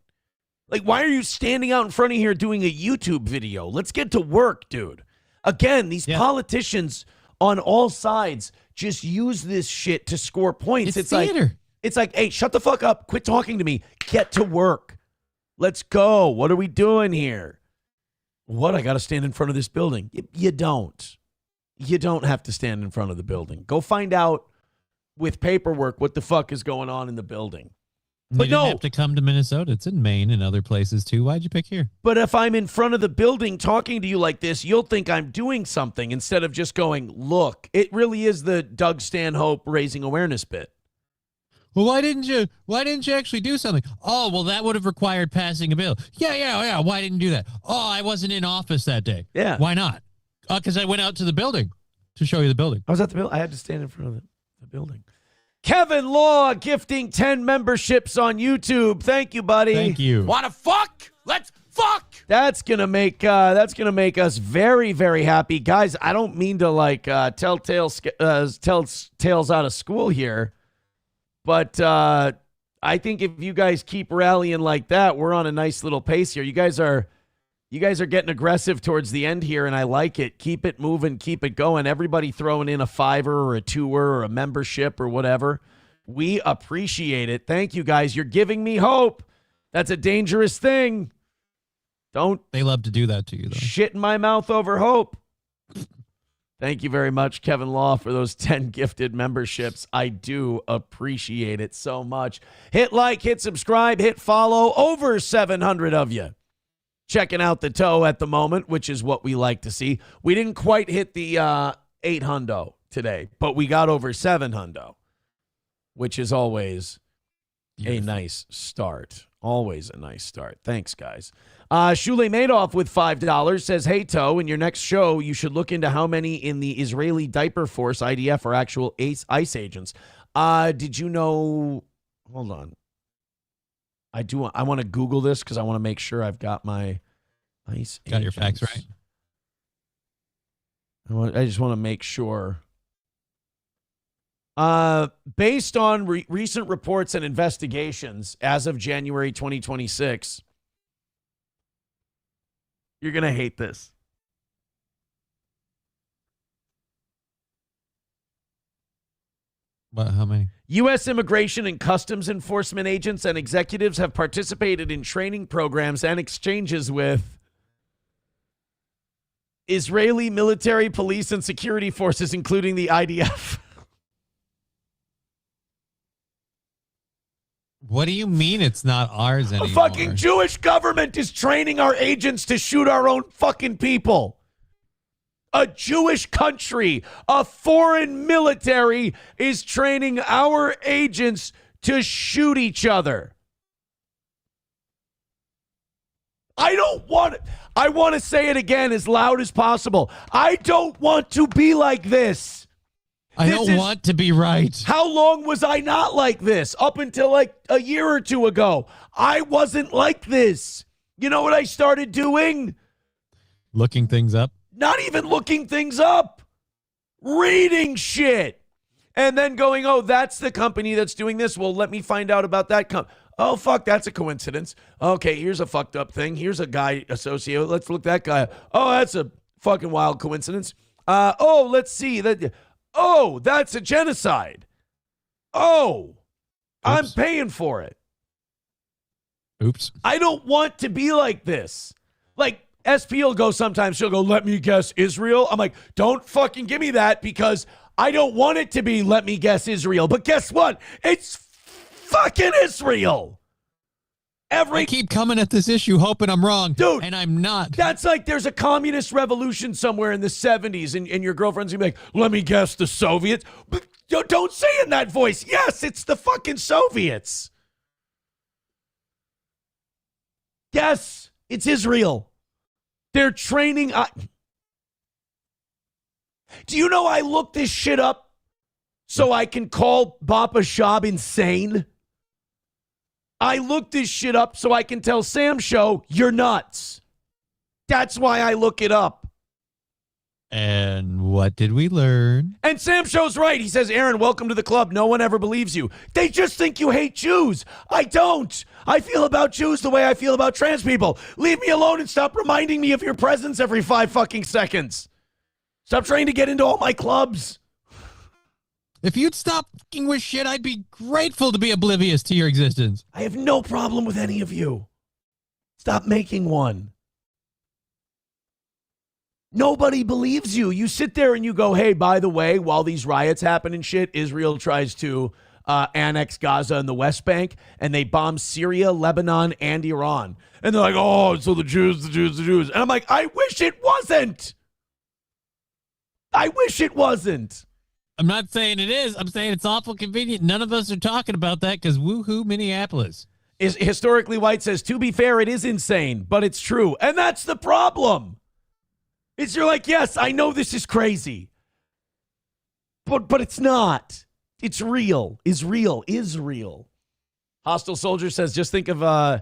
Like, why are you standing out in front of here doing a YouTube video? Let's get to work, dude. Again, these politicians on all sides just use this shit to score points. It's theater. It's like, hey, shut the fuck up. Quit talking to me. Get to work. Let's go. What are we doing here? What? I got to stand in front of this building. You don't. You don't have to stand in front of the building. Go find out with paperwork what the fuck is going on in the building. But you didn't have to come to Minnesota. It's in Maine and other places too. Why'd you pick here? But if I'm in front of the building talking to you like this, you'll think I'm doing something instead of just going, look. It really is the Doug Stanhope raising awareness bit. Well, why didn't you actually do something? Oh, well, that would have required passing a bill. Yeah. Why didn't you do that? Oh, I wasn't in office that day. Yeah. Why not? Because I went out to the building to show you the building. I was at the building. I had to stand in front of the building. Kevin Law gifting 10 memberships on YouTube. Thank you, buddy. Thank you. Wanna fuck? Let's fuck. That's gonna make us very, very happy, guys. I don't mean to tell tales out of school here, but I think if you guys keep rallying like that, we're on a nice little pace here. You guys are getting aggressive towards the end here, and I like it. Keep it moving, keep it going. Everybody throwing in a $5 or a $2 or a membership or whatever. We appreciate it. Thank you, guys. You're giving me hope. That's a dangerous thing. They love to do that to you, though. Shit in my mouth over hope. Thank you very much, Kevin Law, for those 10 gifted memberships. I do appreciate it so much. Hit like, hit subscribe, hit follow. Over 700 of you checking out the toe at the moment, which is what we like to see. We didn't quite hit the 800 today, but we got over 700, which is always a nice start. Always a nice start. Thanks, guys. Shule Madoff with $5 says, hey, Toe, in your next show, you should look into how many in the Israeli Diaper Force, IDF, are actual ICE agents. Did you know? Hold on. I want to Google this because I want to make sure I've got my ICE Got your agents. facts right. I just want to make sure. Based on recent reports and investigations as of January 2026, you're going to hate this. What? How many? U.S. Immigration and Customs Enforcement agents and executives have participated in training programs and exchanges with Israeli military, police, and security forces, including the IDF. What do you mean it's not ours anymore? The fucking Jewish government is training our agents to shoot our own fucking people. A Jewish country, a foreign military is training our agents to shoot each other. I want to say it again as loud as possible. I don't want to be like this. I don't want to be right. How long was I not like this? Up until like a year or two ago. I wasn't like this. You know what I started doing? Looking things up. Not even looking things up. Reading shit. And then going, oh, that's the company that's doing this. Well, let me find out about that company. Oh, fuck, that's a coincidence. Okay, here's a fucked up thing. Here's a guy associated. Let's look that guy up. Oh, that's a fucking wild coincidence. Oh, let's see. Oh, that's a genocide. Oh, I'm paying for it. Oops. I don't want to be like this. Like, SP will go sometimes, she'll go, let me guess Israel. I'm like, don't fucking give me that because I don't want it to be let me guess Israel. But guess what? It's fucking Israel. I keep coming at this issue hoping I'm wrong, dude, and I'm not. That's like there's a communist revolution somewhere in the 70s, and your girlfriend's gonna be like, let me guess the Soviets. But don't say it in that voice. Yes, it's the fucking Soviets. Yes, it's Israel. They're training. Do you know I looked this shit up so I can call Bapa Shab insane? I looked this shit up so I can tell Sam Show you're nuts. That's why I look it up. And what did we learn? And Sam Show's right. He says, Aaron, welcome to the club. No one ever believes you. They just think you hate Jews. I don't. I feel about Jews the way I feel about trans people. Leave me alone and stop reminding me of your presence every 5 fucking seconds. Stop trying to get into all my clubs. If you'd stop fucking with shit, I'd be grateful to be oblivious to your existence. I have no problem with any of you. Stop making one. Nobody believes you. You sit there and you go, hey, by the way, while these riots happen and shit, Israel tries to annex Gaza and the West Bank, and they bomb Syria, Lebanon, and Iran. And they're like, oh, so the Jews. And I'm like, I wish it wasn't. I wish it wasn't. I'm not saying it is. I'm saying it's awful convenient. None of us are talking about that because woohoo, Minneapolis. Is historically white says, to be fair, it is insane, but it's true. And that's the problem. It's you're like, yes, I know this is crazy. But it's not. It's real. Is real. Hostile Soldier says, just think of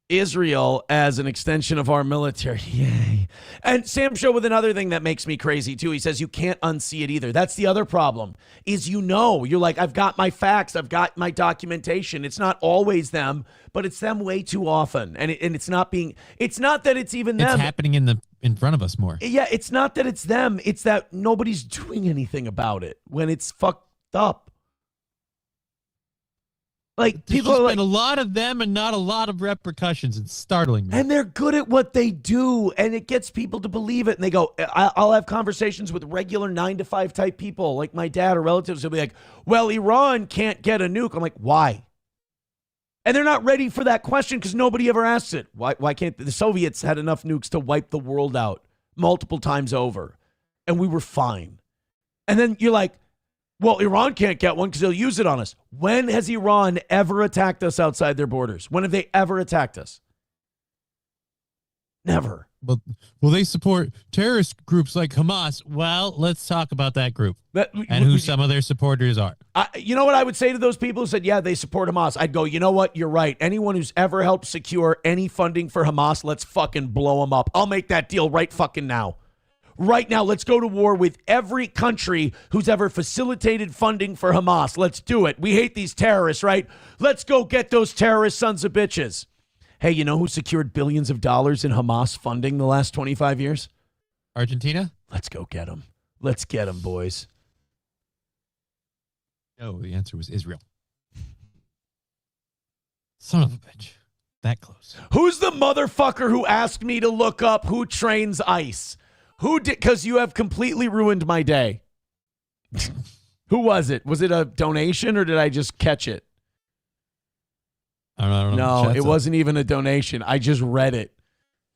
Israel as an extension of our military. Yay. And Sam Show with another thing that makes me crazy too. He says you can't unsee it either. That's the other problem is, you're like, I've got my facts. I've got my documentation. It's not always them, but it's them way too often. And it's not that it's even them. It's happening in front of us more. Yeah. It's not that it's them. It's that nobody's doing anything about it when it's fucked up. Like people are like a lot of them and not a lot of repercussions. It's startling me. And they're good at what they do, and it gets people to believe it. And they go, I'll have conversations with regular 9-to-5 type people, like my dad or relatives. Will be like, "Well, Iran can't get a nuke." I'm like, "Why?" And they're not ready for that question because nobody ever asks it. Why can't the Soviets had enough nukes to wipe the world out multiple times over, and we were fine? And then you're like, well, Iran can't get one because they'll use it on us. When has Iran ever attacked us outside their borders? When have they ever attacked us? Never. But will they support terrorist groups like Hamas? Well, let's talk about that group and who some of their supporters are. You know what I would say to those people who said, yeah, they support Hamas? I'd go, you know what? You're right. Anyone who's ever helped secure any funding for Hamas, let's fucking blow them up. I'll make that deal right fucking now. Right now, let's go to war with every country who's ever facilitated funding for Hamas. Let's do it. We hate these terrorists, right? Let's go get those terrorist sons of bitches. Hey, you know who secured billions of dollars in Hamas funding the last 25 years? Argentina? Let's go get them. Let's get them, boys. No, the answer was Israel. Son of a bitch. That close. Who's the motherfucker who asked me to look up who trains ICE? Who did? Because you have completely ruined my day. Who was it? Was it a donation or did I just catch it? I don't know. No, it wasn't even a donation. I just read it.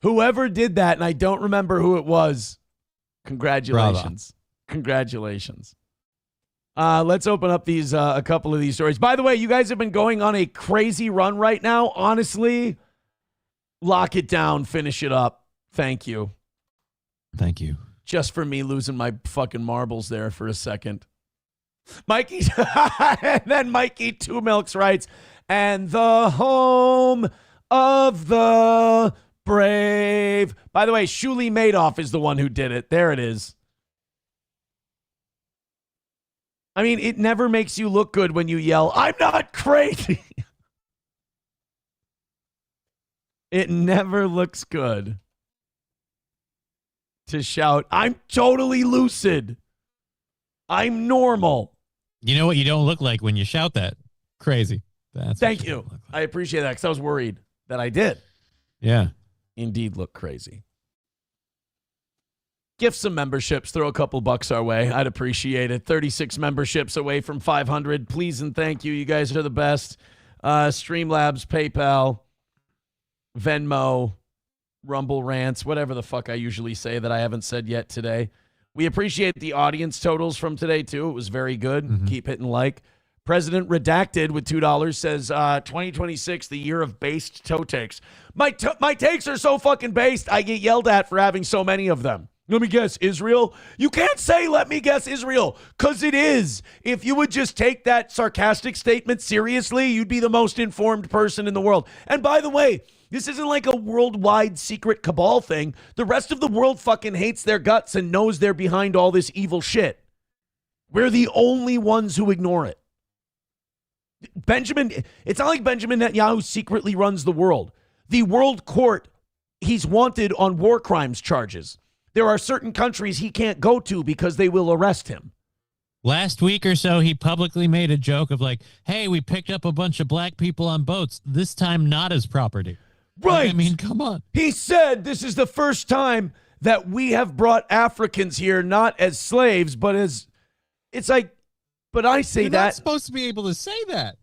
Whoever did that, and I don't remember who it was. Congratulations. Bravo. Congratulations. Let's open up these a couple of these stories. By the way, you guys have been going on a crazy run right now. Honestly, lock it down. Finish it up. Thank you. Thank you. Just for me losing my fucking marbles there for a second. Mikey, and then Mikey Two Milks writes, and the home of the brave. By the way, Shuli Madoff is the one who did it. There it is. I mean, it never makes you look good when you yell, I'm not crazy. It never looks good to shout, I'm totally lucid. I'm normal. You know what you don't look like when you shout that? Crazy. Thank you. Like. I appreciate that because I was worried that I did. Yeah. Indeed look crazy. Gift some memberships. Throw a couple bucks our way. I'd appreciate it. 36 memberships away from 500. Please and thank you. You guys are the best. Streamlabs, PayPal, Venmo, Rumble Rants, whatever the fuck I usually say that I haven't said yet today. We appreciate the audience totals from today, too. It was very good. Mm-hmm. Keep hitting like. President Redacted with $2 says 2026, the year of based toe takes. My takes are so fucking based, I get yelled at for having so many of them. Let me guess, Israel? You can't say, let me guess, Israel, because it is. If you would just take that sarcastic statement seriously, you'd be the most informed person in the world. And by the way, this isn't like a worldwide secret cabal thing. The rest of the world fucking hates their guts and knows they're behind all this evil shit. We're the only ones who ignore it. It's not like Benjamin Netanyahu secretly runs the world. The world court, he's wanted on war crimes charges. There are certain countries he can't go to because they will arrest him. Last week or so, he publicly made a joke of like, hey, we picked up a bunch of black people on boats, this time not as property. Right. I mean, come on. He said this is the first time that we have brought Africans here, not as slaves, but as, it's like, but I say You're that. not supposed to be able to say that.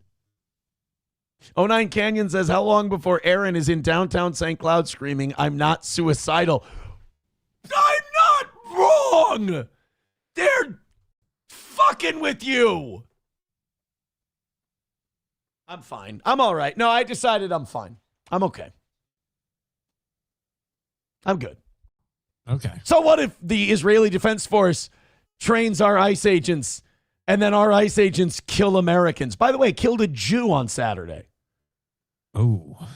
09 Canyon says, how long before Aaron is in downtown St. Cloud screaming, I'm not suicidal? I'm not wrong. They're fucking with you. I'm fine. I'm all right. No, I decided I'm fine. I'm okay. I'm good. Okay. So what if the Israeli Defense Force trains our ICE agents and then our ICE agents kill Americans? By the way, killed a Jew on Saturday. Oh.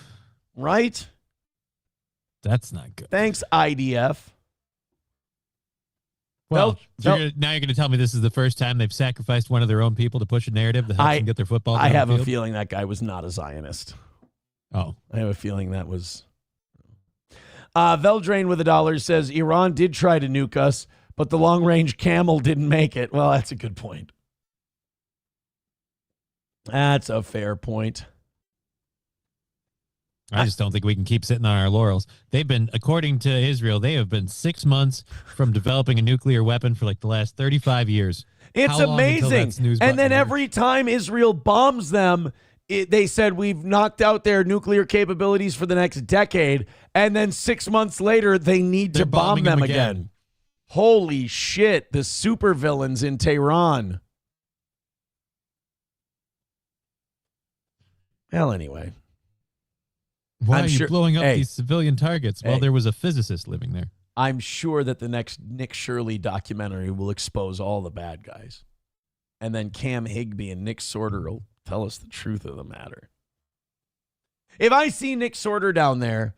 Right? That's not good. Thanks, IDF. Well, now you're going to tell me this is the first time they've sacrificed one of their own people to push a narrative that helps them get their football down I have the a field? feeling that guy was not a Zionist. Oh. I have a feeling that was... Veldrain with $1 says, Iran did try to nuke us, but the long-range Camel didn't make it. Well, that's a good point. That's a fair point. I just don't think we can keep sitting on our laurels. They've been, according to Israel, they have been 6 months from developing a nuclear weapon for like the last 35 years. It's How long until that amazing. snooze And button then works? every time Israel bombs them, they said we've knocked out their nuclear capabilities for the next decade. And then 6 months later, they need They're to bomb bombing them them again. again. Holy shit. The supervillains in Tehran. Well, anyway. Why I'm are you sure- blowing up Hey. these civilian targets while Hey. there was a physicist living there? I'm sure that the next Nick Shirley documentary will expose all the bad guys. And then Cam Higbee and Nick Sorter will tell us the truth of the matter. If I see Nick Sorter down there,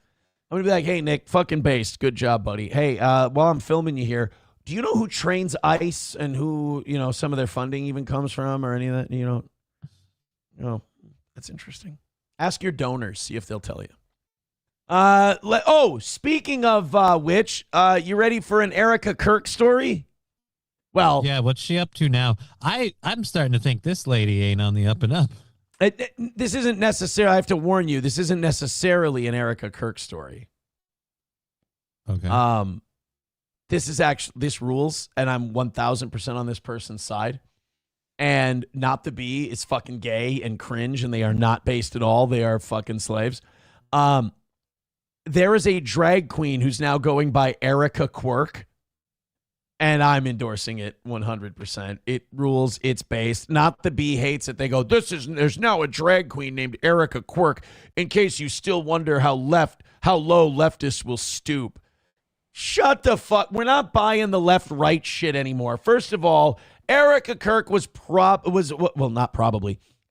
I'm going to be like, hey, Nick, fucking based. Good job, buddy. Hey, while I'm filming you here, do you know who trains ICE and who, some of their funding even comes from or any of that? No, that's interesting. Ask your donors, see if they'll tell you. Speaking of which, you ready for an Erica Kirk story? Well, yeah, what's she up to now? I'm starting to think this lady ain't on the up and up. This isn't necessarily, I have to warn you, this isn't necessarily an Erica Kirk story. Okay. This rules, and I'm 1,000% on this person's side. And Not the Bee is fucking gay and cringe, and they are not based at all. They are fucking slaves. There is a drag queen who's now going by Erica Quirk, and I'm endorsing it 100%. It rules. It's based. Not the Bee hates it. They go, there's now a drag queen named Erica Quirk, in case you still wonder how low leftists will stoop. Shut the fuck. We're not buying the left-right shit anymore. First of all, Erica Kirk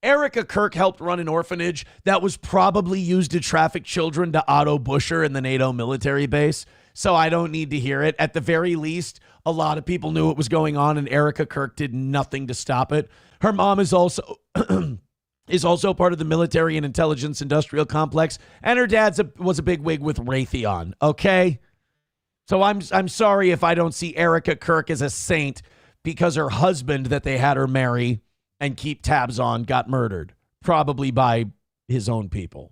Erica Kirk helped run an orphanage that was probably used to traffic children to Otto Buscher in the NATO military base. So I don't need to hear it. At the very least, a lot of people knew what was going on, and Erica Kirk did nothing to stop it. Her mom is also part of the military and intelligence industrial complex, and her dad was a big wig with Raytheon. Okay, so I'm sorry if I don't see Erica Kirk as a saint, because her husband that they had her marry and keep tabs on got murdered, probably by his own people.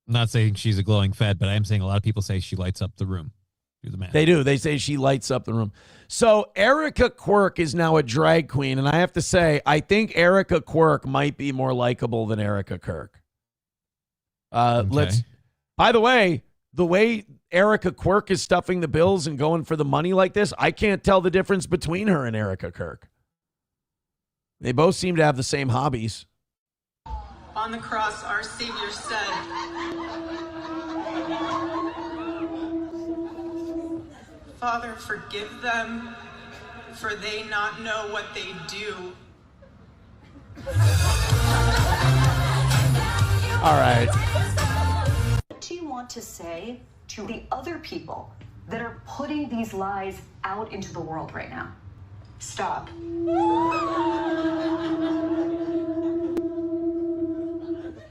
I'm not saying she's a glowing fed, but I am saying a lot of people say she lights up the room. Do the math. They do. They say she lights up the room. So Erica Quirk is now a drag queen, and I have to say, I think Erica Quirk might be more likable than Erica Kirk. By the way Erica Quirk is stuffing the bills and going for the money like this, I can't tell the difference between her and Erica Kirk. They both seem to have the same hobbies. On the cross, our Savior said, Father, forgive them, for they not know what they do. All right. What do you want to say to the other people that are putting these lies out into the world right now? Stop.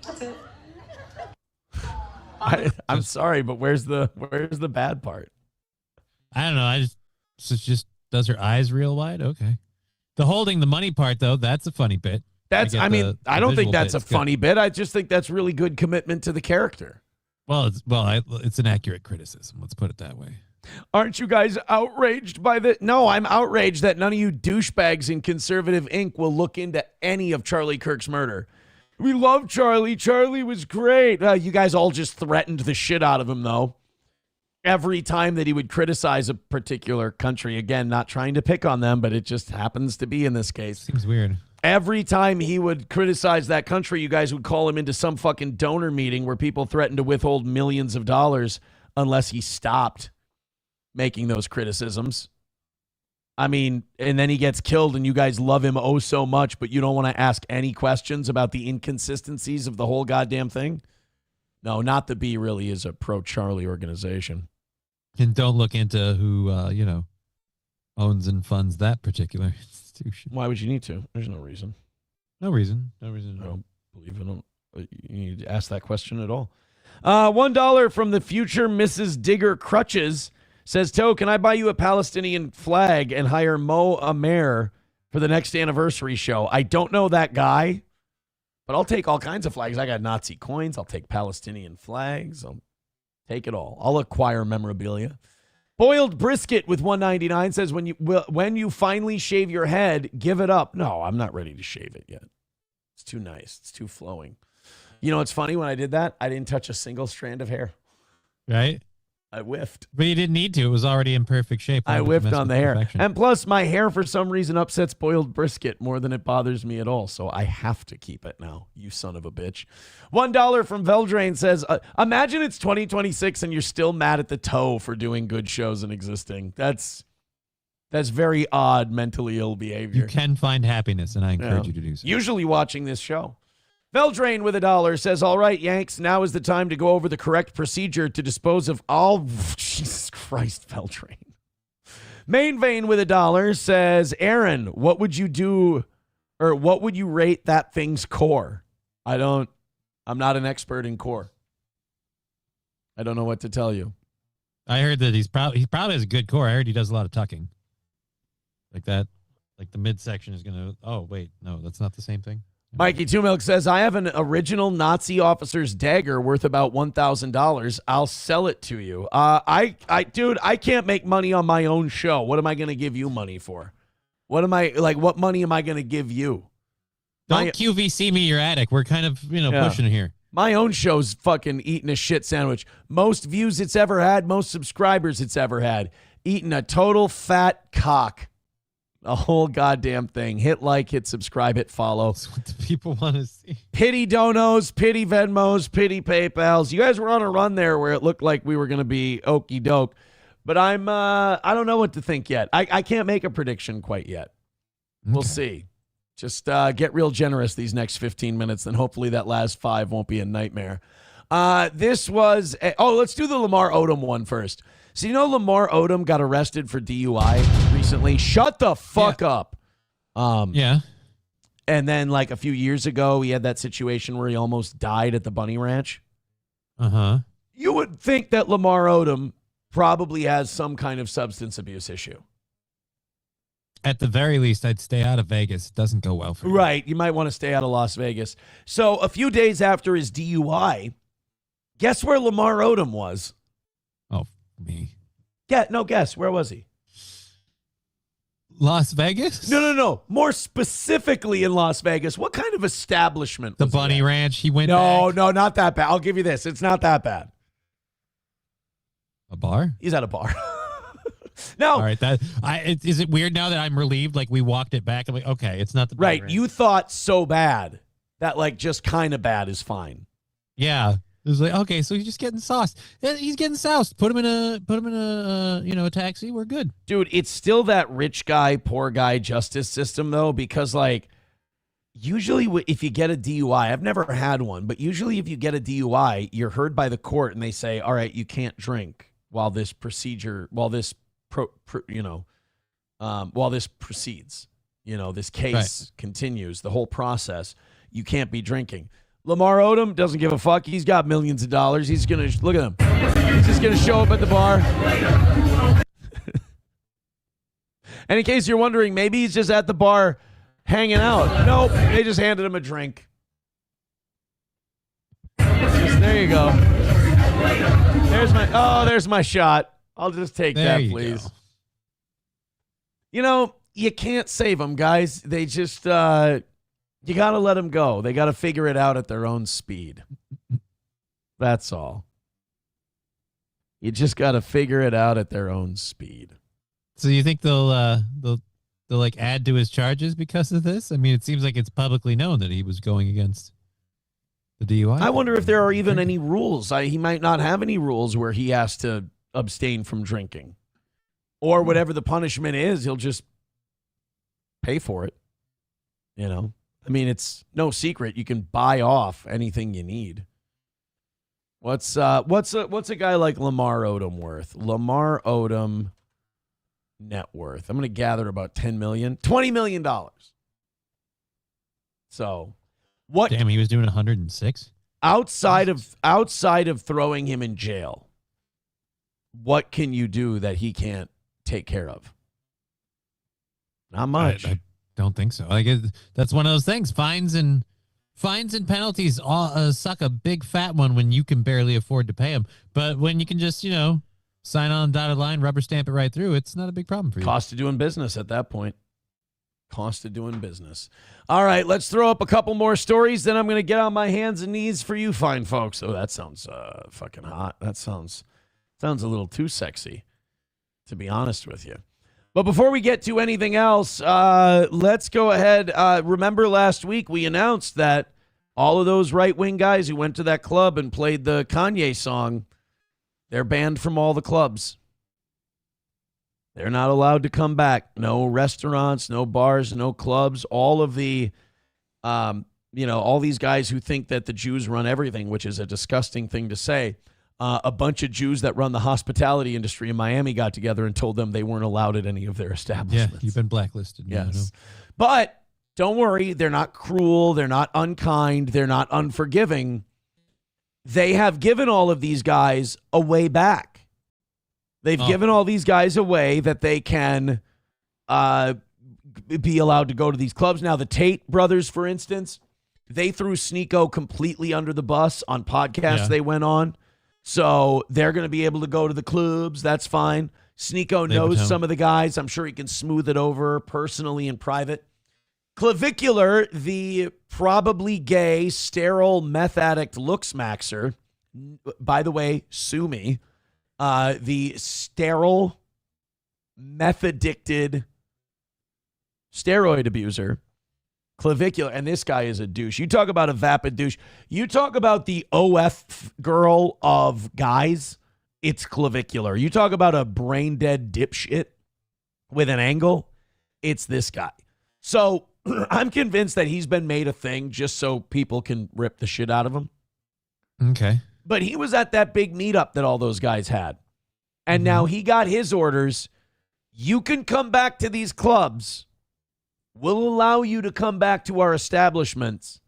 That's it. I'm sorry, but where's the bad part? I don't know. So it's just does her eyes real wide? Okay. The holding the money part though, that's a funny bit. I don't think that's a funny bit. I just think that's really good commitment to the character. Well, it's an accurate criticism. Let's put it that way. Aren't you guys outraged by the? No, I'm outraged that none of you douchebags in Conservative Inc. will look into any of Charlie Kirk's murder. We love Charlie. Charlie was great. You guys all just threatened the shit out of him, though. Every time that he would criticize a particular country, again, not trying to pick on them, but it just happens to be in this case. Seems weird. Every time he would criticize that country, you guys would call him into some fucking donor meeting where people threatened to withhold millions of dollars unless he stopped making those criticisms. I mean, and then he gets killed and you guys love him oh so much, but you don't want to ask any questions about the inconsistencies of the whole goddamn thing? No, not the B really is a pro-Charlie organization. And don't look into who, owns and funds that particular institution. Why would you need to? There's no reason. No reason. No reason. I don't believe in them. You need to ask that question at all. $1 from the future Mrs. Digger Crutches says, Toe, can I buy you a Palestinian flag and hire Mo Amer for the next anniversary show? I don't know that guy, but I'll take all kinds of flags. I got Nazi coins. I'll take Palestinian flags. I'll take it all. I'll acquire memorabilia. Boiled Brisket with $1.99 says, when you finally shave your head, give it up. No, I'm not ready to shave it yet. It's too nice. It's too flowing. You know, it's funny. When I did that, I didn't touch a single strand of hair. Right? I whiffed. But you didn't need to. It was already in perfect shape. I whiffed on the hair. And plus, my hair, for some reason, upsets Boiled Brisket more than it bothers me at all. So I have to keep it now, you son of a bitch. $1 from Veldrain says, imagine it's 2026 and you're still mad at the Toe for doing good shows and existing. That's very odd, mentally ill behavior. You can find happiness, and I encourage you to do so. Usually watching this show. Veldrain with $1 says, all right, Yanks, now is the time to go over the correct procedure to dispose of all... Jesus Christ, Veldrain. Main Vein with $1 says, Aaron, what would you do, or what would you rate that thing's core? I'm not an expert in core. I don't know what to tell you. I heard that he probably has a good core. I heard he does a lot of tucking. Like that, like the midsection is going to... Oh, wait, no, that's not the same thing. Mikey Two Milk says, I have an original Nazi officer's dagger worth about $1,000. I'll sell it to you. Dude, I can't make money on my own show. What am I going to give you money for? What money am I going to give you? Don't QVC me your attic. We're kind of, pushing it here. My own show's fucking eating a shit sandwich. Most views it's ever had, most subscribers it's ever had. Eating a total fat cock. A whole goddamn thing. Hit like, hit subscribe, hit follow. That's what the people want to see. Pity donos, pity Venmos, pity PayPals. You guys were on a run there where it looked like we were going to be okey doke. But I don't know what to think yet. I can't make a prediction quite yet. We'll see. Just get real generous these next 15 minutes, then hopefully that last 5 won't be a nightmare. Let's do the Lamar Odom one first. So, Lamar Odom got arrested for DUI recently? Shut the fuck up. Yeah. And then, like, a few years ago, he had that situation where he almost died at the Bunny Ranch. Uh-huh. You would think that Lamar Odom probably has some kind of substance abuse issue. At the very least, I'd stay out of Vegas. It doesn't go well for you. Right. You might want to stay out of Las Vegas. So, a few days after his DUI, guess where Lamar Odom was? Oh, me. Guess. Where was he? Las Vegas? No. More specifically in Las Vegas. What kind of establishment The was Bunny that? Ranch. He went No, back. not that bad. I'll give you this. It's not that bad. A bar? He's at a bar. No. All right. Is it weird now that I'm relieved? Like, we walked it back. I'm like, okay, it's not the Bunny Right. Ranch. You thought so bad that, like, just kind of bad is fine. Yeah. It was like, okay, so he's just getting sauced. He's getting soused. Put him in a taxi. We're good. Dude, it's still that rich guy, poor guy justice system, though, because, like, usually if you get a DUI, I've never had one, but usually if you get a DUI, you're heard by the court and they say, all right, you can't drink while this procedure, while this, while this proceeds, this case continues, the whole process, you can't be drinking. Lamar Odom doesn't give a fuck. He's got millions of dollars. He's going to, look at him. He's just going to show up at the bar. And in case you're wondering, maybe he's just at the bar hanging out. Nope, they just handed him a drink. There you go. There's my shot. I'll just take that, please. You can't save them, guys. They just, you got to let them go. They got to figure it out at their own speed. That's all. You just got to figure it out at their own speed. So you think they'll like add to his charges because of this? I mean, it seems like it's publicly known that he was going against the DUI. I wonder if there are even any rules. He might not have any rules where he has to abstain from drinking. Or whatever the punishment is, he'll just pay for it. I mean, it's no secret. You can buy off anything you need. What's a guy like Lamar Odom worth? Lamar Odom net worth. I'm going to gather about $10 million, $20 million. So, what? Damn, he was doing 106. Outside of throwing him in jail, what can you do that he can't take care of? Not much. I don't think so. That's one of those things. Fines and penalties all suck a big fat one when you can barely afford to pay them. But when you can just sign on dotted line, rubber stamp it right through, it's not a big problem for you. Cost of doing business at that point. Cost of doing business. All right, let's throw up a couple more stories. Then I'm going to get on my hands and knees for you fine folks. Oh, that sounds fucking hot. That sounds a little too sexy, to be honest with you. But before we get to anything else, let's go ahead. Remember last week we announced that all of those right-wing guys who went to that club and played the Kanye song, they're banned from all the clubs. They're not allowed to come back. No restaurants, no bars, no clubs. All of the, all these guys who think that the Jews run everything, which is a disgusting thing to say. A bunch of Jews that run the hospitality industry in Miami got together and told them they weren't allowed at any of their establishments. Yeah, you've been blacklisted. Yes. But don't worry, they're not cruel, they're not unkind, they're not unforgiving. They have given all of these guys a way back. They've given all these guys a way that they can be allowed to go to these clubs. Now, the Tate brothers, for instance, they threw Sneeko completely under the bus on podcasts they went on. So they're going to be able to go to the clubs. That's fine. Sneeko knows some of the guys. I'm sure he can smooth it over personally in private. Clavicular, the probably gay, sterile meth addict looks maxer. By the way, sue me. The sterile, meth addicted steroid abuser. Clavicular, and this guy is a douche. You talk about a vapid douche. You talk about the OF girl of guys, it's Clavicular. You talk about a brain dead dipshit with an angle, it's this guy. So I'm convinced that he's been made a thing just so people can rip the shit out of him. Okay. But he was at that big meetup that all those guys had. And now he got his orders. You can come back to these clubs. We'll allow you to come back to our establishments.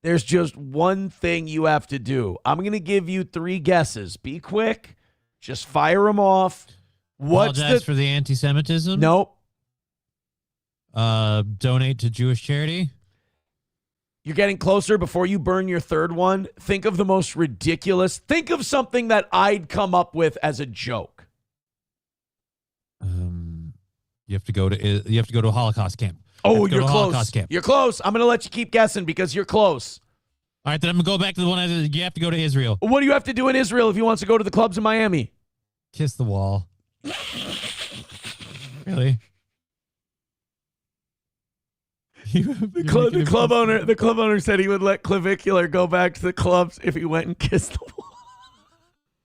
There's just one thing you have to do. I'm going to give you 3 guesses. Be quick. Just fire them off. Apologize for the anti-Semitism? Nope. Donate to Jewish charity? You're getting closer. Before you burn your third one, think of the most ridiculous. Think of something that I'd come up with as a joke. You have to go to a Holocaust camp. Oh, you're close. You're close. I'm going to let you keep guessing because you're close. All right, then I'm going to go back to the one. You have to go to Israel. What do you have to do in Israel if he wants to go to the clubs in Miami? Kiss the wall. Really? The club owner said he would let Clavicular go back to the clubs if he went and kissed the wall.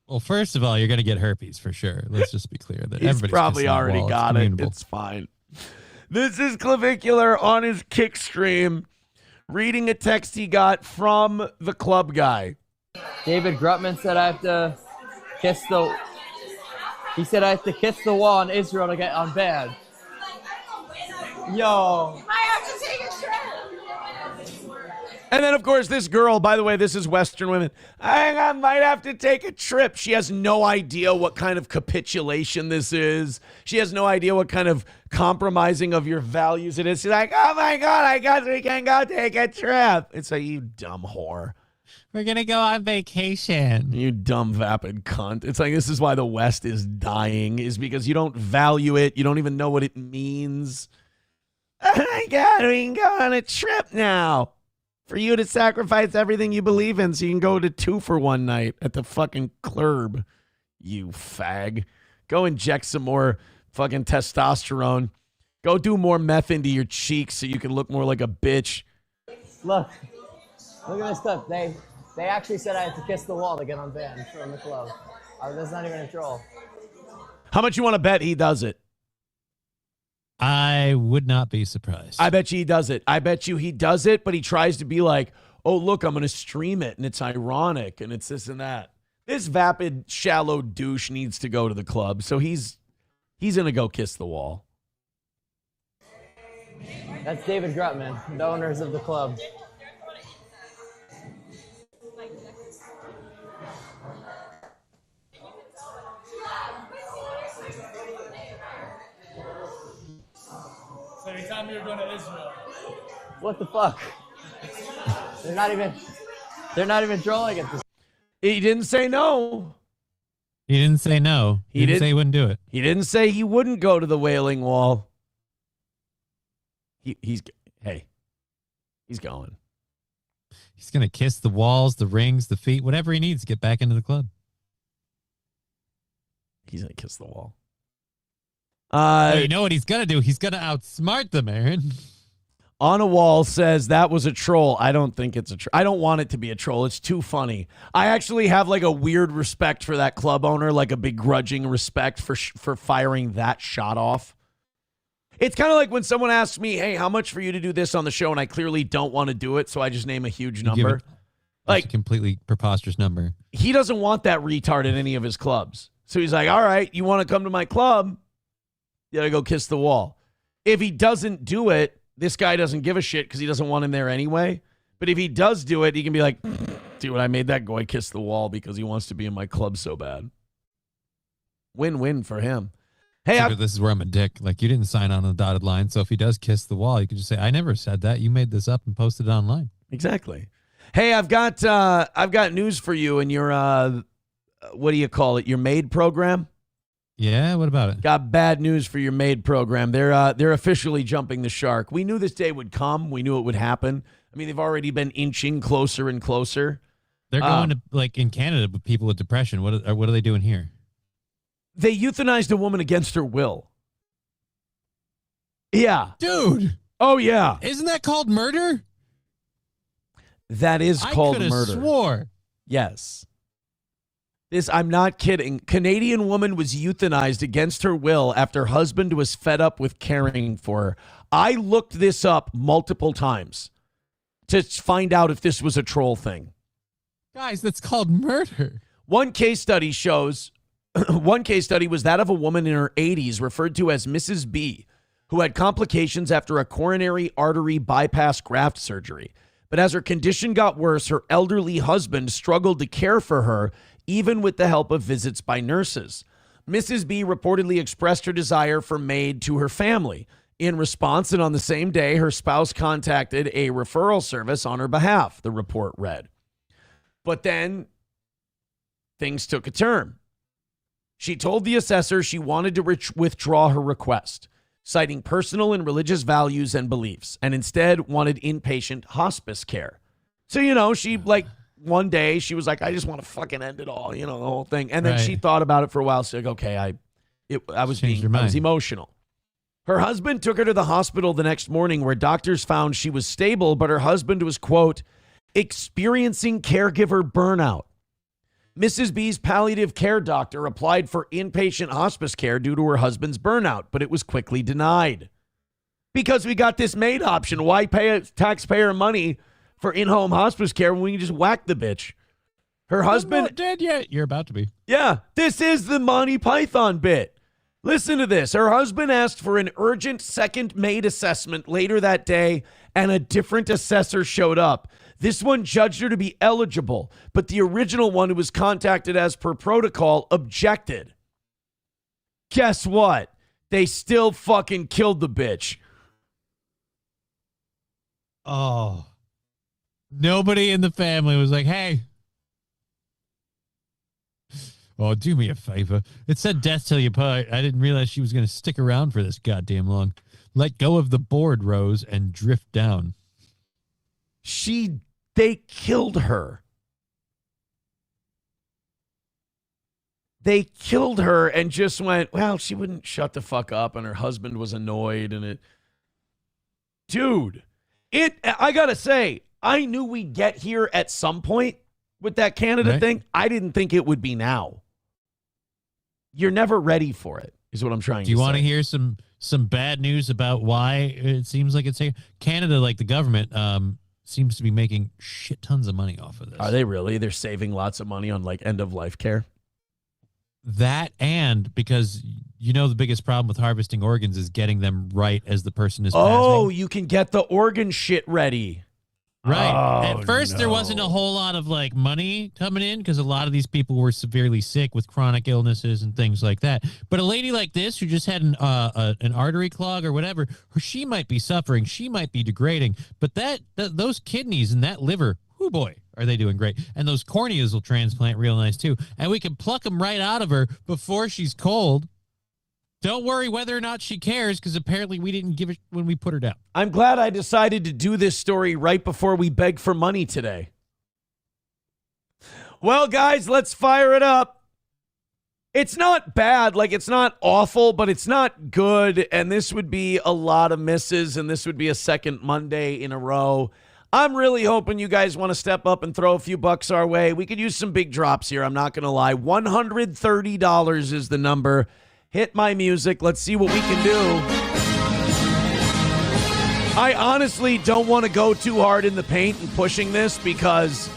Well, first of all, you're going to get herpes for sure. Let's just be clear that He's everybody's probably kissing the already wall. got it. It's fine. This is Clavicular on his kick stream, reading a text he got from the club guy. David Grutman said I have to kiss the. He said I have to kiss the wall in Israel to get unbanned. Yo. I have to take a trip. And then, of course, this girl, by the way, this is Western women. I might have to take a trip. She has no idea what kind of capitulation this is. She has no idea what kind of compromising of your values it is. She's like, oh my God, I guess we can go take a trip. It's like, you dumb whore. We're going to go on vacation. You dumb vapid cunt. It's like, this is why the West is dying, is because you don't value it. You don't even know what it means. Oh my God, we can go on a trip now. For you to sacrifice everything you believe in so you can go to 2 for one night at the fucking club, you fag. Go inject some more fucking testosterone. Go do more meth into your cheeks so you can look more like a bitch. Look at this clip. They actually said I had to kiss the wall to get unbanned from the club. That's not even a troll. How much you want to bet he does it? I would not be surprised. I bet you he does it. I bet you he does it, but he tries to be like, oh, look, I'm going to stream it, and it's ironic, and it's this and that. This vapid, shallow douche needs to go to the club, so he's going to go kiss the wall. That's David Grutman, the owners of the club. So every time you're going to Israel. What the fuck? They're not even trolling at this. He didn't say no. He didn't say no. He didn't say he wouldn't do it. He didn't say he wouldn't go to the Wailing Wall. He's going. He's going to kiss the walls, the rings, the feet, whatever he needs to get back into the club. He's going to kiss the wall. You know what he's going to do? He's going to outsmart them, Aaron. On a Wall says that was a troll. I don't think it's a troll. I don't want it to be a troll. It's too funny. I actually have like a weird respect for that club owner, like a begrudging respect for firing that shot off. It's kind of like when someone asks me, hey, how much for you to do this on the show? And I clearly don't want to do it, so I just name a huge number. Like a completely preposterous number. He doesn't want that retard at any of his clubs. So he's like, all right, you want to come to my club? You got to go kiss the wall. If he doesn't do it, this guy doesn't give a shit because he doesn't want him there anyway. But if he does do it, he can be like, dude, I made that guy kiss the wall because he wants to be in my club so bad. Win-win for him. Hey, this is where I'm a dick. Like, you didn't sign on the dotted line. So if he does kiss the wall, you could just say, I never said that. You made this up and posted it online. Exactly. Hey, I've got news for you in your, what do you call it? Your MAID program? Yeah, what about it? Got bad news for your MAID program. They're officially jumping the shark. We knew this day would come. We knew it would happen. I mean, they've already been inching closer and closer. They're going to, like, in Canada with people with depression. What are they doing here? They euthanized a woman against her will. Yeah. Dude. Oh, yeah. Isn't that called murder? That is called murder. I could have swore. Yes. I'm not kidding. Canadian woman was euthanized against her will after husband was fed up with caring for her. I looked this up multiple times to find out if this was a troll thing. Guys, that's called murder. One case study was that of a woman in her 80s referred to as Mrs. B, who had complications after a coronary artery bypass graft surgery. But as her condition got worse, her elderly husband struggled to care for her, even with the help of visits by nurses. Mrs. B reportedly expressed her desire for MAID to her family. In response, and on the same day, her spouse contacted a referral service on her behalf, the report read. But then things took a turn. She told the assessor she wanted to withdraw her request, citing personal and religious values and beliefs, and instead wanted inpatient hospice care. So, she one day she was like, I just want to fucking end it all, the whole thing. And then she thought about it for a while. She's like, okay, I was emotional. Her husband took her to the hospital the next morning where doctors found she was stable, but her husband was, quote, experiencing caregiver burnout. Mrs. B's palliative care doctor applied for inpatient hospice care due to her husband's burnout, but it was quickly denied. Because we got this MAID option. Why pay taxpayer money for in-home hospice care when we can just whack the bitch? Her husband... I'm not dead yet. You're about to be. Yeah, this is the Monty Python bit. Listen to this. Her husband asked for an urgent second MAID assessment later that day, and a different assessor showed up. This one judged her to be eligible, but the original one who was contacted as per protocol objected. Guess what? They still fucking killed the bitch. Oh. Nobody in the family was like, hey. Oh, do me a favor. It said death till you part. I didn't realize she was going to stick around for this goddamn long. Let go of the board, Rose, and drift down. They killed her. They killed her and just went, well, she wouldn't shut the fuck up, and her husband was annoyed, and it... Dude, I gotta say, I knew we'd get here at some point with that Canada thing. I didn't think it would be now. You're never ready for it, is what I'm trying to say. Do you want to hear some bad news about why it seems like it's here? Canada, like the government, seems to be making shit tons of money off of this. Are they really? They're saving lots of money on like end-of-life care? That, and because you know the biggest problem with harvesting organs is getting them right as the person is passing. Oh, you can get the organ shit ready. Right. Oh, At first, there wasn't a whole lot of like money coming in because a lot of these people were severely sick with chronic illnesses and things like that. But a lady like this who just had an artery clog or whatever, she might be suffering. She might be degrading. But those kidneys and that liver, oh boy, are they doing great. And those corneas will transplant real nice too. And we can pluck them right out of her before she's cold. Don't worry whether or not she cares, because apparently we didn't give it when we put her down. I'm glad I decided to do this story right before we beg for money today. Well, guys, let's fire it up. It's not bad. Like, it's not awful, but it's not good. And this would be a lot of misses, and this would be a second Monday in a row. I'm really hoping you guys want to step up and throw a few bucks our way. We could use some big drops here. I'm not going to lie. $130 is the number. Hit my music. Let's see what we can do. I honestly don't want to go too hard in the paint and pushing this because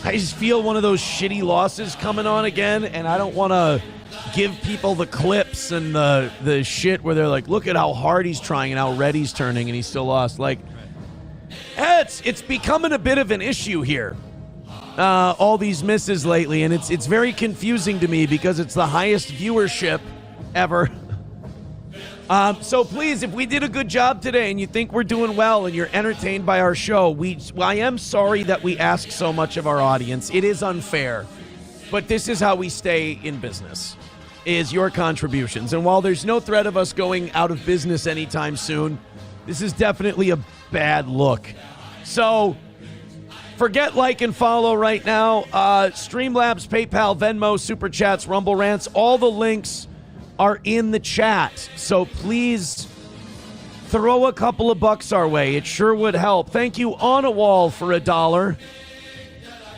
I just feel one of those shitty losses coming on again, and I don't want to give people the clips and the shit where they're like, look at how hard he's trying and how red he's turning and he still lost. Like, it's becoming a bit of an issue here. All these misses lately, and it's very confusing to me because it's the highest viewership ever. So please, if we did a good job today and you think we're doing well and you're entertained by our show, I am sorry that we ask so much of our audience. It is unfair, but this is how we stay in business, is your contributions. And while there's no threat of us going out of business anytime soon, this is definitely a bad look. So forget like and follow right now. Streamlabs, PayPal, Venmo, Super Chats, Rumble Rants, all the links are in the chat. So please throw a couple of bucks our way. It sure would help. Thank you, On a Wall, for $1.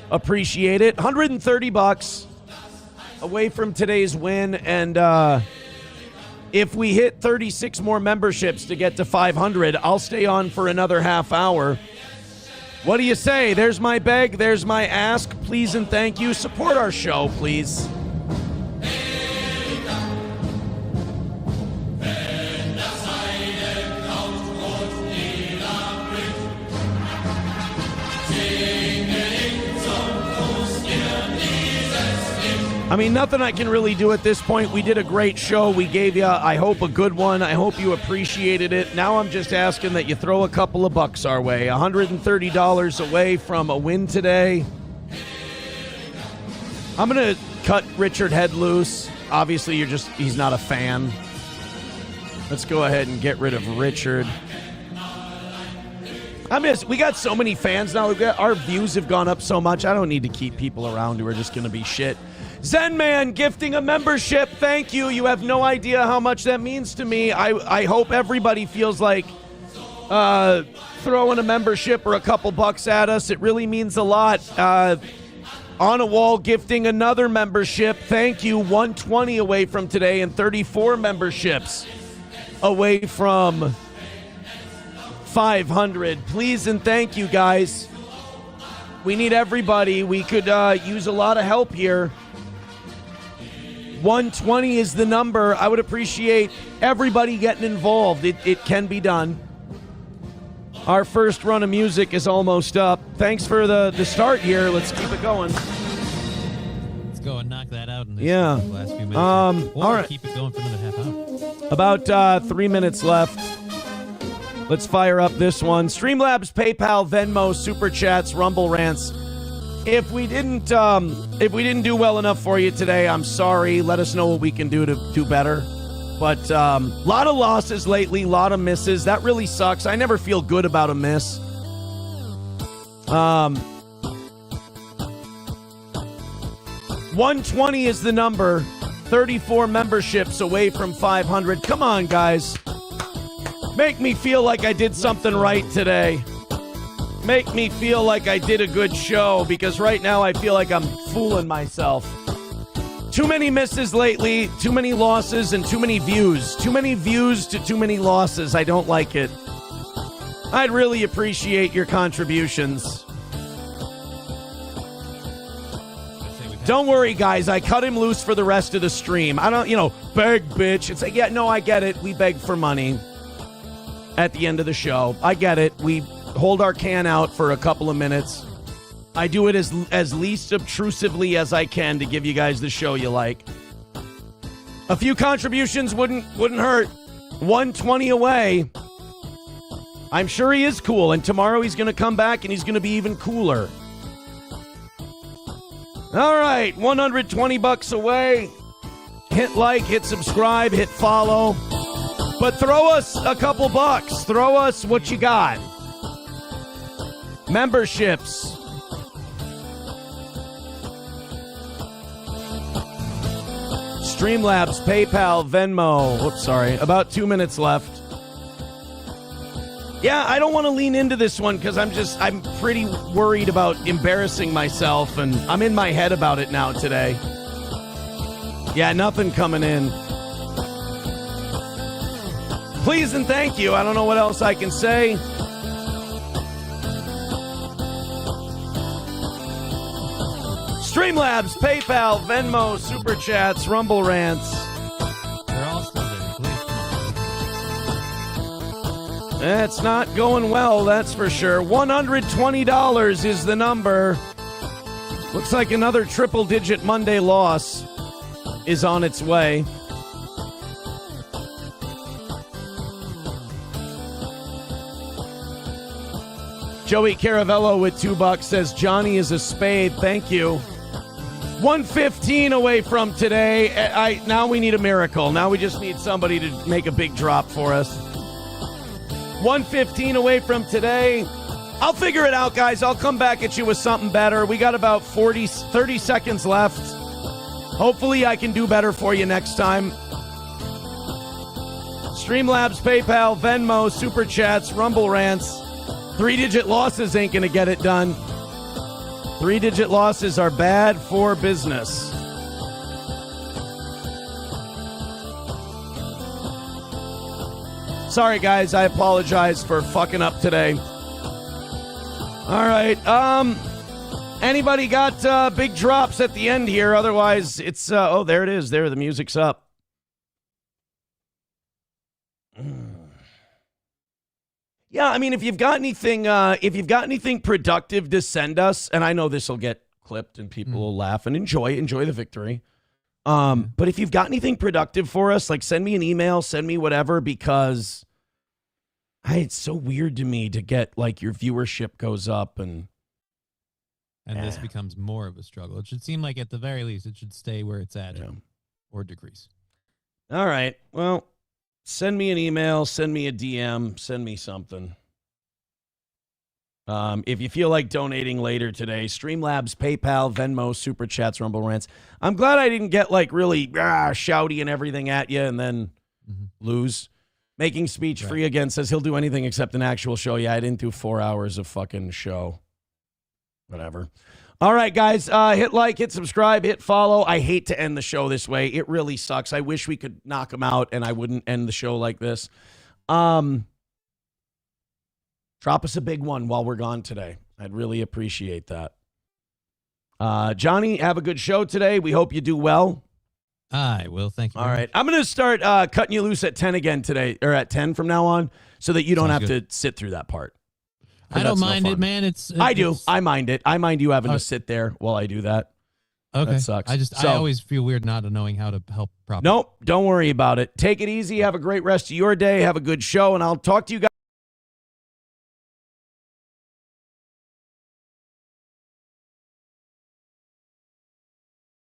Appreciate it. $130 away from today's win. And if we hit 36 more memberships to get to 500, I'll stay on for another half hour. What do you say? There's my beg. There's my ask. Please and thank you. Support our show, please. I mean, nothing I can really do at this point. We did a great show. We gave you, I hope, a good one. I hope you appreciated it. Now I'm just asking that you throw a couple of bucks our way. $130 away from a win today. I'm going to cut Richard Head loose. Obviously, he's not a fan. Let's go ahead and get rid of Richard. We got so many fans now. Our views have gone up so much. I don't need to keep people around who are just going to be shit. Zen Man gifting a membership. Thank you. You have no idea how much that means to me. I hope everybody feels like throwing a membership or a couple bucks at us. It really means a lot. On a Wall gifting another membership. Thank you. 120 away from today and 34 memberships away from 500. Please and thank you, guys. We need everybody. We could use a lot of help here. 120 is the number. I would appreciate everybody getting involved. It can be done. Our first run of music is almost up. Thanks for the start here. Let's keep it going. Let's go and knock that out in this last few minutes. All right. Keep it going for another half hour. About 3 minutes left. Let's fire up this one. Streamlabs, PayPal, Venmo, Super Chats, Rumble Rants. If we didn't do well enough for you today, I'm sorry. Let us know what we can do to do better. But a lot of losses lately, a lot of misses. That really sucks. I never feel good about a miss. 120 is the number. 34 memberships away from 500. Come on, guys. Make me feel like I did something right today. Make me feel like I did a good show, because right now I feel like I'm fooling myself. Too many misses lately, too many losses, and too many views. Too many views to too many losses. I don't like it. I'd really appreciate your contributions. Don't worry, guys. I cut him loose for the rest of the stream. I don't, beg, bitch. It's like, yeah, no, I get it. We beg for money at the end of the show. I get it. We hold our can out for a couple of minutes. I do it as least obtrusively as I can to give you guys the show you like. A few contributions wouldn't hurt. 120 away. I'm sure he is cool, and tomorrow he's going to come back and he's going to be even cooler. All right, 120 bucks away. Hit like, hit subscribe, hit follow. But throw us a couple bucks. Throw us what you got. Memberships. Streamlabs, PayPal, Venmo. Oops, sorry. About 2 minutes left. Yeah, I don't want to lean into this one because I'm pretty worried about embarrassing myself, and I'm in my head about it now today. Yeah, nothing coming in. Please and thank you. I don't know what else I can say. Streamlabs, PayPal, Venmo, Super Chats, Rumble Rants. They're all still there. Please, come on. It's not going well, that's for sure. $120 is the number. Looks like another triple-digit Monday loss is on its way. Joey Caravello with $2 says Johnny is a spade. Thank you. 115 away from today. Now we need a miracle. Now we just need somebody to make a big drop for us. 115 away from today. I'll figure it out, guys. I'll come back at you with something better. We got about 30 seconds left. Hopefully I can do better for you next time. Streamlabs, PayPal, Venmo, Super Chats, Rumble Rants. 3-digit losses ain't gonna get it done. 3-digit losses are bad for business. Sorry, guys. I apologize for fucking up today. All right. Anybody got big drops at the end here? Otherwise, it's oh, there it is. There, the music's up. Yeah, I mean, if you've got anything productive to send us, and I know this will get clipped and people will laugh and enjoy the victory. But if you've got anything productive for us, like send me an email, send me whatever, because it's so weird to me to get like your viewership goes up and this becomes more of a struggle. It should seem like at the very least it should stay where it's at or decrease. All right. Well, send me an email, send me a DM, send me something. If you feel like donating later today, Streamlabs, PayPal, Venmo, Super Chats, Rumble Rants. I'm glad I didn't get like really shouty and everything at you and then lose. Making speech free again says he'll do anything except an actual show. Yeah, I didn't do 4 hours of fucking show. Whatever. All right, guys, hit like, hit subscribe, hit follow. I hate to end the show this way. It really sucks. I wish we could knock them out and I wouldn't end the show like this. Drop us a big one while we're gone today. I'd really appreciate that. Johnny, have a good show today. We hope you do well. I will. Thank you. All right. I'm going to start cutting you loose at 10 again today, or at 10 from now on, so that you don't have to sit through that part. I don't mind it, man. I do. I mind it. I mind you having to sit there while I do that. Okay. That sucks. I always feel weird not knowing how to help properly. Nope. Don't worry about it. Take it easy. Have a great rest of your day. Have a good show, and I'll talk to you guys.